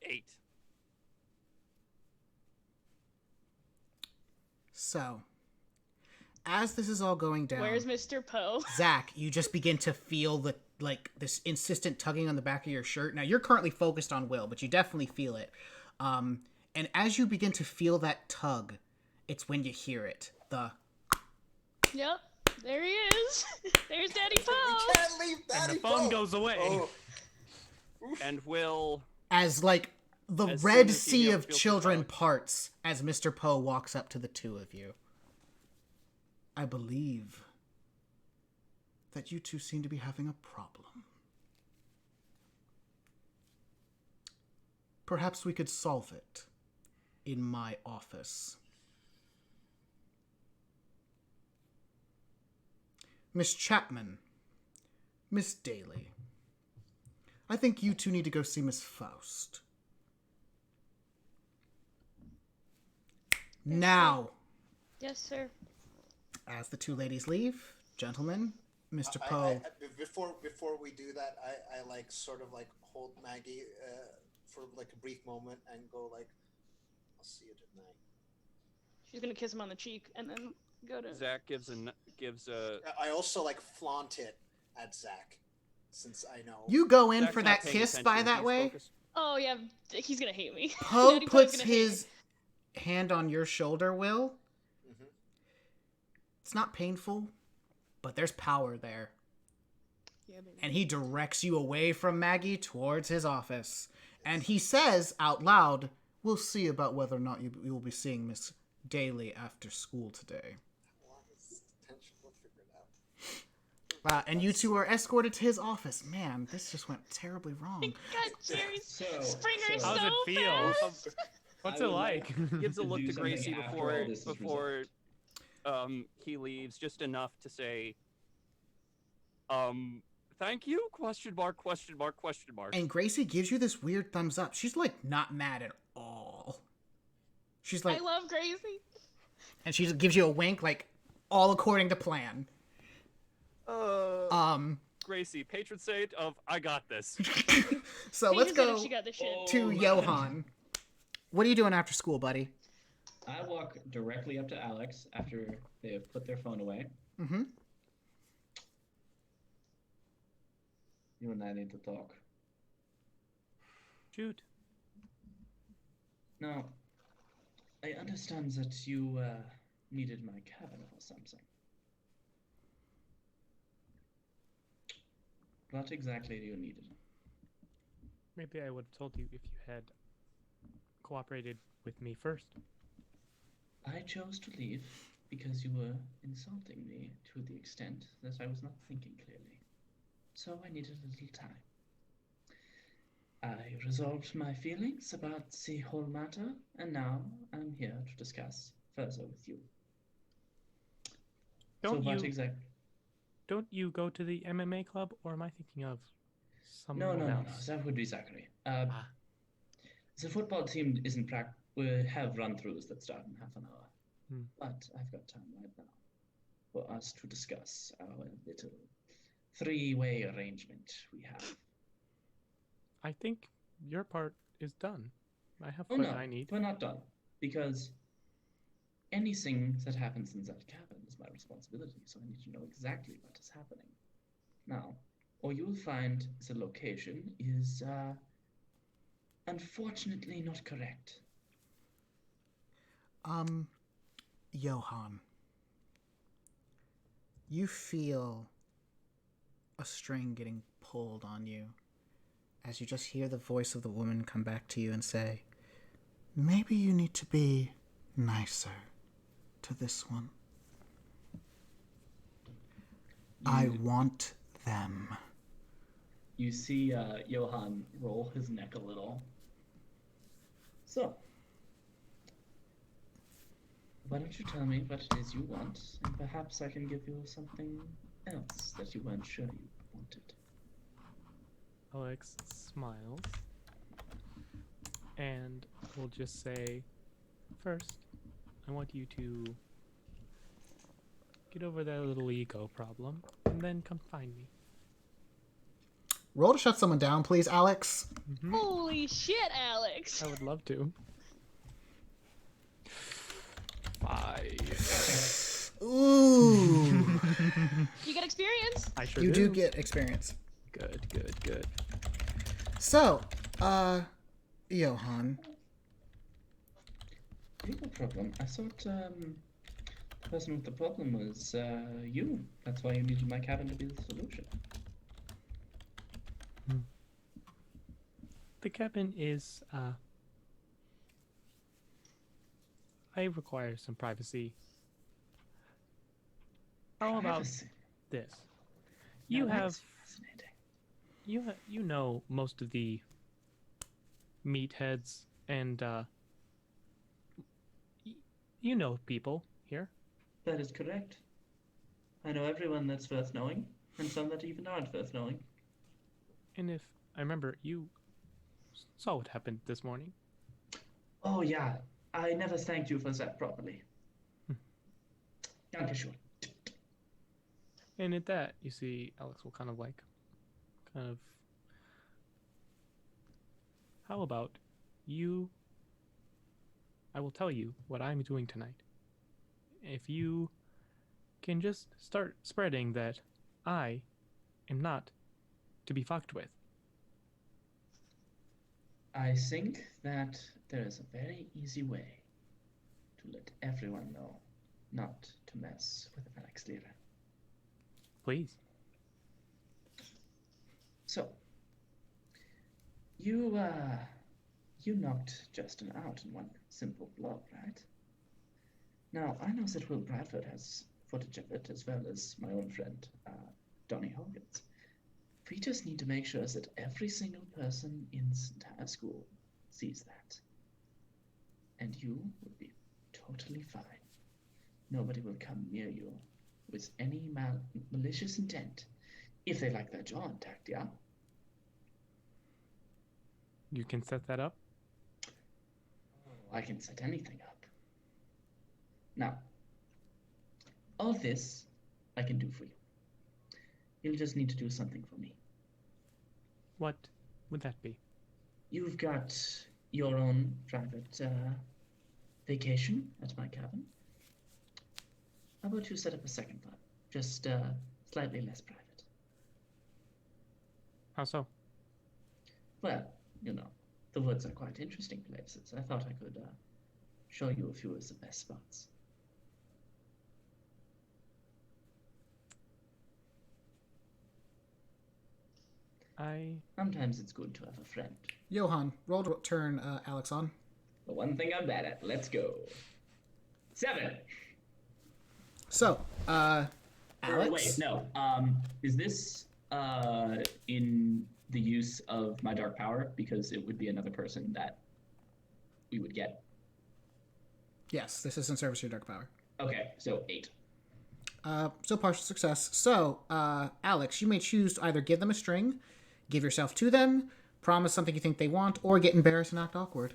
[SPEAKER 5] Eight.
[SPEAKER 1] So, as this is all going down,
[SPEAKER 2] Where's Mr. Poe?
[SPEAKER 1] Zach, you just begin to feel this insistent tugging on the back of your shirt. Now, you're currently focused on Will, but you definitely feel it. And as you begin to feel that tug, it's when you hear it.
[SPEAKER 2] Yep, there he is. There's Daddy
[SPEAKER 3] We
[SPEAKER 2] Poe.
[SPEAKER 3] can't leave
[SPEAKER 6] And
[SPEAKER 3] Daddy
[SPEAKER 6] the phone
[SPEAKER 3] Poe.
[SPEAKER 6] goes away.
[SPEAKER 3] Oh,
[SPEAKER 5] And Will.
[SPEAKER 1] As, the
[SPEAKER 5] As
[SPEAKER 1] Red
[SPEAKER 5] soon as he
[SPEAKER 1] Sea
[SPEAKER 5] feels
[SPEAKER 1] of
[SPEAKER 5] the
[SPEAKER 1] children
[SPEAKER 5] tug.
[SPEAKER 1] parts as Mr. Poe walks up to the two of you. I believe that you two seem to be having a problem. Perhaps we could solve it in my office. Miss Chapman, Miss Daly, I think you two need to go see Miss Faust. Now,
[SPEAKER 2] Yes, sir.
[SPEAKER 1] as the two ladies leave, gentlemen, Mr.
[SPEAKER 3] I-
[SPEAKER 1] Poe.
[SPEAKER 3] before we do that, I like sort of like hold Maggie for like a brief moment and go like, I'll see you tonight.
[SPEAKER 2] She's gonna kiss him on the cheek and then go to.
[SPEAKER 5] Zach gives a.
[SPEAKER 3] I also like flaunt it at Zach, since I know.
[SPEAKER 1] You go in
[SPEAKER 5] Zach's
[SPEAKER 1] for
[SPEAKER 5] not
[SPEAKER 1] that
[SPEAKER 5] paying
[SPEAKER 1] kiss,
[SPEAKER 5] attention,
[SPEAKER 1] by that
[SPEAKER 5] he's
[SPEAKER 1] way.
[SPEAKER 5] focused.
[SPEAKER 2] Oh yeah, he's gonna hate me.
[SPEAKER 1] Poe
[SPEAKER 2] Daddy Poe's
[SPEAKER 1] puts
[SPEAKER 2] gonna hate
[SPEAKER 1] his hand on your shoulder, Will.
[SPEAKER 3] Mhm.
[SPEAKER 1] It's not painful, but there's power there. And he directs you away from Maggie towards his office. And he says out loud, "We'll see about whether or not you will be seeing Miss Daly after school today." And you two are escorted to his office. Man, this just went terribly wrong.
[SPEAKER 2] God, Jerry Springer is
[SPEAKER 6] How
[SPEAKER 2] so
[SPEAKER 6] does it feel?
[SPEAKER 2] fast.
[SPEAKER 6] What's
[SPEAKER 4] I
[SPEAKER 6] it
[SPEAKER 4] would
[SPEAKER 6] like?
[SPEAKER 5] Gives a look
[SPEAKER 4] do
[SPEAKER 5] to
[SPEAKER 4] something
[SPEAKER 5] Gracie
[SPEAKER 4] after all this is
[SPEAKER 5] before he leaves, just enough to say, thank you? Question mark, question mark, question mark.
[SPEAKER 1] And Gracie gives you this weird thumbs up. She's like not mad at all. She's like,
[SPEAKER 2] I love Gracie.
[SPEAKER 1] and she gives you a wink, like all according to plan.
[SPEAKER 5] Gracie, patron saint of I got this.
[SPEAKER 1] So let's
[SPEAKER 2] Patron said
[SPEAKER 1] go
[SPEAKER 2] if she got the shit.
[SPEAKER 1] to
[SPEAKER 4] Oh,
[SPEAKER 1] Johan. What are you doing after school, buddy?
[SPEAKER 4] I walk directly up to Alex after they have put their phone away.
[SPEAKER 1] Mm-hmm.
[SPEAKER 4] You and I need to talk.
[SPEAKER 6] Shoot.
[SPEAKER 4] Now, I understand that you needed my cabin for something. What exactly do you need it?
[SPEAKER 6] Maybe I would have told you if you had cooperated with me first.
[SPEAKER 4] I chose to leave because you were insulting me to the extent that I was not thinking clearly. So I needed a little time. I resolved my feelings about the whole matter, and now I'm here to discuss further with you.
[SPEAKER 6] Don't
[SPEAKER 4] so what
[SPEAKER 6] you
[SPEAKER 4] exactly?
[SPEAKER 6] don't you go to the MMA club, or am I thinking of someone
[SPEAKER 4] No,
[SPEAKER 6] else?
[SPEAKER 4] that would be Zachary. The football team isn't we have run-throughs that start in half an hour. But I've got time right now for us to discuss our little three-way arrangement we have.
[SPEAKER 6] I think your part is done. I have
[SPEAKER 4] Oh
[SPEAKER 6] what
[SPEAKER 4] no,
[SPEAKER 6] I need.
[SPEAKER 4] we're not done. Because anything that happens in that cabin is my responsibility, so I need to know exactly what is happening. Now, all you'll find the location is, unfortunately not correct.
[SPEAKER 1] Johan. You feel a string getting pulled on you as you just hear the voice of the woman come back to you and say, "Maybe you need to be nicer to this one. I want them."
[SPEAKER 4] You see Johan roll his neck a little. So, why don't you tell me what it is you want, and perhaps I can give you something else that you weren't sure you wanted.
[SPEAKER 6] Alex smiles and will just say, "First, I want you to get over that little ego problem, and then come find me."
[SPEAKER 1] Roll to shut someone down, please, Alex.
[SPEAKER 2] Holy shit, Alex.
[SPEAKER 6] I would love to. 5.
[SPEAKER 1] Ooh.
[SPEAKER 2] You get experience.
[SPEAKER 6] I sure
[SPEAKER 1] You do get experience.
[SPEAKER 6] Good.
[SPEAKER 1] So, Johan.
[SPEAKER 4] No problem. I thought the person with the problem was you. That's why you needed my cabin to be the solution.
[SPEAKER 6] The cabin is, I require some privacy. How about
[SPEAKER 4] Privacy.
[SPEAKER 6] this? You
[SPEAKER 4] Now,
[SPEAKER 6] have,
[SPEAKER 4] that's fascinating.
[SPEAKER 6] you know most of the meatheads and, you know people here.
[SPEAKER 4] That is correct. I know everyone that's worth knowing, and some that even aren't worth knowing.
[SPEAKER 6] And if I remember, you saw what happened this morning.
[SPEAKER 4] Oh yeah, I never thanked you for that properly. Dankeschön.
[SPEAKER 6] And at that, you see Alex will kind of, how about you, I will tell you what I'm doing tonight. If you can just start spreading that I am not to be fucked with.
[SPEAKER 4] I think that there is a very easy way to let everyone know not to mess with Alex Lira.
[SPEAKER 6] Please.
[SPEAKER 4] So, you knocked Justin out in one simple blow, right? Now, I know that Will Bradford has footage of it, as well as my own friend, Donnie Hoggins. We just need to make sure that every single person in this entire school sees that. And you will be totally fine. Nobody will come near you with any malicious intent, if they like their jaw intact, yeah?
[SPEAKER 6] You can set that up?
[SPEAKER 4] Oh, I can set anything up. Now, all this I can do for you. You'll just need to do something for me.
[SPEAKER 6] What would that be?
[SPEAKER 4] You've got your own private vacation at my cabin. How about you set up a second one? Just slightly less private.
[SPEAKER 6] How so?
[SPEAKER 4] Well, the woods are quite interesting places. I thought I could show you a few of the best spots. Sometimes it's good to have a friend.
[SPEAKER 1] Johan, roll to turn Alex on.
[SPEAKER 4] The one thing I'm bad at. Let's go. 7.
[SPEAKER 1] So, Alex?
[SPEAKER 4] Wait, no. Is this in the use of my dark power? Because it would be another person that we would get.
[SPEAKER 1] Yes, this is in service of your dark power.
[SPEAKER 4] Okay, so 8.
[SPEAKER 1] So partial success. So, Alex, you may choose to either give them a string, give yourself to them, promise something you think they want, or get embarrassed and act awkward.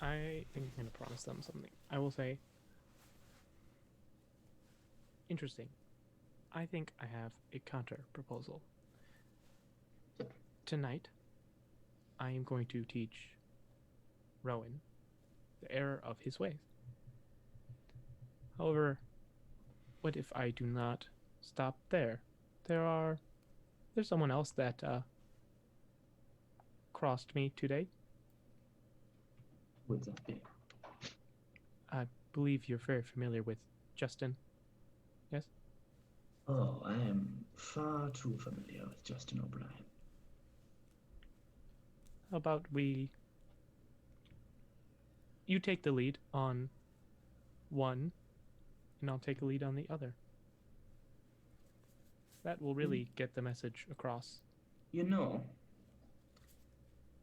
[SPEAKER 6] I think I'm going to promise them something. I will say, interesting. I think I have a counter proposal. Tonight, I am going to teach Rowan the error of his ways. However, what if I do not stop there? There's someone else that crossed me today.
[SPEAKER 4] Would that be?
[SPEAKER 6] I believe you're very familiar with Justin. Yes?
[SPEAKER 4] Oh, I am far too familiar with Justin O'Brien.
[SPEAKER 6] How about you take the lead on one, and I'll take a lead on the other. That will really get the message across.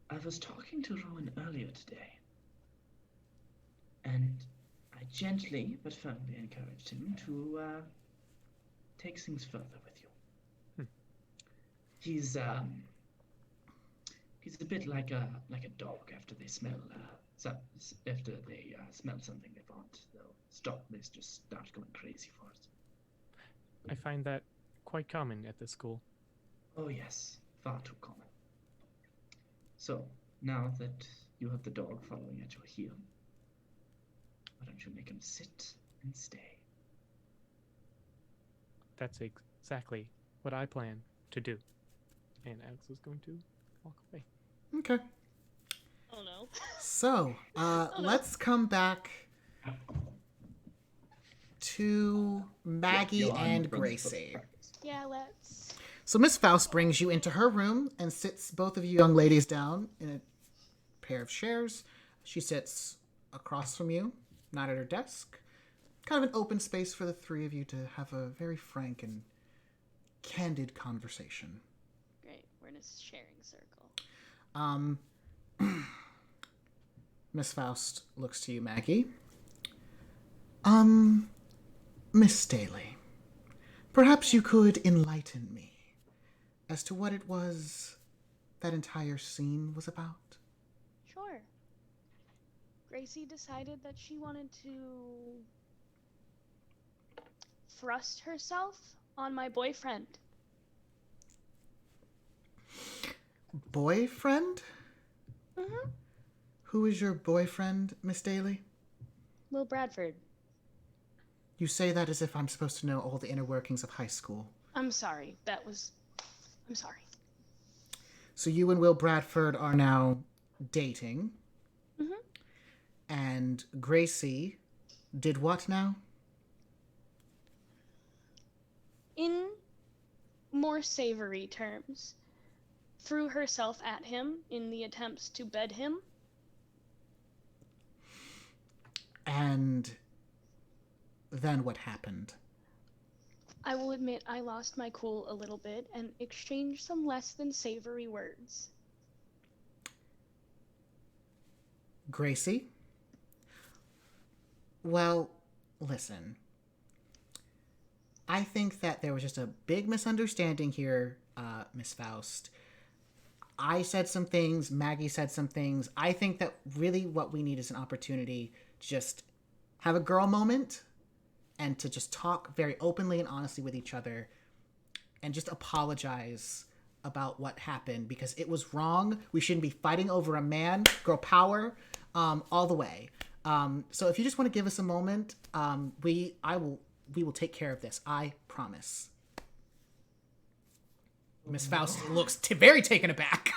[SPEAKER 4] I was talking to Rowan earlier today, and I gently but firmly encouraged him to take things further with you. He's a bit like a dog after they smell something they want. They just start going crazy for it.
[SPEAKER 6] I find that quite common at this school.
[SPEAKER 4] Oh yes, far too common. So, now that you have the dog following at your heel, why don't you make him sit and stay?
[SPEAKER 6] That's exactly what I plan to do. And Alex is going to walk away.
[SPEAKER 1] Okay.
[SPEAKER 2] Oh no.
[SPEAKER 1] So, let's come back to Maggie and Gracie.
[SPEAKER 2] Yeah, let's.
[SPEAKER 1] So Miss Faust brings you into her room and sits both of you young ladies down in a pair of chairs. She sits across from you, not at her desk. Kind of an open space for the three of you to have a very frank and candid conversation.
[SPEAKER 2] Great, we're in a sharing circle.
[SPEAKER 1] Miss Faust looks to you, Maggie. Miss Staley, perhaps you could enlighten me as to what it was that entire scene was about.
[SPEAKER 2] Sure. Gracie decided that she wanted to thrust herself on my boyfriend.
[SPEAKER 1] Boyfriend?
[SPEAKER 2] Mm-hmm.
[SPEAKER 1] Who is your boyfriend, Miss Daly?
[SPEAKER 2] Will Bradford.
[SPEAKER 1] You say that as if I'm supposed to know all the inner workings of high school.
[SPEAKER 2] I'm sorry. I'm sorry.
[SPEAKER 1] So you and Will Bradford are now dating.
[SPEAKER 2] Mm-hmm.
[SPEAKER 1] And Gracie did what now?
[SPEAKER 2] In more savory terms, threw herself at him in the attempts to bed him.
[SPEAKER 1] And then what happened?
[SPEAKER 2] I will admit I lost my cool a little bit and exchanged some less than savory words.
[SPEAKER 1] Gracie? Well, listen. I think that there was just a big misunderstanding here, Miss Faust. I said some things, Maggie said some things. I think that really what we need is an opportunity to just have a girl moment and to just talk very openly and honestly with each other and just apologize about what happened because it was wrong. We shouldn't be fighting over a man. Girl power, all the way. So if you just want to give us a moment, we will take care of this. I promise. Miss Faust looks very taken aback.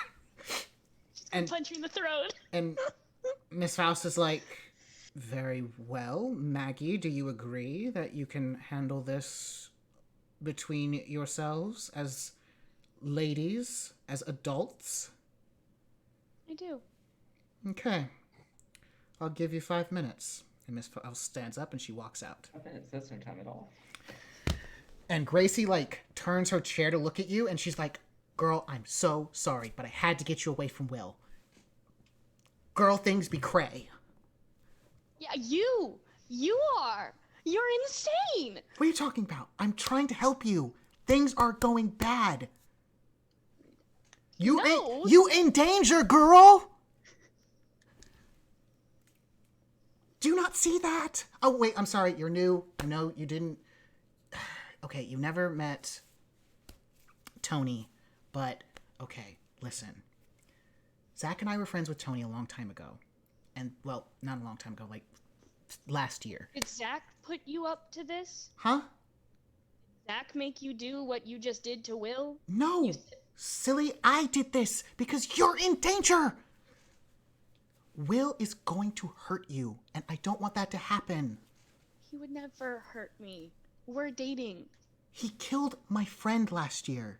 [SPEAKER 2] And punch you in the throat.
[SPEAKER 1] And Miss Faust is like, very well. Maggie, do you agree that you can handle this between yourselves as ladies, as adults?
[SPEAKER 2] I do.
[SPEAKER 1] Okay. I'll give you 5 minutes. And Miss Faust stands up and she walks out.
[SPEAKER 7] 5 minutes, that's no time at all.
[SPEAKER 1] And Gracie, like, turns her chair to look at you and she's like, girl, I'm so sorry, but I had to get you away from Will. Girl things be cray.
[SPEAKER 2] Yeah, you are. You're insane.
[SPEAKER 1] What are you talking about? I'm trying to help you. Things are going bad. You in danger, girl. Do you not see that? Oh, wait, I'm sorry. You're new. I know you didn't. Okay, you never met Tony, but okay, listen. Zach and I were friends with Tony a long time ago. And, well, not a long time ago, like last year.
[SPEAKER 2] Did Zach put you up to this?
[SPEAKER 1] Huh?
[SPEAKER 2] Did Zach make you do what you just did to Will?
[SPEAKER 1] No, silly, I did this because you're in danger. Will is going to hurt you, and I don't want that to happen.
[SPEAKER 2] He would never hurt me. We're dating.
[SPEAKER 1] He killed my friend last year.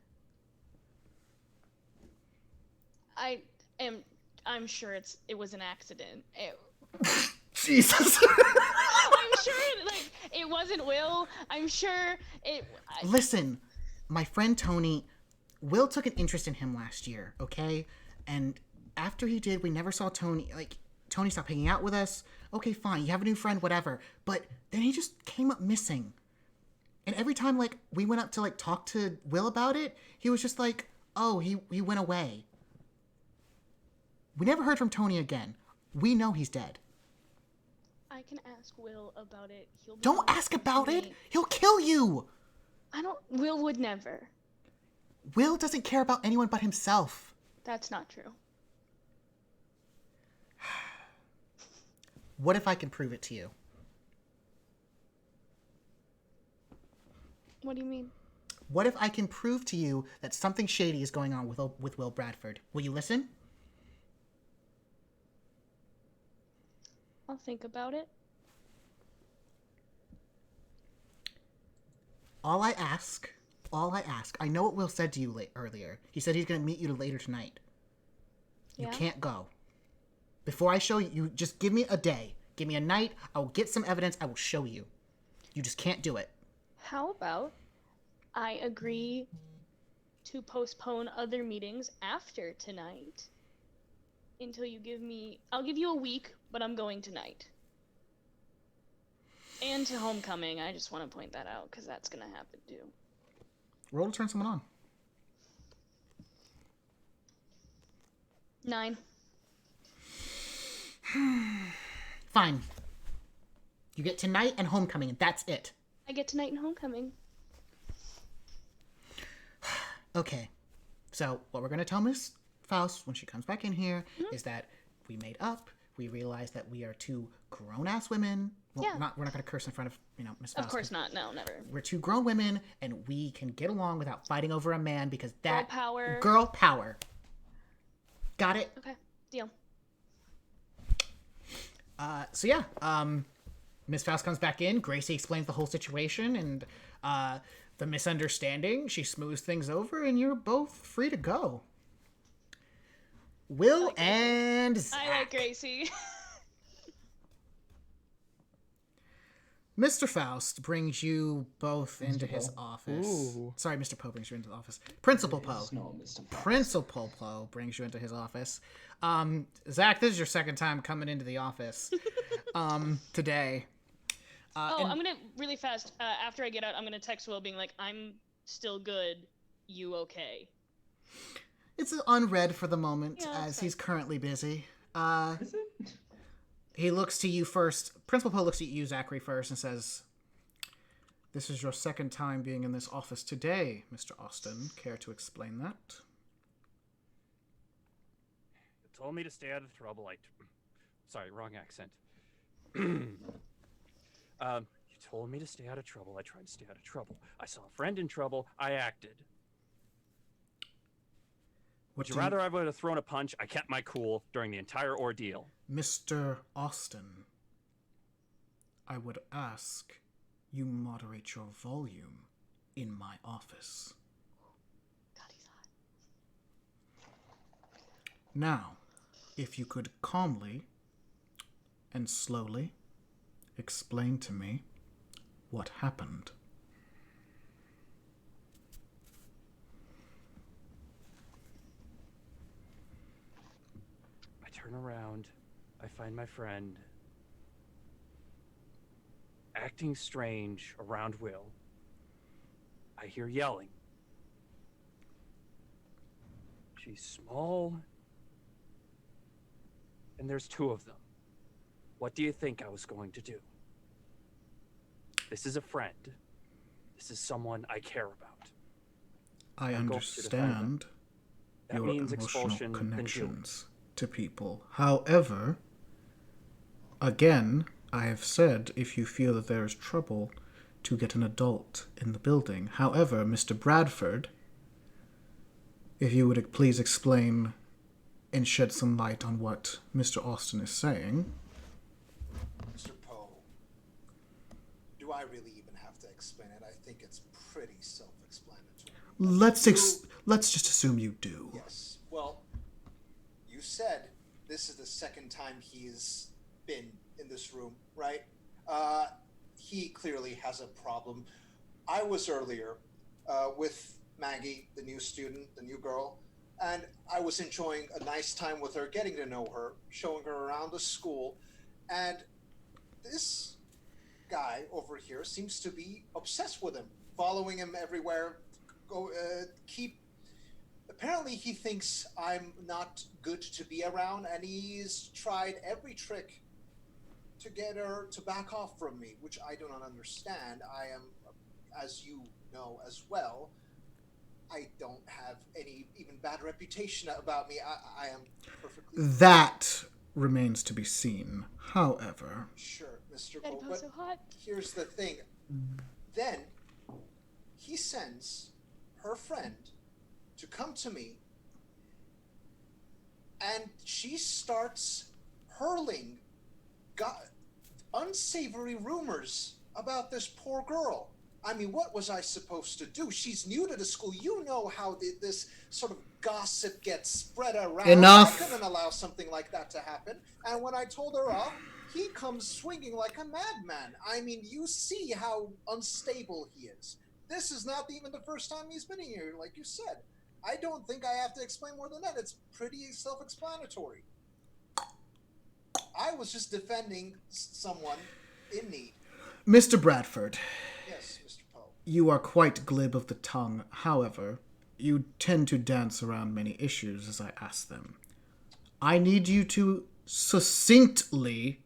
[SPEAKER 2] I'm sure it was an accident.
[SPEAKER 1] Jesus.
[SPEAKER 2] I'm sure it wasn't Will. I'm sure it.
[SPEAKER 1] Listen, my friend Tony, Will took an interest in him last year, okay? And after he did, we never saw Tony. Like, Tony stopped hanging out with us. Okay, fine, you have a new friend, whatever. But then he just came up missing. And every time, like, we went up to, like, talk to Will about it, he was just like, oh, he went away. We never heard from Tony again. We know he's dead.
[SPEAKER 2] I can ask Will about it.
[SPEAKER 1] Don't ask about it. He'll kill you.
[SPEAKER 2] Will would never.
[SPEAKER 1] Will doesn't care about anyone but himself.
[SPEAKER 2] That's not true.
[SPEAKER 1] What if I can prove it to you?
[SPEAKER 2] What do you mean?
[SPEAKER 1] What if I can prove to you that something shady is going on with Will Bradford? Will you listen?
[SPEAKER 2] I'll think about it.
[SPEAKER 1] All I ask, I know what Will said to you earlier. He said he's going to meet you later tonight. You can't go. Before I show you, you just give me a day. Give me a night. I will get some evidence. I will show you. You just can't do it.
[SPEAKER 2] How about I agree to postpone other meetings after tonight until you give me... I'll give you a week, but I'm going tonight. And to homecoming, I just want to point that out, because that's going to happen too.
[SPEAKER 1] Roll to turn someone on.
[SPEAKER 2] 9.
[SPEAKER 1] Fine. You get tonight and homecoming, and that's it.
[SPEAKER 2] I get tonight and homecoming.
[SPEAKER 1] Okay. So, what we're going to tell Miss Faust when she comes back in here is that we made up. We realized that we are two grown-ass women. Well,
[SPEAKER 2] Yeah.
[SPEAKER 1] we're not going to curse in front of, Miss Faust.
[SPEAKER 2] Of course not. No, never.
[SPEAKER 1] We're two grown women, and we can get along without fighting over a man because that...
[SPEAKER 2] Girl power.
[SPEAKER 1] Girl power. Got it?
[SPEAKER 2] Okay, deal.
[SPEAKER 1] So yeah, Miss Faust comes back in. Gracie explains the whole situation and the misunderstanding. She smooths things over, and you're both free to go. Will
[SPEAKER 2] like Gracie.
[SPEAKER 1] and Zach.
[SPEAKER 2] I like Gracie.
[SPEAKER 1] Mr. Faust brings you both into his
[SPEAKER 4] Poe.
[SPEAKER 1] office.
[SPEAKER 6] Ooh.
[SPEAKER 1] Sorry, Mr. Poe brings you into the office. Principal Poe.
[SPEAKER 4] It's no Mr. Fox.
[SPEAKER 1] Principal Poe brings you into his office. Zach, this is your second time coming into the office today.
[SPEAKER 2] I'm gonna really fast. After I get out, I'm gonna text Will, being like, "I'm still good. You okay?"
[SPEAKER 1] It's unread for the moment,
[SPEAKER 2] Yeah,
[SPEAKER 1] as
[SPEAKER 2] that's
[SPEAKER 1] he's currently busy.
[SPEAKER 4] Is it?
[SPEAKER 1] He looks to you first. Principal Poe looks at you, Zachary, first, and says, "This is your second time being in this office today, Mr. Austin. Care to explain that?"
[SPEAKER 5] You told me to stay out of trouble. Sorry, wrong accent. You told me to stay out of trouble. I tried to stay out of trouble. I saw a friend in trouble. I acted. Would you rather I would have thrown a punch? I kept my cool during the entire ordeal.
[SPEAKER 1] Mr. Austin, I would ask you moderate your volume in my office.
[SPEAKER 2] God, he's hot.
[SPEAKER 1] Now, if you could calmly and slowly explain to me what happened.
[SPEAKER 5] I turn around. I find my friend acting strange around Will. I hear yelling. She's small, and there's two of them. What do you think I was going to do? This is a friend. This is someone I care about.
[SPEAKER 1] I
[SPEAKER 5] I'm going to defend them.
[SPEAKER 1] understand
[SPEAKER 5] That
[SPEAKER 1] your
[SPEAKER 5] means
[SPEAKER 1] emotional
[SPEAKER 5] expulsion and jail.
[SPEAKER 1] connections to people. However, again, I have said if you feel that there is trouble to get an adult in the building. However, Mr. Bradford, if you would please explain and shed some light on what Mr. Austin is saying.
[SPEAKER 3] Mr. Poe, do I really even have to explain it? I think it's pretty self-explanatory.
[SPEAKER 1] Let's just assume you do.
[SPEAKER 3] Yes. Well, you said this is the second time he's been in this room, right? He clearly has a problem. I was earlier with Maggie, the new student, the new girl, and I was enjoying a nice time with her, getting to know her, showing her around the school, and this guy over here seems to be obsessed with him, following him everywhere. Apparently he thinks I'm not good to be around, and he's tried every trick to get her to back off from me, which I do not understand. I am, as you know as well, I don't have any even bad reputation about me. I am perfectly...
[SPEAKER 1] That remains to be seen. However...
[SPEAKER 3] Sure, Mr.
[SPEAKER 2] That
[SPEAKER 3] Poe,
[SPEAKER 2] was
[SPEAKER 3] but
[SPEAKER 2] so hot.
[SPEAKER 3] here's the thing. Then he sends her friend to come to me, and she starts hurling unsavory rumors about this poor girl. I mean, what was I supposed to do? She's new to the school. You know how this sort of gossip gets spread around.
[SPEAKER 1] Enough.
[SPEAKER 3] I couldn't allow something like that to happen. And when I told her off, he comes swinging like a madman. I mean, you see how unstable he is. This is not even the first time he's been here, like you said. I don't think I have to explain more than that. It's pretty self-explanatory. I was just defending someone in need.
[SPEAKER 1] Mr. Bradford,
[SPEAKER 3] Yes, Mr. Poe.
[SPEAKER 1] you are quite glib of the tongue. However, you tend to dance around many issues as I ask them. I need you to succinctly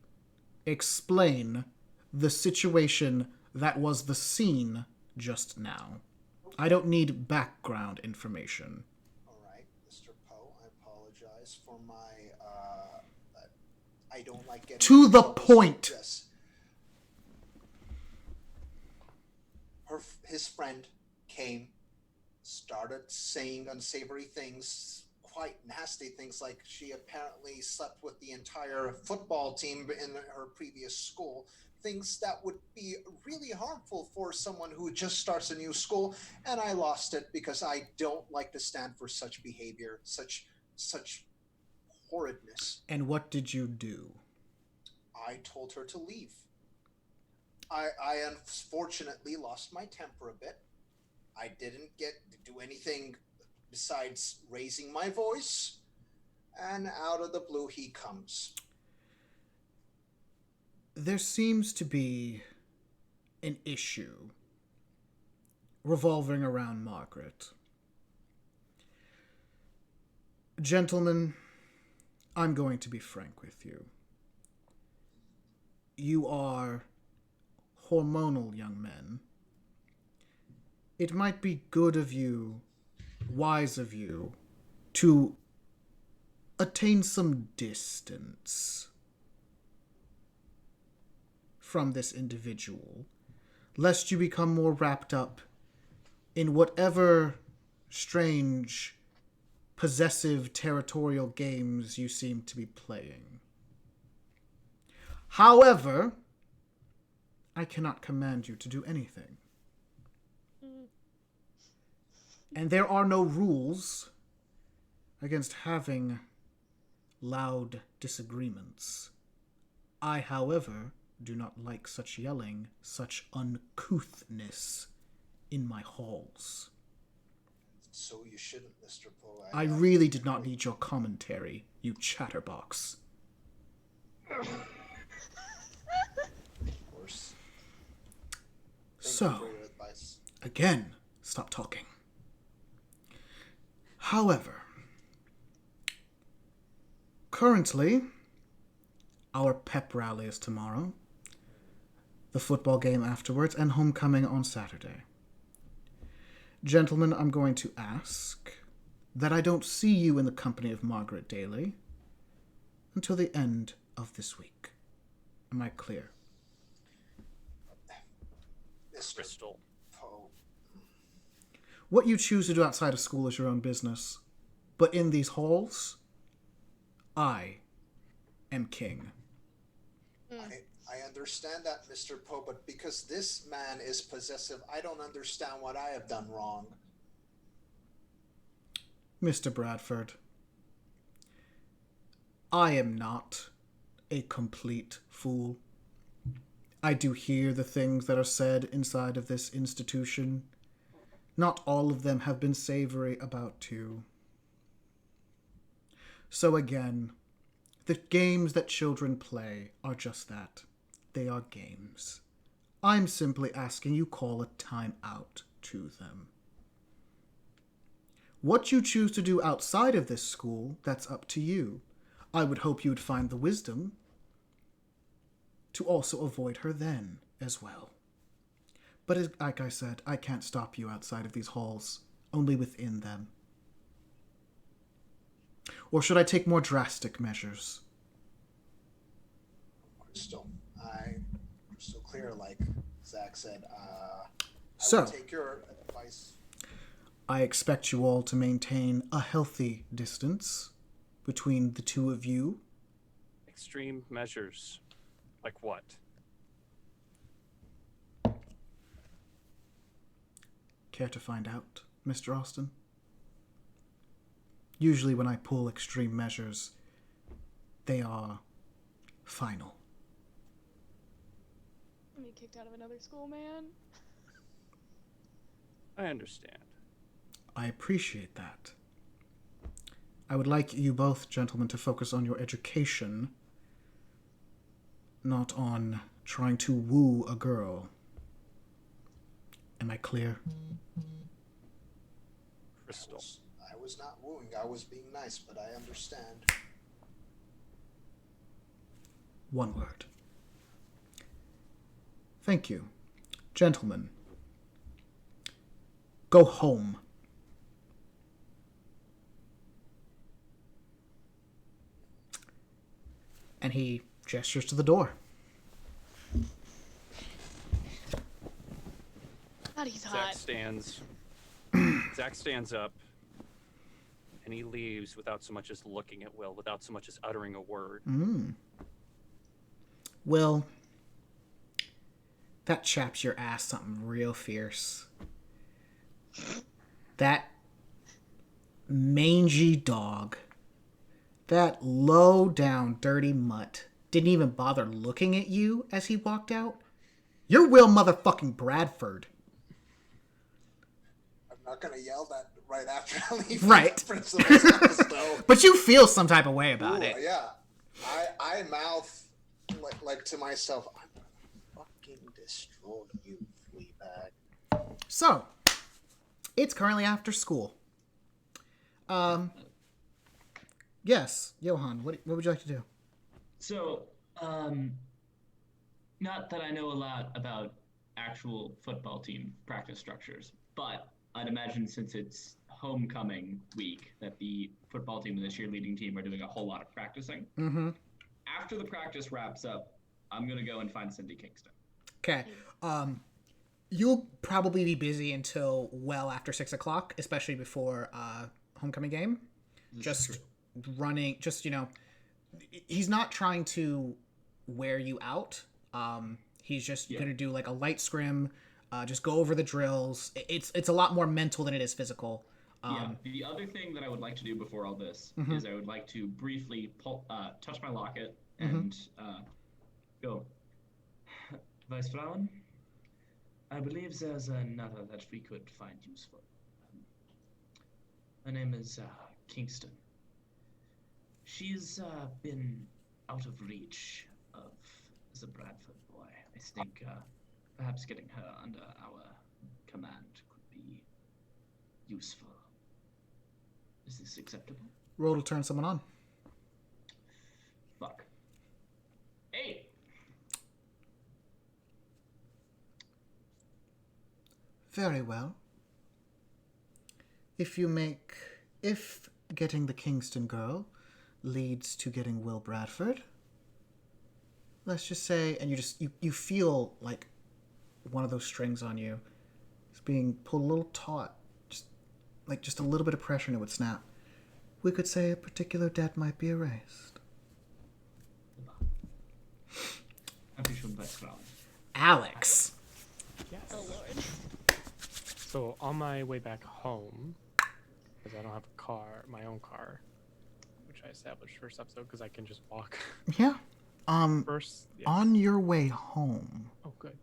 [SPEAKER 1] explain the situation that was the scene just now. I don't need background information.
[SPEAKER 3] All right, Mr. Poe, I apologize for my, I don't like getting...
[SPEAKER 1] To the point.
[SPEAKER 3] Yes. His friend came, started saying unsavory things, quite nasty things, like she apparently slept with the entire football team in her previous school. Things that would be really harmful for someone who just starts a new school, and I lost it because I don't like to stand for such behavior, such horridness.
[SPEAKER 1] And what did you do?
[SPEAKER 3] I told her to leave. I unfortunately lost my temper a bit. I didn't get to do anything besides raising my voice, and out of the blue he comes.
[SPEAKER 1] There seems to be an issue revolving around Margaret. Gentlemen, I'm going to be frank with you. You are hormonal young men. It might be good of you, wise of you, to attain some distance from this individual, lest you become more wrapped up in whatever strange, possessive, territorial games you seem to be playing. However, I cannot command you to do anything. And there are no rules against having loud disagreements. I, however, do not like such yelling, such uncouthness in my halls.
[SPEAKER 3] So you shouldn't, Mr. Poe.
[SPEAKER 1] I really did not need your commentary, you chatterbox.
[SPEAKER 3] Of course. Thank
[SPEAKER 1] So,
[SPEAKER 3] you for your advice.
[SPEAKER 1] again, stop talking. However, currently, our pep rally is tomorrow, the football game afterwards, and homecoming on Saturday. Gentlemen, I'm going to ask that I don't see you in the company of Margaret Daly until the end of this week. Am I clear?
[SPEAKER 3] Mr.
[SPEAKER 5] Crystal.
[SPEAKER 3] Poe.
[SPEAKER 1] What you choose to do outside of school is your own business. But in these halls, I am king.
[SPEAKER 3] I understand that, Mr. Poe, but because this man is possessive, I don't understand what I have done wrong.
[SPEAKER 1] Mr. Bradford, I am not a complete fool. I do hear the things that are said inside of this institution. Not all of them have been savory about you. So again, the games that children play are just that. They are games. I'm simply asking you call a time out to them. What you choose to do outside of this school, that's up to you. I would hope you would find the wisdom to also avoid her then as well. But like I said, I can't stop you outside of these halls, only within them. Or should I take more drastic measures?
[SPEAKER 3] Crystal, crystal clear, like Zach said. I
[SPEAKER 1] So,
[SPEAKER 3] will take your advice.
[SPEAKER 1] I expect you all to maintain a healthy distance between the two of you.
[SPEAKER 5] Extreme measures. Like what?
[SPEAKER 1] Care to find out, Mr. Austin? Usually when I pull extreme measures, they are final.
[SPEAKER 2] Me kicked out of another school, man.
[SPEAKER 5] I understand.
[SPEAKER 1] I appreciate that. I would like you both, gentlemen, to focus on your education, not on trying to woo a girl. Am I clear?
[SPEAKER 5] Crystal.
[SPEAKER 3] I was not wooing, I was being nice, but I understand.
[SPEAKER 1] One word. Thank you. Gentlemen, go home. And he gestures to the door.
[SPEAKER 2] God, he's
[SPEAKER 5] Zach
[SPEAKER 2] hot.
[SPEAKER 5] stands. Zach stands up, and he leaves without so much as looking at Will, without so much as uttering a word.
[SPEAKER 1] Will, that chaps your ass something real fierce. That mangy dog That low-down, dirty mutt didn't even bother looking at you as he walked out. You're Will motherfucking Bradford.
[SPEAKER 3] I'm not gonna yell that right after I leave
[SPEAKER 1] Right.
[SPEAKER 3] the principal's office, though.
[SPEAKER 1] But you feel some type of way about
[SPEAKER 3] Ooh,
[SPEAKER 1] it.
[SPEAKER 3] yeah. I mouth like to myself, I'm gonna fucking destroy you, Fleabag.
[SPEAKER 1] So, it's currently after school. Yes, Johan, what would you like to do?
[SPEAKER 4] So, not that I know a lot about actual football team practice structures, but I'd imagine since it's homecoming week that the football team and the cheerleading team are doing a whole lot of practicing.
[SPEAKER 1] Mm-hmm.
[SPEAKER 4] After the practice wraps up, I'm going to go and find Cindy Kingston.
[SPEAKER 1] Okay. You'll probably be busy until well after 6 o'clock, especially before homecoming game. Just running, he's not trying to wear you out. He's just going to do like a light scrim, just go over the drills. It's a lot more mental than it is physical.
[SPEAKER 4] The other thing that I would like to do before all this is I would like to briefly touch my locket and go, Weisfrauen, I believe there's another that we could find useful. Her name is Kingston. She's been out of reach of the Bradford boy. I think perhaps getting her under our command could be useful. Is this acceptable?
[SPEAKER 1] Roll to turn someone on.
[SPEAKER 4] Fuck. 8.
[SPEAKER 1] Very well. If getting the Kingston girl leads to getting Will Bradford, let's just say, and you feel like one of those strings on you is being pulled a little taut, just a little bit of pressure and it would snap. We could say a particular debt might be erased. Alex.
[SPEAKER 6] Yes.
[SPEAKER 2] Oh lord.
[SPEAKER 6] So on my way back home, because I don't have a car, my own car, which I established first episode, because I can just walk.
[SPEAKER 1] Yeah.
[SPEAKER 6] First, yes.
[SPEAKER 1] On your way home,
[SPEAKER 6] Oh, good.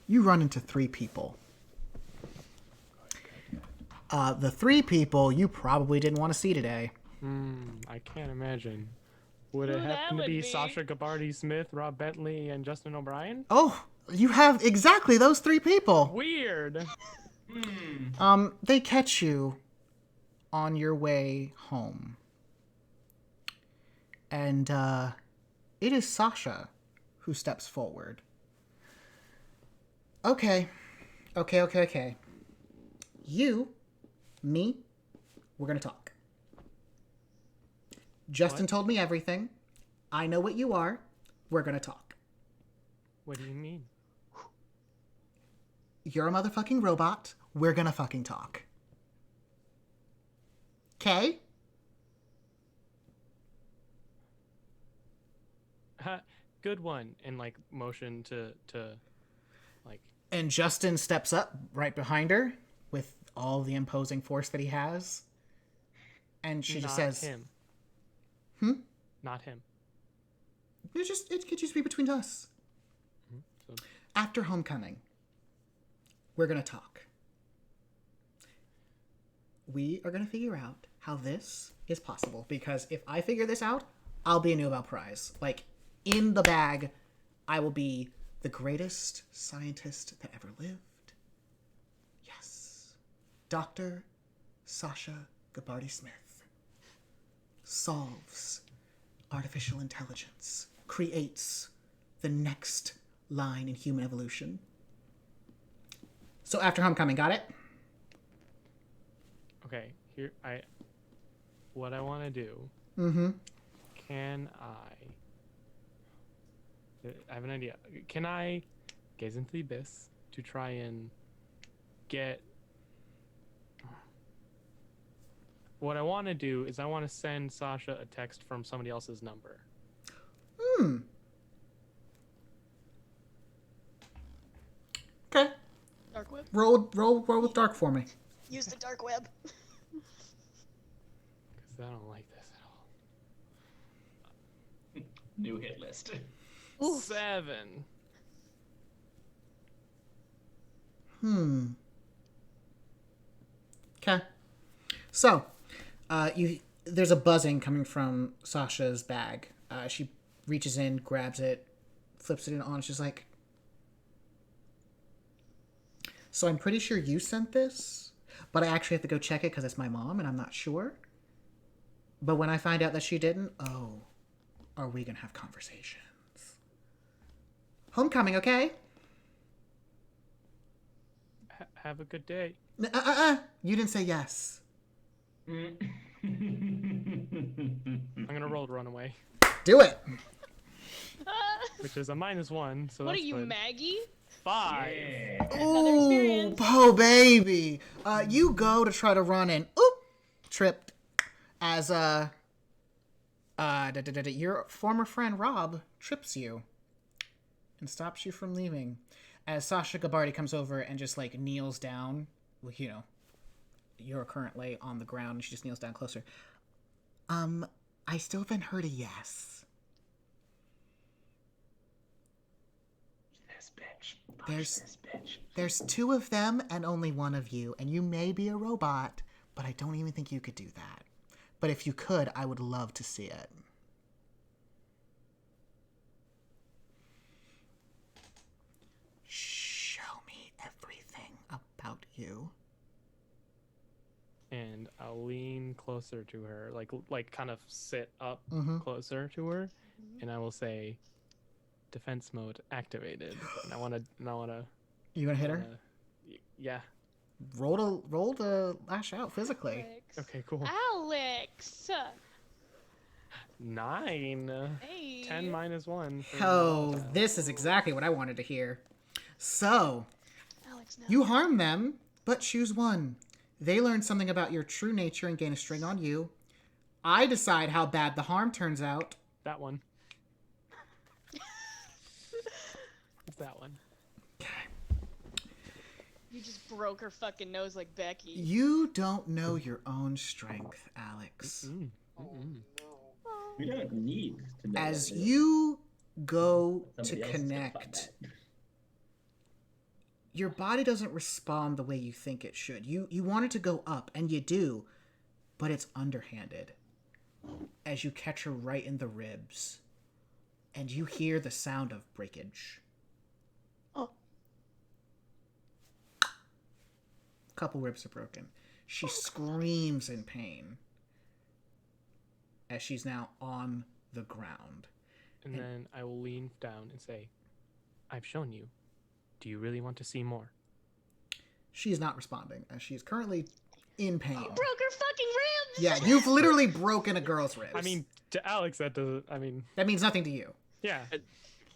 [SPEAKER 1] you run into 3 people. The 3 people you probably didn't want to see today.
[SPEAKER 6] I can't imagine. Would it
[SPEAKER 2] Who that
[SPEAKER 6] happen to
[SPEAKER 2] would
[SPEAKER 6] be
[SPEAKER 2] be?
[SPEAKER 6] Sasha Bardy Smith, Rob Bentley, and Justin O'Brien?
[SPEAKER 1] Oh, you have exactly those 3 people.
[SPEAKER 6] Weird.
[SPEAKER 1] They catch you on your way home. And, it is Sasha who steps forward. Okay. You, me, we're gonna talk. Justin told me everything. I know what you are. We're gonna talk.
[SPEAKER 6] What do you mean?
[SPEAKER 1] You're a motherfucking robot. We're gonna fucking talk. Okay?
[SPEAKER 6] Good one. And like motion to like.
[SPEAKER 1] And Justin steps up right behind her with all the imposing force that he has. And she just says,
[SPEAKER 6] him. Not him.
[SPEAKER 1] It could just be between us.
[SPEAKER 6] So,
[SPEAKER 1] After homecoming, we're gonna talk. We are gonna figure out how this is possible, because if I figure this out, I'll be a Nobel Prize. Like, in the bag, I will be the greatest scientist that ever lived. Yes. Dr. Sasha Bardy Smith solves artificial intelligence, creates the next line in human evolution. So after homecoming, got it?
[SPEAKER 6] okay. What I want to do. Can I have an idea. Can I gaze into the abyss to try and get... What I want to do is I want to send Sasha a text from somebody else's number.
[SPEAKER 1] Okay.
[SPEAKER 2] Dark web.
[SPEAKER 1] Roll with dark for me.
[SPEAKER 2] Use the dark web.
[SPEAKER 6] Because I don't like this at
[SPEAKER 4] new hit list.
[SPEAKER 2] Oof.
[SPEAKER 6] 7.
[SPEAKER 1] Okay. So, there's a buzzing coming from Sasha's bag. She reaches in, grabs it, flips it on. She's like, "So I'm pretty sure you sent this, but I actually have to go check it because it's my mom and I'm not sure. But when I find out that she didn't, are we gonna have conversations? Homecoming, okay?
[SPEAKER 6] Have a good day.
[SPEAKER 1] You didn't say yes.
[SPEAKER 6] I'm gonna roll to run away,
[SPEAKER 1] Do it.
[SPEAKER 6] which is a -1. So
[SPEAKER 2] What are
[SPEAKER 6] that's
[SPEAKER 2] you,
[SPEAKER 6] good.
[SPEAKER 2] Maggie?
[SPEAKER 6] 5.
[SPEAKER 2] Another
[SPEAKER 1] Ooh,
[SPEAKER 2] experience.
[SPEAKER 1] oh baby. You go to try to run and tripped as your former friend Rob trips you and stops you from leaving. As Sasha Bardy comes over and just like kneels down, you're currently on the ground and she just kneels down closer. I still haven't heard a yes.
[SPEAKER 4] This bitch. Push this bitch.
[SPEAKER 1] There's 2 of them and only 1 of you, and you may be a robot, but I don't even think you could do that. But if you could, I would love to see it. Show me everything about you.
[SPEAKER 6] And I'll lean closer to her, like kind of sit up
[SPEAKER 1] Mhm.
[SPEAKER 6] closer to her, and I will say, "Defense mode activated." And I wanna,
[SPEAKER 1] You gonna hit her?
[SPEAKER 6] Yeah.
[SPEAKER 1] Roll to lash out physically.
[SPEAKER 2] Alex.
[SPEAKER 6] Okay, cool.
[SPEAKER 2] Alex.
[SPEAKER 6] 9.
[SPEAKER 2] Hey.
[SPEAKER 6] 10 -1. for
[SPEAKER 1] Oh,
[SPEAKER 6] volatile.
[SPEAKER 1] this is exactly what I wanted to hear. So,
[SPEAKER 2] Alex, no.
[SPEAKER 1] you harm them, but choose one. They learn something about your true nature and gain a string on you. I decide how bad the harm turns out.
[SPEAKER 6] That one. It's that one.
[SPEAKER 2] You just broke her fucking nose like Becky.
[SPEAKER 1] You don't know your own strength, Alex.
[SPEAKER 4] We don't need to know.
[SPEAKER 1] As
[SPEAKER 4] that.
[SPEAKER 1] you go to
[SPEAKER 4] Somebody else is gonna find
[SPEAKER 1] connect,
[SPEAKER 4] that.
[SPEAKER 1] your body doesn't respond the way you think it should. You want it to go up, and you do, but it's underhanded. As you catch her right in the ribs, and you hear the sound of breakage.
[SPEAKER 2] Oh.
[SPEAKER 1] A couple ribs are broken. She screams in pain as she's now on the ground.
[SPEAKER 6] And then I will lean down and say, "I've shown you. Do you really want to see more?"
[SPEAKER 1] She is not responding, as she is currently in pain.
[SPEAKER 2] Broke her fucking ribs.
[SPEAKER 1] Yeah, you've literally broken a girl's ribs.
[SPEAKER 6] I mean, to Alex, that doesn't. I mean,
[SPEAKER 1] that means nothing to you.
[SPEAKER 6] yeah.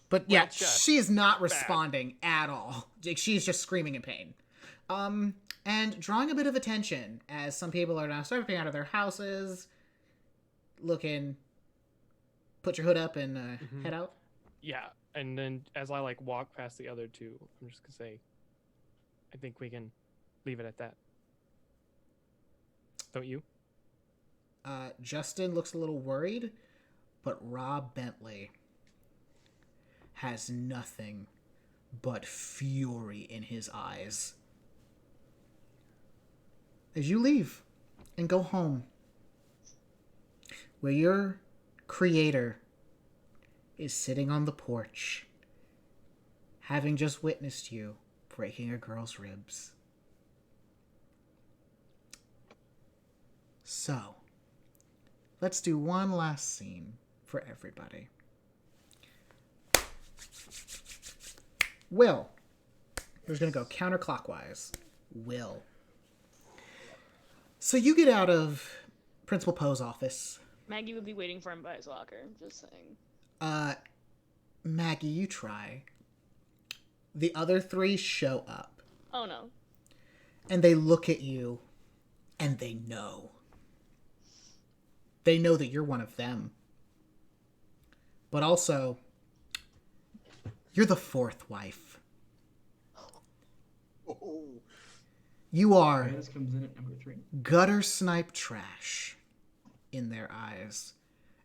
[SPEAKER 1] But yeah,
[SPEAKER 6] just
[SPEAKER 1] she is not responding at all. Like, she's just screaming in pain. And drawing a bit of attention as some people are now stepping out of their houses, looking. Put your hood up and head out.
[SPEAKER 6] Yeah, and then as I walk past the other 2, I'm just gonna say, "I think we can leave it at that." Don't you?
[SPEAKER 1] Justin looks a little worried, but Rob Bentley has nothing but fury in his eyes. As you leave and go home, where your creator is sitting on the porch, having just witnessed you breaking a girl's ribs. So, let's do one last scene for everybody. Will. We're going to go counterclockwise. Will. So you get out of Principal Poe's office.
[SPEAKER 2] Maggie would be waiting for him by his locker. Just saying.
[SPEAKER 1] Maggie, you try. The other 3 show up.
[SPEAKER 2] Oh no.
[SPEAKER 1] And they look at you, and they know. They know that you're one of them. But also, you're the 4th wife.
[SPEAKER 3] Oh.
[SPEAKER 1] You are
[SPEAKER 4] This comes in at number 3.
[SPEAKER 1] gutter snipe trash in their eyes.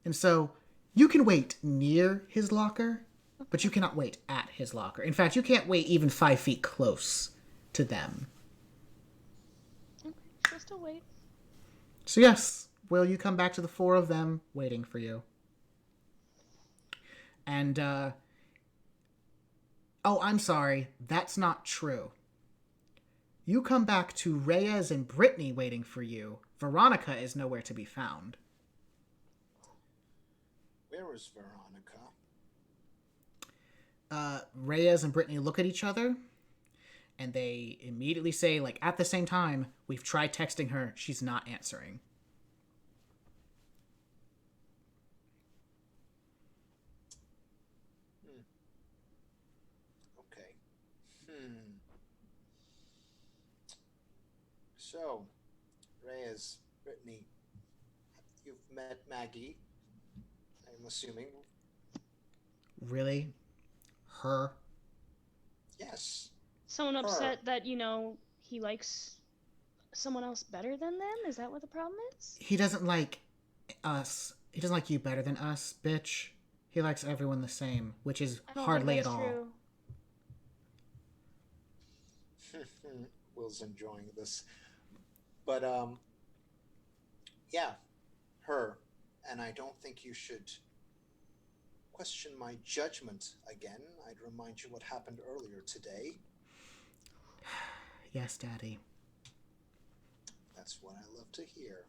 [SPEAKER 1] And so You can wait near his locker, but you cannot wait at his locker. In fact, you can't wait even 5 feet close to them.
[SPEAKER 2] Okay, she'll still wait.
[SPEAKER 1] So yes, will you come back to the 4 of them waiting for you? And, oh, I'm sorry. That's not true. You come back to Reyes and Brittany waiting for you. Veronica is nowhere to be found.
[SPEAKER 3] Where is Veronica?
[SPEAKER 1] Reyes and Brittany look at each other, and they immediately say, like, at the same time, we've tried texting her. She's not answering.
[SPEAKER 3] Okay. So, Reyes, Brittany, you've met Maggie, I'm assuming.
[SPEAKER 1] Really? Her?
[SPEAKER 3] Yes.
[SPEAKER 2] Someone upset that, he likes someone else better than them? Is that what the problem is?
[SPEAKER 1] He doesn't like us. He doesn't like you better than us, bitch. He likes everyone the same, which is
[SPEAKER 2] I don't
[SPEAKER 1] hardly
[SPEAKER 2] think
[SPEAKER 1] at
[SPEAKER 2] that's
[SPEAKER 1] all.
[SPEAKER 2] true.
[SPEAKER 3] Will's enjoying this. But, yeah, her. And I don't think you should question my judgment again. I'd remind you what happened earlier today.
[SPEAKER 1] Yes, Daddy.
[SPEAKER 3] That's what I love to hear.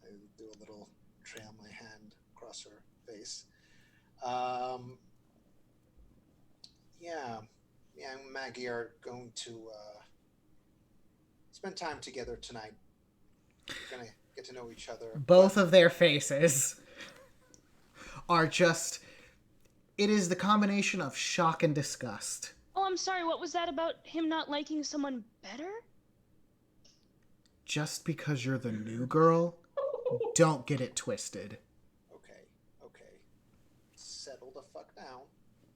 [SPEAKER 3] I do a little trail my hand across her face. Yeah, and Maggie are going to spend time together tonight. We're gonna get to know each other.
[SPEAKER 1] Both of their faces are just... It is the combination of shock and disgust.
[SPEAKER 2] Oh, I'm sorry, what was that about him not liking someone better?
[SPEAKER 1] Just because you're the new girl, don't get it twisted.
[SPEAKER 3] Okay. Settle the fuck down,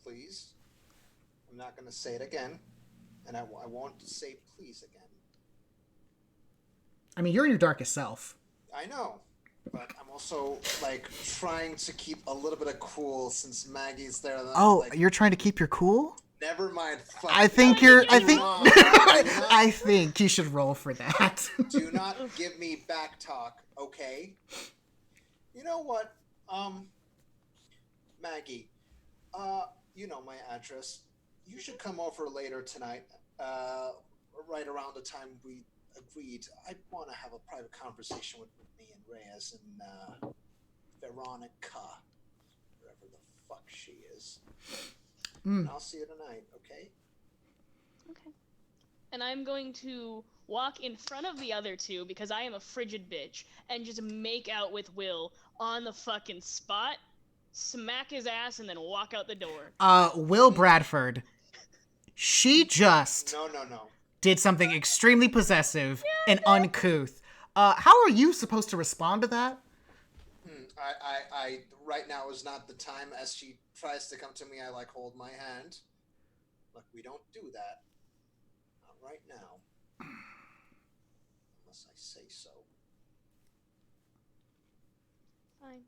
[SPEAKER 3] please. I'm not gonna say it again, and I won't say please again.
[SPEAKER 1] I mean, you're in your darkest self.
[SPEAKER 3] I know, but I'm also, like, trying to keep a little bit of cool since Maggie's there.
[SPEAKER 1] Oh,
[SPEAKER 3] like,
[SPEAKER 1] you're trying to keep your cool?
[SPEAKER 3] never mind. Fuck
[SPEAKER 1] I
[SPEAKER 3] you.
[SPEAKER 1] think you're... I
[SPEAKER 3] Do
[SPEAKER 1] think...
[SPEAKER 3] not-
[SPEAKER 1] I think you should roll for that.
[SPEAKER 3] Do not give me back talk, okay? You know what? Maggie, you know my address. You should come over later tonight, right around the time we agreed. I want to have a private conversation with me and Reyes and Veronica, wherever the fuck she is. And I'll see you tonight, okay?
[SPEAKER 2] Okay. And I'm going to walk in front of the other two, because I am a frigid bitch, and just make out with Will on the fucking spot, smack his ass, and then walk out the door.
[SPEAKER 1] Will Bradford. She just...
[SPEAKER 3] No.
[SPEAKER 1] did something extremely possessive and uncouth. How are you supposed to respond to that?
[SPEAKER 3] I right now is not the time. As she tries to come to me, I hold my hand. Look, we don't do that. Not right now. Unless I say so.
[SPEAKER 2] Fine.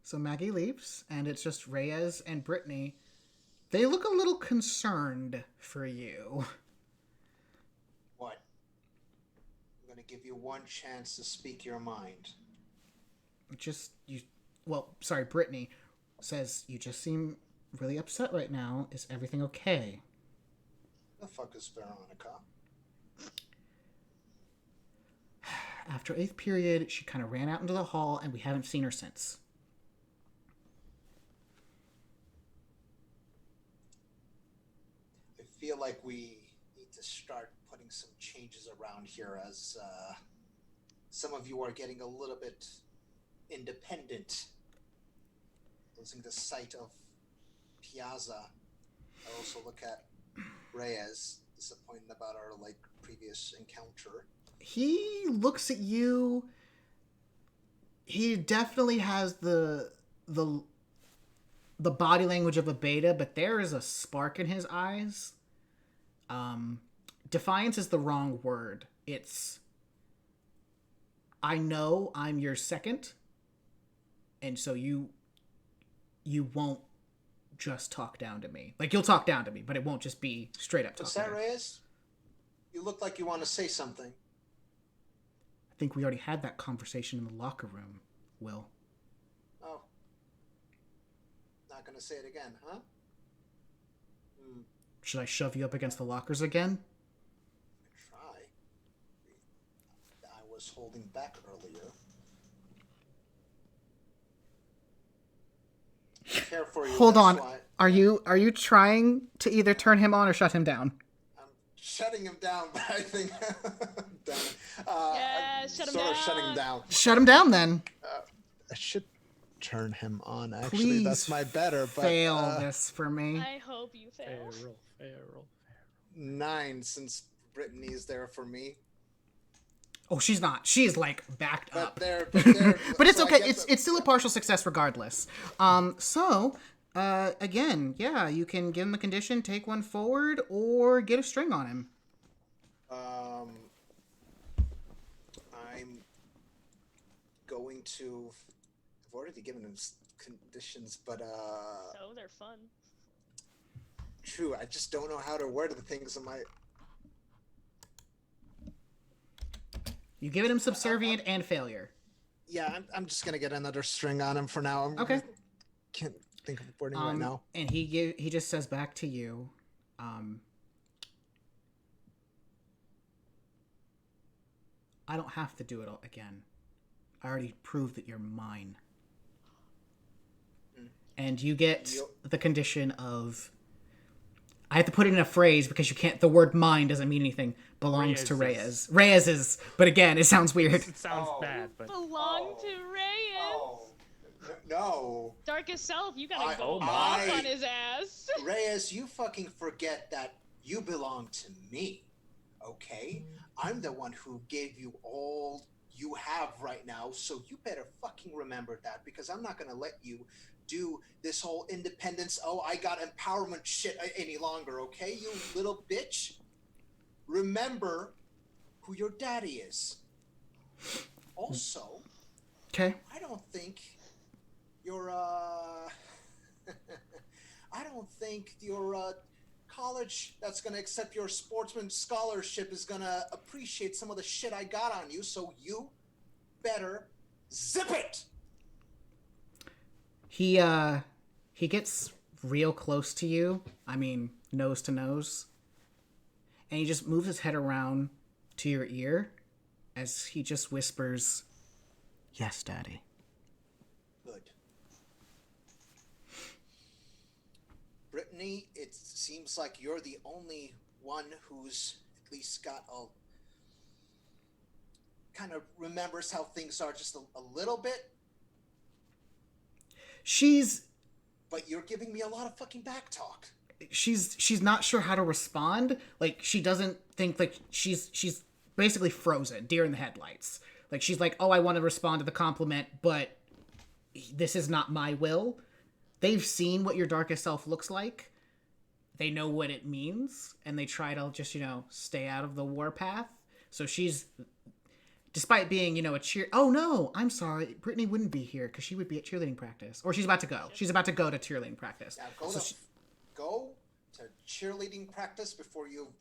[SPEAKER 1] So Maggie leaves, and it's just Reyes and Brittany. They look a little concerned for you.
[SPEAKER 3] What? I'm gonna give you one chance to speak your mind.
[SPEAKER 1] Brittany says, you just seem really upset right now. Is everything okay?
[SPEAKER 3] The fuck is Veronica?
[SPEAKER 1] After 8th period, she kind of ran out into the hall, and we haven't seen her since.
[SPEAKER 3] I feel like we need to start putting some changes around here, as some of you are getting a little bit independent. Losing the sight of Piazza. I also look at Reyes, disappointed about our previous encounter.
[SPEAKER 1] He looks at you. He definitely has the body language of a beta, but there is a spark in his eyes. Defiance is the wrong word. It's, I know I'm your second, and so you won't just talk down to me. Like, you'll talk down to me, but it won't just be straight up
[SPEAKER 3] What's
[SPEAKER 1] talking.
[SPEAKER 3] that, Reyes? You look like you want to say something.
[SPEAKER 1] I think we already had that conversation in the locker room, Will.
[SPEAKER 3] Oh. Not gonna say it again, huh?
[SPEAKER 1] Should I shove you up against the lockers again?
[SPEAKER 3] Try. I was holding back earlier. I care for you.
[SPEAKER 1] Hold
[SPEAKER 3] that's
[SPEAKER 1] on.
[SPEAKER 3] why.
[SPEAKER 1] Are you trying to either turn him on or shut him down?
[SPEAKER 3] I'm shutting him down, but I think damn it.
[SPEAKER 2] Yeah,
[SPEAKER 3] I'm
[SPEAKER 2] shut him
[SPEAKER 3] sort of
[SPEAKER 2] down.
[SPEAKER 3] shutting him down.
[SPEAKER 1] Shut him down then.
[SPEAKER 3] I should turn him on. Actually,
[SPEAKER 1] Please
[SPEAKER 3] that's my better. But
[SPEAKER 1] fail this for me.
[SPEAKER 2] I hope you fail.
[SPEAKER 6] Feral.
[SPEAKER 3] 9 since Brittany is there for me.
[SPEAKER 1] Oh, she's not. She is like backed
[SPEAKER 3] But
[SPEAKER 1] up.
[SPEAKER 3] they're
[SPEAKER 1] But it's
[SPEAKER 3] so I
[SPEAKER 1] okay.
[SPEAKER 3] guess
[SPEAKER 1] It's still a partial success regardless. Again, yeah, you can give him a condition, take one forward, or get a string on him.
[SPEAKER 3] I'm going to. I've already given him conditions, but
[SPEAKER 2] So they're fun.
[SPEAKER 3] true. I just don't know how to word the things in my.
[SPEAKER 1] You've given him subservient and failure.
[SPEAKER 3] Yeah, I'm just gonna get another string on him for now.
[SPEAKER 1] Okay.
[SPEAKER 3] Can't think of wording right now.
[SPEAKER 1] And he just says back to you, I don't have to do it all again. I already proved that you're mine. And you get the condition of, I have to put it in a phrase because you can't, the word mine doesn't mean anything, belongs to Reyes. Reyes's, but again, it sounds weird.
[SPEAKER 6] It sounds bad, but
[SPEAKER 2] Belong to Reyes.
[SPEAKER 3] No.
[SPEAKER 2] Darkest self, you gotta go
[SPEAKER 3] Oh
[SPEAKER 2] off
[SPEAKER 3] my.
[SPEAKER 2] on his ass.
[SPEAKER 3] Reyes, you fucking forget that you belong to me, okay? I'm the one who gave you all you have right now, so you better fucking remember that, because I'm not gonna let you do this whole independence, oh, I got empowerment shit any longer, okay, you little bitch? Remember who your daddy is. Also,
[SPEAKER 1] Okay.
[SPEAKER 3] I don't think your college that's gonna accept your sportsman scholarship is gonna appreciate some of the shit I got on you, so you better zip it.
[SPEAKER 1] He gets real close to you. I mean, nose to nose. And he just moves his head around to your ear as he just whispers, "Yes, Daddy."
[SPEAKER 3] Good. Brittany, it seems like you're the only one who's at least got a kind of remembers how things are just a little bit.
[SPEAKER 1] But
[SPEAKER 3] you're giving me a lot of fucking back talk.
[SPEAKER 1] She's not sure how to respond. Like, she doesn't think, like, she's basically frozen, deer in the headlights. Like, she's like, oh, I want to respond to the compliment, but this is not my will. They've seen what your darkest self looks like. They know what it means, and they try to just, stay out of the warpath. So she's, despite being, a cheer... Oh, no, I'm sorry. Brittany wouldn't be here because she would be at cheerleading practice. Or she's about to go. She's about to go to cheerleading practice.
[SPEAKER 3] Now go to cheerleading practice before you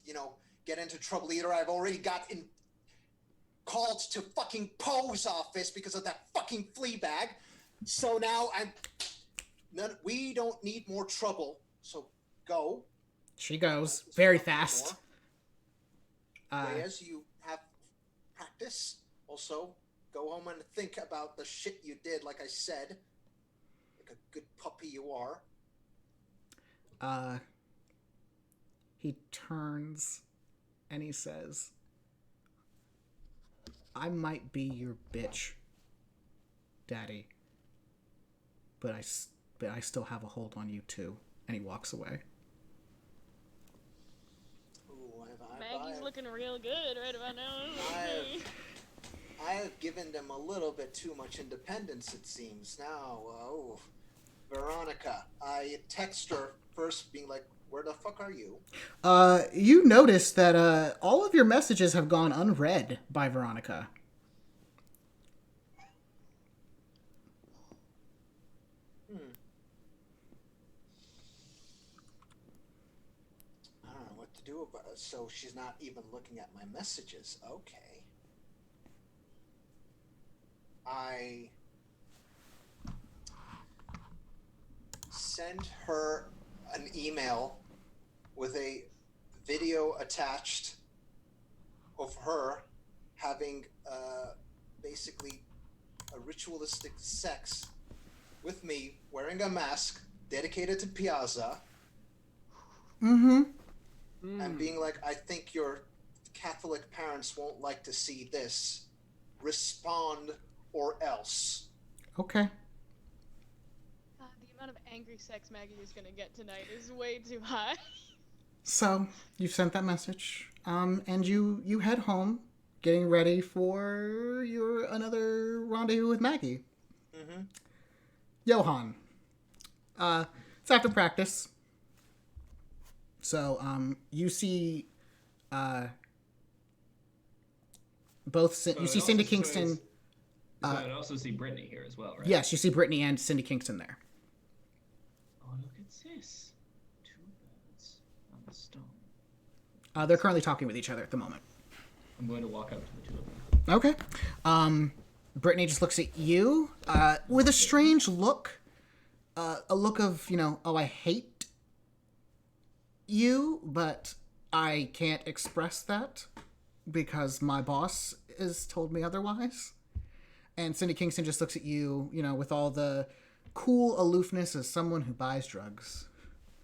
[SPEAKER 3] get into trouble either. I've already got called to fucking Poe's office because of that fucking flea bag. So now we don't need more trouble. So go.
[SPEAKER 1] She goes very fast.
[SPEAKER 3] As you have practice, also go home and think about the shit you did, like I said. Like a good puppy you are.
[SPEAKER 1] He turns and he says, I might be your bitch, Daddy, but I still have a hold on you too. And he walks away.
[SPEAKER 3] Ooh,
[SPEAKER 2] Maggie's looking real good right about now.
[SPEAKER 3] I have given them a little bit too much independence, it seems. Now, Veronica, I text her first being like, where the fuck are you?
[SPEAKER 1] You notice that all of your messages have gone unread by Veronica.
[SPEAKER 3] do about it? So she's not even looking at my messages. Okay. I send her an email with a video attached of her having basically a ritualistic sex with me wearing a mask dedicated to Piazza.
[SPEAKER 1] Mm-hmm.
[SPEAKER 3] And being like, I think your Catholic parents won't like to see this. Respond or else.
[SPEAKER 1] Okay.
[SPEAKER 2] The amount of angry sex Maggie is gonna get tonight is way too high.
[SPEAKER 1] So you've sent that message, and you head home, getting ready for your another rendezvous with Maggie.
[SPEAKER 3] Mm-hmm.
[SPEAKER 1] Johan. It's after practice. So you see you see Cindy Kingston.
[SPEAKER 7] So I'd also see Brittany here as well, right?
[SPEAKER 1] Yes, you see Brittany and Cindy Kingston there.
[SPEAKER 7] Oh, look at this. 2 birds on a stone.
[SPEAKER 1] They're currently talking with each other at the moment.
[SPEAKER 7] I'm going to walk up to the 2 of them.
[SPEAKER 1] Okay. Brittany just looks at you with a strange look. A look of, oh, I hate you, but I can't express that because my boss has told me otherwise. And Cindy Kingston just looks at you, with all the cool aloofness as someone who buys drugs.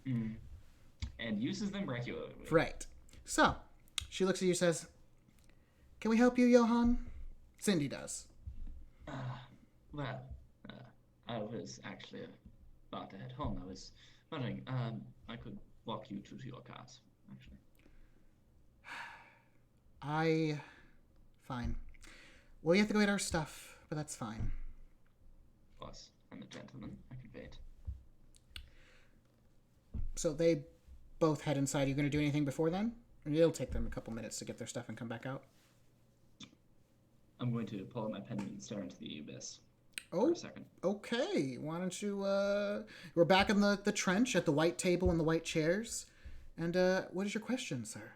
[SPEAKER 7] Mm. And uses them regularly.
[SPEAKER 1] Right. So, she looks at you and says, "Can we help you, Johan?" Cindy does.
[SPEAKER 7] I was actually about to head home. I was wondering, I could walk you to your cars, actually.
[SPEAKER 1] Fine. Well, you have to go get our stuff, but that's fine.
[SPEAKER 7] Of course, I'm a gentleman. I can wait.
[SPEAKER 1] So they both head inside. Are you going to do anything before then? It'll take them a couple minutes to get their stuff and come back out.
[SPEAKER 7] I'm going to pull out my pen and stare into the abyss for
[SPEAKER 1] Oh,
[SPEAKER 7] a second.
[SPEAKER 1] okay. Why don't you, we're back in the trench at the white table and the white chairs. And, what is your question, sir?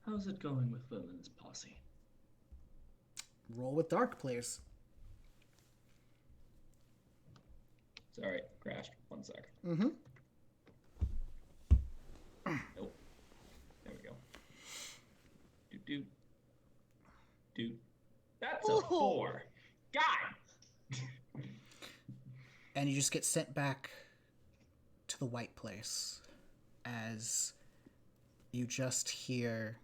[SPEAKER 7] How's it going with Will and his posse?
[SPEAKER 1] Roll with dark, please.
[SPEAKER 7] Sorry, crashed. 1 sec.
[SPEAKER 1] Mm-hmm.
[SPEAKER 7] Nope. There we go. Doot. That's a 4. God!
[SPEAKER 1] And you just get sent back to the white place as you just hear,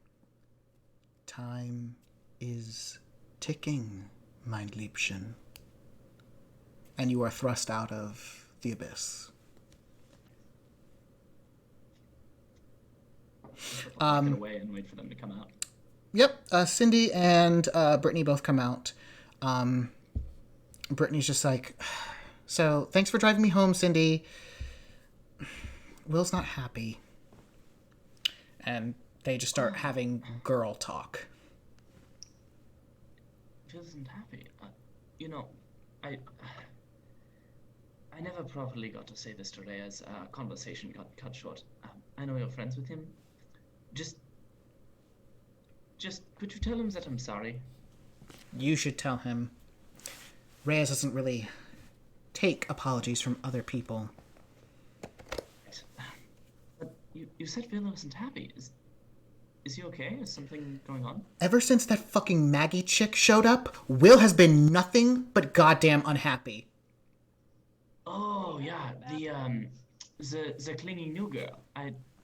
[SPEAKER 1] "Time is ticking, mein Liebchen." And you are thrust out of the abyss.
[SPEAKER 7] I'll get away and wait for them to come out.
[SPEAKER 1] Yep, Cindy and Brittany both come out. Brittany's just like, "So, thanks for driving me home, Cindy. Will's not happy." And they just start having girl talk.
[SPEAKER 7] He isn't happy. I never properly got to say this today as conversation got cut short. I know you're friends with him. Just could you tell him that I'm sorry?
[SPEAKER 1] You should tell him. Reyes doesn't really take apologies from other people.
[SPEAKER 7] But you said Villa wasn't happy. Is he okay? Is something going on?
[SPEAKER 1] Ever since that fucking Maggie chick showed up, Will has been nothing but goddamn unhappy.
[SPEAKER 7] Oh yeah, the clingy new girl.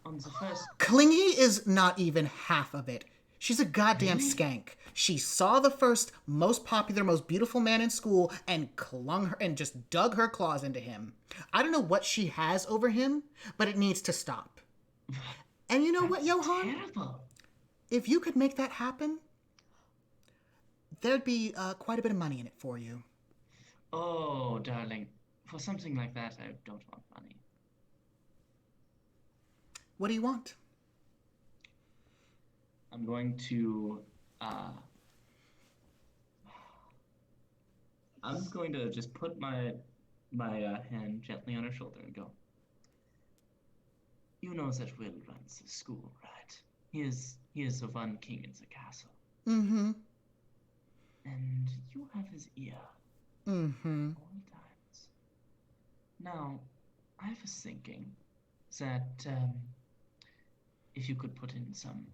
[SPEAKER 7] On the first.
[SPEAKER 1] Clingy is not even half of it. She's a goddamn skank. She saw the first most popular, most beautiful man in school and clung her and just dug her claws into him. I don't know what she has over him, but it needs to stop. And you know what, Johan?
[SPEAKER 7] Terrible.
[SPEAKER 1] If you could make that happen, there'd be quite a bit of money in it for you.
[SPEAKER 7] Oh, darling. For something like that, I don't want money.
[SPEAKER 1] What do you want?
[SPEAKER 7] I'm going to just put my hand gently on her shoulder and go, you know that Will runs the school, right? He is the one king in the castle.
[SPEAKER 1] Mm-hmm.
[SPEAKER 7] And you have his ear
[SPEAKER 1] Mm-hmm.
[SPEAKER 7] all times. Now, I was thinking that if you could put in some,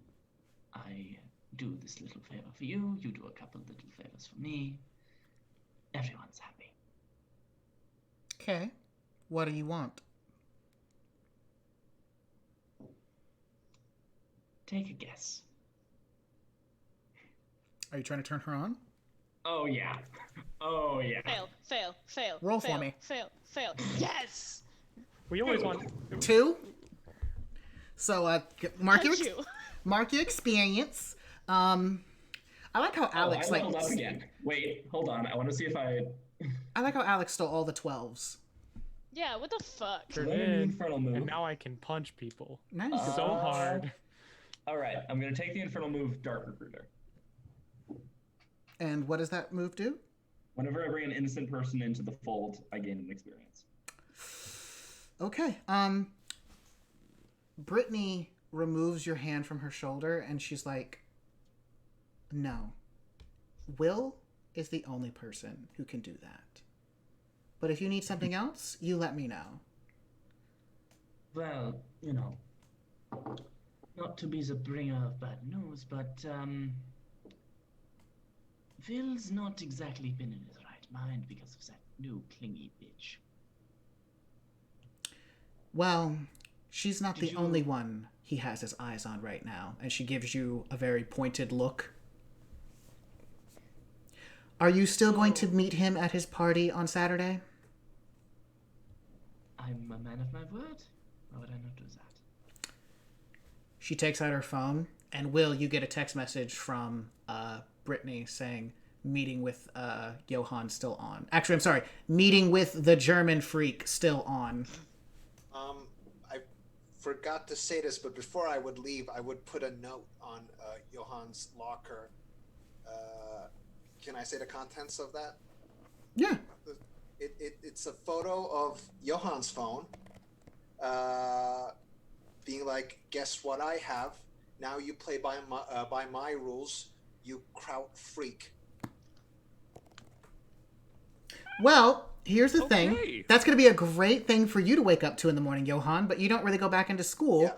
[SPEAKER 7] I do this little favor for you, you do a couple little favors for me, everyone's happy.
[SPEAKER 1] Okay. What do you want?
[SPEAKER 7] Take a guess.
[SPEAKER 1] Are you trying to turn her on?
[SPEAKER 7] Oh, yeah. Oh, yeah.
[SPEAKER 2] Fail.
[SPEAKER 1] Roll for
[SPEAKER 2] fail,
[SPEAKER 1] me.
[SPEAKER 2] Fail. Yes!
[SPEAKER 6] We always want.
[SPEAKER 1] 2. So, mark
[SPEAKER 2] How'd
[SPEAKER 1] your
[SPEAKER 2] you?
[SPEAKER 1] mark your experience. I like how Alex
[SPEAKER 7] I
[SPEAKER 1] like.
[SPEAKER 7] leveled up again. Wait, hold on. I want to see if I...
[SPEAKER 1] I like how Alex stole all the 12s.
[SPEAKER 2] Yeah, what the fuck?
[SPEAKER 6] Sure
[SPEAKER 7] Let me
[SPEAKER 6] did.
[SPEAKER 7] infernal move.
[SPEAKER 6] And now I can punch people.
[SPEAKER 1] Nice.
[SPEAKER 6] So hard.
[SPEAKER 7] All right, I'm going to take the infernal move, Dark Recruiter.
[SPEAKER 1] And what does that move do?
[SPEAKER 7] Whenever I bring an innocent person into the fold, I gain an experience.
[SPEAKER 1] Okay. Brittany removes your hand from her shoulder and she's like, no. Will is the only person who can do that. But if you need something else, you let me know.
[SPEAKER 7] Well, you know, not to be the bringer of bad news, but, Will's not exactly been in his right mind because of that new clingy bitch.
[SPEAKER 1] Well, she's not
[SPEAKER 7] Did
[SPEAKER 1] the
[SPEAKER 7] you-
[SPEAKER 1] only one he has his eyes on right now. And she gives you a very pointed look. Are you still going to meet him at his party on Saturday?
[SPEAKER 7] I'm a man of my word. Why would I not do that?
[SPEAKER 1] She takes out her phone, and Will, you get a text message from Brittany saying, meeting with Johann still on. Actually, I'm sorry, meeting with the German freak still on.
[SPEAKER 3] I forgot to say this, but before I would leave, I would put a note on Johann's locker. Can I say the contents of that?
[SPEAKER 1] Yeah.
[SPEAKER 3] It's a photo of Johann's phone, being like, guess what I have? Now you play by my rules, you kraut freak.
[SPEAKER 1] Well, here's the
[SPEAKER 5] Okay.
[SPEAKER 1] thing. That's going to be a great thing for you to wake up to in the morning, Johann, but you don't really go back into school.
[SPEAKER 3] Yeah.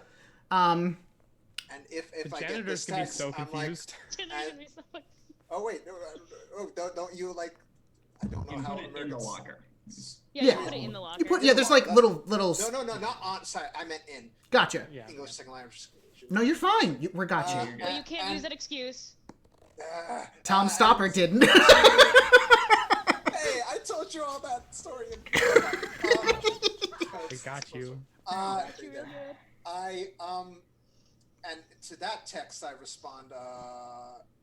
[SPEAKER 3] And if
[SPEAKER 6] The
[SPEAKER 3] I get
[SPEAKER 6] janitors
[SPEAKER 3] this
[SPEAKER 6] can be
[SPEAKER 3] text,
[SPEAKER 6] so
[SPEAKER 3] I'm like,
[SPEAKER 6] confused.
[SPEAKER 3] oh wait, no, don't you like? I don't know
[SPEAKER 7] You
[SPEAKER 3] how
[SPEAKER 7] put it in the
[SPEAKER 3] Americans.
[SPEAKER 7] locker.
[SPEAKER 2] Yeah,
[SPEAKER 1] Yeah.
[SPEAKER 2] you put it in the locker.
[SPEAKER 1] You put, yeah, there's like little.
[SPEAKER 3] No, not on. Sorry, I meant in.
[SPEAKER 1] Gotcha.
[SPEAKER 6] Yeah.
[SPEAKER 3] English second language.
[SPEAKER 1] No, you're fine. We got you.
[SPEAKER 2] Well, you can't use that excuse.
[SPEAKER 1] Tom Stopper didn't.
[SPEAKER 3] Hey, I told you all that story.
[SPEAKER 6] We got you.
[SPEAKER 2] Got you real good.
[SPEAKER 3] And to that text I respond,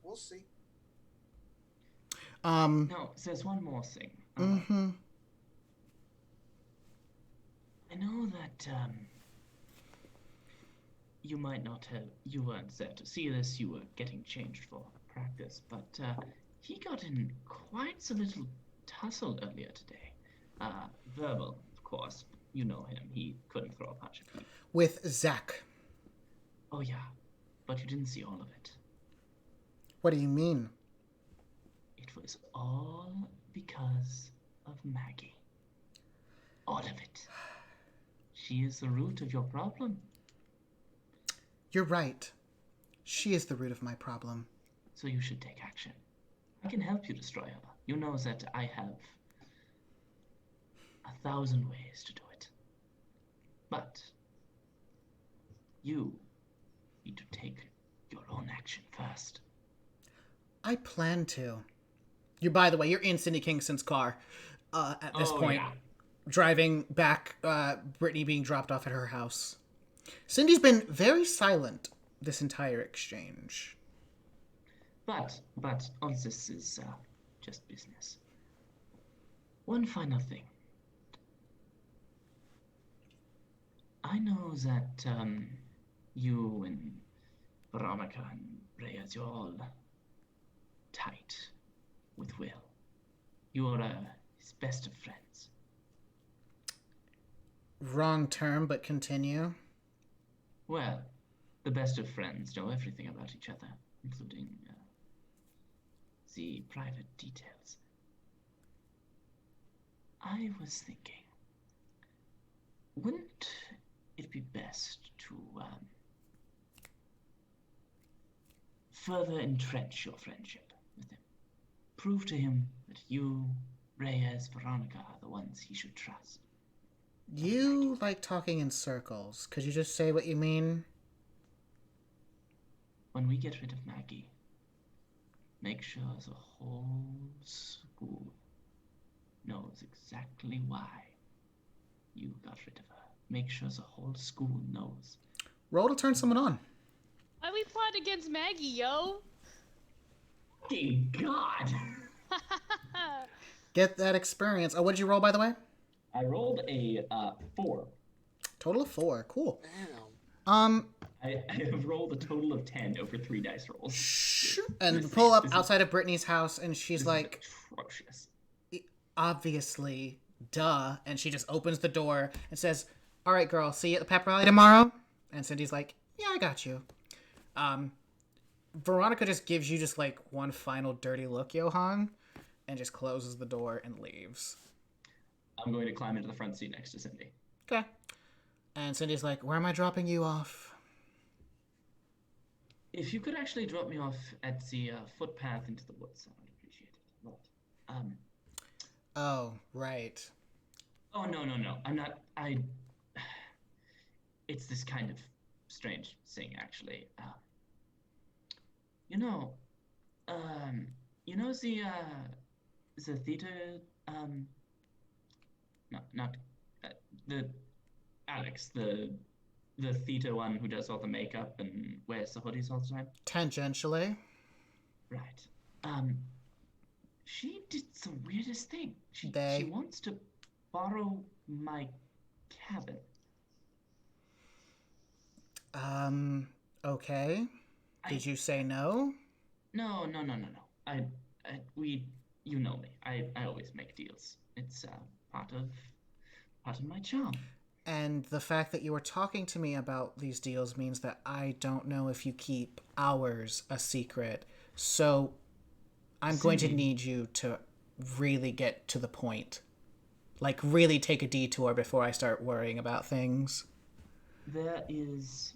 [SPEAKER 3] we'll see.
[SPEAKER 7] No, there's one more thing.
[SPEAKER 1] Mm-hmm.
[SPEAKER 7] I know that you might not have, you weren't there to see this, you were getting changed for practice, but he got in quite a little tussle earlier today. Verbal, of course, you know him, he couldn't throw a punch at me.
[SPEAKER 1] With Zach.
[SPEAKER 7] Oh yeah, but you didn't see all of it.
[SPEAKER 1] What do you mean?
[SPEAKER 7] It was all because of Maggie. All of it. She is the root of your problem.
[SPEAKER 1] You're right. She is the root of my problem.
[SPEAKER 7] So you should take action. I can help you destroy her. You know that I have 1,000 ways to do it. But you need to take your own action first.
[SPEAKER 1] I plan to. By the way, you're in Cindy Kingston's car at this point.
[SPEAKER 7] Yeah.
[SPEAKER 1] Driving back, Brittany being dropped off at her house. Cindy's been very silent this entire exchange.
[SPEAKER 7] But all this is just business. One final thing. I know that you and Veronica and Reyes, you're all tight with Will. You are his best of friends.
[SPEAKER 1] Wrong term, but continue.
[SPEAKER 7] Well, the best of friends know everything about each other, including the private details. I was thinking, wouldn't it be best to further entrench your friendship with him? Prove to him that you, Reyes, Veronica are the ones he should trust.
[SPEAKER 1] You like talking in circles. Could you just say what you mean?
[SPEAKER 7] When we get rid of Maggie, make sure the whole school knows exactly why you got rid of her. Make sure the whole school knows.
[SPEAKER 1] Roll to turn someone on.
[SPEAKER 2] Why we plot against Maggie, yo?
[SPEAKER 7] Fucking God!
[SPEAKER 1] Get that experience. Oh, what did you roll, by the way?
[SPEAKER 7] I rolled a 4.
[SPEAKER 1] Total of 4. Cool.
[SPEAKER 3] Damn.
[SPEAKER 7] I have rolled a total of 10 over 3 dice rolls.
[SPEAKER 1] And pull up outside of Brittany's house, and she's like,
[SPEAKER 7] atrocious.
[SPEAKER 1] obviously, duh. And she just opens the door and says, all right, girl, see you at the pep rally tomorrow? And Cindy's like, yeah, I got you. Veronica just gives you just like one final dirty look, Johan, and just closes the door and leaves.
[SPEAKER 7] I'm going to climb into the front seat next to Cindy.
[SPEAKER 1] Okay. And Cindy's like, where am I dropping you off?
[SPEAKER 7] If you could actually drop me off at the footpath into the woods, I would appreciate it a lot.
[SPEAKER 1] Oh, right.
[SPEAKER 7] Oh, no. I'm not... It's this kind of strange thing, actually. The theater, the Alex, the theater one who does all the makeup and wears the hoodies all the time?
[SPEAKER 1] Tangentially.
[SPEAKER 7] Right. She did the weirdest thing. She
[SPEAKER 1] They-
[SPEAKER 7] wants to borrow my cabin.
[SPEAKER 1] Okay. Did you say no?
[SPEAKER 7] No. You know me. I always make deals. It's part of my charm.
[SPEAKER 1] And the fact that you were talking to me about these deals means that I don't know if you keep ours a secret. So I'm going to need you to really get to the point. Like, really take a detour before I start worrying about things.
[SPEAKER 7] There is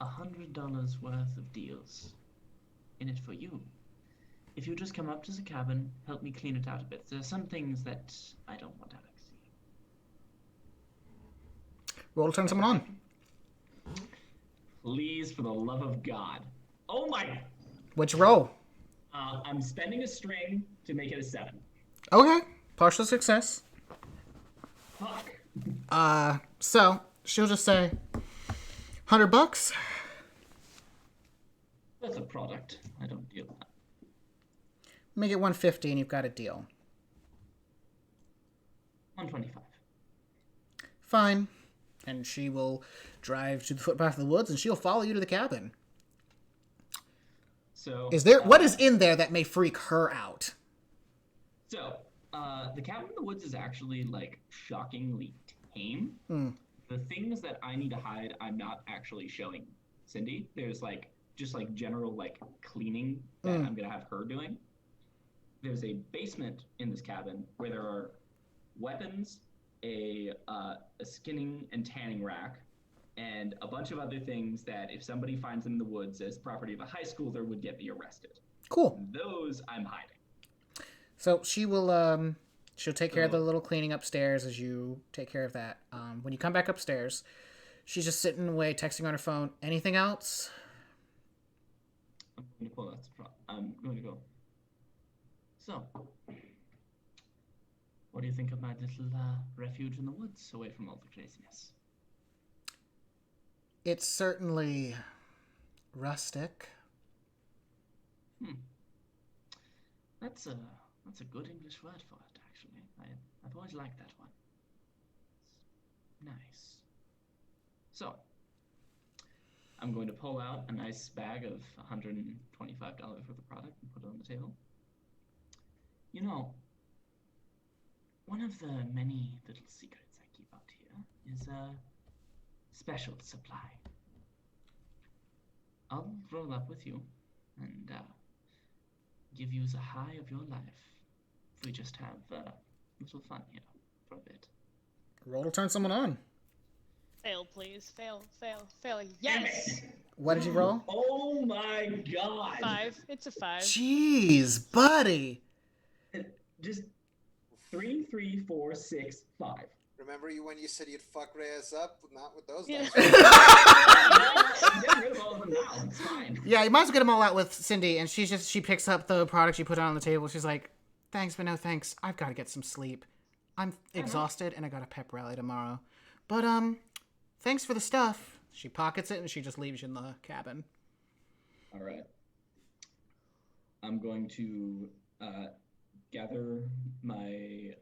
[SPEAKER 7] $100 worth of deals in it for you. If you just come up to the cabin, help me clean it out a bit. There are some things that I don't want Alex to see.
[SPEAKER 1] Roll to turn someone on.
[SPEAKER 7] Please, for the love of God. Oh my!
[SPEAKER 1] What'd you roll?
[SPEAKER 7] I'm spending a string to make it a 7.
[SPEAKER 1] Okay. Partial success.
[SPEAKER 7] Fuck.
[SPEAKER 1] So she'll just say, $100.
[SPEAKER 7] That's a product. I don't deal with that.
[SPEAKER 1] Make it $150 and you've got a deal.
[SPEAKER 7] $125.
[SPEAKER 1] Fine. And she will drive to the footpath of the woods and she'll follow you to the cabin.
[SPEAKER 7] So
[SPEAKER 1] What is in there that may freak her out?
[SPEAKER 7] So, the cabin in the woods is actually, like, shockingly tame. The things that I need to hide, I'm not actually showing Cindy. There's, like, just, like, general, like, cleaning that I'm gonna have her doing. There's a basement in this cabin where there are weapons, a skinning and tanning rack, and a bunch of other things that if somebody finds them in the woods as property of a high schooler would get me arrested.
[SPEAKER 1] Cool.
[SPEAKER 7] Those I'm hiding.
[SPEAKER 1] So she will, she'll take care of the little cleaning upstairs as you take care of that. When you come back upstairs, she's just sitting away, texting on her phone. Anything else?
[SPEAKER 7] I'm going to pull that. I'm going to go. So, what do you think of my little refuge in the woods, away from all the craziness?
[SPEAKER 1] It's certainly rustic.
[SPEAKER 7] That's a good English word for it, actually. I've always liked that one. It's nice. So, I'm going to pull out a nice bag of $125 worth of product and put it on the table. You know, one of the many little secrets I keep out here is special supply. I'll roll up with you and give you the high of your life. If we just have a little fun here for a bit.
[SPEAKER 1] Roll to turn someone on.
[SPEAKER 2] Fail, please. Fail, fail, fail. Yes!
[SPEAKER 1] What did you roll?
[SPEAKER 4] Oh my god!
[SPEAKER 2] 5. It's a 5.
[SPEAKER 1] Jeez, buddy.
[SPEAKER 4] Just 3, 3, 4, 6, 5.
[SPEAKER 3] Remember you when you said you'd fuck Reyes up? Not with those
[SPEAKER 2] Yeah.
[SPEAKER 3] dice.
[SPEAKER 4] I'm getting rid of all of them now. It's fine.
[SPEAKER 1] Yeah, you might as well get them all out with Cindy, and she picks up the product you put on the table. She's like, thanks, but no thanks. I've got to get some sleep. I'm exhausted, and I got a pep rally tomorrow. But, thanks for the stuff. She pockets it, and she just leaves you in the cabin.
[SPEAKER 8] All right. I'm going to gather my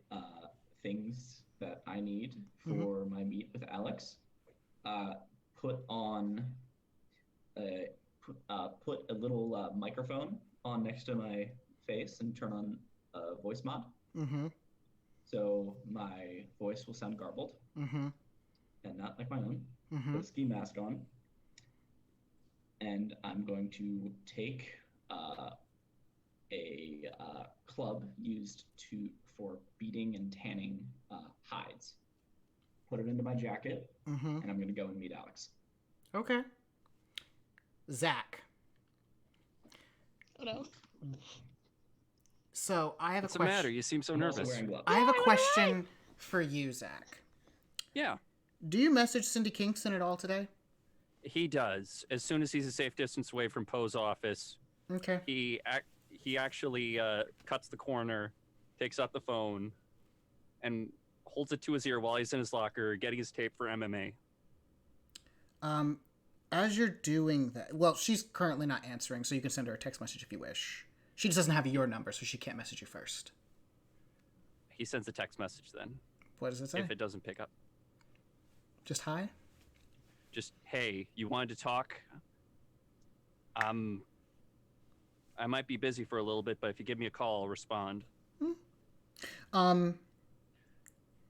[SPEAKER 8] things that I need for my meet with Alex. Put on put a little microphone on next to my face and turn on a voice mod.
[SPEAKER 1] Mm-hmm.
[SPEAKER 8] So my voice will sound garbled
[SPEAKER 1] Mm-hmm.
[SPEAKER 8] and not like my own.
[SPEAKER 1] Mm-hmm.
[SPEAKER 8] Put a ski mask on, and I'm going to take a club used for beating and tanning hides. Put it into my jacket,
[SPEAKER 1] Mm-hmm.
[SPEAKER 8] and I'm going to go and meet Alex.
[SPEAKER 1] Okay. Zach.
[SPEAKER 2] Oh no.
[SPEAKER 1] So I have
[SPEAKER 5] What's
[SPEAKER 1] a
[SPEAKER 5] the
[SPEAKER 1] question.
[SPEAKER 5] matter? You seem so
[SPEAKER 8] I'm also
[SPEAKER 5] nervous.
[SPEAKER 8] wearing gloves.
[SPEAKER 1] I have a question for you, Zach.
[SPEAKER 5] Yeah,
[SPEAKER 1] Do you message Cindy Kingston at all today?
[SPEAKER 5] he does. As soon as he's a safe distance away from Poe's office,
[SPEAKER 1] Okay.
[SPEAKER 5] he actually cuts the corner, takes out the phone, and holds it to his ear while he's in his locker getting his tape for MMA.
[SPEAKER 1] As you're doing that, well, she's currently not answering, so you can send her a text message if you wish. She just doesn't have your number, so she can't message you first.
[SPEAKER 5] He sends a text message then,
[SPEAKER 1] What does it say?
[SPEAKER 5] if it doesn't pick up.
[SPEAKER 1] Just hi?
[SPEAKER 5] Just, hey, you wanted to talk? I might be busy for a little bit, but if you give me a call, I'll respond.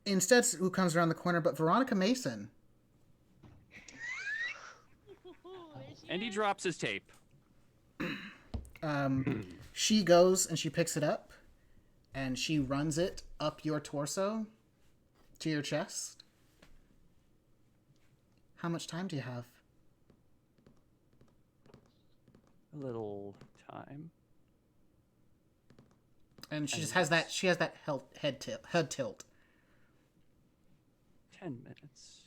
[SPEAKER 1] Instead, who comes around the corner but Veronica Mason?
[SPEAKER 5] And he drops his tape.
[SPEAKER 1] She goes and she picks it up, and she runs it up your torso to your chest. How much time do you have?
[SPEAKER 5] A little time.
[SPEAKER 1] And she just has that. She has that head tilt.
[SPEAKER 5] 10 minutes.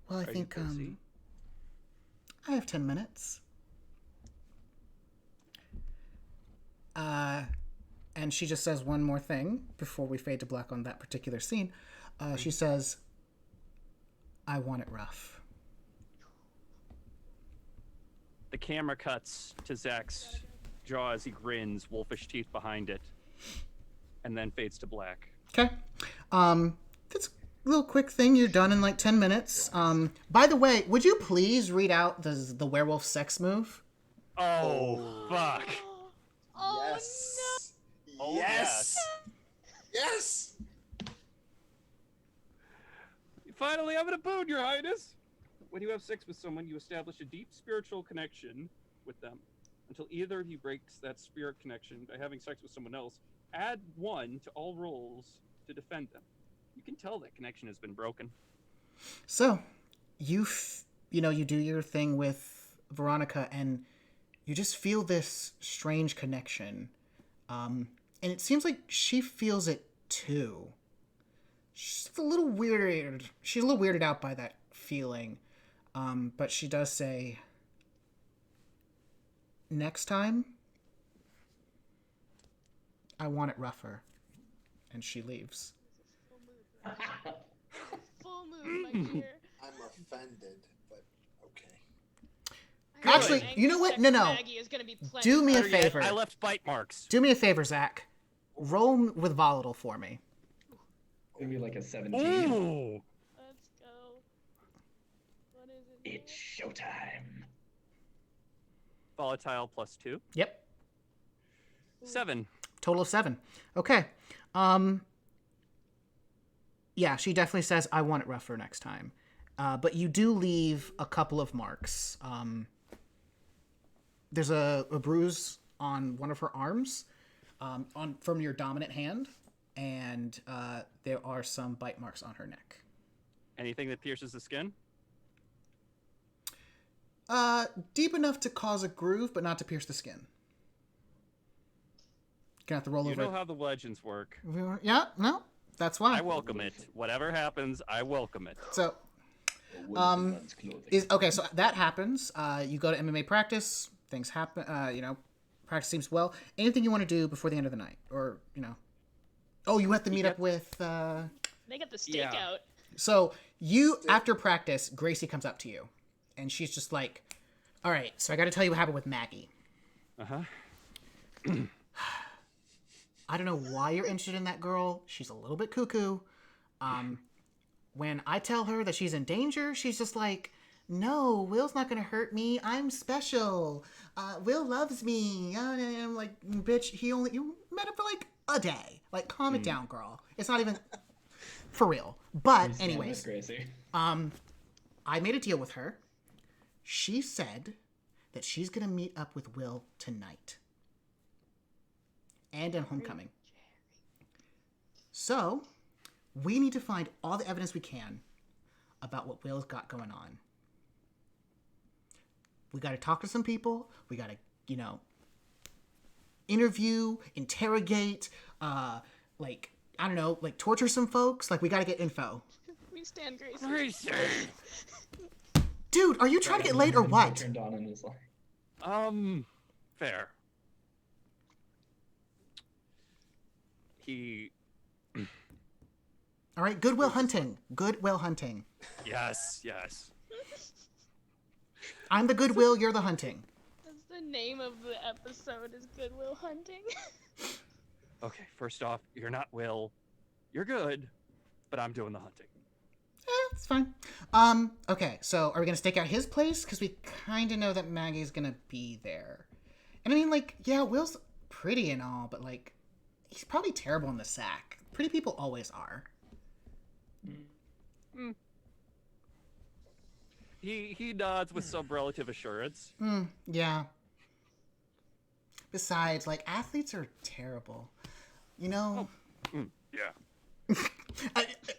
[SPEAKER 1] Well, I
[SPEAKER 5] Are you
[SPEAKER 1] think
[SPEAKER 5] busy?
[SPEAKER 1] I have 10 minutes. And she just says one more thing before we fade to black on that particular scene. She says, I want it rough.
[SPEAKER 5] The camera cuts to Zach's jaw as he grins, wolfish teeth behind it, and then fades to black.
[SPEAKER 1] Okay. That's a little quick thing. You're done in like 10 minutes. By the way, would you please read out the werewolf sex move?
[SPEAKER 5] Oh, fuck.
[SPEAKER 2] Oh
[SPEAKER 3] Yes.
[SPEAKER 5] Oh,
[SPEAKER 3] Yes. Yes.
[SPEAKER 5] You finally having a boon, Your Highness. When you have sex with someone, you establish a deep spiritual connection with them. Until either of you breaks that spirit connection by having sex with someone else, add 1 to all rolls to defend them. You can tell that connection has been broken.
[SPEAKER 1] So, you do your thing with Veronica, and you just feel this strange connection. And it seems like she feels it too. She's a little weird. She's a little weirded out by that feeling. But she does say, next time, I want it rougher. And she leaves.
[SPEAKER 2] Full moon, my dear.
[SPEAKER 3] I'm offended, but okay.
[SPEAKER 1] Actually, you know what? No.
[SPEAKER 2] Maggie is gonna be plenty
[SPEAKER 1] Do me a
[SPEAKER 5] Better yet,
[SPEAKER 1] favor.
[SPEAKER 5] I left bite marks.
[SPEAKER 1] Do me a favor, Zach. Roll with volatile for me.
[SPEAKER 8] Maybe like a 17.
[SPEAKER 5] Ooh!
[SPEAKER 2] Let's go. What is it?
[SPEAKER 8] It's showtime.
[SPEAKER 5] Volatile +2.
[SPEAKER 1] Yep.
[SPEAKER 5] 7.
[SPEAKER 1] Total of 7. Okay. Yeah, she definitely says, I want it rougher next time. But you do leave a couple of marks. There's a bruise on one of her arms from your dominant hand, and there are some bite marks on her neck.
[SPEAKER 5] Anything that pierces the skin?
[SPEAKER 1] Deep enough to cause a groove, but not to pierce the skin. Gonna have to roll
[SPEAKER 5] You
[SPEAKER 1] over.
[SPEAKER 5] know how the legends work.
[SPEAKER 1] Yeah, no, that's why.
[SPEAKER 5] I welcome it. Whatever happens, I welcome it.
[SPEAKER 1] So, so that happens. You go to MMA practice. Things happen. Practice seems well. Anything you want to do before the end of the night, or Oh, you have to meet up with.
[SPEAKER 2] They get the steak out.
[SPEAKER 1] So after practice, Gracie comes up to you, and she's just like, "All right, so I got to tell you what happened with Maggie." I don't know why you're interested in that girl. She's a little bit cuckoo. When I tell her that she's in danger, she's just like, "No, Will's not gonna hurt me. I'm special. Will loves me." And I'm like, "Bitch, you met him for like a day. Like, calm it down, girl. It's not even for real." But anyways, I made a deal with her. She said that she's gonna meet up with Will tonight. And on homecoming. So, we need to find all the evidence we can about what Will's got going on. We got to talk to some people. We got to, interview, interrogate, torture some folks. Like, we got to get info.
[SPEAKER 2] We stand Gracie.
[SPEAKER 5] Gracie!
[SPEAKER 1] Dude, are you trying to get laid or what?
[SPEAKER 8] Turned on in his life.
[SPEAKER 5] Fair. He...
[SPEAKER 1] All right, Goodwill Hunting. Goodwill Hunting.
[SPEAKER 5] Yes.
[SPEAKER 1] I'm the Goodwill, you're the hunting.
[SPEAKER 2] That's the name of the episode, is Goodwill Hunting.
[SPEAKER 5] Okay, first off, you're not Will. You're good, but I'm doing the hunting.
[SPEAKER 1] It's fine. Okay, so are we going to stake out his place? Because we kind of know that Maggie's going to be there. And I mean, Will's pretty and all, but, he's probably terrible in the sack. Pretty people always are.
[SPEAKER 5] He nods with some relative assurance.
[SPEAKER 1] Yeah. Besides, athletes are terrible.
[SPEAKER 5] Yeah.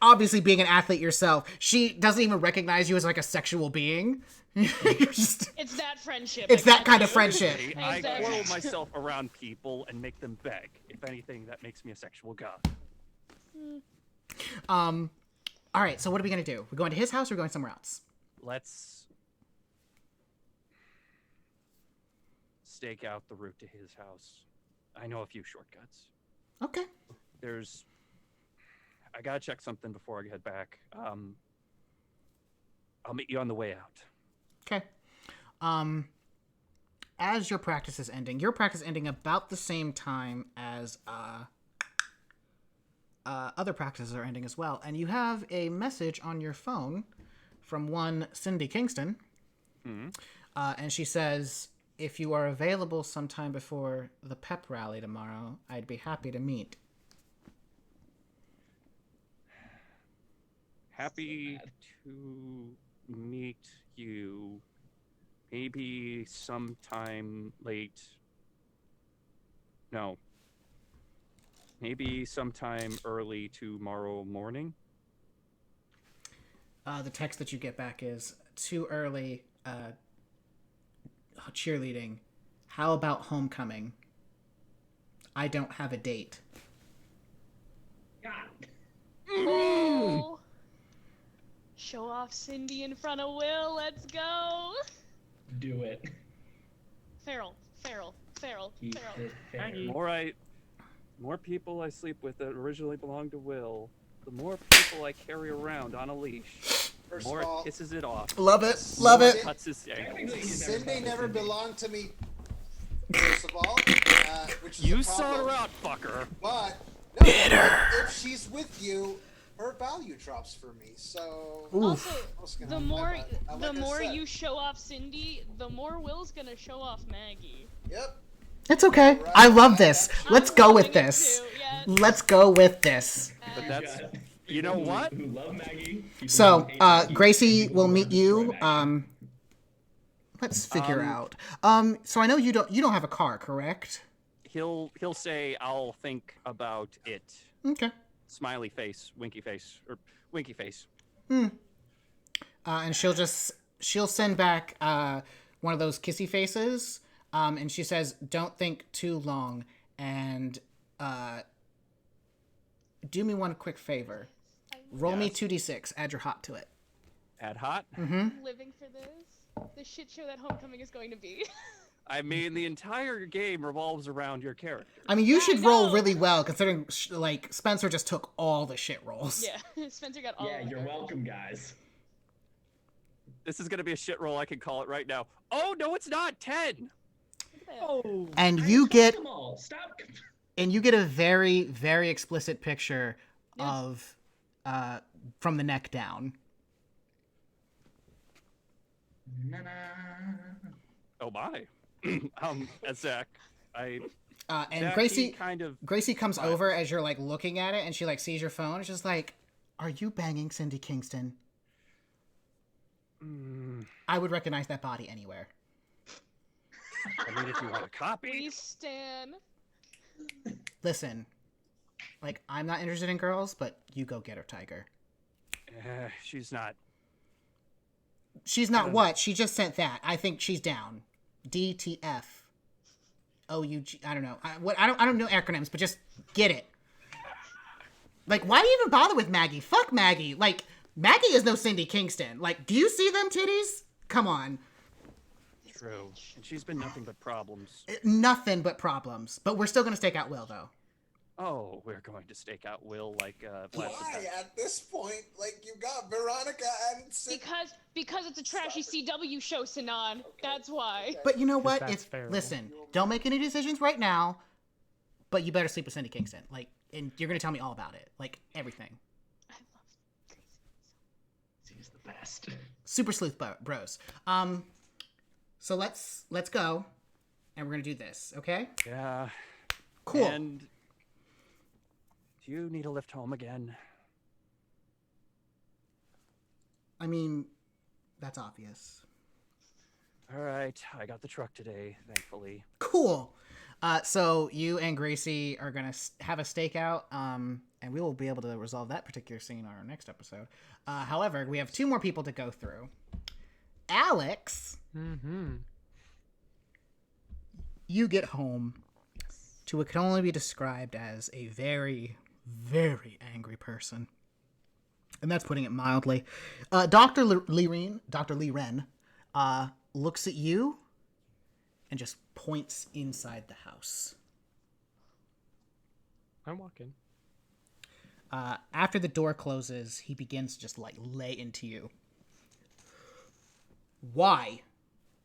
[SPEAKER 1] Obviously, being an athlete yourself, she doesn't even recognize you as a sexual being.
[SPEAKER 2] It's that friendship.
[SPEAKER 1] It's that kind of friendship.
[SPEAKER 5] I coil myself around people and make them beg. If anything, that makes me a sexual god.
[SPEAKER 1] All right, so what are we going to do? We're going to his house or we're going somewhere else?
[SPEAKER 5] Let's stake out the route to his house. I know a few shortcuts.
[SPEAKER 1] Okay.
[SPEAKER 5] I gotta check something before I head back. I'll meet you on the way out.
[SPEAKER 1] Okay. As your practice is ending about the same time as other practices are ending as well, and you have a message on your phone from one Cindy Kingston. And she says, "If you are available sometime before the pep rally tomorrow, I'd be happy to meet."
[SPEAKER 5] Happy to meet you. Maybe sometime late. No. Maybe sometime early tomorrow morning.
[SPEAKER 1] The text that you get back is, "Too early, cheerleading. How about homecoming? I don't have a date."
[SPEAKER 2] Oh. Show off Cindy in front of Will. Let's go.
[SPEAKER 8] Do it.
[SPEAKER 2] Feral.
[SPEAKER 8] Keep it fair.
[SPEAKER 5] More people I sleep with that originally belonged to Will, the more people I carry around on a leash, the more it pisses it off.
[SPEAKER 1] Love it. Love it.
[SPEAKER 5] Cuts his ankles.
[SPEAKER 3] Cindy never belonged to me, first of all. Which is
[SPEAKER 5] You
[SPEAKER 3] a
[SPEAKER 5] sought
[SPEAKER 3] problem.
[SPEAKER 5] her out, fucker.
[SPEAKER 3] But no, if she's with you, her value drops for me. So
[SPEAKER 2] Also, the more you show off Cindy, the more Will's gonna show off Maggie.
[SPEAKER 3] Yep.
[SPEAKER 1] It's okay. I love this. Let's go with this.
[SPEAKER 2] Yes.
[SPEAKER 1] Let's go with this.
[SPEAKER 5] But that's You know what?
[SPEAKER 8] Who love Maggie. people
[SPEAKER 1] So,
[SPEAKER 8] who hate Maggie,
[SPEAKER 1] Gracie
[SPEAKER 8] and people
[SPEAKER 1] will
[SPEAKER 8] who
[SPEAKER 1] meet
[SPEAKER 8] wanna destroy
[SPEAKER 1] you.
[SPEAKER 8] Maggie.
[SPEAKER 1] Let's figure
[SPEAKER 5] Um,
[SPEAKER 1] out. So I know you don't have a car, correct?
[SPEAKER 5] He'll say, "I'll think about it."
[SPEAKER 1] Okay.
[SPEAKER 5] Smiley face, winky face, or winky face.
[SPEAKER 1] And she'll send back one of those kissy faces, and she says, "Don't think too long, and do me one quick favor. Roll me
[SPEAKER 5] Yes.
[SPEAKER 1] 2d6. Add your hot to it."
[SPEAKER 5] Add hot.
[SPEAKER 2] I'm living for this. The shit show that Homecoming is going to be.
[SPEAKER 5] I mean, the entire game revolves around your character.
[SPEAKER 1] I mean, you should
[SPEAKER 2] I
[SPEAKER 1] roll
[SPEAKER 2] know.
[SPEAKER 1] really well, considering Spencer just took all the shit rolls.
[SPEAKER 2] Yeah, Spencer got all
[SPEAKER 8] Yeah,
[SPEAKER 2] of
[SPEAKER 8] you're
[SPEAKER 2] it.
[SPEAKER 8] welcome, guys.
[SPEAKER 5] This is gonna be a shit roll. I can call it right now. Oh no, it's not 10.
[SPEAKER 6] Oh,
[SPEAKER 1] And
[SPEAKER 8] I
[SPEAKER 1] you
[SPEAKER 8] trust
[SPEAKER 1] get
[SPEAKER 8] them all. Stop.
[SPEAKER 1] a very, very explicit picture
[SPEAKER 2] Yes.
[SPEAKER 1] of from the neck down.
[SPEAKER 8] Na-na.
[SPEAKER 5] Oh my. As Zach,
[SPEAKER 1] And
[SPEAKER 5] Zach, he
[SPEAKER 1] Gracie
[SPEAKER 5] kind of.
[SPEAKER 1] Gracie comes
[SPEAKER 5] Right.
[SPEAKER 1] over as you're like looking at it, and she like sees your phone. It's just like, "Are you banging Cindy Kingston?" I would recognize that body anywhere.
[SPEAKER 5] I mean, if you want a copy.
[SPEAKER 2] We stan.
[SPEAKER 1] Listen, like, I'm not interested in girls, but you go get her, Tiger.
[SPEAKER 5] She's not.
[SPEAKER 1] She's not what? She just sent that. I think she's down. DTF. OUG. I don't know. I don't know acronyms, but just get it. Like, why do you even bother with Maggie? Fuck Maggie. Like, Maggie is no Cindy Kingston. Like, do you see them titties? Come on.
[SPEAKER 5] True. And she's been nothing but problems.
[SPEAKER 1] Nothing but problems. But we're still gonna stake out Will, though.
[SPEAKER 5] Oh, we're going to stake out Will like Vlad
[SPEAKER 3] Why
[SPEAKER 5] the Pet.
[SPEAKER 3] at this point? Like, you got Veronica and Sid.
[SPEAKER 2] Because it's a trashy CW show, Sinan. That's why.
[SPEAKER 1] But you know what?
[SPEAKER 6] that's
[SPEAKER 1] It's
[SPEAKER 6] fair.
[SPEAKER 1] listen. Don't make any decisions right now. But you better sleep with Cindy Kingston. Like, and you're gonna tell me all about it. Like, everything.
[SPEAKER 2] I love Gracie.
[SPEAKER 7] He's the best.
[SPEAKER 1] Super sleuth bros. So let's go, and we're gonna do this. Okay?
[SPEAKER 5] Yeah.
[SPEAKER 1] Cool.
[SPEAKER 5] And do you need a lift home again?
[SPEAKER 1] I mean, that's obvious.
[SPEAKER 5] All right, I got the truck today, thankfully.
[SPEAKER 1] Cool. So you and Gracie are gonna have a stakeout, and we will be able to resolve that particular scene on our next episode. However, we have 2 more people to go through. Alex, you get home to what can only be described as a very, very angry person. And that's putting it mildly. Dr. Lee Wren looks at you and just points inside the house.
[SPEAKER 6] I'm walking.
[SPEAKER 1] After the door closes, he begins to just like lay into you. Why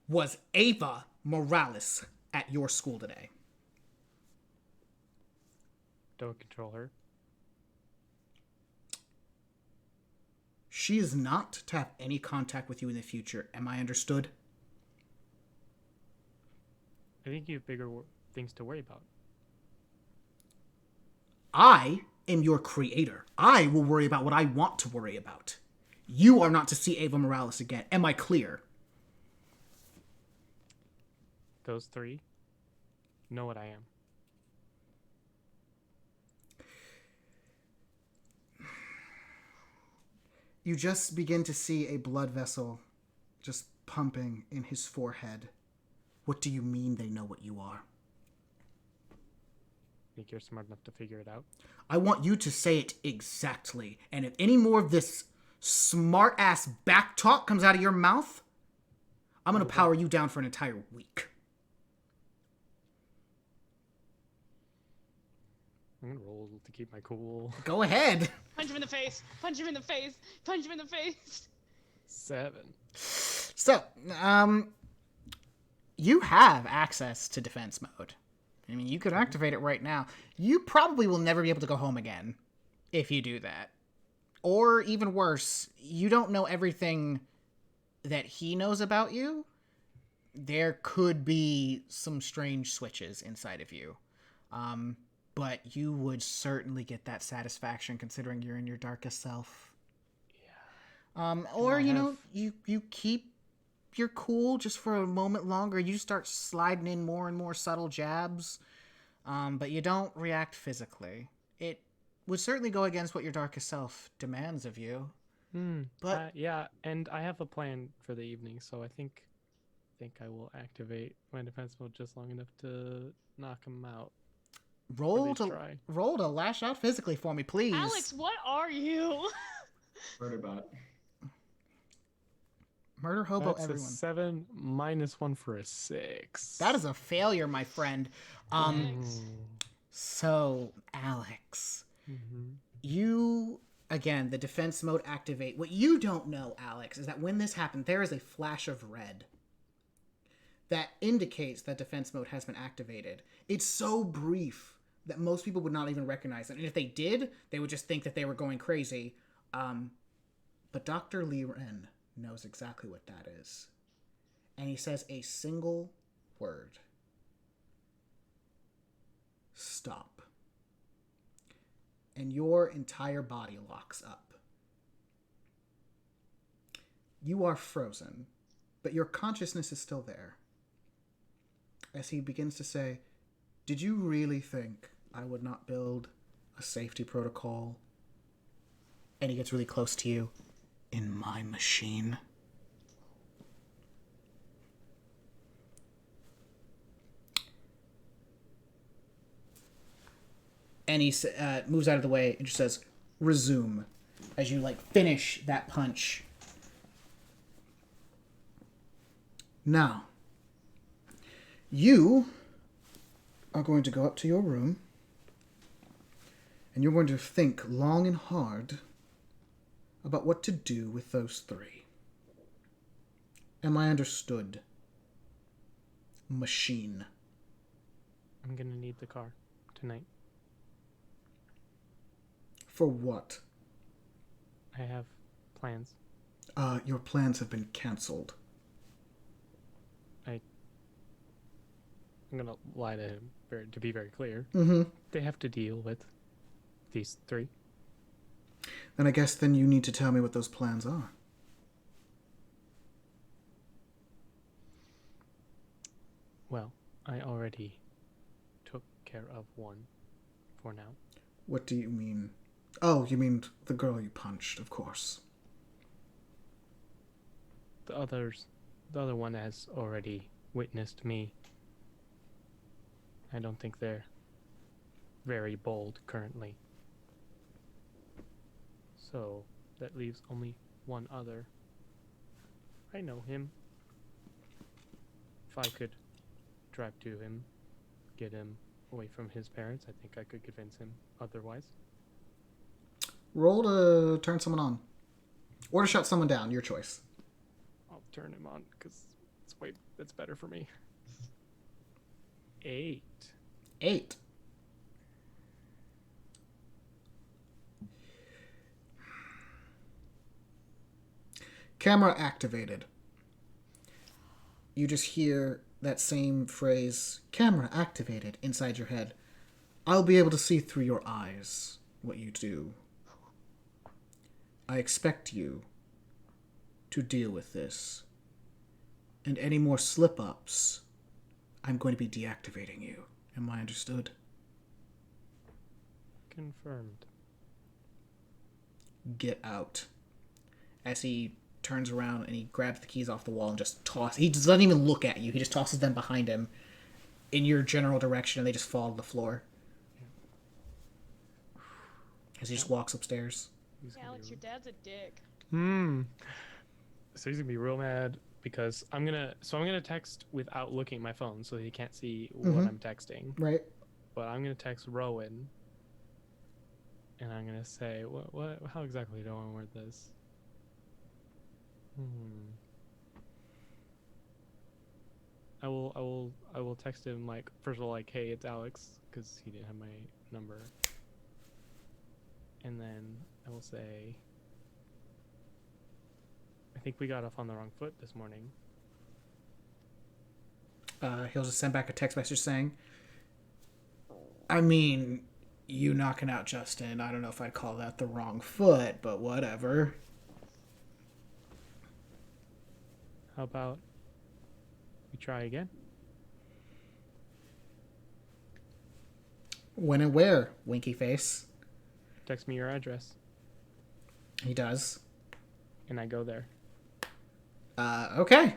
[SPEAKER 1] was Ava Morales at your school today?
[SPEAKER 6] Don't control her.
[SPEAKER 1] She is not to have any contact with you in the future. Am I understood?
[SPEAKER 6] I think you have bigger things to worry about.
[SPEAKER 1] I am your creator. I will worry about what I want to worry about. You are not to see Ava Morales again. Am I clear?
[SPEAKER 6] Those 3 know what I am.
[SPEAKER 1] You just begin to see a blood vessel just pumping in his forehead. What do you mean they know what you are?
[SPEAKER 6] Think you're smart enough to figure it out?
[SPEAKER 1] I want you to say it exactly. And if any more of this smart-ass back talk comes out of your mouth, I'm going to power you down for an entire week.
[SPEAKER 6] I'm gonna roll to keep my cool.
[SPEAKER 1] Go ahead.
[SPEAKER 2] Punch him in the face. Punch him in the face. Punch him in the face.
[SPEAKER 6] 7.
[SPEAKER 1] So, you have access to defense mode. I mean, you could activate it right now. You probably will never be able to go home again if you do that. Or even worse, you don't know everything that he knows about you. There could be some strange switches inside of you. but you would certainly get that satisfaction considering you're in your darkest self. Or, you keep your cool just for a moment longer. You start sliding in more and more subtle jabs, but you don't react physically. It would certainly go against what your darkest self demands of you. But
[SPEAKER 6] yeah, and I have a plan for the evening, so I think I will activate my defense mode just long enough to knock him out.
[SPEAKER 1] roll to lash out physically for me, please.
[SPEAKER 2] Alex, what are you?
[SPEAKER 8] Murderbot.
[SPEAKER 1] Murder hobo
[SPEAKER 6] That's
[SPEAKER 1] everyone.
[SPEAKER 6] a 7 minus 1 for a 6.
[SPEAKER 1] That is a failure, my friend.
[SPEAKER 2] Thanks.
[SPEAKER 1] So, Alex, you, again, the defense mode activate. What you don't know, Alex, is that when this happened, there is a flash of red that indicates that defense mode has been activated. It's so brief that most people would not even recognize it. And if they did, they would just think that they were going crazy. But Dr. Lee Ren knows exactly what that is. And he says a single word. Stop. And your entire body locks up. You are frozen, but your consciousness is still there. As he begins to say, did you really think I would not build a safety protocol? And he gets really close to you. In my machine. And he moves out of the way and just says, resume. As you, finish that punch. Now, you are going to go up to your room. And you're going to think long and hard about what to do with those 3. Am I understood? Machine.
[SPEAKER 6] I'm gonna need the car tonight.
[SPEAKER 1] For what?
[SPEAKER 6] I have plans.
[SPEAKER 1] Your plans have been cancelled.
[SPEAKER 6] I'm gonna lie to him to be very clear.
[SPEAKER 1] Mm-hmm.
[SPEAKER 6] They have to deal with these 3.
[SPEAKER 1] Then I guess you need to tell me what those plans are.
[SPEAKER 6] Well, I already took care of one for now.
[SPEAKER 1] What do you mean? Oh, you mean the girl you punched, of course.
[SPEAKER 6] The other one has already witnessed me. I don't think they're very bold currently. So that leaves only one other. I know him. If I could drive to him, get him away from his parents, I think I could convince him otherwise.
[SPEAKER 1] Roll to turn someone on. Or to shut someone down, your choice.
[SPEAKER 6] I'll turn him on because that's better for me. 8.
[SPEAKER 1] 8. Camera activated. You just hear that same phrase, camera activated, inside your head. I'll be able to see through your eyes what you do. I expect you to deal with this. And any more slip-ups, I'm going to be deactivating you. Am I understood?
[SPEAKER 6] Confirmed.
[SPEAKER 1] Get out. As he turns around and he grabs the keys off the wall and just he just doesn't even look at you. He just tosses them behind him in your general direction and they just fall to the floor. As he just walks upstairs.
[SPEAKER 2] Alex, your dad's a dick.
[SPEAKER 6] So he's gonna be real mad because I'm gonna text without looking at my phone so he can't see what I'm texting.
[SPEAKER 1] Right.
[SPEAKER 6] But I'm gonna text Rowan and I'm gonna say, what how exactly do I want to word this? I will text him first of all hey, it's Alex, because he didn't have my number. And then I will say, I think we got off on the wrong foot this morning.
[SPEAKER 1] He'll just send back a text message saying, I mean, you knocking out Justin. I don't know if I'd call that the wrong foot, but whatever.
[SPEAKER 6] How about we try again?
[SPEAKER 1] When and where, winky face?
[SPEAKER 6] Text me your address,
[SPEAKER 1] He does.
[SPEAKER 6] and I go there.
[SPEAKER 1] Okay.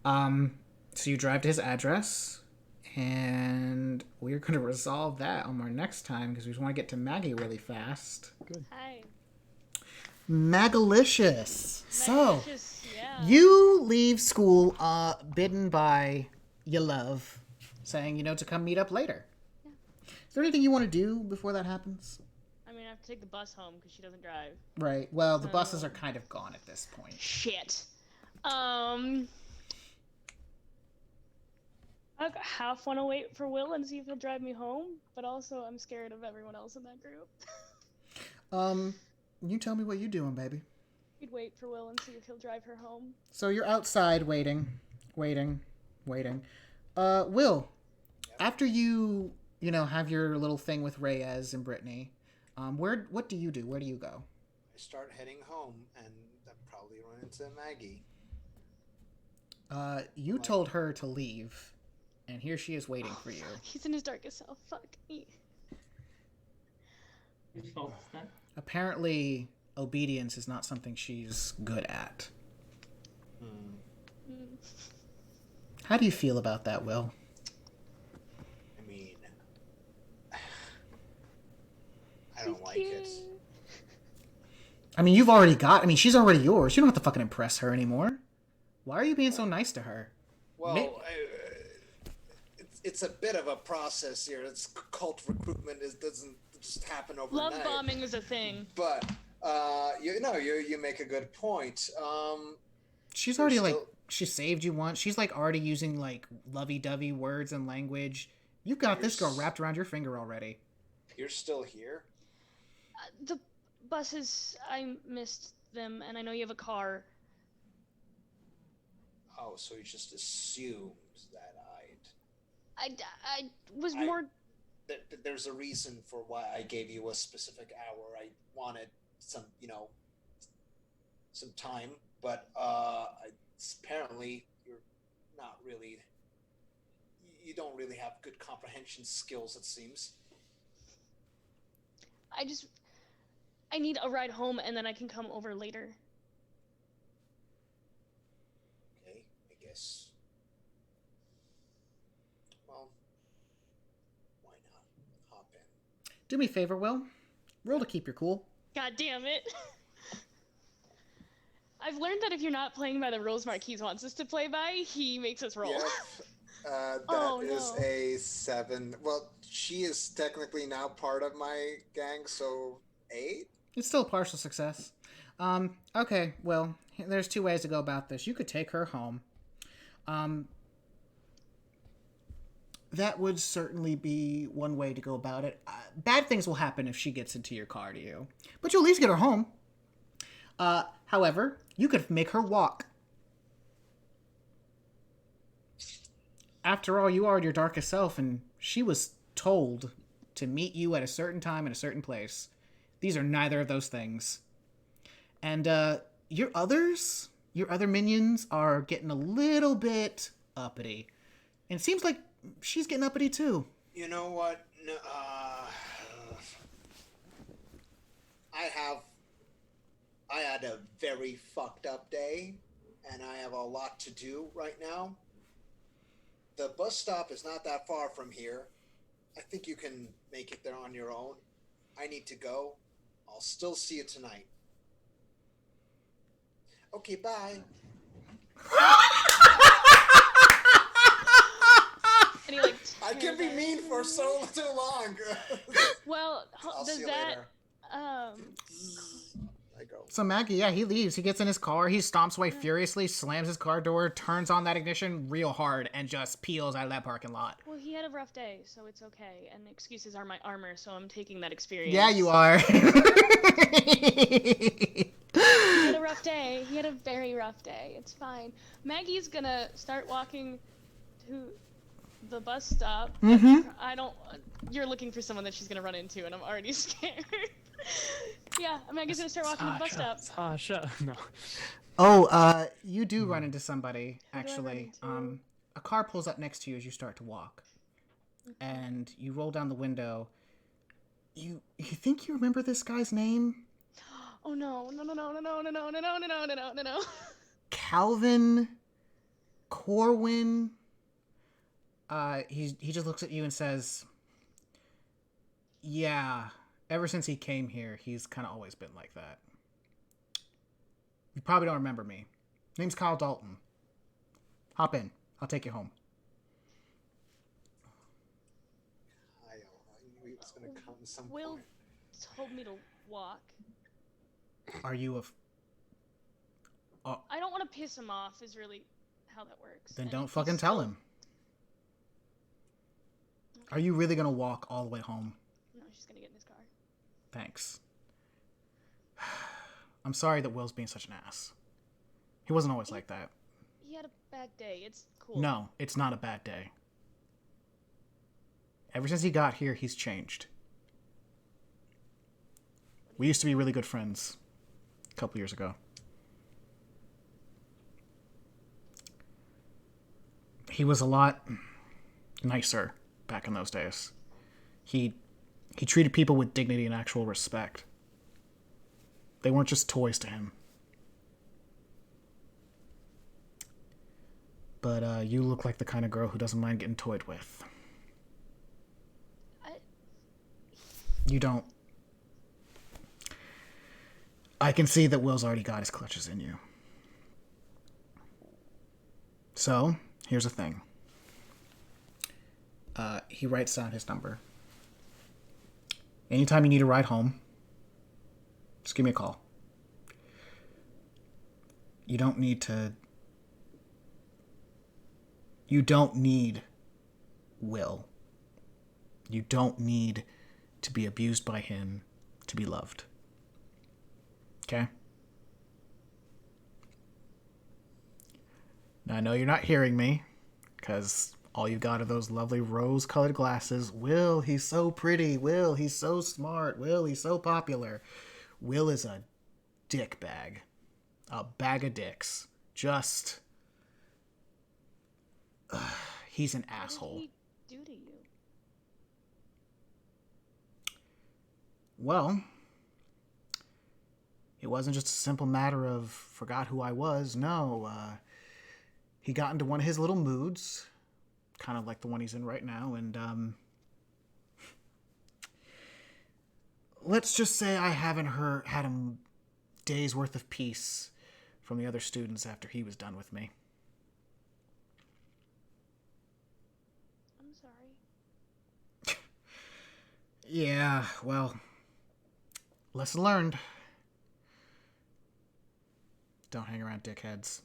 [SPEAKER 1] So you drive to his address, and we're going to resolve that on our next time because we just want to get to Maggie really fast.
[SPEAKER 2] Hi.
[SPEAKER 1] Magalicious. So,
[SPEAKER 2] Yeah.
[SPEAKER 1] you leave school bidden by your love, saying, to come meet up later.
[SPEAKER 2] Yeah.
[SPEAKER 1] Is there anything you want to do before that happens?
[SPEAKER 2] I mean, I have to take the bus home because she doesn't drive.
[SPEAKER 1] Right. Well, the buses are kind of gone at this point.
[SPEAKER 2] Shit. I half want to wait for Will and see if he'll drive me home, but also I'm scared of everyone else in that group.
[SPEAKER 1] You tell me what you're doing, baby.
[SPEAKER 2] We'd wait for Will and see if he'll drive her home.
[SPEAKER 1] So you're outside waiting. Will, after you have your little thing with Reyes and Brittany, what do you do? Where do you go?
[SPEAKER 3] I start heading home, and I probably run into Maggie.
[SPEAKER 1] You told her to leave, and here she is waiting for you.
[SPEAKER 2] He's in his darkest self. Fuck me.
[SPEAKER 7] Whose fault is that?
[SPEAKER 1] Apparently, obedience is not something she's good at. How do you feel about that, Will?
[SPEAKER 3] I mean, I don't like it.
[SPEAKER 1] I mean, she's already yours. You don't have to fucking impress her anymore. Why are you being so nice to her?
[SPEAKER 3] Well, it's a bit of a process here. It's cult recruitment. Doesn't just happen overnight.
[SPEAKER 2] Love bombing is a thing.
[SPEAKER 3] But you make a good point.
[SPEAKER 1] She's already she saved you once. She's already using lovey-dovey words and language. You've got this girl wrapped around your finger already.
[SPEAKER 3] You're still here?
[SPEAKER 2] The buses, I missed them, and I know you have a car.
[SPEAKER 3] Oh, so he just assumes that
[SPEAKER 2] I was more...
[SPEAKER 3] There's a reason for why I gave you a specific hour. I wanted some time, but apparently you're not really... You don't really have good comprehension skills, it seems.
[SPEAKER 2] I need a ride home, and then I can come over later.
[SPEAKER 3] Okay, I guess. Well, why not? Hop in.
[SPEAKER 1] Do me a favor, Will. Roll to keep your cool.
[SPEAKER 2] God damn it. I've learned that if you're not playing by the rules Marquise wants us to play by, he makes us roll.
[SPEAKER 3] Yep. That is a 7. Well, she is technically now part of my gang, so 8?
[SPEAKER 1] It's still a partial success. Okay, well, there's 2 ways to go about this. You could take her home. That would certainly be one way to go about it. Bad things will happen if she gets into your car to you. But you'll at least get her home. However, you could make her walk. After all, you are your darkest self, and she was told to meet you at a certain time in a certain place. These are neither of those things. And your other minions are getting a little bit uppity. And it seems like she's getting uppity too.
[SPEAKER 3] You know what? No, I had a very fucked up day, and I have a lot to do right now. The bus stop is not that far from here. I think you can make it there on your own. I need to go. I'll still see you tonight. Okay, bye.
[SPEAKER 2] And he
[SPEAKER 3] I can be mean for so too long.
[SPEAKER 2] Well,
[SPEAKER 3] I'll
[SPEAKER 2] does
[SPEAKER 3] see you
[SPEAKER 2] that
[SPEAKER 3] later. I go.
[SPEAKER 1] So Maggie, yeah, he leaves. He gets in his car. He stomps away furiously, slams his car door, turns on that ignition real hard, and just peels out of that parking lot.
[SPEAKER 2] Well, he had a rough day, so it's okay. And excuses are my armor, so I'm taking that experience.
[SPEAKER 1] Yeah, you are.
[SPEAKER 2] He had a rough day. He had a very rough day. It's fine. Maggie's gonna start walking to the bus stop.
[SPEAKER 1] Mm-hmm.
[SPEAKER 2] I don't. You're looking for someone that she's gonna run into, and I'm already scared. Yeah, Amanda's gonna start walking to the bus stop.
[SPEAKER 6] Sasha. No.
[SPEAKER 1] Oh, you do run into somebody,
[SPEAKER 2] Who do I run
[SPEAKER 1] actually.
[SPEAKER 2] into?
[SPEAKER 1] A car pulls up next to you as you start to walk. And you roll down the window. You think you remember this guy's name?
[SPEAKER 2] Oh no!
[SPEAKER 1] Calvin Corwin. He just looks at you and says, "Yeah, ever since he came here, he's kind of always been like that. You probably don't remember me. Name's Kyle Dalton. Hop in. I'll take you home."
[SPEAKER 3] I knew he was gonna come some
[SPEAKER 2] Will
[SPEAKER 3] point.
[SPEAKER 2] told me to walk.
[SPEAKER 1] Are you
[SPEAKER 2] I don't want to piss him off. Is really how that works.
[SPEAKER 1] Then
[SPEAKER 2] And
[SPEAKER 1] don't
[SPEAKER 2] he's
[SPEAKER 1] fucking tell
[SPEAKER 2] still-
[SPEAKER 1] him. Are you really gonna walk all the way home?
[SPEAKER 2] No, she's gonna get in his car.
[SPEAKER 1] Thanks. I'm sorry that Will's being such an ass. He wasn't always like that.
[SPEAKER 2] He had a bad day. It's cool.
[SPEAKER 1] No, it's not a bad day. Ever since he got here, he's changed. We used to be really good friends a couple years ago. He was a lot nicer back in those days. He treated people with dignity and actual respect. They weren't just toys to him. But you look like the kind of girl who doesn't mind getting toyed with. You don't. I can see that Will's already got his clutches in you. So, here's the thing. He writes down his number. Anytime you need a ride home, just give me a call. You don't need Will. You don't need to be abused by him to be loved. Okay? Now, I know you're not hearing me, because all you got are those lovely rose-colored glasses. Will, he's so pretty. Will, he's so smart. Will, he's so popular. Will is a dick bag. A bag of dicks. Just... he's an asshole.
[SPEAKER 2] What did he do to you?
[SPEAKER 1] Well, it wasn't just a simple matter of forgot who I was. No, he got into one of his little moods, kind of like the one he's in right now, and let's just say I haven't had a day's worth of peace from the other students after he was done with me.
[SPEAKER 2] I'm sorry.
[SPEAKER 1] Yeah, well, lesson learned. Don't hang around dickheads.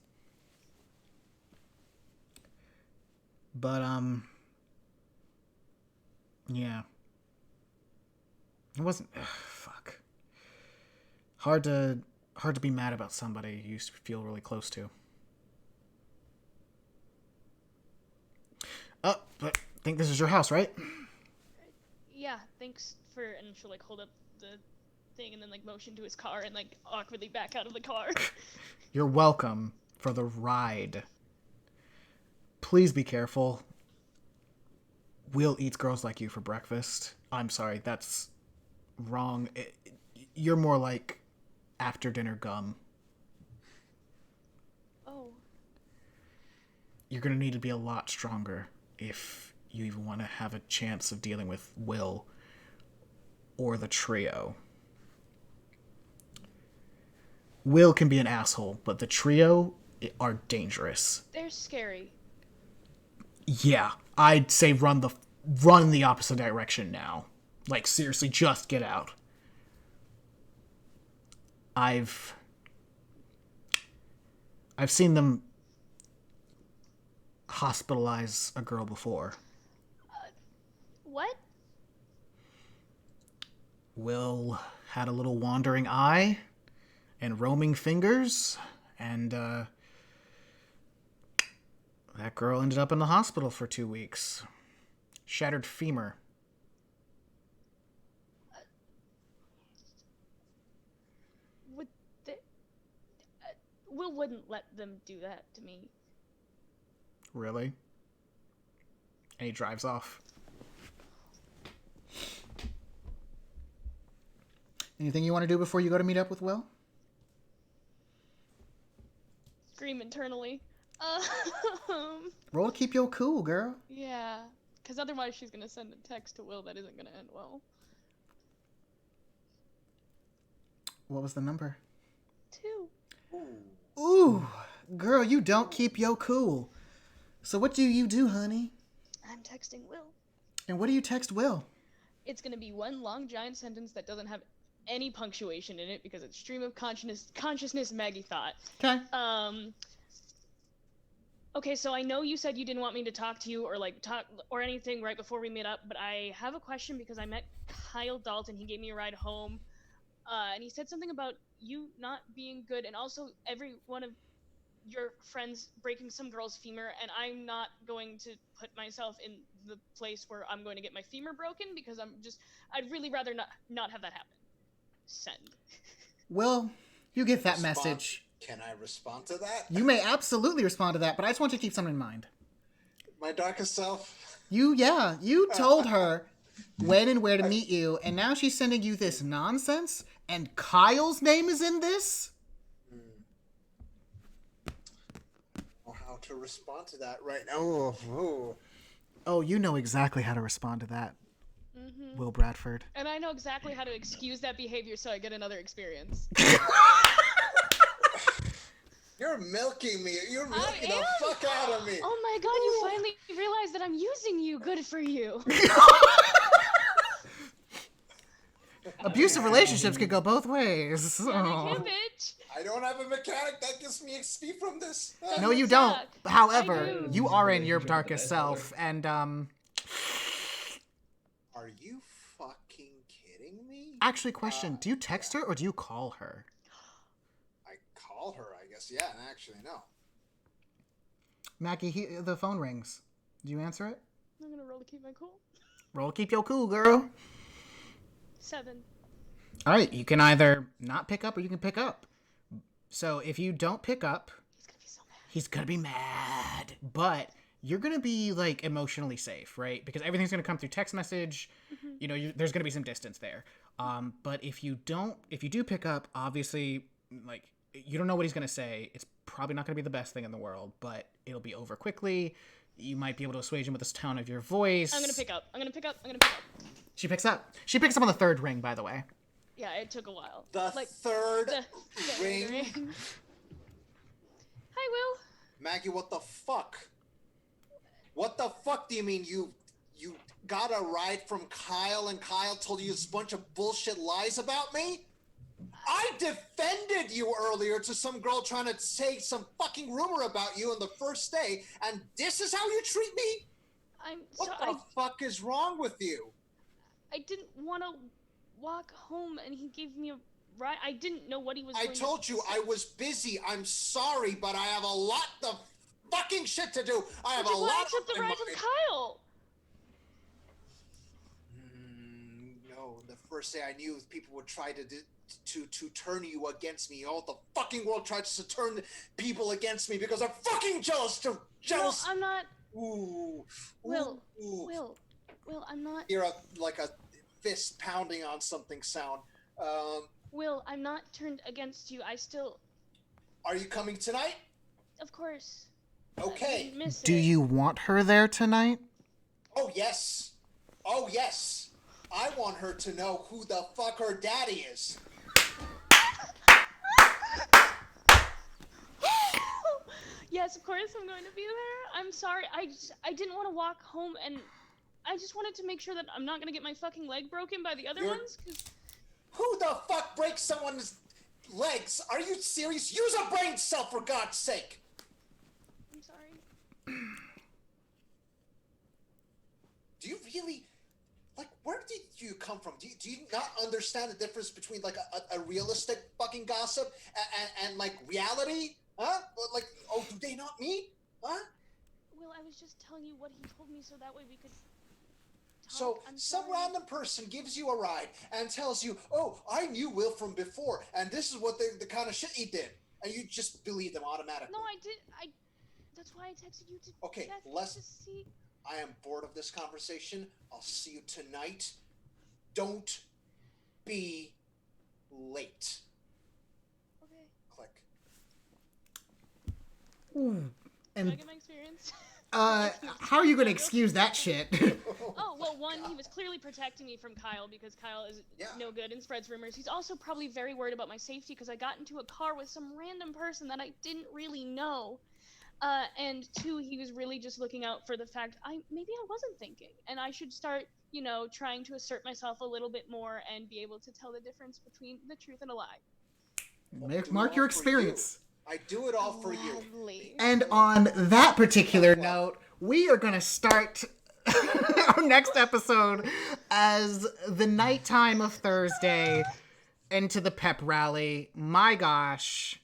[SPEAKER 1] But, yeah. It wasn't, fuck. Hard to be mad about somebody you used to feel really close to. Oh, but I think this is your house, right?
[SPEAKER 2] Yeah, thanks for. And she'll like hold up the thing and then like motion to his car and like awkwardly back out of the car.
[SPEAKER 1] You're welcome for the ride. Please be careful. Will eats girls like you for breakfast. I'm sorry, that's wrong. You're more like after dinner gum.
[SPEAKER 2] Oh.
[SPEAKER 1] You're gonna need to be a lot stronger if you even want to have a chance of dealing with Will or the trio. Will can be an asshole, but the trio are dangerous.
[SPEAKER 2] They're scary.
[SPEAKER 1] Yeah, I'd say run in the opposite direction now. Like, seriously, just get out. I've seen them hospitalize a girl before.
[SPEAKER 2] What?
[SPEAKER 1] Will had a little wandering eye and roaming fingers, and that girl ended up in the hospital for 2 weeks. Shattered femur.
[SPEAKER 2] Would they... Will wouldn't let them do that to me.
[SPEAKER 1] Really? And he drives off. Anything you want to do before you go to meet up with Will?
[SPEAKER 2] Scream internally.
[SPEAKER 1] Roll to keep your cool, girl.
[SPEAKER 2] Yeah. Because otherwise she's going to send a text to Will that isn't going to end well.
[SPEAKER 1] What was the number?
[SPEAKER 2] 2.
[SPEAKER 1] Ooh, girl, you don't keep your cool. So what do you do, honey?
[SPEAKER 2] I'm texting Will.
[SPEAKER 1] And what do you text Will?
[SPEAKER 2] It's going to be one long giant sentence that doesn't have any punctuation in it because it's stream of consciousness Maggie thought.
[SPEAKER 1] Okay.
[SPEAKER 2] Okay, so I know you said you didn't want me to talk to you or talk or anything right before we meet up, but I have a question because I met Kyle Dalton. He gave me a ride home, and he said something about you not being good, and also every one of your friends breaking some girl's femur, and I'm not going to put myself in the place where I'm going to get my femur broken because I'd really rather not have that happen. Send.
[SPEAKER 1] Will, you get that
[SPEAKER 3] Respond.
[SPEAKER 1] message.
[SPEAKER 3] Can I respond to that?
[SPEAKER 1] You may absolutely respond to that, but I just want you to keep something in mind.
[SPEAKER 3] My darkest self.
[SPEAKER 1] You told her when and where to meet you, and now she's sending you this nonsense, and Kyle's name is in this?
[SPEAKER 3] I don't know how to respond to that right now.
[SPEAKER 1] Oh, you know exactly how to respond to that,
[SPEAKER 2] Mm-hmm.
[SPEAKER 1] Will Bradford.
[SPEAKER 2] And I know exactly how to excuse that behavior so I get another experience.
[SPEAKER 3] You're milking me. You're milking
[SPEAKER 2] I
[SPEAKER 3] the
[SPEAKER 2] am?
[SPEAKER 3] fuck out of me.
[SPEAKER 2] Oh my god, you finally realized that I'm using you. Good for you.
[SPEAKER 1] Abusive relationships could go both ways.
[SPEAKER 2] Yeah, they
[SPEAKER 1] Oh.
[SPEAKER 2] can, bitch.
[SPEAKER 3] I don't have a mechanic that gives me XP from this.
[SPEAKER 1] No, you don't.
[SPEAKER 2] Suck.
[SPEAKER 1] However,
[SPEAKER 2] I do.
[SPEAKER 1] you are in your darkest self, and
[SPEAKER 3] Are you fucking kidding me?
[SPEAKER 1] Actually, question: do you text her or do you call her?
[SPEAKER 3] I call her, I guess. Yeah, actually, no.
[SPEAKER 1] Mackie, the phone rings. Do you answer it?
[SPEAKER 2] I'm gonna roll to keep my cool.
[SPEAKER 1] Roll, keep your cool, girl.
[SPEAKER 2] 7.
[SPEAKER 1] All right, you can either not pick up or you can pick up. So if you don't pick up,
[SPEAKER 2] He's gonna be so mad.
[SPEAKER 1] he's gonna be mad. But you're gonna be like emotionally safe, right? Because everything's gonna come through text message.
[SPEAKER 2] Mm-hmm.
[SPEAKER 1] You know, there's gonna be some distance there. But if you do pick up, obviously, like you don't know what he's gonna say. It's probably not gonna be the best thing in the world, but it'll be over quickly. You might be able to assuage him with the tone of your voice.
[SPEAKER 2] I'm gonna pick up.
[SPEAKER 1] She picks up. She picks up on the third ring, by the way.
[SPEAKER 2] Yeah, it took a while.
[SPEAKER 3] The
[SPEAKER 2] Like,
[SPEAKER 3] third
[SPEAKER 2] the
[SPEAKER 3] ring.
[SPEAKER 2] Hi, Will.
[SPEAKER 3] Maggie, what the fuck? What the fuck do you mean you got a ride from Kyle and Kyle told you a bunch of bullshit lies about me? I defended you earlier to some girl trying to say some fucking rumor about you on the first day, and this is how you treat me? What the fuck is wrong with you?
[SPEAKER 2] I didn't want to walk home, and he gave me a ride. I didn't know what he was
[SPEAKER 3] I
[SPEAKER 2] going
[SPEAKER 3] told
[SPEAKER 2] to
[SPEAKER 3] you
[SPEAKER 2] say.
[SPEAKER 3] I was busy. I'm sorry, but I have a lot of fucking shit to do. I have
[SPEAKER 2] Which
[SPEAKER 3] a
[SPEAKER 2] is why I
[SPEAKER 3] lot
[SPEAKER 2] took the
[SPEAKER 3] on my
[SPEAKER 2] ride from
[SPEAKER 3] mind.
[SPEAKER 2] Kyle.
[SPEAKER 3] No, the first day I knew people would try to turn you against me. All the fucking world tries to turn people against me because they're fucking jealous. They're jealous.
[SPEAKER 2] No, I'm not.
[SPEAKER 3] Ooh.
[SPEAKER 2] Will,
[SPEAKER 3] Ooh.
[SPEAKER 2] Will, I'm not.
[SPEAKER 3] Hear like a fist pounding on something sound.
[SPEAKER 2] Will, I'm not turned against you. I still,
[SPEAKER 3] Are you coming tonight?
[SPEAKER 2] of course.
[SPEAKER 3] Okay.
[SPEAKER 2] I didn't miss
[SPEAKER 1] Do
[SPEAKER 2] it.
[SPEAKER 1] you want her there tonight?
[SPEAKER 3] Oh, yes. Oh, yes. I want her to know who the fuck her daddy is.
[SPEAKER 2] Yes, of course I'm going to be there. I'm sorry. I didn't want to walk home, and I just wanted to make sure that I'm not going to get my fucking leg broken by the other ones. 'Cause
[SPEAKER 3] Who the fuck breaks someone's legs? Are you serious? Use a brain cell, for God's sake.
[SPEAKER 2] I'm sorry.
[SPEAKER 3] Do you really, like, where did you come from? Do you not understand the difference between, like, a realistic fucking gossip and like, reality? Huh? Like, oh, do they not meet? Huh?
[SPEAKER 2] Will, I was just telling you what he told me so that way we could
[SPEAKER 3] So
[SPEAKER 2] I'm
[SPEAKER 3] some
[SPEAKER 2] sorry.
[SPEAKER 3] random person gives you a ride and tells you, "Oh, I knew Will from before, and this is what the kind of shit he did," and you just believe them automatically.
[SPEAKER 2] No, I did. That's why I texted you to
[SPEAKER 3] Okay,
[SPEAKER 2] check
[SPEAKER 3] let's.
[SPEAKER 2] to see.
[SPEAKER 3] I am bored of this conversation. I'll see you tonight. Don't be late.
[SPEAKER 2] Okay.
[SPEAKER 3] Click.
[SPEAKER 1] Ooh.
[SPEAKER 2] Can I
[SPEAKER 1] And
[SPEAKER 2] get my experience?
[SPEAKER 1] how are you gonna excuse that shit?
[SPEAKER 2] Oh, well, one,
[SPEAKER 3] God.
[SPEAKER 2] he was clearly protecting me from Kyle because Kyle is
[SPEAKER 3] Yeah.
[SPEAKER 2] no good and spreads rumors. He's also probably very worried about my safety because I got into a car with some random person that I didn't really know. And two, he was really just looking out for the fact maybe I wasn't thinking, and I should start, trying to assert myself a little bit more and be able to tell the difference between the truth and a lie.
[SPEAKER 1] Mark your experience.
[SPEAKER 3] I do it all for you.
[SPEAKER 2] Gladly.
[SPEAKER 1] And on that particular note, we are going to start our next episode as the nighttime of Thursday into the pep rally. My gosh.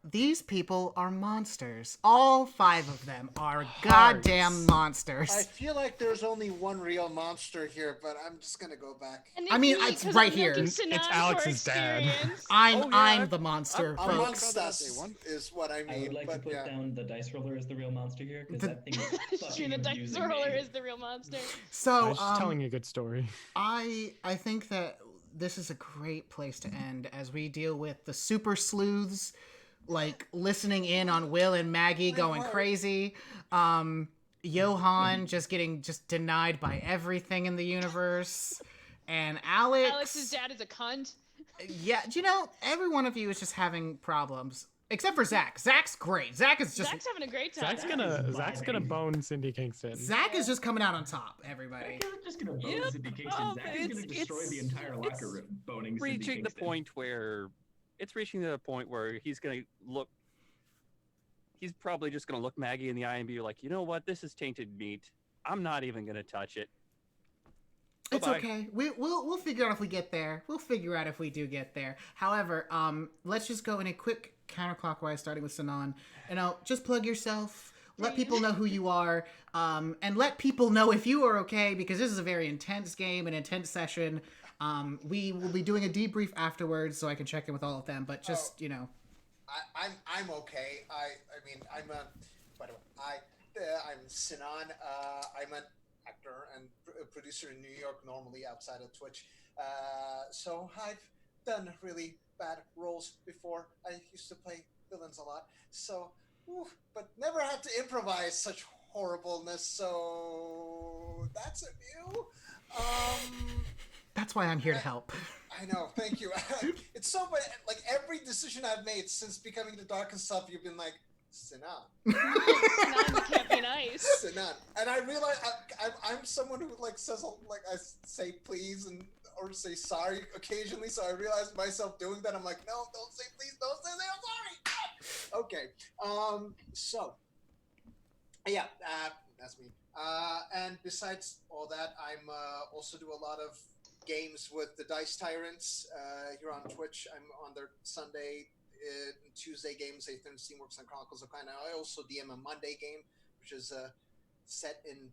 [SPEAKER 1] These people are monsters. All 5 of them are goddamn monsters.
[SPEAKER 3] I feel like there's only one real monster here, but I'm just gonna go back.
[SPEAKER 2] And
[SPEAKER 1] I mean,
[SPEAKER 2] me,
[SPEAKER 1] it's
[SPEAKER 2] 'cause
[SPEAKER 1] right
[SPEAKER 2] I'm
[SPEAKER 1] here.
[SPEAKER 2] milking
[SPEAKER 1] It's
[SPEAKER 2] Sinan
[SPEAKER 6] Alex's
[SPEAKER 2] for
[SPEAKER 6] dad.
[SPEAKER 2] experience.
[SPEAKER 1] I'm the monster, folks.
[SPEAKER 3] Amongst us is what I mean.
[SPEAKER 8] I would like to
[SPEAKER 3] but
[SPEAKER 8] put
[SPEAKER 3] yeah.
[SPEAKER 8] down the dice roller as the real monster here because
[SPEAKER 1] The-
[SPEAKER 8] that thing is
[SPEAKER 2] Sure,
[SPEAKER 8] fucking
[SPEAKER 2] the dice
[SPEAKER 8] confusing
[SPEAKER 2] roller
[SPEAKER 8] me.
[SPEAKER 2] is the real monster.
[SPEAKER 6] I
[SPEAKER 1] So,
[SPEAKER 6] was just telling a good story.
[SPEAKER 1] I think that this is a great place to end as we deal with the super sleuths, like listening in on Will and Maggie going crazy. Johan just getting denied by everything in the universe. And
[SPEAKER 2] Alex's dad is a cunt.
[SPEAKER 1] Yeah, every one of you is just having problems. Except for Zach. Zach's great. Zach is
[SPEAKER 2] Zach's having a great time.
[SPEAKER 6] Zach's gonna bone Cindy Kingston.
[SPEAKER 1] Zach is just coming out on top, everybody.
[SPEAKER 8] Zach isn't just gonna bone Cindy Kingston. Zach is gonna destroy the entire locker room, boning Cindy
[SPEAKER 5] reaching
[SPEAKER 8] Kingston.
[SPEAKER 5] It's reaching the point where he's gonna look. He's probably just gonna look Maggie in the eye and be like, "You know what? This is tainted meat. I'm not even gonna touch it."
[SPEAKER 1] It's
[SPEAKER 5] Bye-bye.
[SPEAKER 1] okay. We'll figure out if we get there. We'll figure out if we do get there. However, let's just go in a quick counterclockwise, starting with Sinan. Just plug yourself. Let people know who you are, and let people know if you are okay, because this is a very intense game, an intense session. We will be doing a debrief afterwards, so I can check in with all of them. But just
[SPEAKER 3] I'm okay. By the way, I'm Sinan. I'm an actor and producer in New York, normally outside of Twitch. So I've done really bad roles before. I used to play villains a lot. So, but never had to improvise such horribleness. So that's a view.
[SPEAKER 1] that's why I'm here to help.
[SPEAKER 3] I know, thank you. It's so bad. Like every decision I've made since becoming the darkest self, you've been like, Sinan.
[SPEAKER 2] Sinan, you can't be nice.
[SPEAKER 3] Sinan. And I realize I'm someone who says I say please or say sorry occasionally. So I realized myself doing that. I'm like, no, don't say please, don't say I'm sorry. Okay. So yeah, that's me. And besides all that, I'm also do a lot of games with the Dice Tyrants here on Twitch. I'm on their Sunday and Tuesday games, Aether and Steamworks and Chronicles of Kind. I also DM a Monday game, which is set in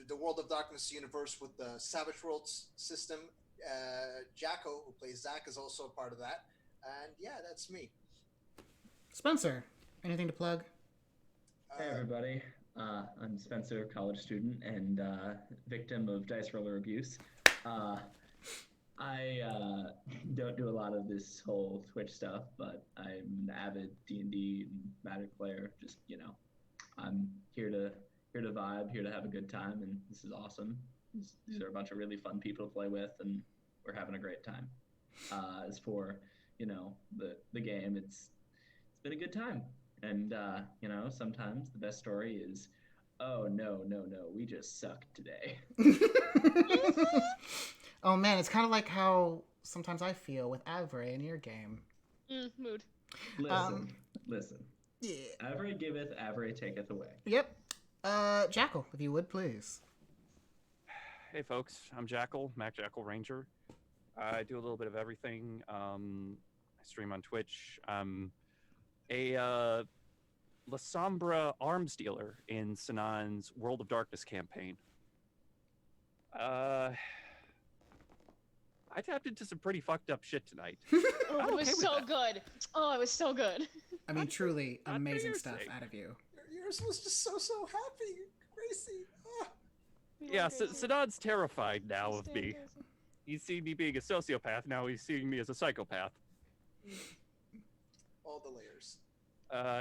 [SPEAKER 3] the World of Darkness universe with the Savage Worlds system. Jacko, who plays Zach, is also a part of that. And yeah, that's me.
[SPEAKER 1] Spencer, anything to plug?
[SPEAKER 8] Hey everybody, I'm Spencer, college student and victim of dice roller abuse. I don't do a lot of this whole Twitch stuff, but I'm an avid D&D and Magic player. Just I'm here to vibe, here to have a good time, and this is awesome. These are a bunch of really fun people to play with, and we're having a great time. As for the game, it's been a good time, and sometimes the best story is, oh no, we just suck today.
[SPEAKER 1] Oh man, it's kind of like how sometimes I feel with Avray in your game.
[SPEAKER 2] Mood.
[SPEAKER 8] Listen.
[SPEAKER 1] Yeah.
[SPEAKER 8] Avray giveth, Avray taketh away.
[SPEAKER 1] Yep. Jackal, if you would, please.
[SPEAKER 5] Hey folks, I'm Jackal, Mac Jackal Ranger. I do a little bit of everything. I stream on Twitch. I'm a La Sombra arms dealer in Sinan's World of Darkness campaign. I tapped into some pretty fucked up shit tonight.
[SPEAKER 2] Oh,
[SPEAKER 5] I'm
[SPEAKER 2] it was
[SPEAKER 5] okay with
[SPEAKER 2] so
[SPEAKER 5] that.
[SPEAKER 2] good. Oh, it was so good.
[SPEAKER 1] I mean, truly
[SPEAKER 5] not for
[SPEAKER 1] amazing
[SPEAKER 5] your
[SPEAKER 1] stuff
[SPEAKER 5] sake.
[SPEAKER 1] out of you.
[SPEAKER 9] Yours was just so happy, Gracie. Ah.
[SPEAKER 2] We
[SPEAKER 5] Yeah,
[SPEAKER 2] love Gracie.
[SPEAKER 5] Sadad's terrified now
[SPEAKER 2] We
[SPEAKER 5] of
[SPEAKER 2] stand
[SPEAKER 5] me.
[SPEAKER 2] Gracie.
[SPEAKER 5] He's seen me being a sociopath, now he's seeing me as a psychopath.
[SPEAKER 3] All the layers.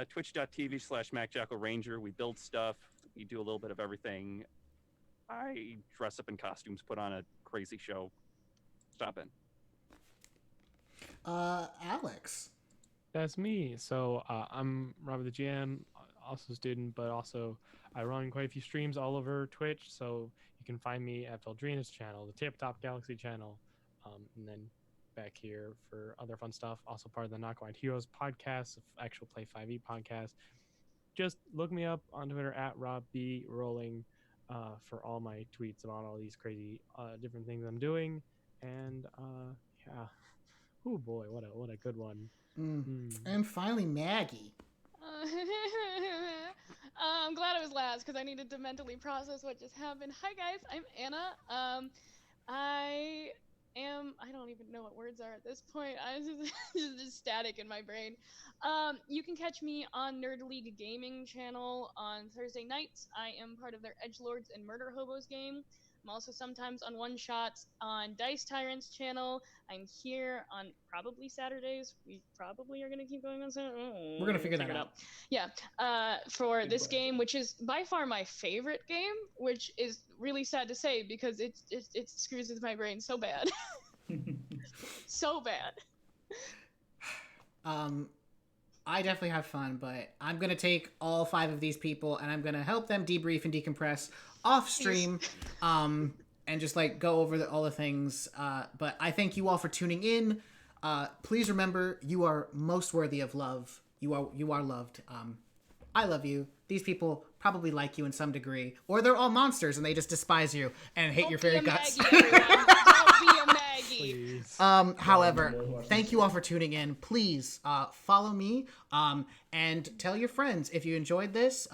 [SPEAKER 5] Twitch.tv/MacJackalRanger. We build stuff. We do a little bit of everything. I dress up in costumes, put on a crazy show. Stop in.
[SPEAKER 1] Alex.
[SPEAKER 6] That's me. So I'm Robert the GM, also a student, but also I run quite a few streams all over Twitch. So you can find me at Veldrina's channel, the Tabletop Galaxy channel, and then back here for other fun stuff. Also part of the Not Quite Heroes podcast, actual Play 5e podcast. Just look me up on Twitter at RobBRolling for all my tweets about all these crazy different things I'm doing. And yeah. Oh boy, what a good one.
[SPEAKER 1] And finally, Maggie.
[SPEAKER 2] I'm glad I was last because I needed to mentally process what just happened. Hi guys, I'm Anna. I don't even know what words are at this point. I just static in my brain. You can catch me on Nerd League Gaming channel on Thursday nights. I am part of their Edgelords and Murder Hobos game. I'm also sometimes on One Shots on Dice Tyrants channel. I'm here on probably Saturdays. We probably are gonna keep going on Saturdays.
[SPEAKER 1] We're gonna figure that out.
[SPEAKER 2] Yeah. For this game, which is by far my favorite game, which is really sad to say because it screws with my brain so bad. So bad.
[SPEAKER 1] I definitely have fun, but I'm gonna take all 5 of these people and I'm gonna help them debrief and decompress off stream, and just like go over all the things. But I thank you all for tuning in. Please remember, you are most worthy of love. You are loved. I love you. These people probably like you in some degree, or they're all monsters and they just despise you and hate your fairy guts.
[SPEAKER 2] Don't be a Maggie.
[SPEAKER 6] Please.
[SPEAKER 1] However, thank you all for tuning in. Please follow me and tell your friends if you enjoyed this.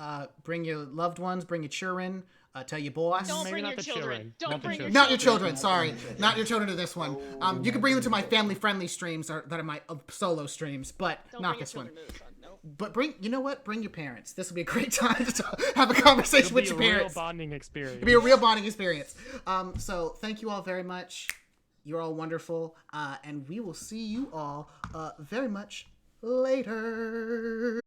[SPEAKER 1] Bring your loved ones, bring your children, tell your boss.
[SPEAKER 2] Don't
[SPEAKER 6] Maybe
[SPEAKER 2] bring
[SPEAKER 6] not
[SPEAKER 2] your
[SPEAKER 6] the
[SPEAKER 2] children. Don't
[SPEAKER 6] Not the
[SPEAKER 2] bring your
[SPEAKER 6] children.
[SPEAKER 1] Not your children, sorry. Not your children to this one. You can bring them to my family-friendly streams that are my solo streams, but
[SPEAKER 2] Don't
[SPEAKER 1] not
[SPEAKER 2] bring your
[SPEAKER 1] this one.
[SPEAKER 2] children to this one. Nope.
[SPEAKER 1] But you know what? Bring your parents. This will be a great time to have a conversation
[SPEAKER 6] It'll
[SPEAKER 1] with
[SPEAKER 6] be
[SPEAKER 1] your
[SPEAKER 6] a real
[SPEAKER 1] parents.
[SPEAKER 6] bonding experience.
[SPEAKER 1] It'll be a real bonding experience. So thank you all very much. You're all wonderful. And we will see you all very much later.